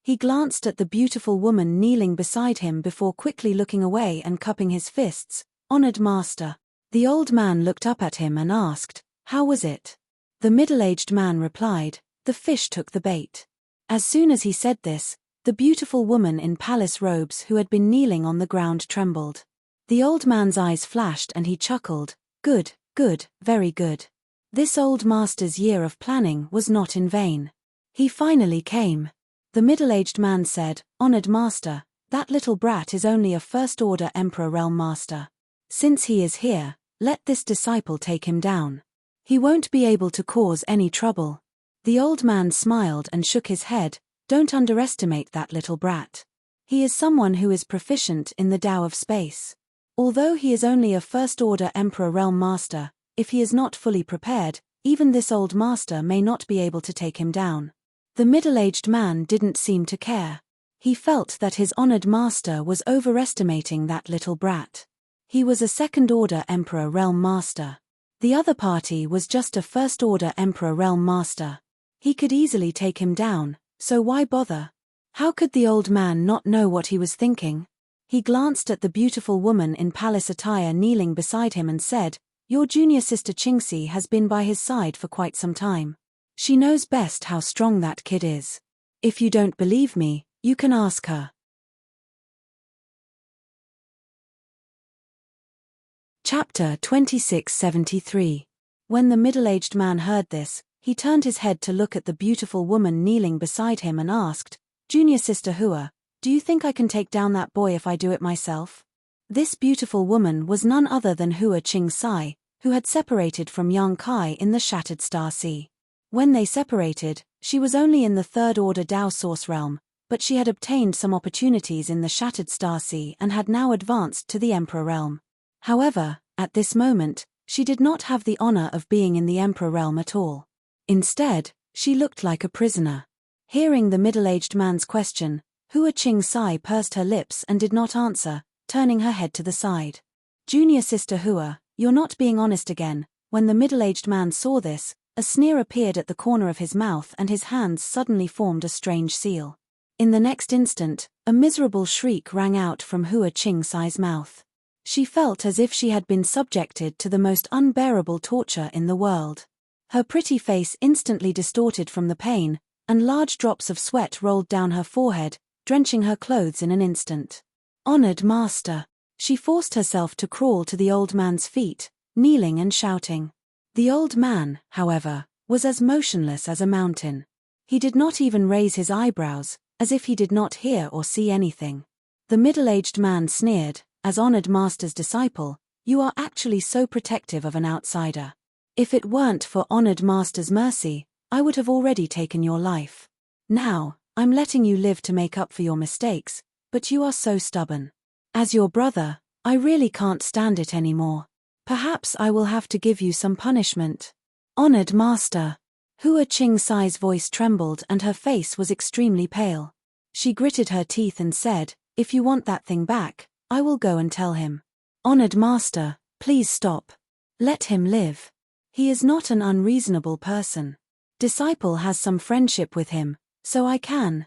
He glanced at the beautiful woman kneeling beside him before quickly looking away and cupping his fists. Honored master. The old man looked up at him and asked, how was it? The middle-aged man replied, the fish took the bait. As soon as he said this, The beautiful woman in palace robes who had been kneeling on the ground trembled. The old man's eyes flashed and he chuckled. Good, good, very good. This old master's year of planning was not in vain. He finally came. The middle-aged man said, Honored master, that little brat is only a first-order Emperor Realm master. Since he is here, let this disciple take him down. He won't be able to cause any trouble. The old man smiled and shook his head. Don't underestimate that little brat. He is someone who is proficient in the Tao of space. Although he is only a first-order Emperor Realm master, if he is not fully prepared, even this old master may not be able to take him down. The middle-aged man didn't seem to care. He felt that his honored master was overestimating that little brat. He was a second-order Emperor Realm master. The other party was just a first-order Emperor Realm master. He could easily take him down, so why bother? How could the old man not know what he was thinking? He glanced at the beautiful woman in palace attire kneeling beside him and said, Your junior sister Qingxi has been by his side for quite some time. She knows best how strong that kid is. If you don't believe me, you can ask her. Chapter 2673. When the middle-aged man heard this, he turned his head to look at the beautiful woman kneeling beside him and asked, Junior sister Hua, do you think I can take down that boy if I do it myself? This beautiful woman was none other than Hua Qingxi, who had separated from Yang Kai in the Shattered Star Sea. When they separated, she was only in the third-order Tao Source realm, but she had obtained some opportunities in the Shattered Star Sea and had now advanced to the Emperor realm. However, at this moment, she did not have the honor of being in the Emperor realm at all. Instead, she looked like a prisoner. Hearing the middle-aged man's question, Hua Qingxi pursed her lips and did not answer, turning her head to the side. Junior sister Hua, you're not being honest again. When the middle-aged man saw this, a sneer appeared at the corner of his mouth and his hands suddenly formed a strange seal. In the next instant, a miserable shriek rang out from Hua Qingxi's mouth. She felt as if she had been subjected to the most unbearable torture in the world. Her pretty face instantly distorted from the pain, and large drops of sweat rolled down her forehead, drenching her clothes in an instant. Honored master! She forced herself to crawl to the old man's feet, kneeling and shouting. The old man, however, was as motionless as a mountain. He did not even raise his eyebrows, as if he did not hear or see anything. The middle-aged man sneered, As honored master's disciple, you are actually so protective of an outsider. If it weren't for honored master's mercy, I would have already taken your life. Now, I'm letting you live to make up for your mistakes, but you are so stubborn. As your brother, I really can't stand it anymore. Perhaps I will have to give you some punishment. Honored master. Hua Qingxi's voice trembled and her face was extremely pale. She gritted her teeth and said, If you want that thing back, I will go and tell him. Honored master, please stop. Let him live. He is not an unreasonable person. Disciple has some friendship with him, so I can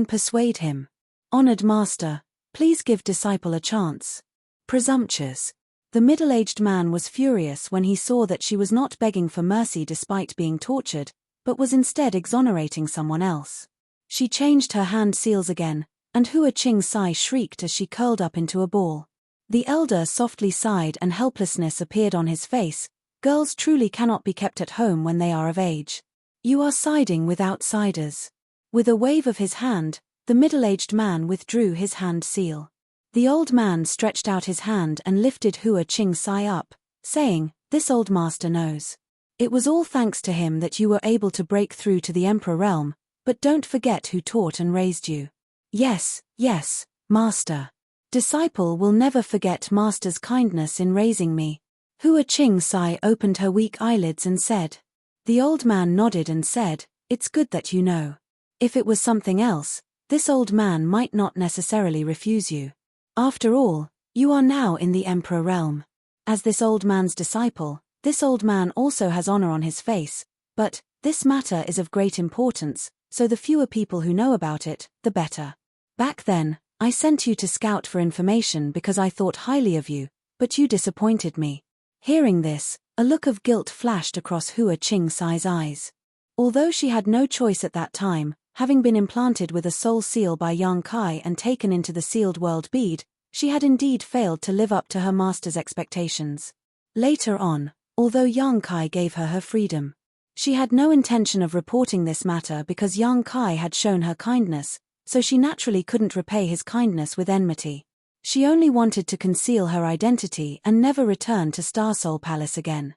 persuade him. Honored master, please give disciple a chance. Presumptuous. The middle-aged man was furious when he saw that she was not begging for mercy despite being tortured, but was instead exonerating someone else. She changed her hand seals again, and Hua Qingxi shrieked as she curled up into a ball. The elder softly sighed and helplessness appeared on his face. Girls truly cannot be kept at home when they are of age. You are siding with outsiders. With a wave of his hand, the middle-aged man withdrew his hand seal. The old man stretched out his hand and lifted Hua Qingxi up, saying, This old master knows. It was all thanks to him that you were able to break through to the Emperor realm, but don't forget who taught and raised you. Yes, yes, master. Disciple will never forget master's kindness in raising me. Hua Qingxi opened her weak eyelids and said. The old man nodded and said, It's good that you know. If it was something else, this old man might not necessarily refuse you. After all, you are now in the Emperor realm. As this old man's disciple, this old man also has honor on his face, but this matter is of great importance, so the fewer people who know about it, the better. Back then, I sent you to scout for information because I thought highly of you, but you disappointed me. Hearing this, a look of guilt flashed across Hua Qingxi's eyes. Although she had no choice at that time, Having been implanted with a soul seal by Yang Kai and taken into the sealed world bead, she had indeed failed to live up to her master's expectations. Later on, although Yang Kai gave her freedom, she had no intention of reporting this matter because Yang Kai had shown her kindness, so she naturally couldn't repay his kindness with enmity. She only wanted to conceal her identity and never return to Star Soul Palace again.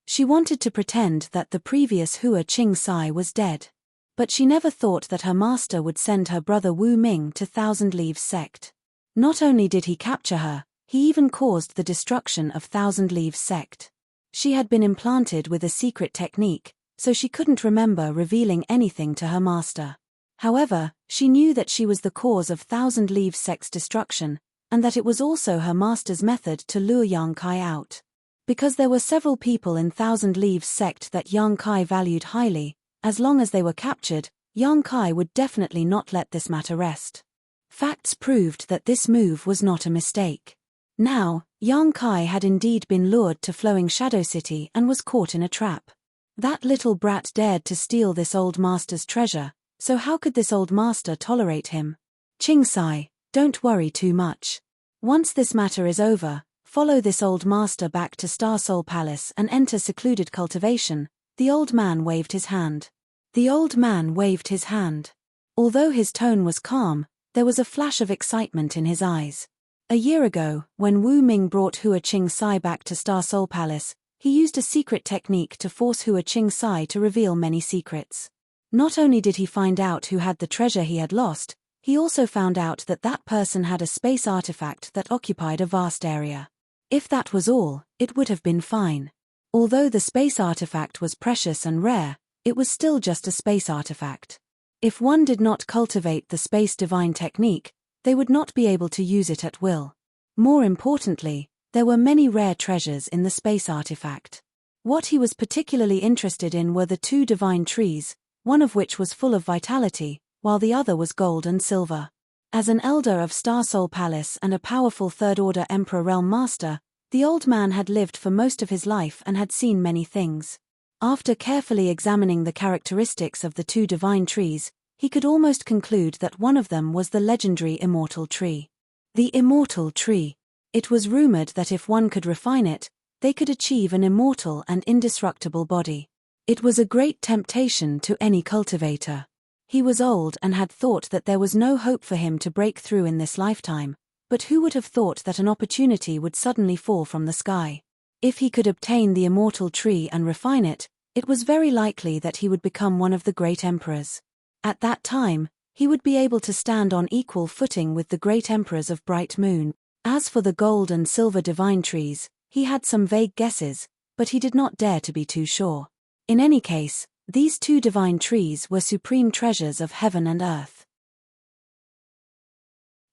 She wanted to pretend that the previous Hua Qing Sai was dead. But she never thought that her master would send her brother Wu Ming to Thousand Leaves Sect. Not only did he capture her, he even caused the destruction of Thousand Leaves Sect. She had been implanted with a secret technique, so she couldn't remember revealing anything to her master. However, she knew that she was the cause of Thousand Leaves Sect's destruction, and that it was also her master's method to lure Yang Kai out. Because there were several people in Thousand Leaves Sect that Yang Kai valued highly, as long as they were captured, Yang Kai would definitely not let this matter rest. Facts proved that this move was not a mistake. Now, Yang Kai had indeed been lured to Flowing Shadow City and was caught in a trap. That little brat dared to steal this old master's treasure, so how could this old master tolerate him? Qing Sai, don't worry too much. Once this matter is over, follow this old master back to Star Soul Palace and enter secluded cultivation. The old man waved his hand. The old man waved his hand. Although his tone was calm, there was a flash of excitement in his eyes. A year ago, when Wu Ming brought Hua Qing Sai back to Star Soul Palace, he used a secret technique to force Hua Qing Sai to reveal many secrets. Not only did he find out who had the treasure he had lost, he also found out that that person had a space artifact that occupied a vast area. If that was all, it would have been fine. Although the space artifact was precious and rare, it was still just a space artifact. If one did not cultivate the space divine technique, they would not be able to use it at will. More importantly, there were many rare treasures in the space artifact. What he was particularly interested in were the two divine trees, one of which was full of vitality, while the other was gold and silver. As an elder of Star Soul Palace and a powerful Third-Order Emperor Realm Master, the old man had lived for most of his life and had seen many things. After carefully examining the characteristics of the two divine trees, he could almost conclude that one of them was the legendary Immortal Tree. The Immortal Tree. It was rumored that if one could refine it, they could achieve an immortal and indestructible body. It was a great temptation to any cultivator. He was old and had thought that there was no hope for him to break through in this lifetime, but who would have thought that an opportunity would suddenly fall from the sky? If he could obtain the Immortal Tree and refine it, it was very likely that he would become one of the great emperors. At that time, he would be able to stand on equal footing with the great emperors of Bright Moon. As for the gold and silver divine trees, he had some vague guesses, but he did not dare to be too sure. In any case, these two divine trees were supreme treasures of heaven and earth.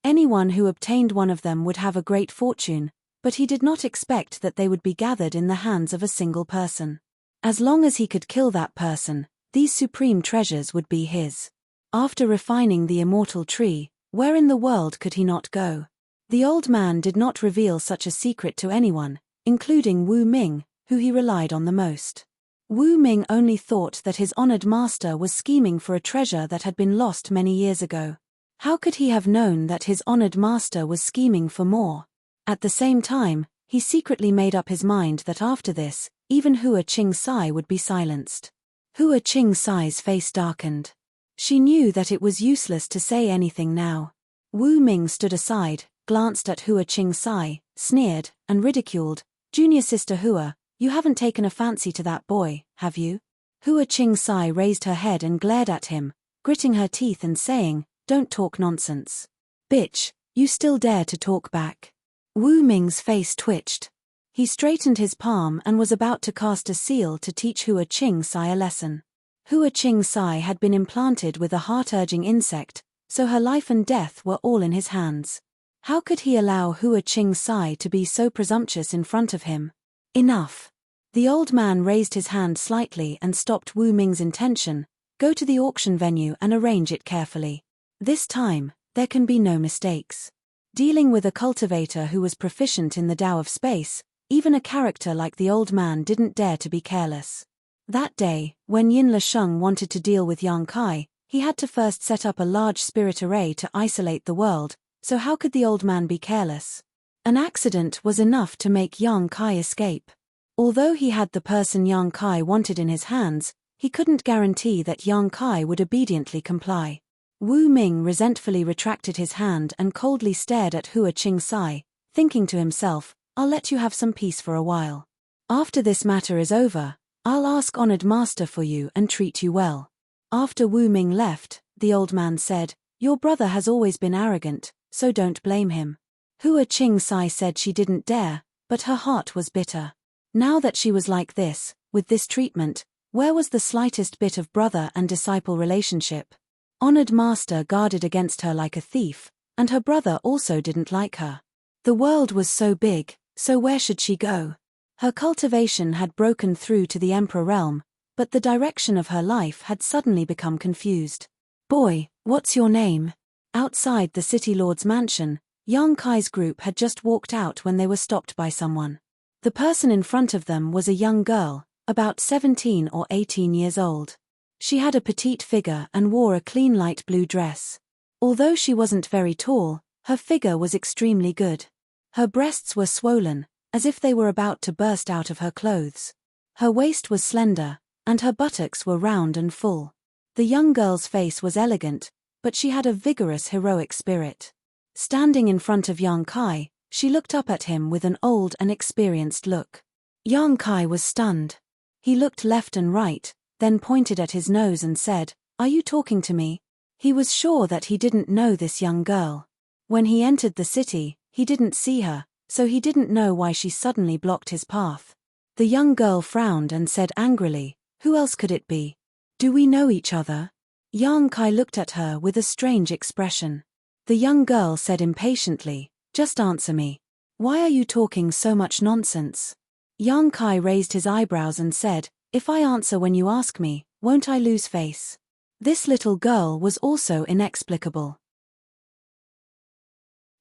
Anyone who obtained one of them would have a great fortune, but he did not expect that they would be gathered in the hands of a single person. As long as he could kill that person, these supreme treasures would be his. After refining the Immortal Tree, where in the world could he not go? The old man did not reveal such a secret to anyone, including Wu Ming, who he relied on the most. Wu Ming only thought that his honored master was scheming for a treasure that had been lost many years ago. How could he have known that his honored master was scheming for more? At the same time, he secretly made up his mind that after this, even Hua Qing Sai would be silenced. Hua Qing Sai's face darkened. She knew that it was useless to say anything now. Wu Ming stood aside, glanced at Hua Qing Sai, sneered, and ridiculed. "Junior sister Hua, you haven't taken a fancy to that boy, have you?" Hua Qing Sai raised her head and glared at him, gritting her teeth and saying, "Don't talk nonsense. Bitch, you still dare to talk back." Wu Ming's face twitched. He straightened his palm and was about to cast a seal to teach Hua Qing Sai a lesson. Hua Qing Sai had been implanted with a heart-urging insect, so her life and death were all in his hands. How could he allow Hua Qing Sai to be so presumptuous in front of him? Enough. The old man raised his hand slightly and stopped Wu Ming's intention. "Go to the auction venue and arrange it carefully. This time, there can be no mistakes." Dealing with a cultivator who was proficient in the Tao of space, even a character like the old man didn't dare to be careless. That day, when Yin Lisheng wanted to deal with Yang Kai, he had to first set up a large spirit array to isolate the world, so how could the old man be careless? An accident was enough to make Yang Kai escape. Although he had the person Yang Kai wanted in his hands, he couldn't guarantee that Yang Kai would obediently comply. Wu Ming resentfully retracted his hand and coldly stared at Hua Qing-sai, thinking to himself, I'll let you have some peace for a while. After this matter is over, I'll ask honored master for you and treat you well. After Wu Ming left, the old man said, your brother has always been arrogant, so don't blame him. Hua Qing-sai said she didn't dare, but her heart was bitter. Now that she was like this, with this treatment, where was the slightest bit of brother and disciple relationship? Honored master guarded against her like a thief, and her brother also didn't like her. The world was so big, so where should she go? Her cultivation had broken through to the Emperor realm, but the direction of her life had suddenly become confused. Boy, what's your name? Outside the city lord's mansion, Yang Kai's group had just walked out when they were stopped by someone. The person in front of them was a young girl, about 17 or 18 years old. She had a petite figure and wore a clean light blue dress. Although she wasn't very tall, her figure was extremely good. Her breasts were swollen, as if they were about to burst out of her clothes. Her waist was slender, and her buttocks were round and full. The young girl's face was elegant, but she had a vigorous heroic spirit. Standing in front of Yang Kai, she looked up at him with an old and experienced look. Yang Kai was stunned. He looked left and right, then pointed at his nose and said, Are you talking to me? He was sure that he didn't know this young girl. When he entered the city, he didn't see her, so he didn't know why she suddenly blocked his path. The young girl frowned and said angrily, Who else could it be? Do we know each other? Yang Kai looked at her with a strange expression. The young girl said impatiently, Just answer me. Why are you talking so much nonsense? Yang Kai raised his eyebrows and said, If I answer when you ask me, won't I lose face? This little girl was also inexplicable.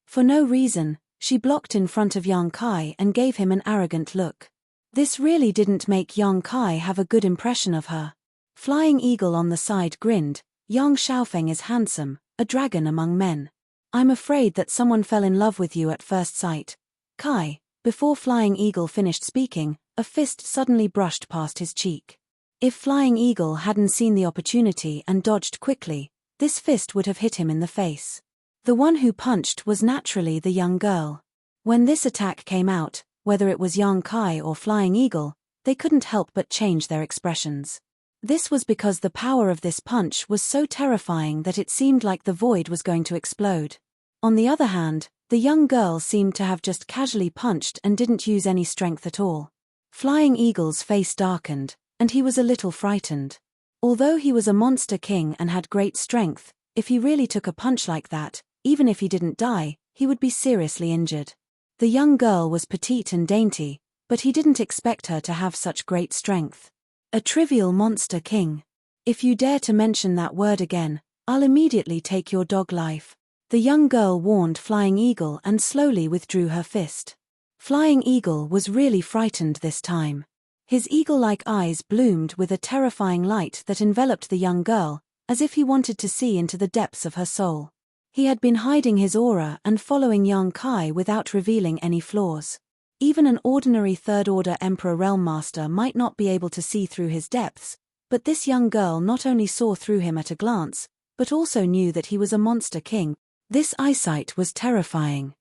For no reason, she blocked in front of Yang Kai and gave him an arrogant look. This really didn't make Yang Kai have a good impression of her. Flying Eagle on the side grinned, Yang Xiaofeng is handsome, a dragon among men. I'm afraid that someone fell in love with you at first sight. Kai. Before Flying Eagle finished speaking, a fist suddenly brushed past his cheek. If Flying Eagle hadn't seen the opportunity and dodged quickly, this fist would have hit him in the face. The one who punched was naturally the young girl. When this attack came out, whether it was Yang Kai or Flying Eagle, they couldn't help but change their expressions. This was because the power of this punch was so terrifying that it seemed like the void was going to explode. On the other hand, the young girl seemed to have just casually punched and didn't use any strength at all. Flying Eagle's face darkened, and he was a little frightened. Although he was a monster king and had great strength, if he really took a punch like that, even if he didn't die, he would be seriously injured. The young girl was petite and dainty, but he didn't expect her to have such great strength. A trivial monster king. If you dare to mention that word again, I'll immediately take your dog life. The young girl warned Flying Eagle and slowly withdrew her fist. Flying Eagle was really frightened this time. His eagle-like eyes bloomed with a terrifying light that enveloped the young girl, as if he wanted to see into the depths of her soul. He had been hiding his aura and following Yang Kai without revealing any flaws. Even an ordinary third-order Emperor Realm Master might not be able to see through his depths, but this young girl not only saw through him at a glance, but also knew that he was a monster king. This eyesight was terrifying.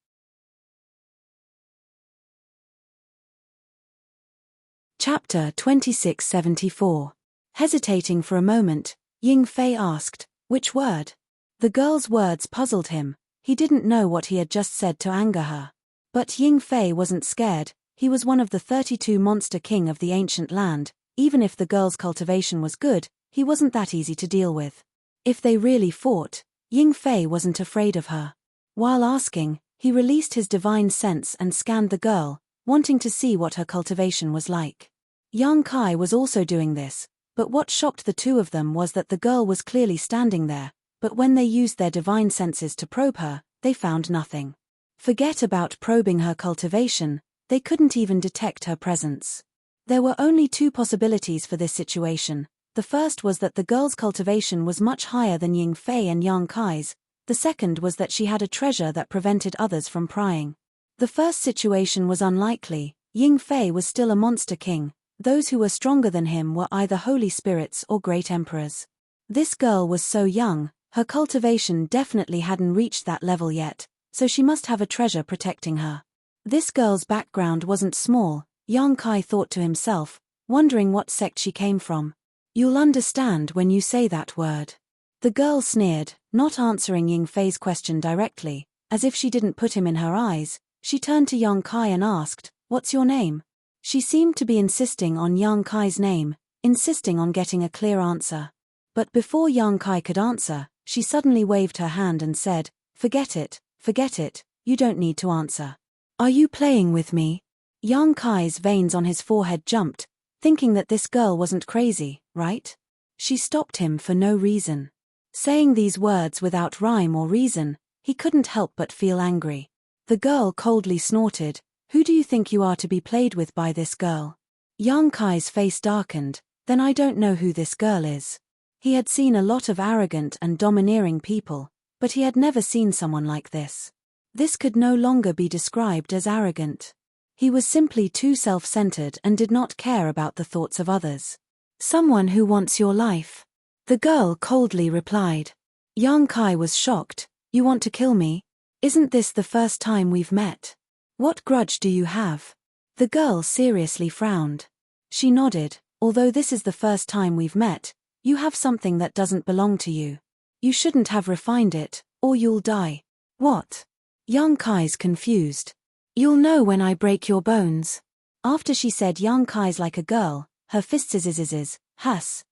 Chapter 2674. Hesitating for a moment, Ying Fei asked, Which word? The girl's words puzzled him. He didn't know what he had just said to anger her. But Ying Fei wasn't scared. He was one of the 32 monster king of the ancient land. Even if the girl's cultivation was good, he wasn't that easy to deal with. If they really fought, Ying Fei wasn't afraid of her. While asking, he released his divine sense and scanned the girl, wanting to see what her cultivation was like. Yang Kai was also doing this, but what shocked the two of them was that the girl was clearly standing there, but when they used their divine senses to probe her, they found nothing. Forget about probing her cultivation, they couldn't even detect her presence. There were only two possibilities for this situation. The first was that the girl's cultivation was much higher than Ying Fei and Yang Kai's. The second was that she had a treasure that prevented others from prying. The first situation was unlikely. Ying Fei was still a monster king. Those who were stronger than him were either holy spirits or great emperors. This girl was so young, her cultivation definitely hadn't reached that level yet, so she must have a treasure protecting her. This girl's background wasn't small, Yang Kai thought to himself, wondering what sect she came from. You'll understand when you say that word. The girl sneered, not answering Ying Fei's question directly, as if she didn't put him in her eyes. She turned to Yang Kai and asked, "What's your name?" She seemed to be insisting on Yang Kai's name, insisting on getting a clear answer. But before Yang Kai could answer, she suddenly waved her hand and said, forget it, you don't need to answer. Are you playing with me?" Yang Kai's veins on his forehead jumped, thinking that this girl wasn't crazy, right? She stopped him for no reason. Saying these words without rhyme or reason, he couldn't help but feel angry. The girl coldly snorted, "Who do you think you are to be played with by this girl?" Yang Kai's face darkened, "Then I don't know who this girl is." He had seen a lot of arrogant and domineering people, but he had never seen someone like this. This could no longer be described as arrogant. He was simply too self-centered and did not care about the thoughts of others. "Someone who wants your life," the girl coldly replied. Yang Kai was shocked. "You want to kill me? Isn't this the first time we've met? What grudge do you have?" The girl seriously frowned. She nodded, "Although this is the first time we've met, you have something that doesn't belong to you. You shouldn't have refined it, or you'll die." "What?" Yang Kai's confused. "You'll know when I break your bones." After she said Yang Kai's like a girl, her fists hus,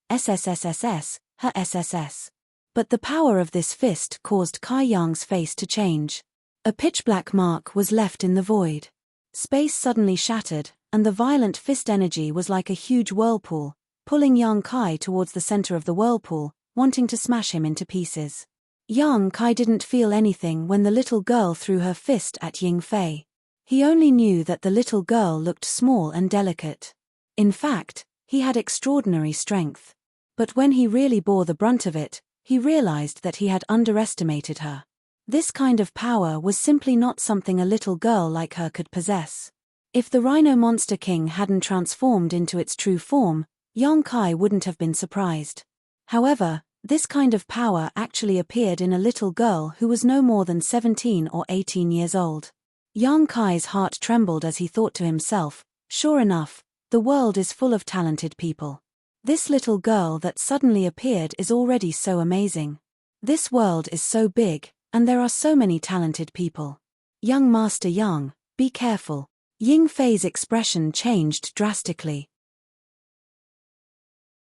SSSSS, her SSS. But the power of this fist caused Kai Yang's face to change. A pitch-black mark was left in the void. Space suddenly shattered, and the violent fist energy was like a huge whirlpool, pulling Yang Kai towards the center of the whirlpool, wanting to smash him into pieces. Yang Kai didn't feel anything when the little girl threw her fist at Ying Fei. He only knew that the little girl looked small and delicate. In fact, he had extraordinary strength. But when he really bore the brunt of it, he realized that he had underestimated her. This kind of power was simply not something a little girl like her could possess. If the Rhino Monster King hadn't transformed into its true form, Yang Kai wouldn't have been surprised. However, this kind of power actually appeared in a little girl who was no more than 17 or 18 years old. Yang Kai's heart trembled as he thought to himself, sure enough, the world is full of talented people. This little girl that suddenly appeared is already so amazing. This world is so big, and there are so many talented people. Young Master Yang, be careful. Ying Fei's expression changed drastically.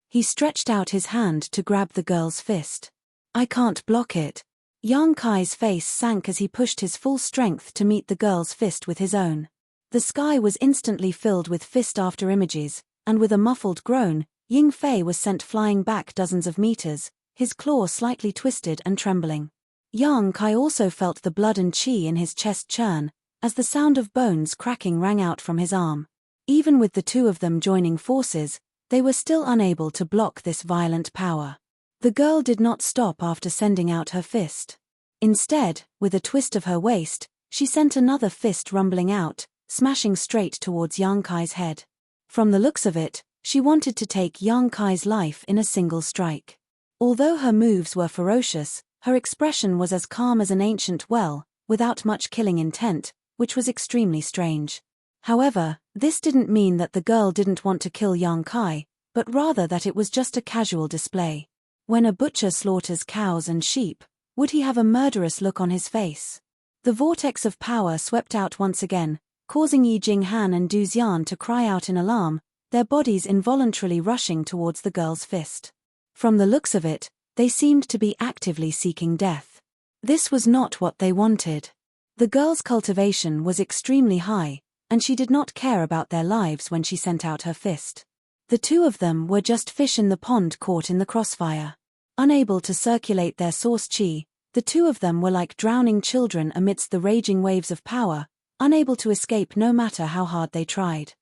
He stretched out his hand to grab the girl's fist. "I can't block it." Yang Kai's face sank as he pushed his full strength to meet the girl's fist with his own. The sky was instantly filled with fist after images, and with a muffled groan, Ying Fei was sent flying back dozens of meters, his claw slightly twisted and trembling. Yang Kai also felt the blood and qi in his chest churn, as the sound of bones cracking rang out from his arm. Even with the two of them joining forces, they were still unable to block this violent power. The girl did not stop after sending out her fist. Instead, with a twist of her waist, she sent another fist rumbling out, smashing straight towards Yang Kai's head. From the looks of it, she wanted to take Yang Kai's life in a single strike. Although her moves were ferocious, her expression was as calm as an ancient well, without much killing intent, which was extremely strange. However, this didn't mean that the girl didn't want to kill Yang Kai, but rather that it was just a casual display. When a butcher slaughters cows and sheep, would he have a murderous look on his face? The vortex of power swept out once again, causing Yi Jinghan and Du Xian to cry out in alarm, their bodies involuntarily rushing towards the girl's fist. From the looks of it, they seemed to be actively seeking death. This was not what they wanted. The girl's cultivation was extremely high, and she did not care about their lives when she sent out her fist. The two of them were just fish in the pond caught in the crossfire. Unable to circulate their source qi, the two of them were like drowning children amidst the raging waves of power, unable to escape no matter how hard they tried.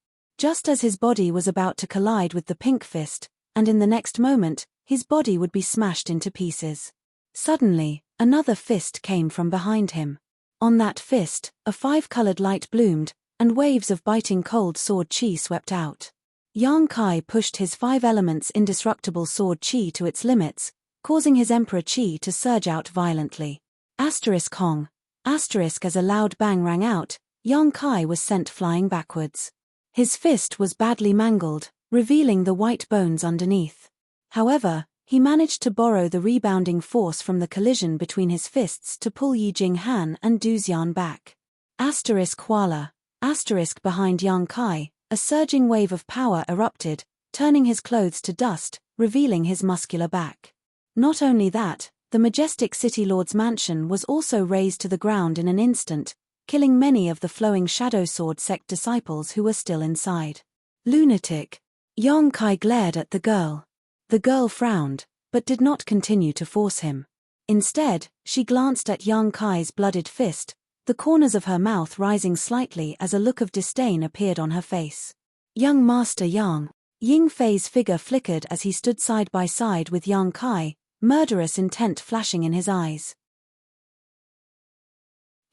Just as his body was about to collide with the pink fist, and in the next moment, his body would be smashed into pieces. Suddenly, another fist came from behind him. On that fist, a 5-colored light bloomed, and waves of biting cold sword chi swept out. Yang Kai pushed his 5 elements indestructible sword chi to its limits, causing his emperor chi to surge out violently. Asterisk Hong. Asterisk as a loud bang rang out, Yang Kai was sent flying backwards. His fist was badly mangled, revealing the white bones underneath. However, he managed to borrow the rebounding force from the collision between his fists to pull Yi Jinghan and Du Xian back. Asterisk Huala. Asterisk behind Yang Kai, a surging wave of power erupted, turning his clothes to dust, revealing his muscular back. Not only that, the majestic city lord's mansion was also razed to the ground in an instant, killing many of the flowing Shadow Sword sect disciples who were still inside. Lunatic. Yang Kai glared at the girl. The girl frowned, but did not continue to force him. Instead, she glanced at Yang Kai's blooded fist, the corners of her mouth rising slightly as a look of disdain appeared on her face. Young Master Yang. Ying Fei's figure flickered as he stood side by side with Yang Kai, murderous intent flashing in his eyes.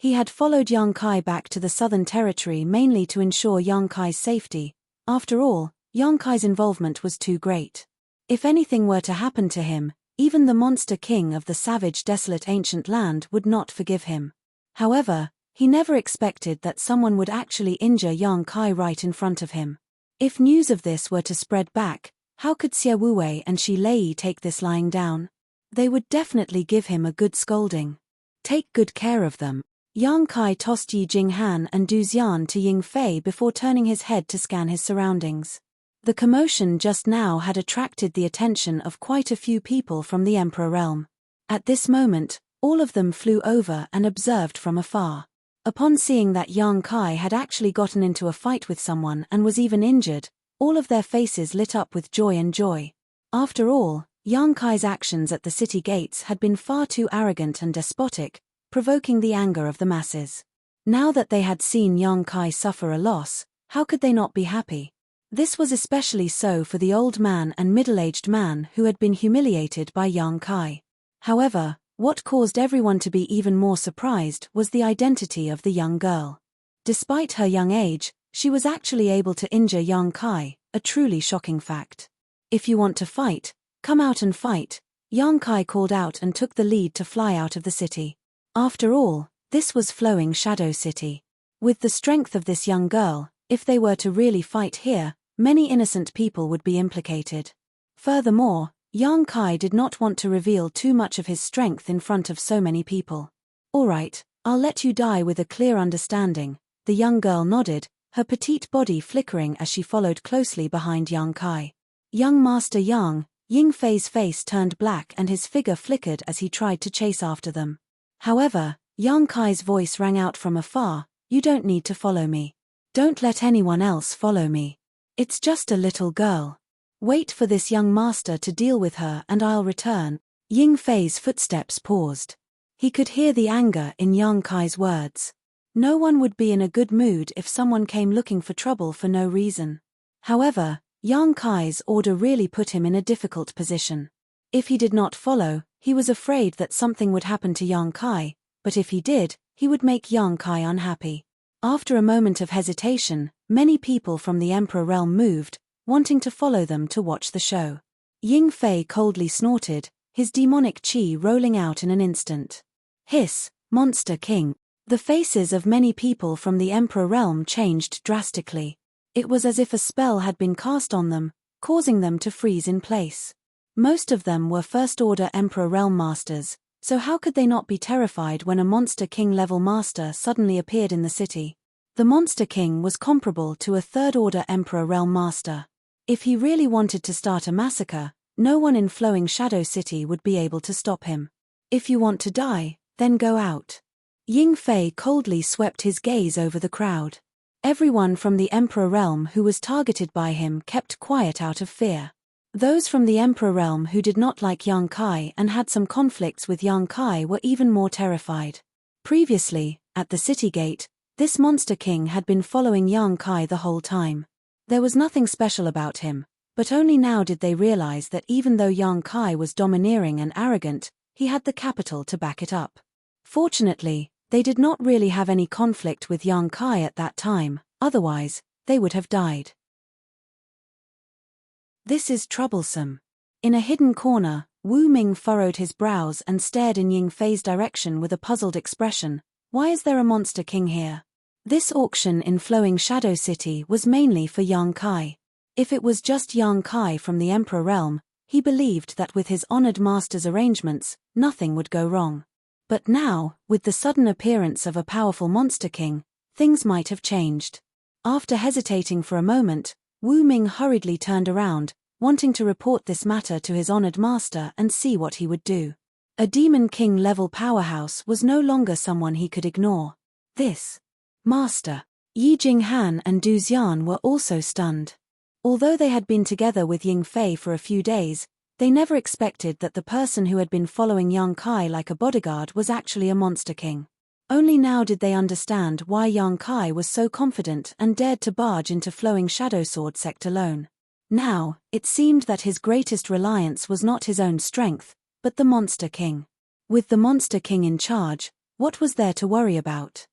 He had followed Yang Kai back to the southern territory mainly to ensure Yang Kai's safety. After all, Yang Kai's involvement was too great. If anything were to happen to him, even the monster king of the savage desolate ancient land would not forgive him. However, he never expected that someone would actually injure Yang Kai right in front of him. If news of this were to spread back, how could Xie Wuwei and Shi Lei take this lying down? They would definitely give him a good scolding. Take good care of them. Yang Kai tossed Yi Jinghan and Du Xian to Ying Fei before turning his head to scan his surroundings. The commotion just now had attracted the attention of quite a few people from the Emperor realm. At this moment, all of them flew over and observed from afar. Upon seeing that Yang Kai had actually gotten into a fight with someone and was even injured, all of their faces lit up with joy and joy. After all, Yang Kai's actions at the city gates had been far too arrogant and despotic, provoking the anger of the masses. Now that they had seen Yang Kai suffer a loss, how could they not be happy? This was especially so for the old man and middle-aged man who had been humiliated by Yang Kai. However, what caused everyone to be even more surprised was the identity of the young girl. Despite her young age, she was actually able to injure Yang Kai, a truly shocking fact. If you want to fight, come out and fight, Yang Kai called out and took the lead to fly out of the city. After all, this was Flowing Shadow City. With the strength of this young girl, if they were to really fight here, many innocent people would be implicated. Furthermore, Yang Kai did not want to reveal too much of his strength in front of so many people. All right, I'll let you die with a clear understanding, the young girl nodded, her petite body flickering as she followed closely behind Yang Kai. Young Master Yang, Ying Fei's face turned black and his figure flickered as he tried to chase after them. However, Yang Kai's voice rang out from afar, "You don't need to follow me. Don't let anyone else follow me. It's just a little girl. Wait for this young master to deal with her and I'll return." Ying Fei's footsteps paused. He could hear the anger in Yang Kai's words. No one would be in a good mood if someone came looking for trouble for no reason. However, Yang Kai's order really put him in a difficult position. If he did not follow, he was afraid that something would happen to Yang Kai, but if he did, he would make Yang Kai unhappy. After a moment of hesitation, many people from the Emperor realm moved, wanting to follow them to watch the show. Ying Fei coldly snorted, his demonic chi rolling out in an instant. Hiss, Monster King. The faces of many people from the Emperor realm changed drastically. It was as if a spell had been cast on them, causing them to freeze in place. Most of them were First-Order Emperor realm masters, so how could they not be terrified when a Monster King-level master suddenly appeared in the city? The Monster King was comparable to a Third-Order Emperor realm master. If he really wanted to start a massacre, no one in Flowing Shadow City would be able to stop him. If you want to die, then go out. Ying Fei coldly swept his gaze over the crowd. Everyone from the Emperor realm who was targeted by him kept quiet out of fear. Those from the Emperor realm who did not like Yang Kai and had some conflicts with Yang Kai were even more terrified. Previously, at the city gate, this Monster King had been following Yang Kai the whole time. There was nothing special about him, but only now did they realize that even though Yang Kai was domineering and arrogant, he had the capital to back it up. Fortunately, they did not really have any conflict with Yang Kai at that time, otherwise, they would have died. This is troublesome. In a hidden corner, Wu Ming furrowed his brows and stared in Ying Fei's direction with a puzzled expression. Why is there a monster king here? This auction in Flowing Shadow City was mainly for Yang Kai. If it was just Yang Kai from the Emperor realm, he believed that with his honored master's arrangements, nothing would go wrong. But now, with the sudden appearance of a powerful monster king, things might have changed. After hesitating for a moment, Wu Ming hurriedly turned around, wanting to report this matter to his honored master and see what he would do. A Demon King-level powerhouse was no longer someone he could ignore. This master, Yi Jinghan and Du Xian were also stunned. Although they had been together with Ying Fei for a few days, they never expected that the person who had been following Yang Kai like a bodyguard was actually a monster king. Only now did they understand why Yang Kai was so confident and dared to barge into Flowing Shadow Sword sect alone. Now, it seemed that his greatest reliance was not his own strength, but the Monster King. With the Monster King in charge, what was there to worry about?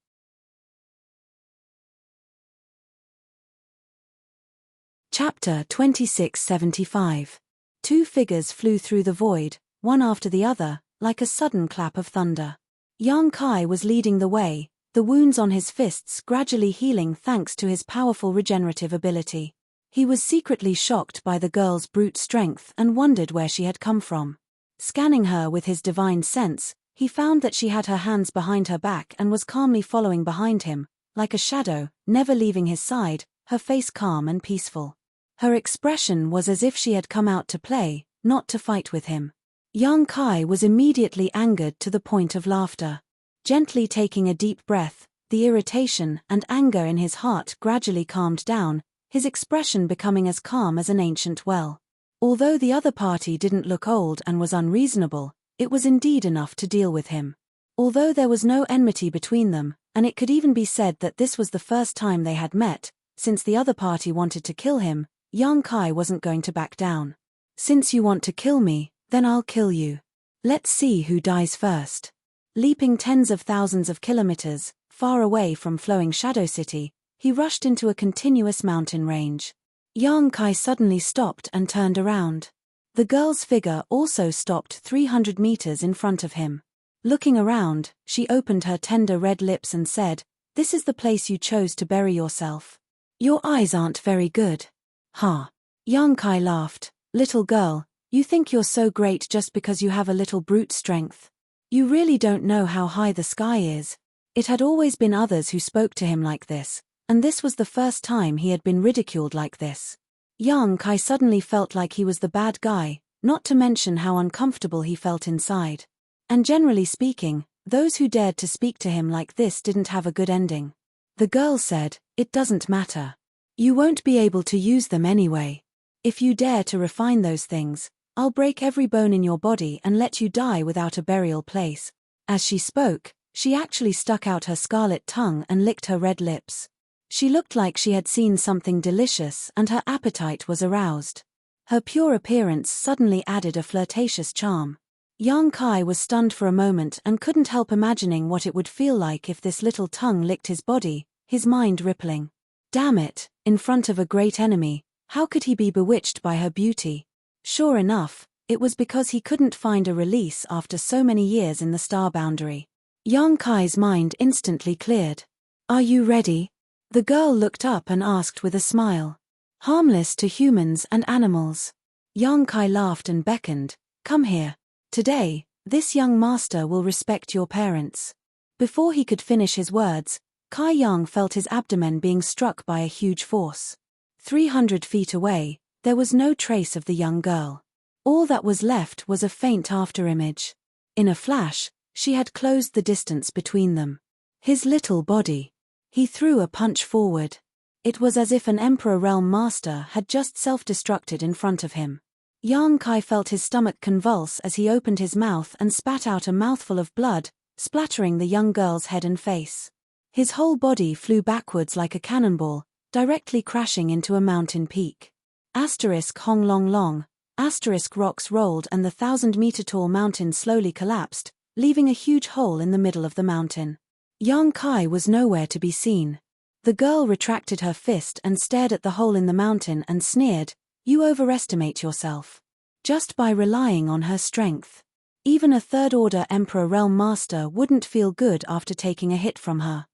Chapter 2675. Two figures flew through the void, one after the other, like a sudden clap of thunder. Yang Kai was leading the way, the wounds on his fists gradually healing thanks to his powerful regenerative ability. He was secretly shocked by the girl's brute strength and wondered where she had come from. Scanning her with his divine sense, he found that she had her hands behind her back and was calmly following behind him, like a shadow, never leaving his side, her face calm and peaceful. Her expression was as if she had come out to play, not to fight with him. Yang Kai was immediately angered to the point of laughter. Gently taking a deep breath, the irritation and anger in his heart gradually calmed down, his expression becoming as calm as an ancient well. Although the other party didn't look old and was unreasonable, it was indeed enough to deal with him. Although there was no enmity between them, and it could even be said that this was the first time they had met, since the other party wanted to kill him, Yang Kai wasn't going to back down. Since you want to kill me, then I'll kill you. Let's see who dies first. Leaping tens of thousands of kilometers, far away from Flowing Shadow City, he rushed into a continuous mountain range. Yang Kai suddenly stopped and turned around. The girl's figure also stopped 300 meters in front of him. Looking around, she opened her tender red lips and said, "This is the place you chose to bury yourself. Your eyes aren't very good." "Ha." Yang Kai laughed. "Little girl, you think you're so great just because you have a little brute strength. You really don't know how high the sky is." It had always been others who spoke to him like this, and this was the first time he had been ridiculed like this. Yang Kai suddenly felt like he was the bad guy, not to mention how uncomfortable he felt inside. And generally speaking, those who dared to speak to him like this didn't have a good ending. The girl said, "It doesn't matter. You won't be able to use them anyway. If you dare to refine those things, I'll break every bone in your body and let you die without a burial place." As she spoke, she actually stuck out her scarlet tongue and licked her red lips. She looked like she had seen something delicious and her appetite was aroused. Her pure appearance suddenly added a flirtatious charm. Yang Kai was stunned for a moment and couldn't help imagining what it would feel like if this little tongue licked his body, his mind rippling. Damn it, in front of a great enemy, how could he be bewitched by her beauty? Sure enough, it was because he couldn't find a release after so many years in the star boundary. Yang Kai's mind instantly cleared. "Are you ready?" The girl looked up and asked with a smile. "Harmless to humans and animals." Yang Kai laughed and beckoned, "Come here. Today, this young master will respect your parents." Before he could finish his words, Kai Yang felt his abdomen being struck by a huge force. 300 feet away, there was no trace of the young girl. All that was left was a faint afterimage. In a flash, she had closed the distance between them. His little body. He threw a punch forward. It was as if an Emperor Realm Master had just self-destructed in front of him. Yang Kai felt his stomach convulse as he opened his mouth and spat out a mouthful of blood, splattering the young girl's head and face. His whole body flew backwards like a cannonball, directly crashing into a mountain peak. Asterisk Hong Long Long, asterisk rocks rolled and the 1,000-meter-tall mountain slowly collapsed, leaving a huge hole in the middle of the mountain. Yang Kai was nowhere to be seen. The girl retracted her fist and stared at the hole in the mountain and sneered, "You overestimate yourself. Just by relying on her strength. Even a third-order Emperor Realm Master wouldn't feel good after taking a hit from her."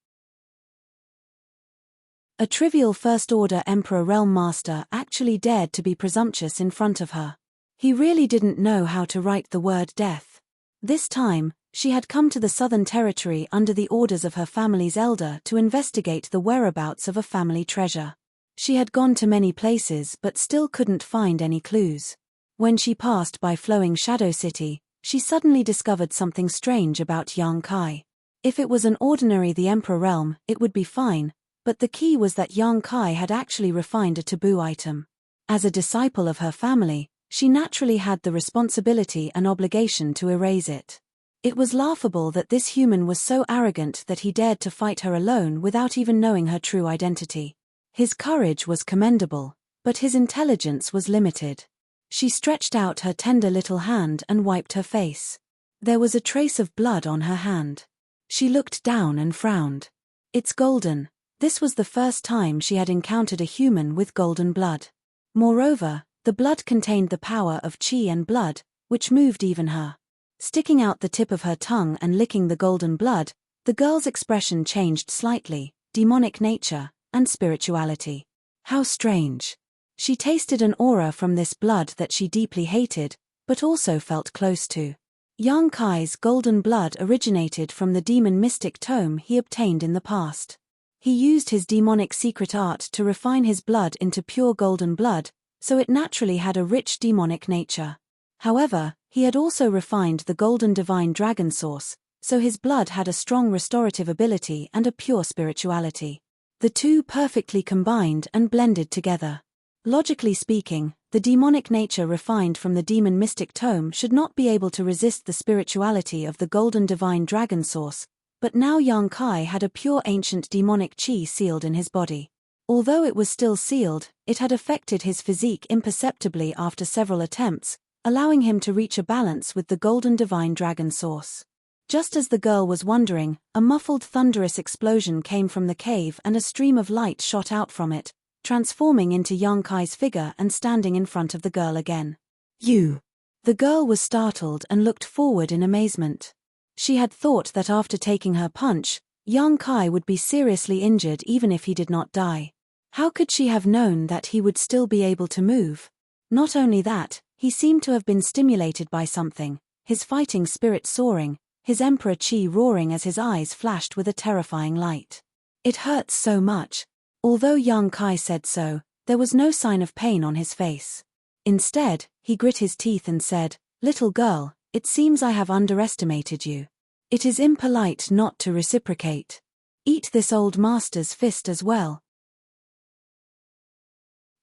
A trivial first-order Emperor Realm Master actually dared to be presumptuous in front of her. He really didn't know how to write the word death. This time, she had come to the Southern Territory under the orders of her family's elder to investigate the whereabouts of a family treasure. She had gone to many places but still couldn't find any clues. When she passed by Flowing Shadow City, she suddenly discovered something strange about Yang Kai. If it was an ordinary the Emperor realm, it would be fine, but the key was that Yang Kai had actually refined a taboo item. As a disciple of her family, she naturally had the responsibility and obligation to erase it. It was laughable that this human was so arrogant that he dared to fight her alone without even knowing her true identity. His courage was commendable, but his intelligence was limited. She stretched out her tender little hand and wiped her face. There was a trace of blood on her hand. She looked down and frowned. "It's golden." This was the first time she had encountered a human with golden blood. Moreover, the blood contained the power of qi and blood, which moved even her. Sticking out the tip of her tongue and licking the golden blood, the girl's expression changed slightly, demonic nature, and spirituality. How strange. She tasted an aura from this blood that she deeply hated, but also felt close to. Yang Kai's golden blood originated from the demon mystic tome he obtained in the past. He used his demonic secret art to refine his blood into pure golden blood, so it naturally had a rich demonic nature. However, he had also refined the golden divine dragon source, so his blood had a strong restorative ability and a pure spirituality. The two perfectly combined and blended together. Logically speaking, the demonic nature refined from the demon mystic tome should not be able to resist the spirituality of the golden divine dragon source, but now Yang Kai had a pure ancient demonic qi sealed in his body. Although it was still sealed, it had affected his physique imperceptibly after several attempts, allowing him to reach a balance with the golden divine dragon source. Just as the girl was wondering, a muffled thunderous explosion came from the cave and a stream of light shot out from it, transforming into Yang Kai's figure and standing in front of the girl again. "You!" The girl was startled and looked forward in amazement. She had thought that after taking her punch, Yang Kai would be seriously injured even if he did not die. How could she have known that he would still be able to move? Not only that, he seemed to have been stimulated by something, his fighting spirit soaring, his emperor qi roaring as his eyes flashed with a terrifying light. "It hurts so much." Although Yang Kai said so, there was no sign of pain on his face. Instead, he grit his teeth and said, "Little girl, it seems I have underestimated you. It is impolite not to reciprocate. Eat this old master's fist as well."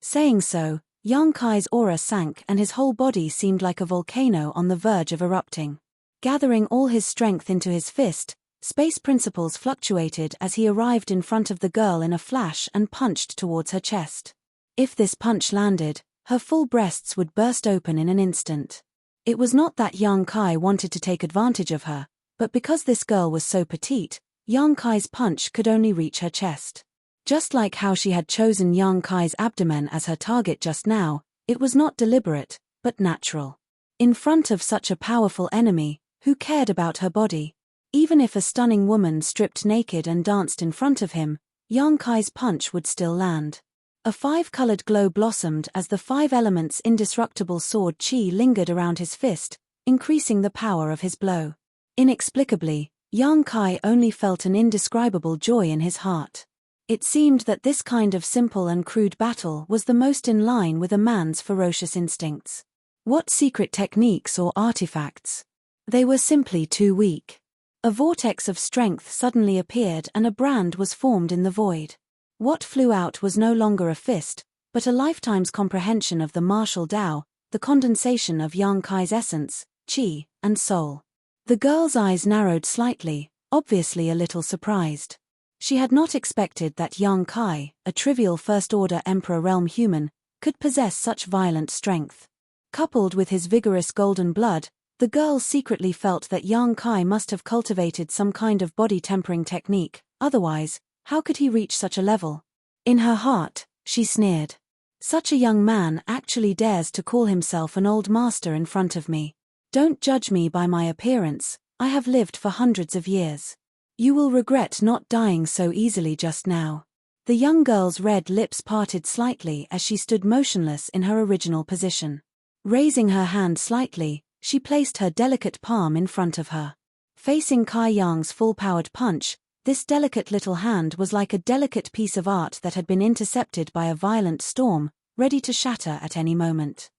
Saying so, Yang Kai's aura sank and his whole body seemed like a volcano on the verge of erupting. Gathering all his strength into his fist, space principles fluctuated as he arrived in front of the girl in a flash and punched towards her chest. If this punch landed, her full breasts would burst open in an instant. It was not that Yang Kai wanted to take advantage of her, but because this girl was so petite, Yang Kai's punch could only reach her chest. Just like how she had chosen Yang Kai's abdomen as her target just now, it was not deliberate, but natural. In front of such a powerful enemy, who cared about her body? Even if a stunning woman stripped naked and danced in front of him, Yang Kai's punch would still land. A five-colored glow blossomed as the five elements' indestructible sword qi lingered around his fist, increasing the power of his blow. Inexplicably, Yang Kai only felt an indescribable joy in his heart. It seemed that this kind of simple and crude battle was the most in line with a man's ferocious instincts. What secret techniques or artifacts? They were simply too weak. A vortex of strength suddenly appeared and a brand was formed in the void. What flew out was no longer a fist, but a lifetime's comprehension of the martial Tao, the condensation of Yang Kai's essence, qi, and soul. The girl's eyes narrowed slightly, obviously a little surprised. She had not expected that young Kai, a trivial first-order Emperor realm human, could possess such violent strength. Coupled with his vigorous golden blood, the girl secretly felt that young Kai must have cultivated some kind of body-tempering technique, otherwise, how could he reach such a level? In her heart, she sneered. Such a young man actually dares to call himself an old master in front of me. Don't judge me by my appearance, I have lived for hundreds of years. You will regret not dying so easily just now. The young girl's red lips parted slightly as she stood motionless in her original position. Raising her hand slightly, she placed her delicate palm in front of her. Facing Kai Yang's full-powered punch, this delicate little hand was like a delicate piece of art that had been intercepted by a violent storm, ready to shatter at any moment.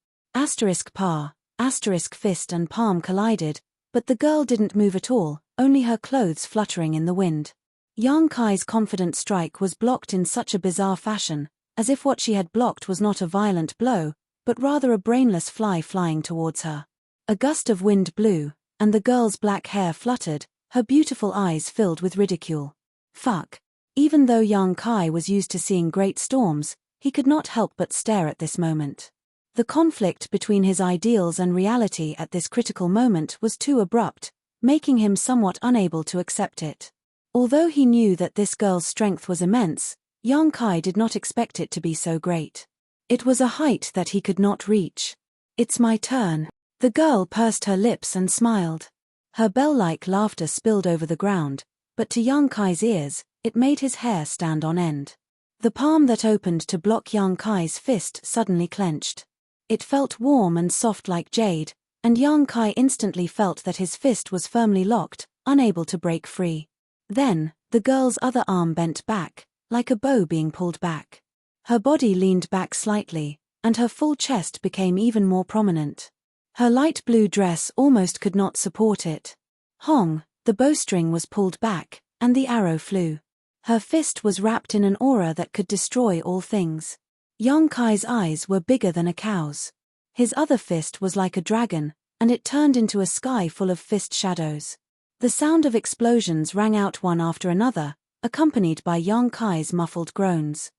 Fist and palm collided, but the girl didn't move at all, only her clothes fluttering in the wind. Yang Kai's confident strike was blocked in such a bizarre fashion, as if what she had blocked was not a violent blow, but rather a brainless fly flying towards her. A gust of wind blew, and the girl's black hair fluttered, her beautiful eyes filled with ridicule. Fuck. Even though young Kai was used to seeing great storms, he could not help but stare at this moment. The conflict between his ideals and reality at this critical moment was too abrupt, making him somewhat unable to accept it. Although he knew that this girl's strength was immense, young Kai did not expect it to be so great. It was a height that he could not reach. It's my turn. The girl pursed her lips and smiled. Her bell-like laughter spilled over the ground, but to young Kai's ears, it made his hair stand on end. The palm that opened to block young Kai's fist suddenly clenched. It felt warm and soft like jade, and young Kai instantly felt that his fist was firmly locked, unable to break free. Then, the girl's other arm bent back, like a bow being pulled back. Her body leaned back slightly, and her full chest became even more prominent. Her light blue dress almost could not support it. Hong, the bowstring was pulled back, and the arrow flew. Her fist was wrapped in an aura that could destroy all things. Young Kai's eyes were bigger than a cow's. His other fist was like a dragon, and it turned into a sky full of fist shadows. The sound of explosions rang out one after another, accompanied by young Kai's muffled groans.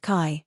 Kai.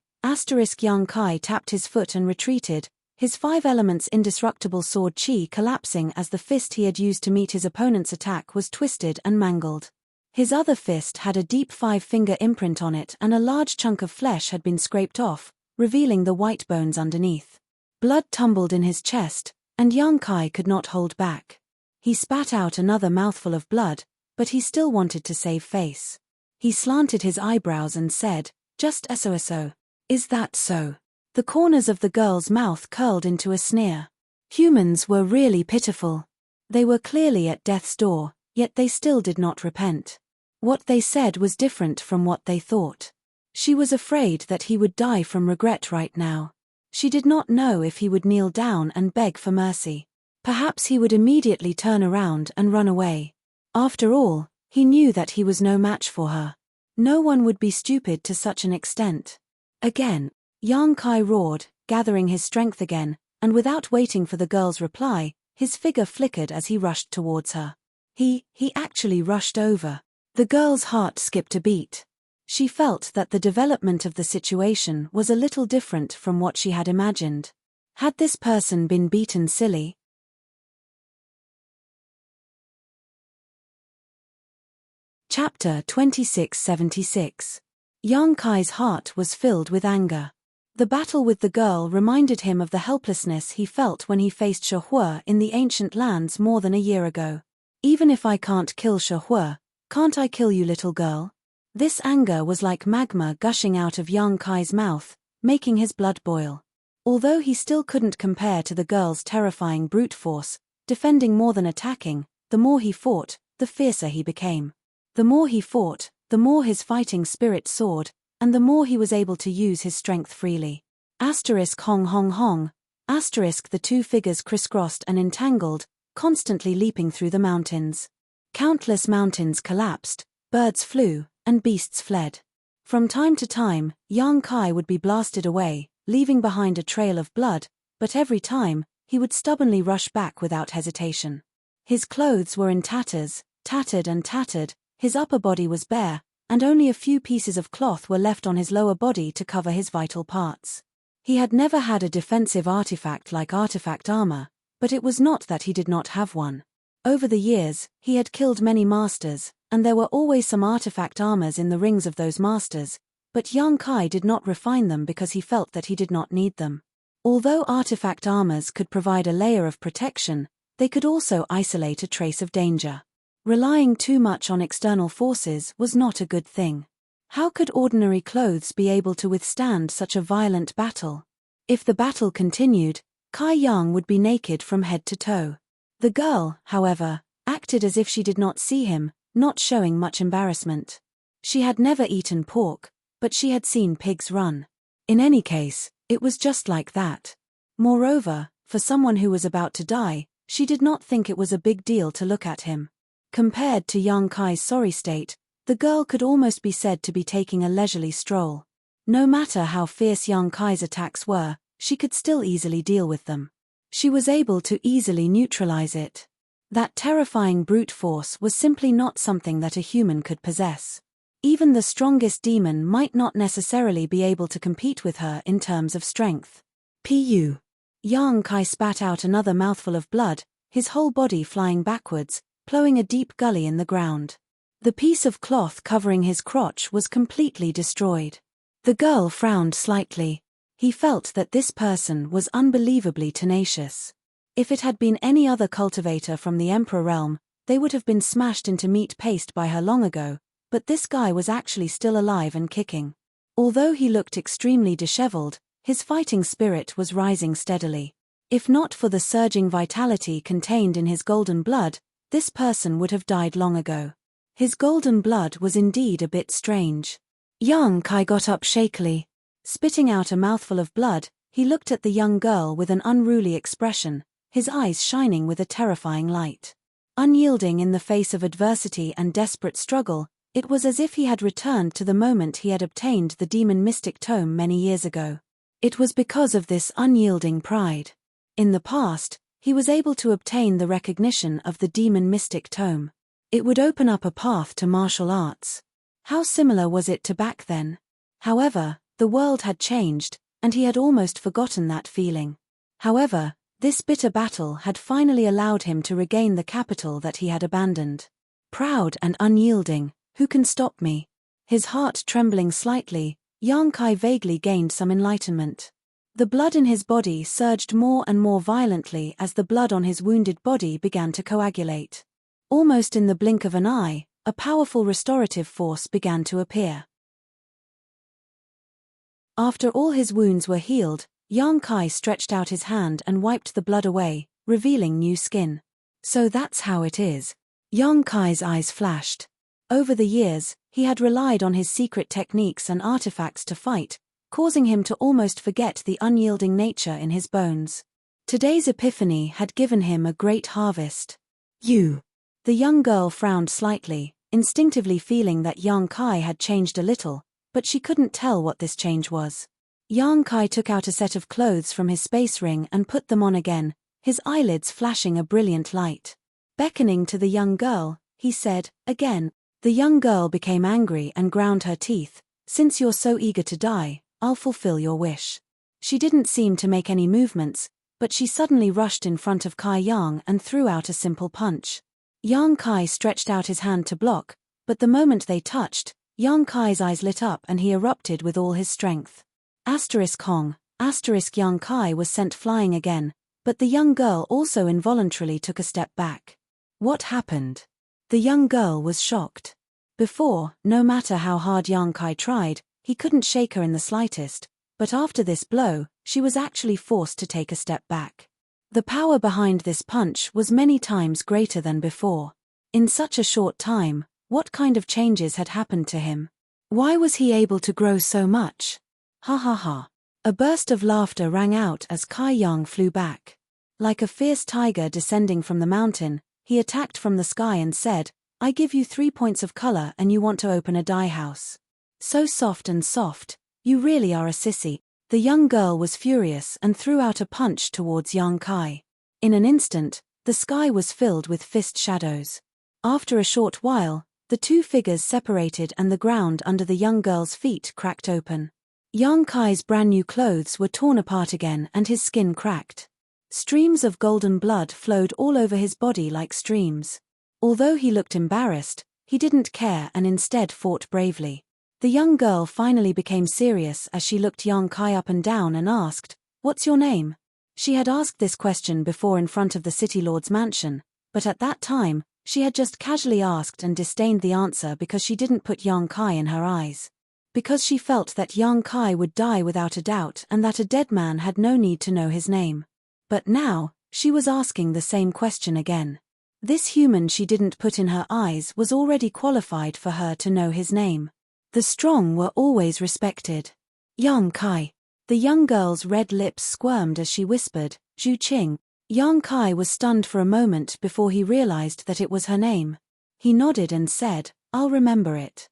Young Kai tapped his foot and retreated, his five elements indestructible sword chi collapsing as the fist he had used to meet his opponent's attack was twisted and mangled. His other fist had a deep 5-finger imprint on it and a large chunk of flesh had been scraped off, revealing the white bones underneath. Blood tumbled in his chest, and young Kai could not hold back. He spat out another mouthful of blood, but he still wanted to save face. He slanted his eyebrows and said, "Just so. Is that so?" The corners of the girl's mouth curled into a sneer. Humans were really pitiful. They were clearly at death's door, yet they still did not repent. What they said was different from what they thought. She was afraid that he would die from regret right now. She did not know if he would kneel down and beg for mercy. Perhaps he would immediately turn around and run away. After all, he knew that he was no match for her. No one would be stupid to such an extent. Again, young Kai roared, gathering his strength again, and without waiting for the girl's reply, his figure flickered as he rushed towards her. He actually rushed over. The girl's heart skipped a beat. She felt that the development of the situation was a little different from what she had imagined. Had this person been beaten silly? Chapter 2676. Young Kai's heart was filled with anger. The battle with the girl reminded him of the helplessness he felt when he faced Shehui in the ancient lands more than a year ago. Even if I can't kill Shehui, can't I kill you, little girl? This anger was like magma gushing out of young Kai's mouth, making his blood boil. Although he still couldn't compare to the girl's terrifying brute force, defending more than attacking, the more he fought, the fiercer he became. The more he fought, the more his fighting spirit soared, and the more he was able to use his strength freely. Hong hong hong. The two figures crisscrossed and entangled, constantly leaping through the mountains. Countless mountains collapsed, birds flew, and beasts fled. From time to time, young Kai would be blasted away, leaving behind a trail of blood, but every time, he would stubbornly rush back without hesitation. His clothes were in tatters, tattered and tattered, his upper body was bare, and only a few pieces of cloth were left on his lower body to cover his vital parts. He had never had a defensive artifact like artifact armor, but it was not that he did not have one. Over the years, he had killed many masters, and there were always some artifact armors in the rings of those masters, but Yang Kai did not refine them because he felt that he did not need them. Although artifact armors could provide a layer of protection, they could also isolate a trace of danger. Relying too much on external forces was not a good thing. How could ordinary clothes be able to withstand such a violent battle? If the battle continued, Kai Yang would be naked from head to toe. The girl, however, acted as if she did not see him, not showing much embarrassment. She had never eaten pork, but she had seen pigs run. In any case, it was just like that. Moreover, for someone who was about to die, she did not think it was a big deal to look at him. Compared to Yang Kai's sorry state, the girl could almost be said to be taking a leisurely stroll. No matter how fierce Yang Kai's attacks were, she could still easily deal with them. She was able to easily neutralize it. That terrifying brute force was simply not something that a human could possess. Even the strongest demon might not necessarily be able to compete with her in terms of strength. Pu. Yang Kai spat out another mouthful of blood, his whole body flying backwards, plowing a deep gully in the ground. The piece of cloth covering his crotch was completely destroyed. The girl frowned slightly. He felt that this person was unbelievably tenacious. If it had been any other cultivator from the Emperor realm, they would have been smashed into meat paste by her long ago, but this guy was actually still alive and kicking. Although he looked extremely disheveled, his fighting spirit was rising steadily. If not for the surging vitality contained in his golden blood, this person would have died long ago. His golden blood was indeed a bit strange. Yang Kai got up shakily. Spitting out a mouthful of blood, he looked at the young girl with an unruly expression, his eyes shining with a terrifying light. Unyielding in the face of adversity and desperate struggle, it was as if he had returned to the moment he had obtained the demon mystic tome many years ago. It was because of this unyielding pride. In the past, he was able to obtain the recognition of the demon mystic tome. It would open up a path to martial arts. How similar was it to back then? However, the world had changed, and he had almost forgotten that feeling. However, this bitter battle had finally allowed him to regain the capital that he had abandoned. Proud and unyielding, who can stop me? His heart trembling slightly, Yang Kai vaguely gained some enlightenment. The blood in his body surged more and more violently as the blood on his wounded body began to coagulate. Almost in the blink of an eye, a powerful restorative force began to appear. After all his wounds were healed, Yang Kai stretched out his hand and wiped the blood away, revealing new skin. So that's how it is. Yang Kai's eyes flashed. Over the years, he had relied on his secret techniques and artifacts to fight, causing him to almost forget the unyielding nature in his bones. Today's epiphany had given him a great harvest. You. The young girl frowned slightly, instinctively feeling that Yang Kai had changed a little, but she couldn't tell what this change was. Yang Kai took out a set of clothes from his space ring and put them on again, his eyelids flashing a brilliant light. Beckoning to the young girl, he said, again. The young girl became angry and ground her teeth. Since you're so eager to die, I'll fulfill your wish. She didn't seem to make any movements, but she suddenly rushed in front of Kai Yang and threw out a simple punch. Yang Kai stretched out his hand to block, but the moment they touched, Yang Kai's eyes lit up and he erupted with all his strength. Hong, Yang Kai was sent flying again, but the young girl also involuntarily took a step back. What happened? The young girl was shocked. Before, no matter how hard Yang Kai tried, he couldn't shake her in the slightest, but after this blow, she was actually forced to take a step back. The power behind this punch was many times greater than before. In such a short time, what kind of changes had happened to him? Why was he able to grow so much? Ha ha ha. A burst of laughter rang out as Kai Yang flew back. Like a fierce tiger descending from the mountain, he attacked from the sky and said, I give you 3 points of color and you want to open a dye house. So soft and soft, you really are a sissy. The young girl was furious and threw out a punch towards Yang Kai. In an instant, the sky was filled with fist shadows. After a short while, the two figures separated and the ground under the young girl's feet cracked open. Yang Kai's brand new clothes were torn apart again and his skin cracked. Streams of golden blood flowed all over his body like streams. Although he looked embarrassed, he didn't care and instead fought bravely. The young girl finally became serious as she looked Yang Kai up and down and asked, "What's your name?" She had asked this question before in front of the city lord's mansion, but at that time, she had just casually asked and disdained the answer because she didn't put Yang Kai in her eyes. Because she felt that Yang Kai would die without a doubt and that a dead man had no need to know his name. But now, she was asking the same question again. This human she didn't put in her eyes was already qualified for her to know his name. The strong were always respected. Yang Kai. The young girl's red lips squirmed as she whispered, "Zhu Qing." Yang Kai was stunned for a moment before he realized that it was her name. He nodded and said, "I'll remember it."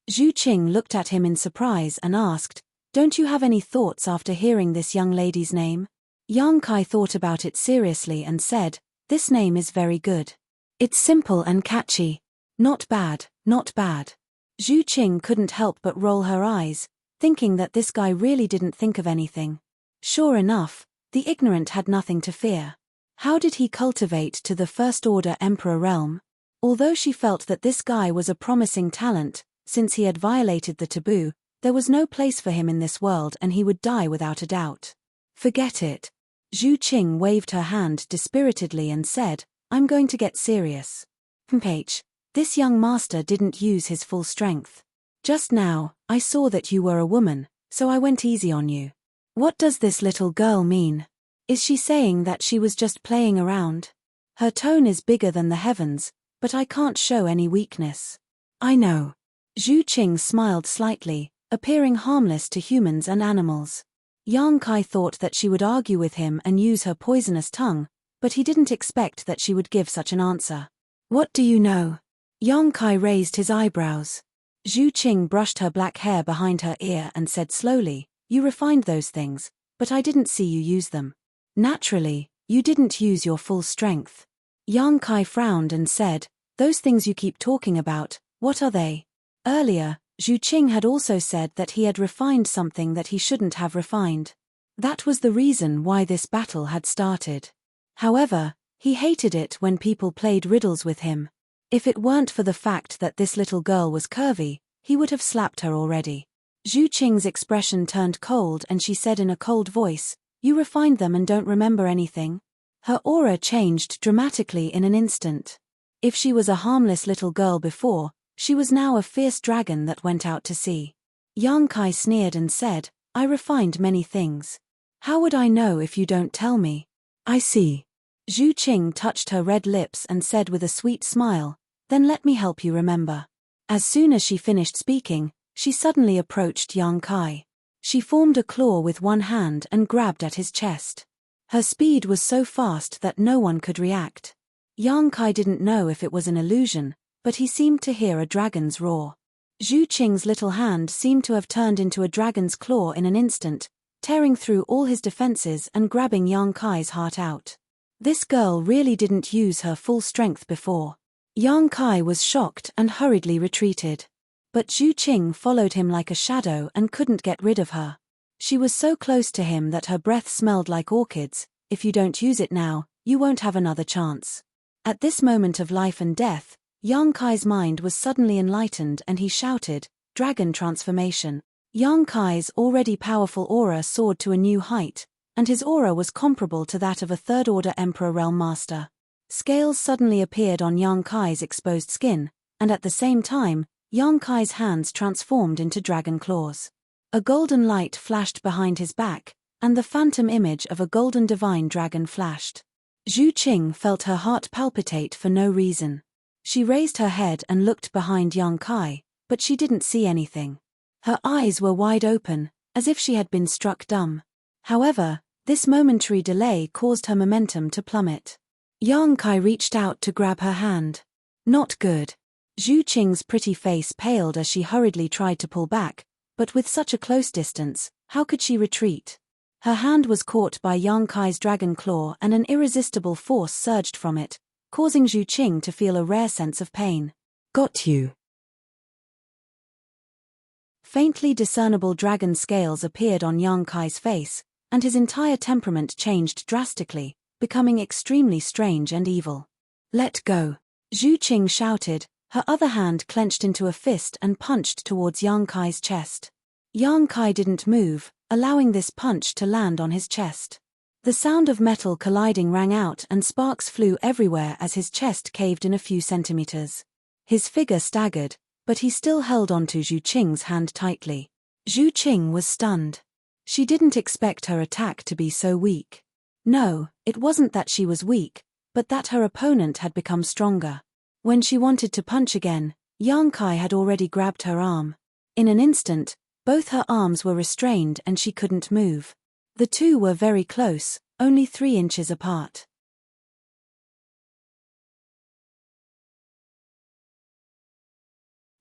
Zhu Qing looked at him in surprise and asked, "Don't you have any thoughts after hearing this young lady's name?" Yang Kai thought about it seriously and said, "This name is very good. It's simple and catchy. Not bad, not bad." Zhu Qing couldn't help but roll her eyes, thinking that this guy really didn't think of anything. Sure enough, the ignorant had nothing to fear. How did he cultivate to the First Order Emperor realm? Although she felt that this guy was a promising talent, since he had violated the taboo, there was no place for him in this world and he would die without a doubt. Forget it. Zhu Qing waved her hand dispiritedly and said, "I'm going to get serious." H. This young master didn't use his full strength. Just now, I saw that you were a woman, so I went easy on you. What does this little girl mean? Is she saying that she was just playing around? Her tone is bigger than the heavens, but I can't show any weakness. I know. Zhu Qing smiled slightly, appearing harmless to humans and animals. Yang Kai thought that she would argue with him and use her poisonous tongue, but he didn't expect that she would give such an answer. What do you know? Yang Kai raised his eyebrows. Zhu Qing brushed her black hair behind her ear and said slowly, "You refined those things, but I didn't see you use them. Naturally, you didn't use your full strength." Yang Kai frowned and said, "Those things you keep talking about, what are they?" Earlier, Zhu Qing had also said that he had refined something that he shouldn't have refined. That was the reason why this battle had started. However, he hated it when people played riddles with him. If it weren't for the fact that this little girl was curvy, he would have slapped her already. Zhu Qing's expression turned cold and she said in a cold voice, "You refined them and don't remember anything?" Her aura changed dramatically in an instant. If she was a harmless little girl before, she was now a fierce dragon that went out to sea. Yang Kai sneered and said, "I refined many things. How would I know if you don't tell me?" "I see." Zhu Qing touched her red lips and said with a sweet smile, "Then let me help you remember." As soon as she finished speaking, she suddenly approached Yang Kai. She formed a claw with one hand and grabbed at his chest. Her speed was so fast that no one could react. Yang Kai didn't know if it was an illusion, but he seemed to hear a dragon's roar. Zhu Qing's little hand seemed to have turned into a dragon's claw in an instant, tearing through all his defenses and grabbing Yang Kai's heart out. This girl really didn't use her full strength before. Yang Kai was shocked and hurriedly retreated. But Zhu Qing followed him like a shadow and couldn't get rid of her. She was so close to him that her breath smelled like orchids. "If you don't use it now, you won't have another chance." At this moment of life and death, Yang Kai's mind was suddenly enlightened and he shouted, "Dragon transformation." Yang Kai's already powerful aura soared to a new height, and his aura was comparable to that of a Third Order Emperor Realm Master. Scales suddenly appeared on Yang Kai's exposed skin, and at the same time, Yang Kai's hands transformed into dragon claws. A golden light flashed behind his back, and the phantom image of a golden divine dragon flashed. Zhu Qing felt her heart palpitate for no reason. She raised her head and looked behind Yang Kai, but she didn't see anything. Her eyes were wide open, as if she had been struck dumb. However, this momentary delay caused her momentum to plummet. Yang Kai reached out to grab her hand. Not good. Zhu Qing's pretty face paled as she hurriedly tried to pull back, but with such a close distance, how could she retreat? Her hand was caught by Yang Kai's dragon claw and an irresistible force surged from it, causing Zhu Qing to feel a rare sense of pain. Got you. Faintly discernible dragon scales appeared on Yang Kai's face, and his entire temperament changed drastically, becoming extremely strange and evil. Let go. Zhu Qing shouted, her other hand clenched into a fist and punched towards Yang Kai's chest. Yang Kai didn't move, allowing this punch to land on his chest. The sound of metal colliding rang out and sparks flew everywhere as his chest caved in a few centimeters. His figure staggered, but he still held onto Zhu Qing's hand tightly. Zhu Qing was stunned. She didn't expect her attack to be so weak. No, it wasn't that she was weak, but that her opponent had become stronger. When she wanted to punch again, Yang Kai had already grabbed her arm. In an instant, both her arms were restrained and she couldn't move. The two were very close, only 3 inches apart.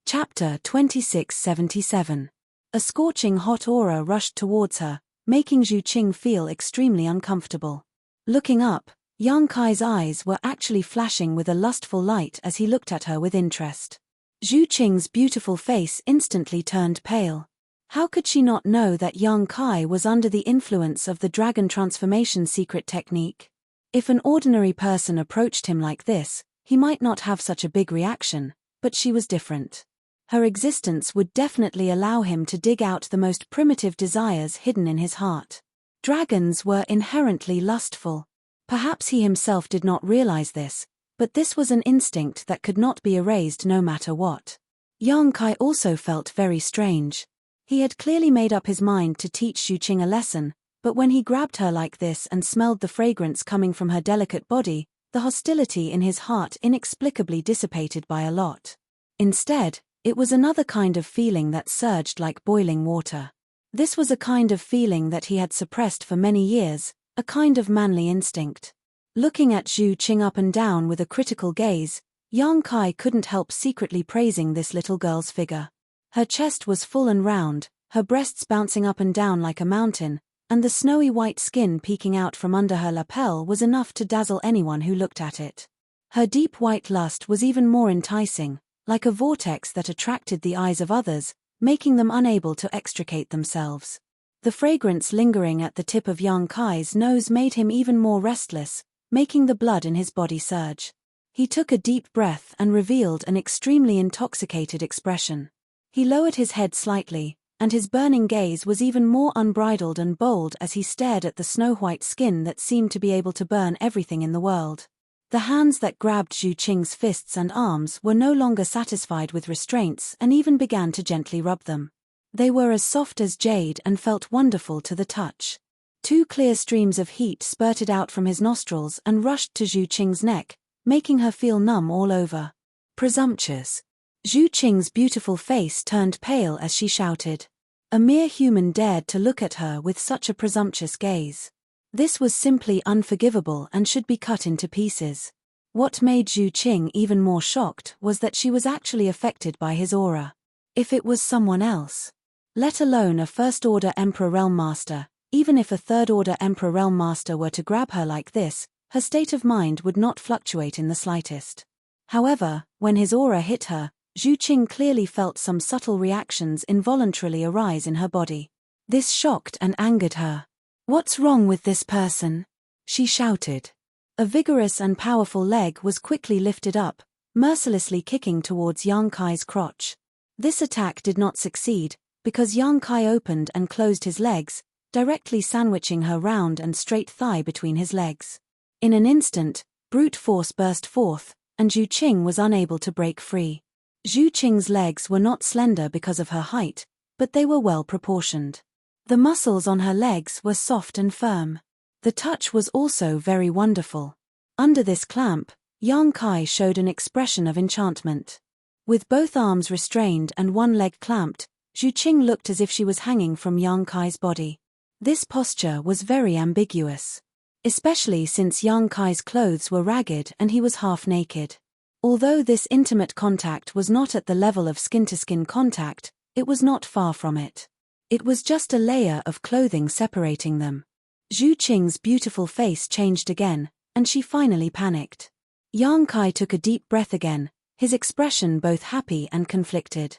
Chapter 2677. A scorching hot aura rushed towards her, making Zhu Qing feel extremely uncomfortable. Looking up, Yang Kai's eyes were actually flashing with a lustful light as he looked at her with interest. Zhu Qing's beautiful face instantly turned pale. How could she not know that Yang Kai was under the influence of the dragon transformation secret technique? If an ordinary person approached him like this, he might not have such a big reaction, but she was different. Her existence would definitely allow him to dig out the most primitive desires hidden in his heart. Dragons were inherently lustful. Perhaps he himself did not realize this, but this was an instinct that could not be erased no matter what. Yang Kai also felt very strange. He had clearly made up his mind to teach Zhu Qing a lesson, but when he grabbed her like this and smelled the fragrance coming from her delicate body, the hostility in his heart inexplicably dissipated by a lot. Instead, it was another kind of feeling that surged like boiling water. This was a kind of feeling that he had suppressed for many years, a kind of manly instinct. Looking at Zhu Qing up and down with a critical gaze, Yang Kai couldn't help secretly praising this little girl's figure. Her chest was full and round, her breasts bouncing up and down like a mountain, and the snowy white skin peeking out from under her lapel was enough to dazzle anyone who looked at it. Her deep white lust was even more enticing, like a vortex that attracted the eyes of others, making them unable to extricate themselves. The fragrance lingering at the tip of Yang Kai's nose made him even more restless, making the blood in his body surge. He took a deep breath and revealed an extremely intoxicated expression. He lowered his head slightly, and his burning gaze was even more unbridled and bold as he stared at the snow-white skin that seemed to be able to burn everything in the world. The hands that grabbed Zhu Qing's fists and arms were no longer satisfied with restraints and even began to gently rub them. They were as soft as jade and felt wonderful to the touch. 2 clear streams of heat spurted out from his nostrils and rushed to Zhu Qing's neck, making her feel numb all over. Presumptuous. Zhu Qing's beautiful face turned pale as she shouted. A mere human dared to look at her with such a presumptuous gaze. This was simply unforgivable and should be cut into pieces. What made Zhu Qing even more shocked was that she was actually affected by his aura. If it was someone else, let alone a First-Order Emperor Realm Master, even if a Third-Order Emperor Realm Master were to grab her like this, her state of mind would not fluctuate in the slightest. However, when his aura hit her, Zhu Qing clearly felt some subtle reactions involuntarily arise in her body. This shocked and angered her. "What's wrong with this person?" she shouted. A vigorous and powerful leg was quickly lifted up, mercilessly kicking towards Yang Kai's crotch. This attack did not succeed, because Yang Kai opened and closed his legs, directly sandwiching her round and straight thigh between his legs. In an instant, brute force burst forth, and Zhu Qing was unable to break free. Zhu Qing's legs were not slender because of her height, but they were well proportioned. The muscles on her legs were soft and firm. The touch was also very wonderful. Under this clamp, Yang Kai showed an expression of enchantment. With both arms restrained and one leg clamped, Zhu Qing looked as if she was hanging from Yang Kai's body. This posture was very ambiguous, especially since Yang Kai's clothes were ragged and he was half naked. Although this intimate contact was not at the level of skin-to-skin contact, it was not far from it. It was just a layer of clothing separating them. Zhu Qing's beautiful face changed again, and she finally panicked. Yang Kai took a deep breath again, his expression both happy and conflicted.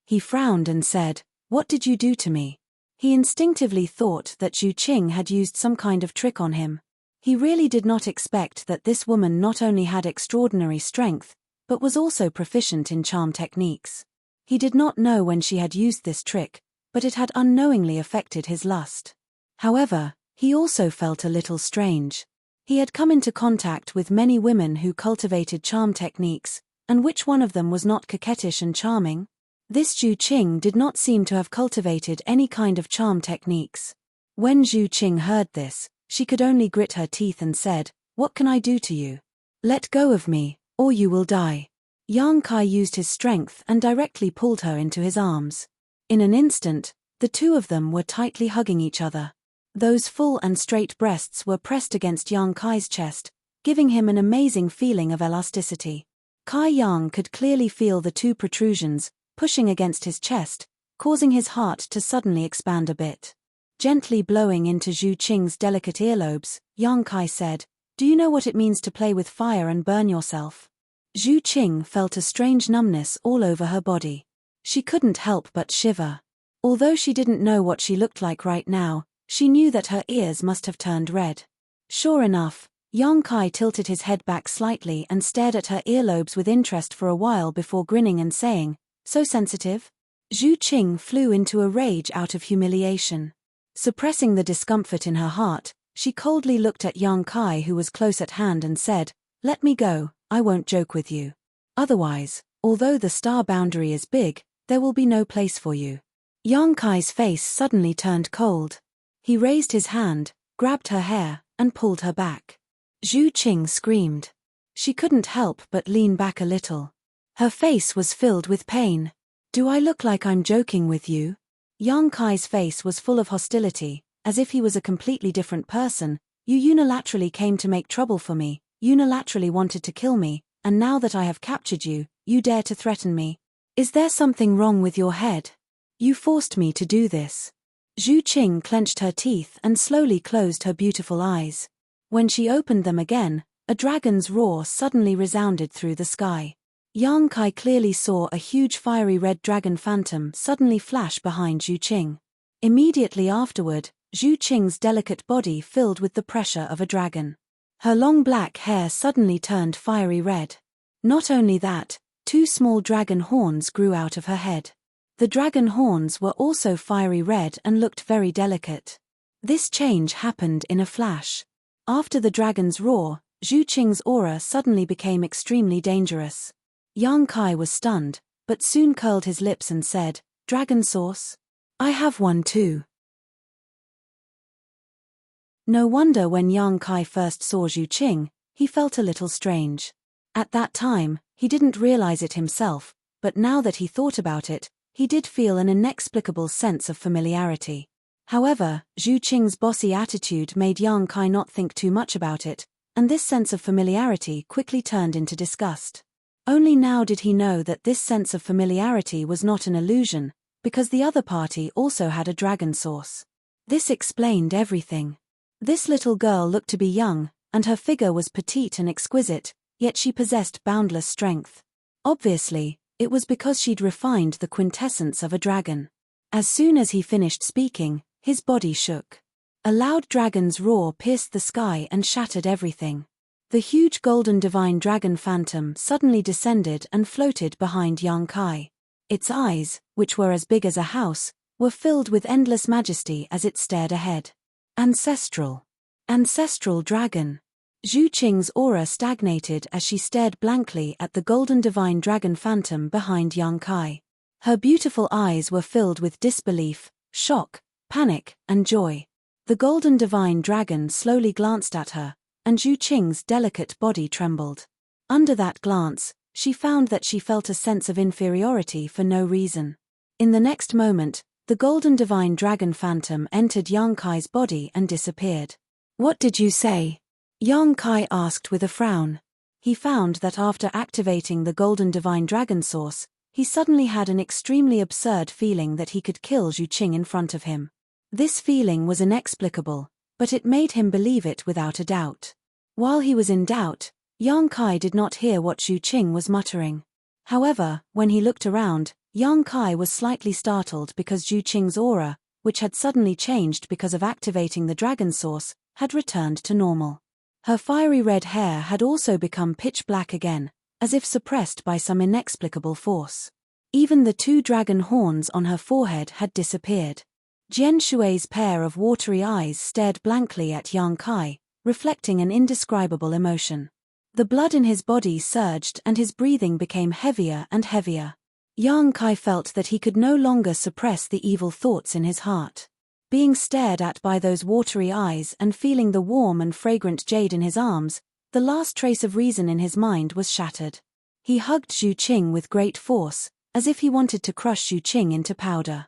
He frowned and said, "What did you do to me?" He instinctively thought that Zhu Qing had used some kind of trick on him. He really did not expect that this woman not only had extraordinary strength, but was also proficient in charm techniques. He did not know when she had used this trick, but it had unknowingly affected his lust. However, he also felt a little strange. He had come into contact with many women who cultivated charm techniques, and which one of them was not coquettish and charming? This Zhu Qing did not seem to have cultivated any kind of charm techniques. When Zhu Qing heard this, she could only grit her teeth and said, "What can I do to you? Let go of me, or you will die." Yang Kai used his strength and directly pulled her into his arms. In an instant, the two of them were tightly hugging each other. Those full and straight breasts were pressed against Yang Kai's chest, giving him an amazing feeling of elasticity. Kai Yang could clearly feel the two protrusions pushing against his chest, causing his heart to suddenly expand a bit. Gently blowing into Zhu Qing's delicate earlobes, Yang Kai said, "Do you know what it means to play with fire and burn yourself?" Zhu Qing felt a strange numbness all over her body. She couldn't help but shiver. Although she didn't know what she looked like right now, she knew that her ears must have turned red. Sure enough, Yang Kai tilted his head back slightly and stared at her earlobes with interest for a while before grinning and saying, "So sensitive?" Zhu Qing flew into a rage out of humiliation. Suppressing the discomfort in her heart, she coldly looked at Yang Kai, who was close at hand, and said, "Let me go, I won't joke with you. Otherwise, although the star boundary is big, there will be no place for you." Yang Kai's face suddenly turned cold. He raised his hand, grabbed her hair, and pulled her back. Zhu Qing screamed. She couldn't help but lean back a little. Her face was filled with pain. "Do I look like I'm joking with you?" Yang Kai's face was full of hostility, as if he was a completely different person. "You unilaterally came to make trouble for me, unilaterally wanted to kill me, and now that I have captured you, you dare to threaten me. Is there something wrong with your head? You forced me to do this." Zhu Qing clenched her teeth and slowly closed her beautiful eyes. When she opened them again, a dragon's roar suddenly resounded through the sky. Yang Kai clearly saw a huge fiery red dragon phantom suddenly flash behind Zhu Qing. Immediately afterward, Zhu Qing's delicate body filled with the pressure of a dragon. Her long black hair suddenly turned fiery red. Not only that, two small dragon horns grew out of her head. The dragon horns were also fiery red and looked very delicate. This change happened in a flash. After the dragon's roar, Zhu Qing's aura suddenly became extremely dangerous. Yang Kai was stunned, but soon curled his lips and said, "Dragon sauce? I have one too." No wonder when Yang Kai first saw Zhu Qing, he felt a little strange. At that time, he didn't realize it himself, but now that he thought about it, he did feel an inexplicable sense of familiarity. However, Zhu Qing's bossy attitude made Yang Kai not think too much about it, and this sense of familiarity quickly turned into disgust. Only now did he know that this sense of familiarity was not an illusion, because the other party also had a dragon sauce. This explained everything. This little girl looked to be young, and her figure was petite and exquisite, yet she possessed boundless strength. Obviously, it was because she'd refined the quintessence of a dragon. As soon as he finished speaking, his body shook. A loud dragon's roar pierced the sky and shattered everything. The huge golden divine dragon phantom suddenly descended and floated behind Yang Kai. Its eyes, which were as big as a house, were filled with endless majesty as it stared ahead. Ancestral. Ancestral dragon. Zhu Qing's aura stagnated as she stared blankly at the golden divine dragon phantom behind Yang Kai. Her beautiful eyes were filled with disbelief, shock, panic, and joy. The golden divine dragon slowly glanced at her, and Zhu Qing's delicate body trembled. Under that glance, she found that she felt a sense of inferiority for no reason. In the next moment, the golden divine dragon phantom entered Yang Kai's body and disappeared. "What did you say?" Yang Kai asked with a frown. He found that after activating the golden divine dragon source, he suddenly had an extremely absurd feeling that he could kill Zhu Qing in front of him. This feeling was inexplicable, but it made him believe it without a doubt. While he was in doubt, Yang Kai did not hear what Zhu Qing was muttering. However, when he looked around, Yang Kai was slightly startled because Zhu Qing's aura, which had suddenly changed because of activating the dragon source, had returned to normal. Her fiery red hair had also become pitch black again, as if suppressed by some inexplicable force. Even the 2 dragon horns on her forehead had disappeared. Jian Shui's pair of watery eyes stared blankly at Yang Kai, reflecting an indescribable emotion. The blood in his body surged and his breathing became heavier and heavier. Yang Kai felt that he could no longer suppress the evil thoughts in his heart. Being stared at by those watery eyes and feeling the warm and fragrant jade in his arms, the last trace of reason in his mind was shattered. He hugged Zhu Qing with great force, as if he wanted to crush Zhu Qing into powder.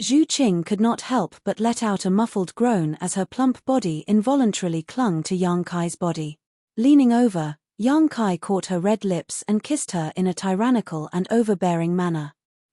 Zhu Qing could not help but let out a muffled groan as her plump body involuntarily clung to Yang Kai's body. Leaning over, Yang Kai caught her red lips and kissed her in a tyrannical and overbearing manner.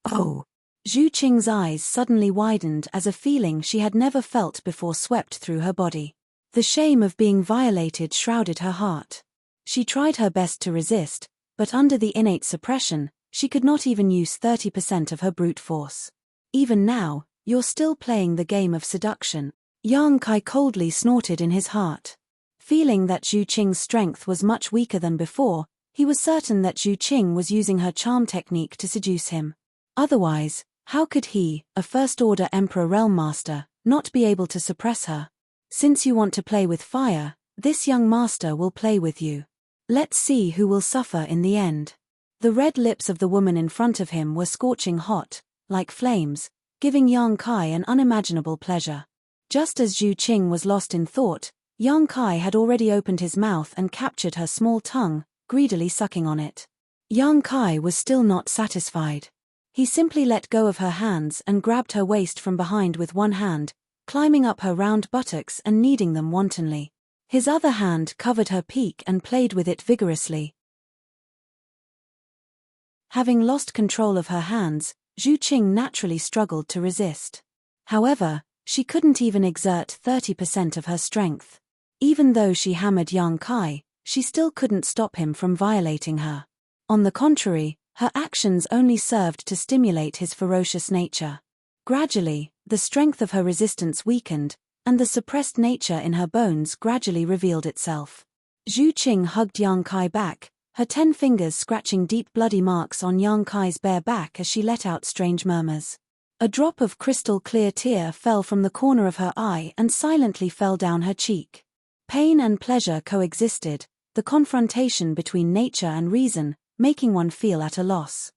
Oh! Zhu Qing's eyes suddenly widened as a feeling she had never felt before swept through her body. The shame of being violated shrouded her heart. She tried her best to resist, but under the innate suppression, she could not even use 30% of her brute force. Even now, you're still playing the game of seduction, Yang Kai coldly snorted in his heart. Feeling that Zhu Qing's strength was much weaker than before, he was certain that Zhu Qing was using her charm technique to seduce him. Otherwise, how could he, a first-order Emperor Realm Master, not be able to suppress her? Since you want to play with fire, this young master will play with you. Let's see who will suffer in the end. The red lips of the woman in front of him were scorching hot, like flames, giving Yang Kai an unimaginable pleasure. Just as Zhu Qing was lost in thought, Yang Kai had already opened his mouth and captured her small tongue, greedily sucking on it. Yang Kai was still not satisfied. He simply let go of her hands and grabbed her waist from behind with one hand, climbing up her round buttocks and kneading them wantonly. His other hand covered her peak and played with it vigorously. Having lost control of her hands, Zhu Qing naturally struggled to resist. However, she couldn't even exert 30% of her strength. Even though she hammered Yang Kai, she still couldn't stop him from violating her. On the contrary, her actions only served to stimulate his ferocious nature. Gradually, the strength of her resistance weakened, and the suppressed nature in her bones gradually revealed itself. Zhu Qing hugged Yang Kai back, her 10 fingers scratching deep bloody marks on Yang Kai's bare back as she let out strange murmurs. A drop of crystal-clear tear fell from the corner of her eye and silently fell down her cheek. Pain and pleasure coexisted, the confrontation between nature and reason, making one feel at a loss.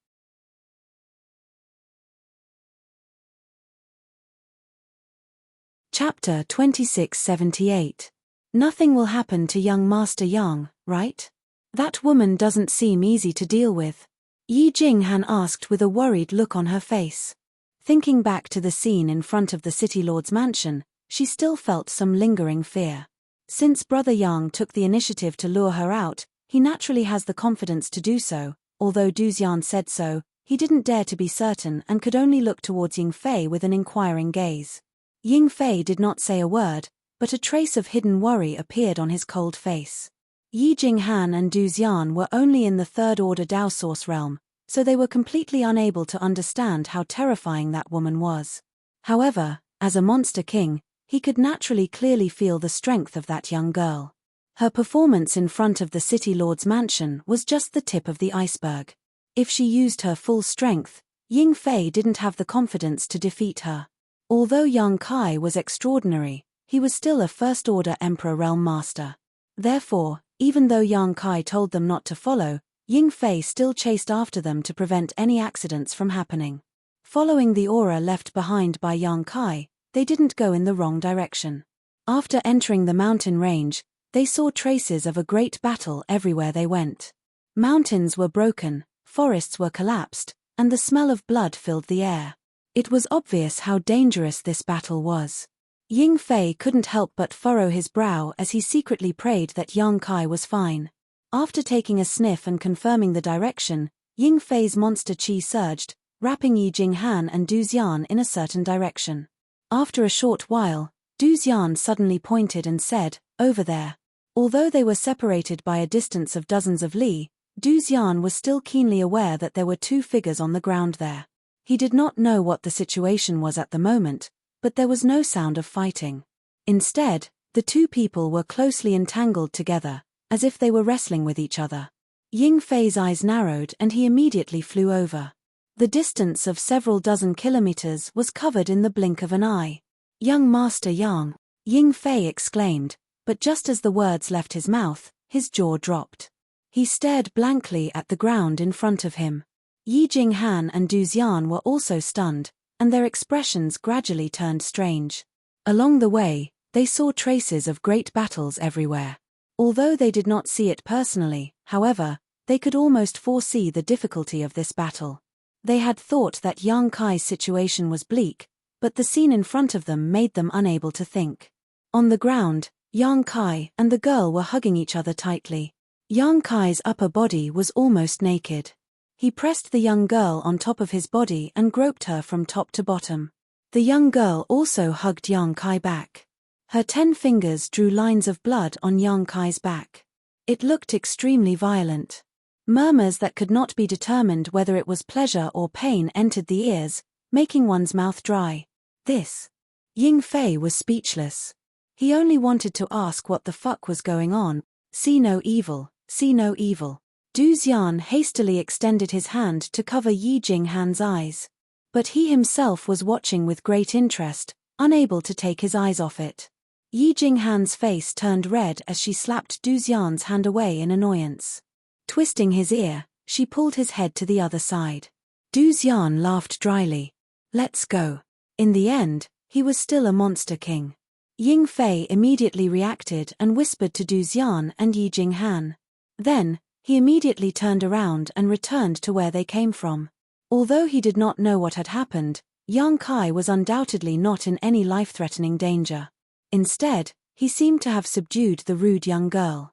Chapter 2678. Nothing will happen to young Master Yang, right? That woman doesn't seem easy to deal with. Yi Jinghan asked with a worried look on her face. Thinking back to the scene in front of the city lord's mansion, she still felt some lingering fear. Since Brother Yang took the initiative to lure her out, he naturally has the confidence to do so. Although Du Xian said so, he didn't dare to be certain and could only look towards Ying Fei with an inquiring gaze. Ying Fei did not say a word, but a trace of hidden worry appeared on his cold face. Yi Jinghan and Du Xian were only in the third-order Dao Source realm, so they were completely unable to understand how terrifying that woman was. However, as a monster king, he could naturally clearly feel the strength of that young girl. Her performance in front of the city lord's mansion was just the tip of the iceberg. If she used her full strength, Ying Fei didn't have the confidence to defeat her. Although Yang Kai was extraordinary, he was still a first-order Emperor Realm Master. Therefore, even though Yang Kai told them not to follow, Ying Fei still chased after them to prevent any accidents from happening. Following the aura left behind by Yang Kai, they didn't go in the wrong direction. After entering the mountain range, they saw traces of a great battle everywhere they went. Mountains were broken, forests were collapsed, and the smell of blood filled the air. It was obvious how dangerous this battle was. Ying Fei couldn't help but furrow his brow as he secretly prayed that Yang Kai was fine. After taking a sniff and confirming the direction, Ying Fei's monster qi surged, wrapping Yi Jinghan and Du Xian in a certain direction. After a short while, Du Xian suddenly pointed and said, "Over there." Although they were separated by a distance of dozens of li, Du Xian was still keenly aware that there were two figures on the ground there. He did not know what the situation was at the moment, but there was no sound of fighting. Instead, the two people were closely entangled together, as if they were wrestling with each other. Ying Fei's eyes narrowed and he immediately flew over. The distance of several dozen kilometers was covered in the blink of an eye. "Young Master Yang," Ying Fei exclaimed, but just as the words left his mouth, his jaw dropped. He stared blankly at the ground in front of him. Yi Jinghan and Du Xian were also stunned, and their expressions gradually turned strange. Along the way, they saw traces of great battles everywhere. Although they did not see it personally, however, they could almost foresee the difficulty of this battle. They had thought that Yang Kai's situation was bleak, but the scene in front of them made them unable to think. On the ground, Yang Kai and the girl were hugging each other tightly. Yang Kai's upper body was almost naked. He pressed the young girl on top of his body and groped her from top to bottom. The young girl also hugged Yang Kai back. Her 10 fingers drew lines of blood on Yang Kai's back. It looked extremely violent. Murmurs that could not be determined whether it was pleasure or pain entered the ears, making one's mouth dry. This. Ying Fei was speechless. He only wanted to ask what the fuck was going on. See no evil, see no evil. Du Xian hastily extended his hand to cover Yi Jinghan's eyes. But he himself was watching with great interest, unable to take his eyes off it. Yi Jinghan's face turned red as she slapped Du Xian's hand away in annoyance. Twisting his ear, she pulled his head to the other side. Du Xian laughed dryly. Let's go. In the end, he was still a monster king. Ying Fei immediately reacted and whispered to Du Xian and Yi Jinghan. Then, he immediately turned around and returned to where they came from. Although he did not know what had happened, Yang Kai was undoubtedly not in any life-threatening danger. Instead, he seemed to have subdued the rude young girl.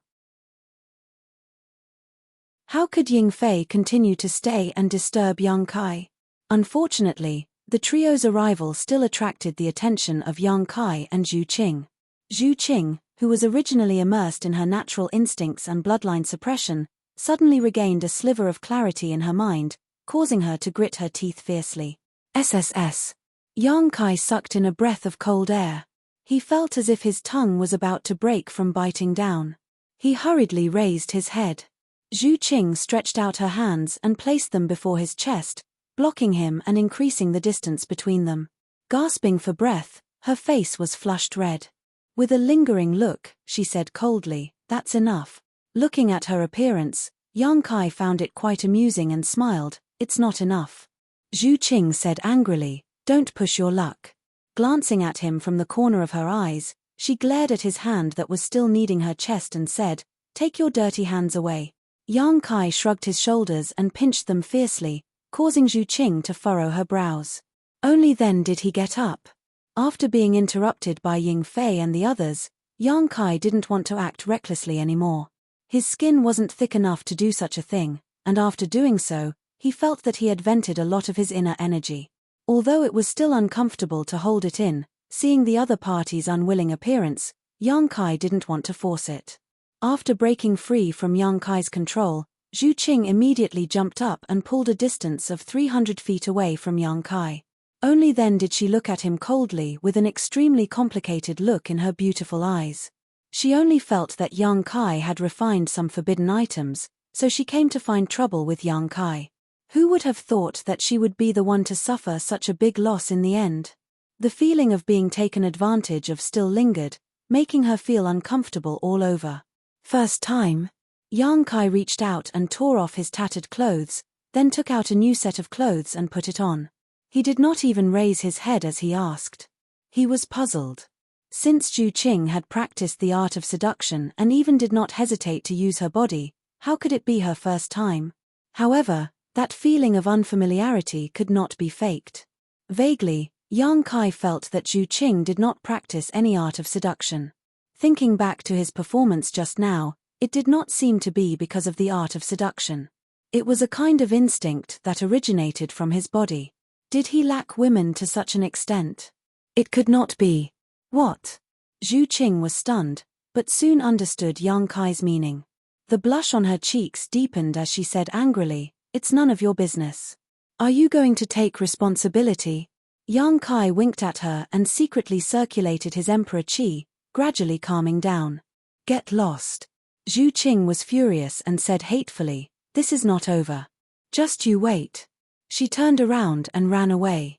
How could Ying Fei continue to stay and disturb Yang Kai? Unfortunately, the trio's arrival still attracted the attention of Yang Kai and Zhu Qing. Zhu Qing, who was originally immersed in her natural instincts and bloodline suppression, suddenly regained a sliver of clarity in her mind, causing her to grit her teeth fiercely. SSS. Yang Kai sucked in a breath of cold air. He felt as if his tongue was about to break from biting down. He hurriedly raised his head. Zhu Qing stretched out her hands and placed them before his chest, blocking him and increasing the distance between them. Gasping for breath, her face was flushed red. With a lingering look, she said coldly, "That's enough." Looking at her appearance, Yang Kai found it quite amusing and smiled. "It's not enough." Zhu Qing said angrily, "Don't push your luck." Glancing at him from the corner of her eyes, she glared at his hand that was still kneading her chest and said, "Take your dirty hands away." Yang Kai shrugged his shoulders and pinched them fiercely, causing Zhu Qing to furrow her brows. Only then did he get up. After being interrupted by Ying Fei and the others, Yang Kai didn't want to act recklessly anymore. His skin wasn't thick enough to do such a thing, and after doing so, he felt that he had vented a lot of his inner energy. Although it was still uncomfortable to hold it in, seeing the other party's unwilling appearance, Yang Kai didn't want to force it. After breaking free from Yang Kai's control, Zhu Qing immediately jumped up and pulled a distance of 300 feet away from Yang Kai. Only then did she look at him coldly with an extremely complicated look in her beautiful eyes. She only felt that Yang Kai had refined some forbidden items, so she came to find trouble with Yang Kai. Who would have thought that she would be the one to suffer such a big loss in the end? The feeling of being taken advantage of still lingered, making her feel uncomfortable all over. First time? Yang Kai reached out and tore off his tattered clothes, then took out a new set of clothes and put it on. He did not even raise his head as he asked. He was puzzled. Since Zhu Qing had practiced the art of seduction and even did not hesitate to use her body, how could it be her first time? However, that feeling of unfamiliarity could not be faked. Vaguely, Yang Kai felt that Zhu Qing did not practice any art of seduction. Thinking back to his performance just now, it did not seem to be because of the art of seduction. It was a kind of instinct that originated from his body. Did he lack women to such an extent? It could not be. What? Zhu Qing was stunned, but soon understood Yang Kai's meaning. The blush on her cheeks deepened as she said angrily, "It's none of your business. Are you going to take responsibility?" Yang Kai winked at her and secretly circulated his emperor qi, gradually calming down. "Get lost." Zhu Qing was furious and said hatefully, "This is not over. Just you wait." She turned around and ran away.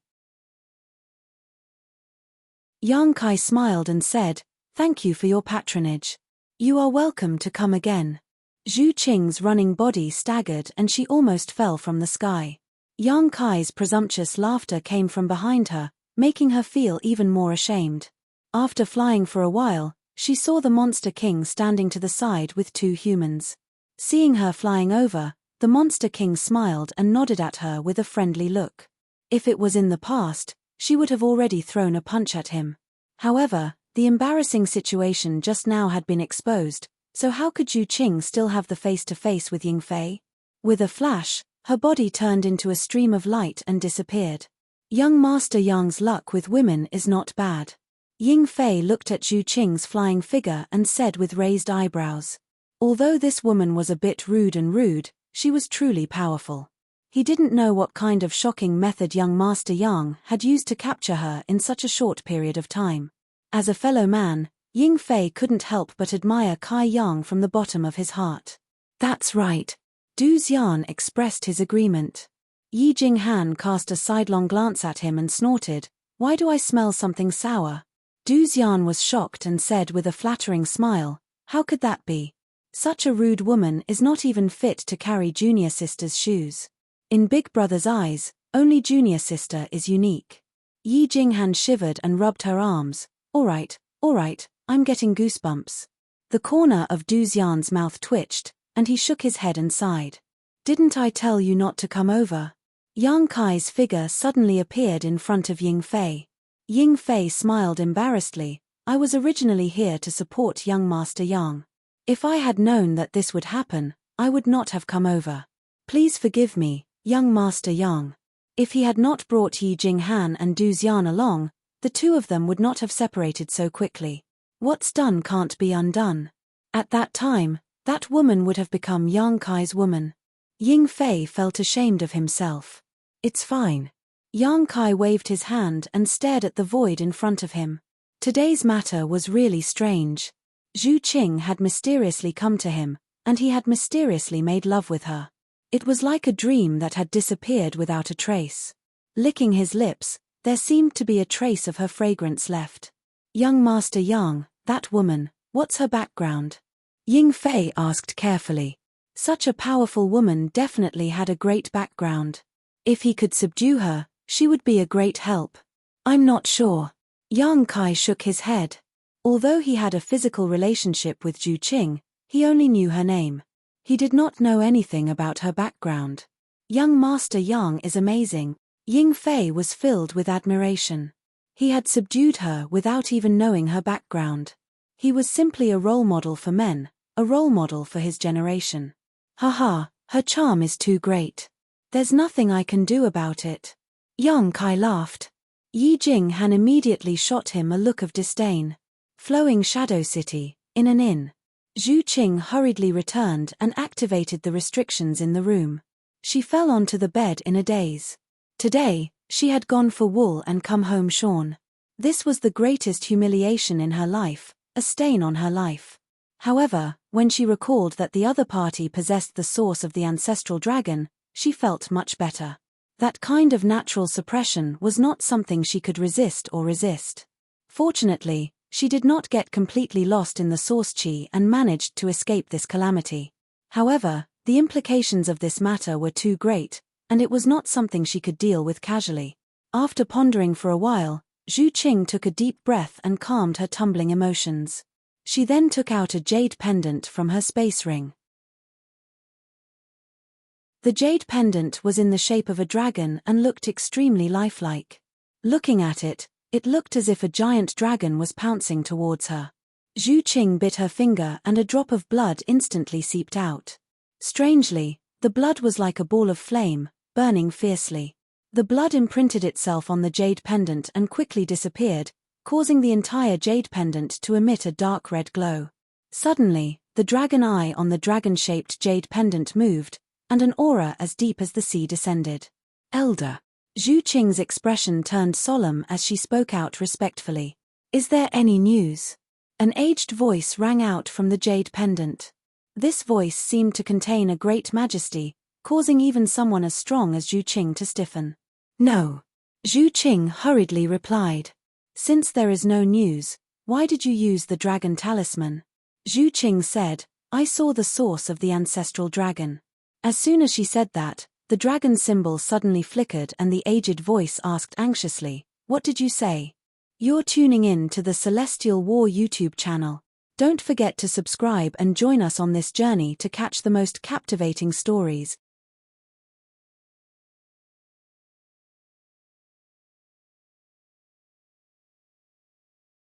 Yang Kai smiled and said, "Thank you for your patronage. You are welcome to come again." Zhu Qing's running body staggered and she almost fell from the sky. Yang Kai's presumptuous laughter came from behind her, making her feel even more ashamed. After flying for a while, she saw the Monster King standing to the side with 2 humans. Seeing her flying over, the Monster King smiled and nodded at her with a friendly look. If it was in the past, she would have already thrown a punch at him. However, the embarrassing situation just now had been exposed, so how could Zhu Qing still have the face-to-face with Ying Fei? With a flash, her body turned into a stream of light and disappeared. Young Master Yang's luck with women is not bad. Ying Fei looked at Zhu Qing's flying figure and said with raised eyebrows. Although this woman was a bit rude, she was truly powerful. He didn't know what kind of shocking method young Master Yang had used to capture her in such a short period of time. As a fellow man, Ying Fei couldn't help but admire Kai Yang from the bottom of his heart. "That's right." Du Xian expressed his agreement. Yi Jinghan cast a sidelong glance at him and snorted, "Why do I smell something sour?" Du Xian was shocked and said with a flattering smile, "How could that be? Such a rude woman is not even fit to carry junior sister's shoes." In Big Brother's eyes, only junior sister is unique. Yi Jinghan shivered and rubbed her arms. All right, I'm getting goosebumps." The corner of Du Xian's mouth twitched, and he shook his head and sighed. "Didn't I tell you not to come over?" Yang Kai's figure suddenly appeared in front of Ying Fei. Ying Fei smiled embarrassedly, "I was originally here to support young Master Yang. If I had known that this would happen, I would not have come over. Please forgive me, young Master Yang." If he had not brought Yi Jinghan and Du Xian along, the 2 of them would not have separated so quickly. What's done can't be undone. At that time, that woman would have become Yang Kai's woman. Ying Fei felt ashamed of himself. "It's fine." Yang Kai waved his hand and stared at the void in front of him. Today's matter was really strange. Zhu Qing had mysteriously come to him, and he had mysteriously made love with her. It was like a dream that had disappeared without a trace. Licking his lips, there seemed to be a trace of her fragrance left. "Young Master Yang, that woman, what's her background?" Ying Fei asked carefully. Such a powerful woman definitely had a great background. If he could subdue her, she would be a great help. "I'm not sure." Yang Kai shook his head. Although he had a physical relationship with Zhu Qing, he only knew her name. He did not know anything about her background. "Young Master Yang is amazing." Ying Fei was filled with admiration. He had subdued her without even knowing her background. He was simply a role model for men, a role model for his generation. "Haha, her charm is too great. There's nothing I can do about it." Yang Kai laughed. Yi Jinghan immediately shot him a look of disdain. Flowing Shadow City, in an inn. Zhu Qing hurriedly returned and activated the restrictions in the room. She fell onto the bed in a daze. Today, she had gone for wool and come home shorn. This was the greatest humiliation in her life, a stain on her life. However, when she recalled that the other party possessed the source of the ancestral dragon, she felt much better. That kind of natural suppression was not something she could resist. Fortunately, she did not get completely lost in the source chi and managed to escape this calamity. However, the implications of this matter were too great, and it was not something she could deal with casually. After pondering for a while, Zhu Qing took a deep breath and calmed her tumbling emotions. She then took out a jade pendant from her space ring. The jade pendant was in the shape of a dragon and looked extremely lifelike. Looking at it, it looked as if a giant dragon was pouncing towards her. Zhu Qing bit her finger and a drop of blood instantly seeped out. Strangely, the blood was like a ball of flame, burning fiercely. The blood imprinted itself on the jade pendant and quickly disappeared, causing the entire jade pendant to emit a dark red glow. Suddenly, the dragon eye on the dragon-shaped jade pendant moved, and an aura as deep as the sea descended. Elder. Zhu Qing's expression turned solemn as she spoke out respectfully. Is there any news? An aged voice rang out from the jade pendant. This voice seemed to contain a great majesty, causing even someone as strong as Zhu Qing to stiffen. No. Zhu Qing hurriedly replied. Since there is no news, why did you use the dragon talisman? Zhu Qing said, I saw the source of the ancestral dragon. As soon as she said that, the dragon symbol suddenly flickered and the aged voice asked anxiously, What did you say? You're tuning in to the Celestial War YouTube channel. Don't forget to subscribe and join us on this journey to catch the most captivating stories,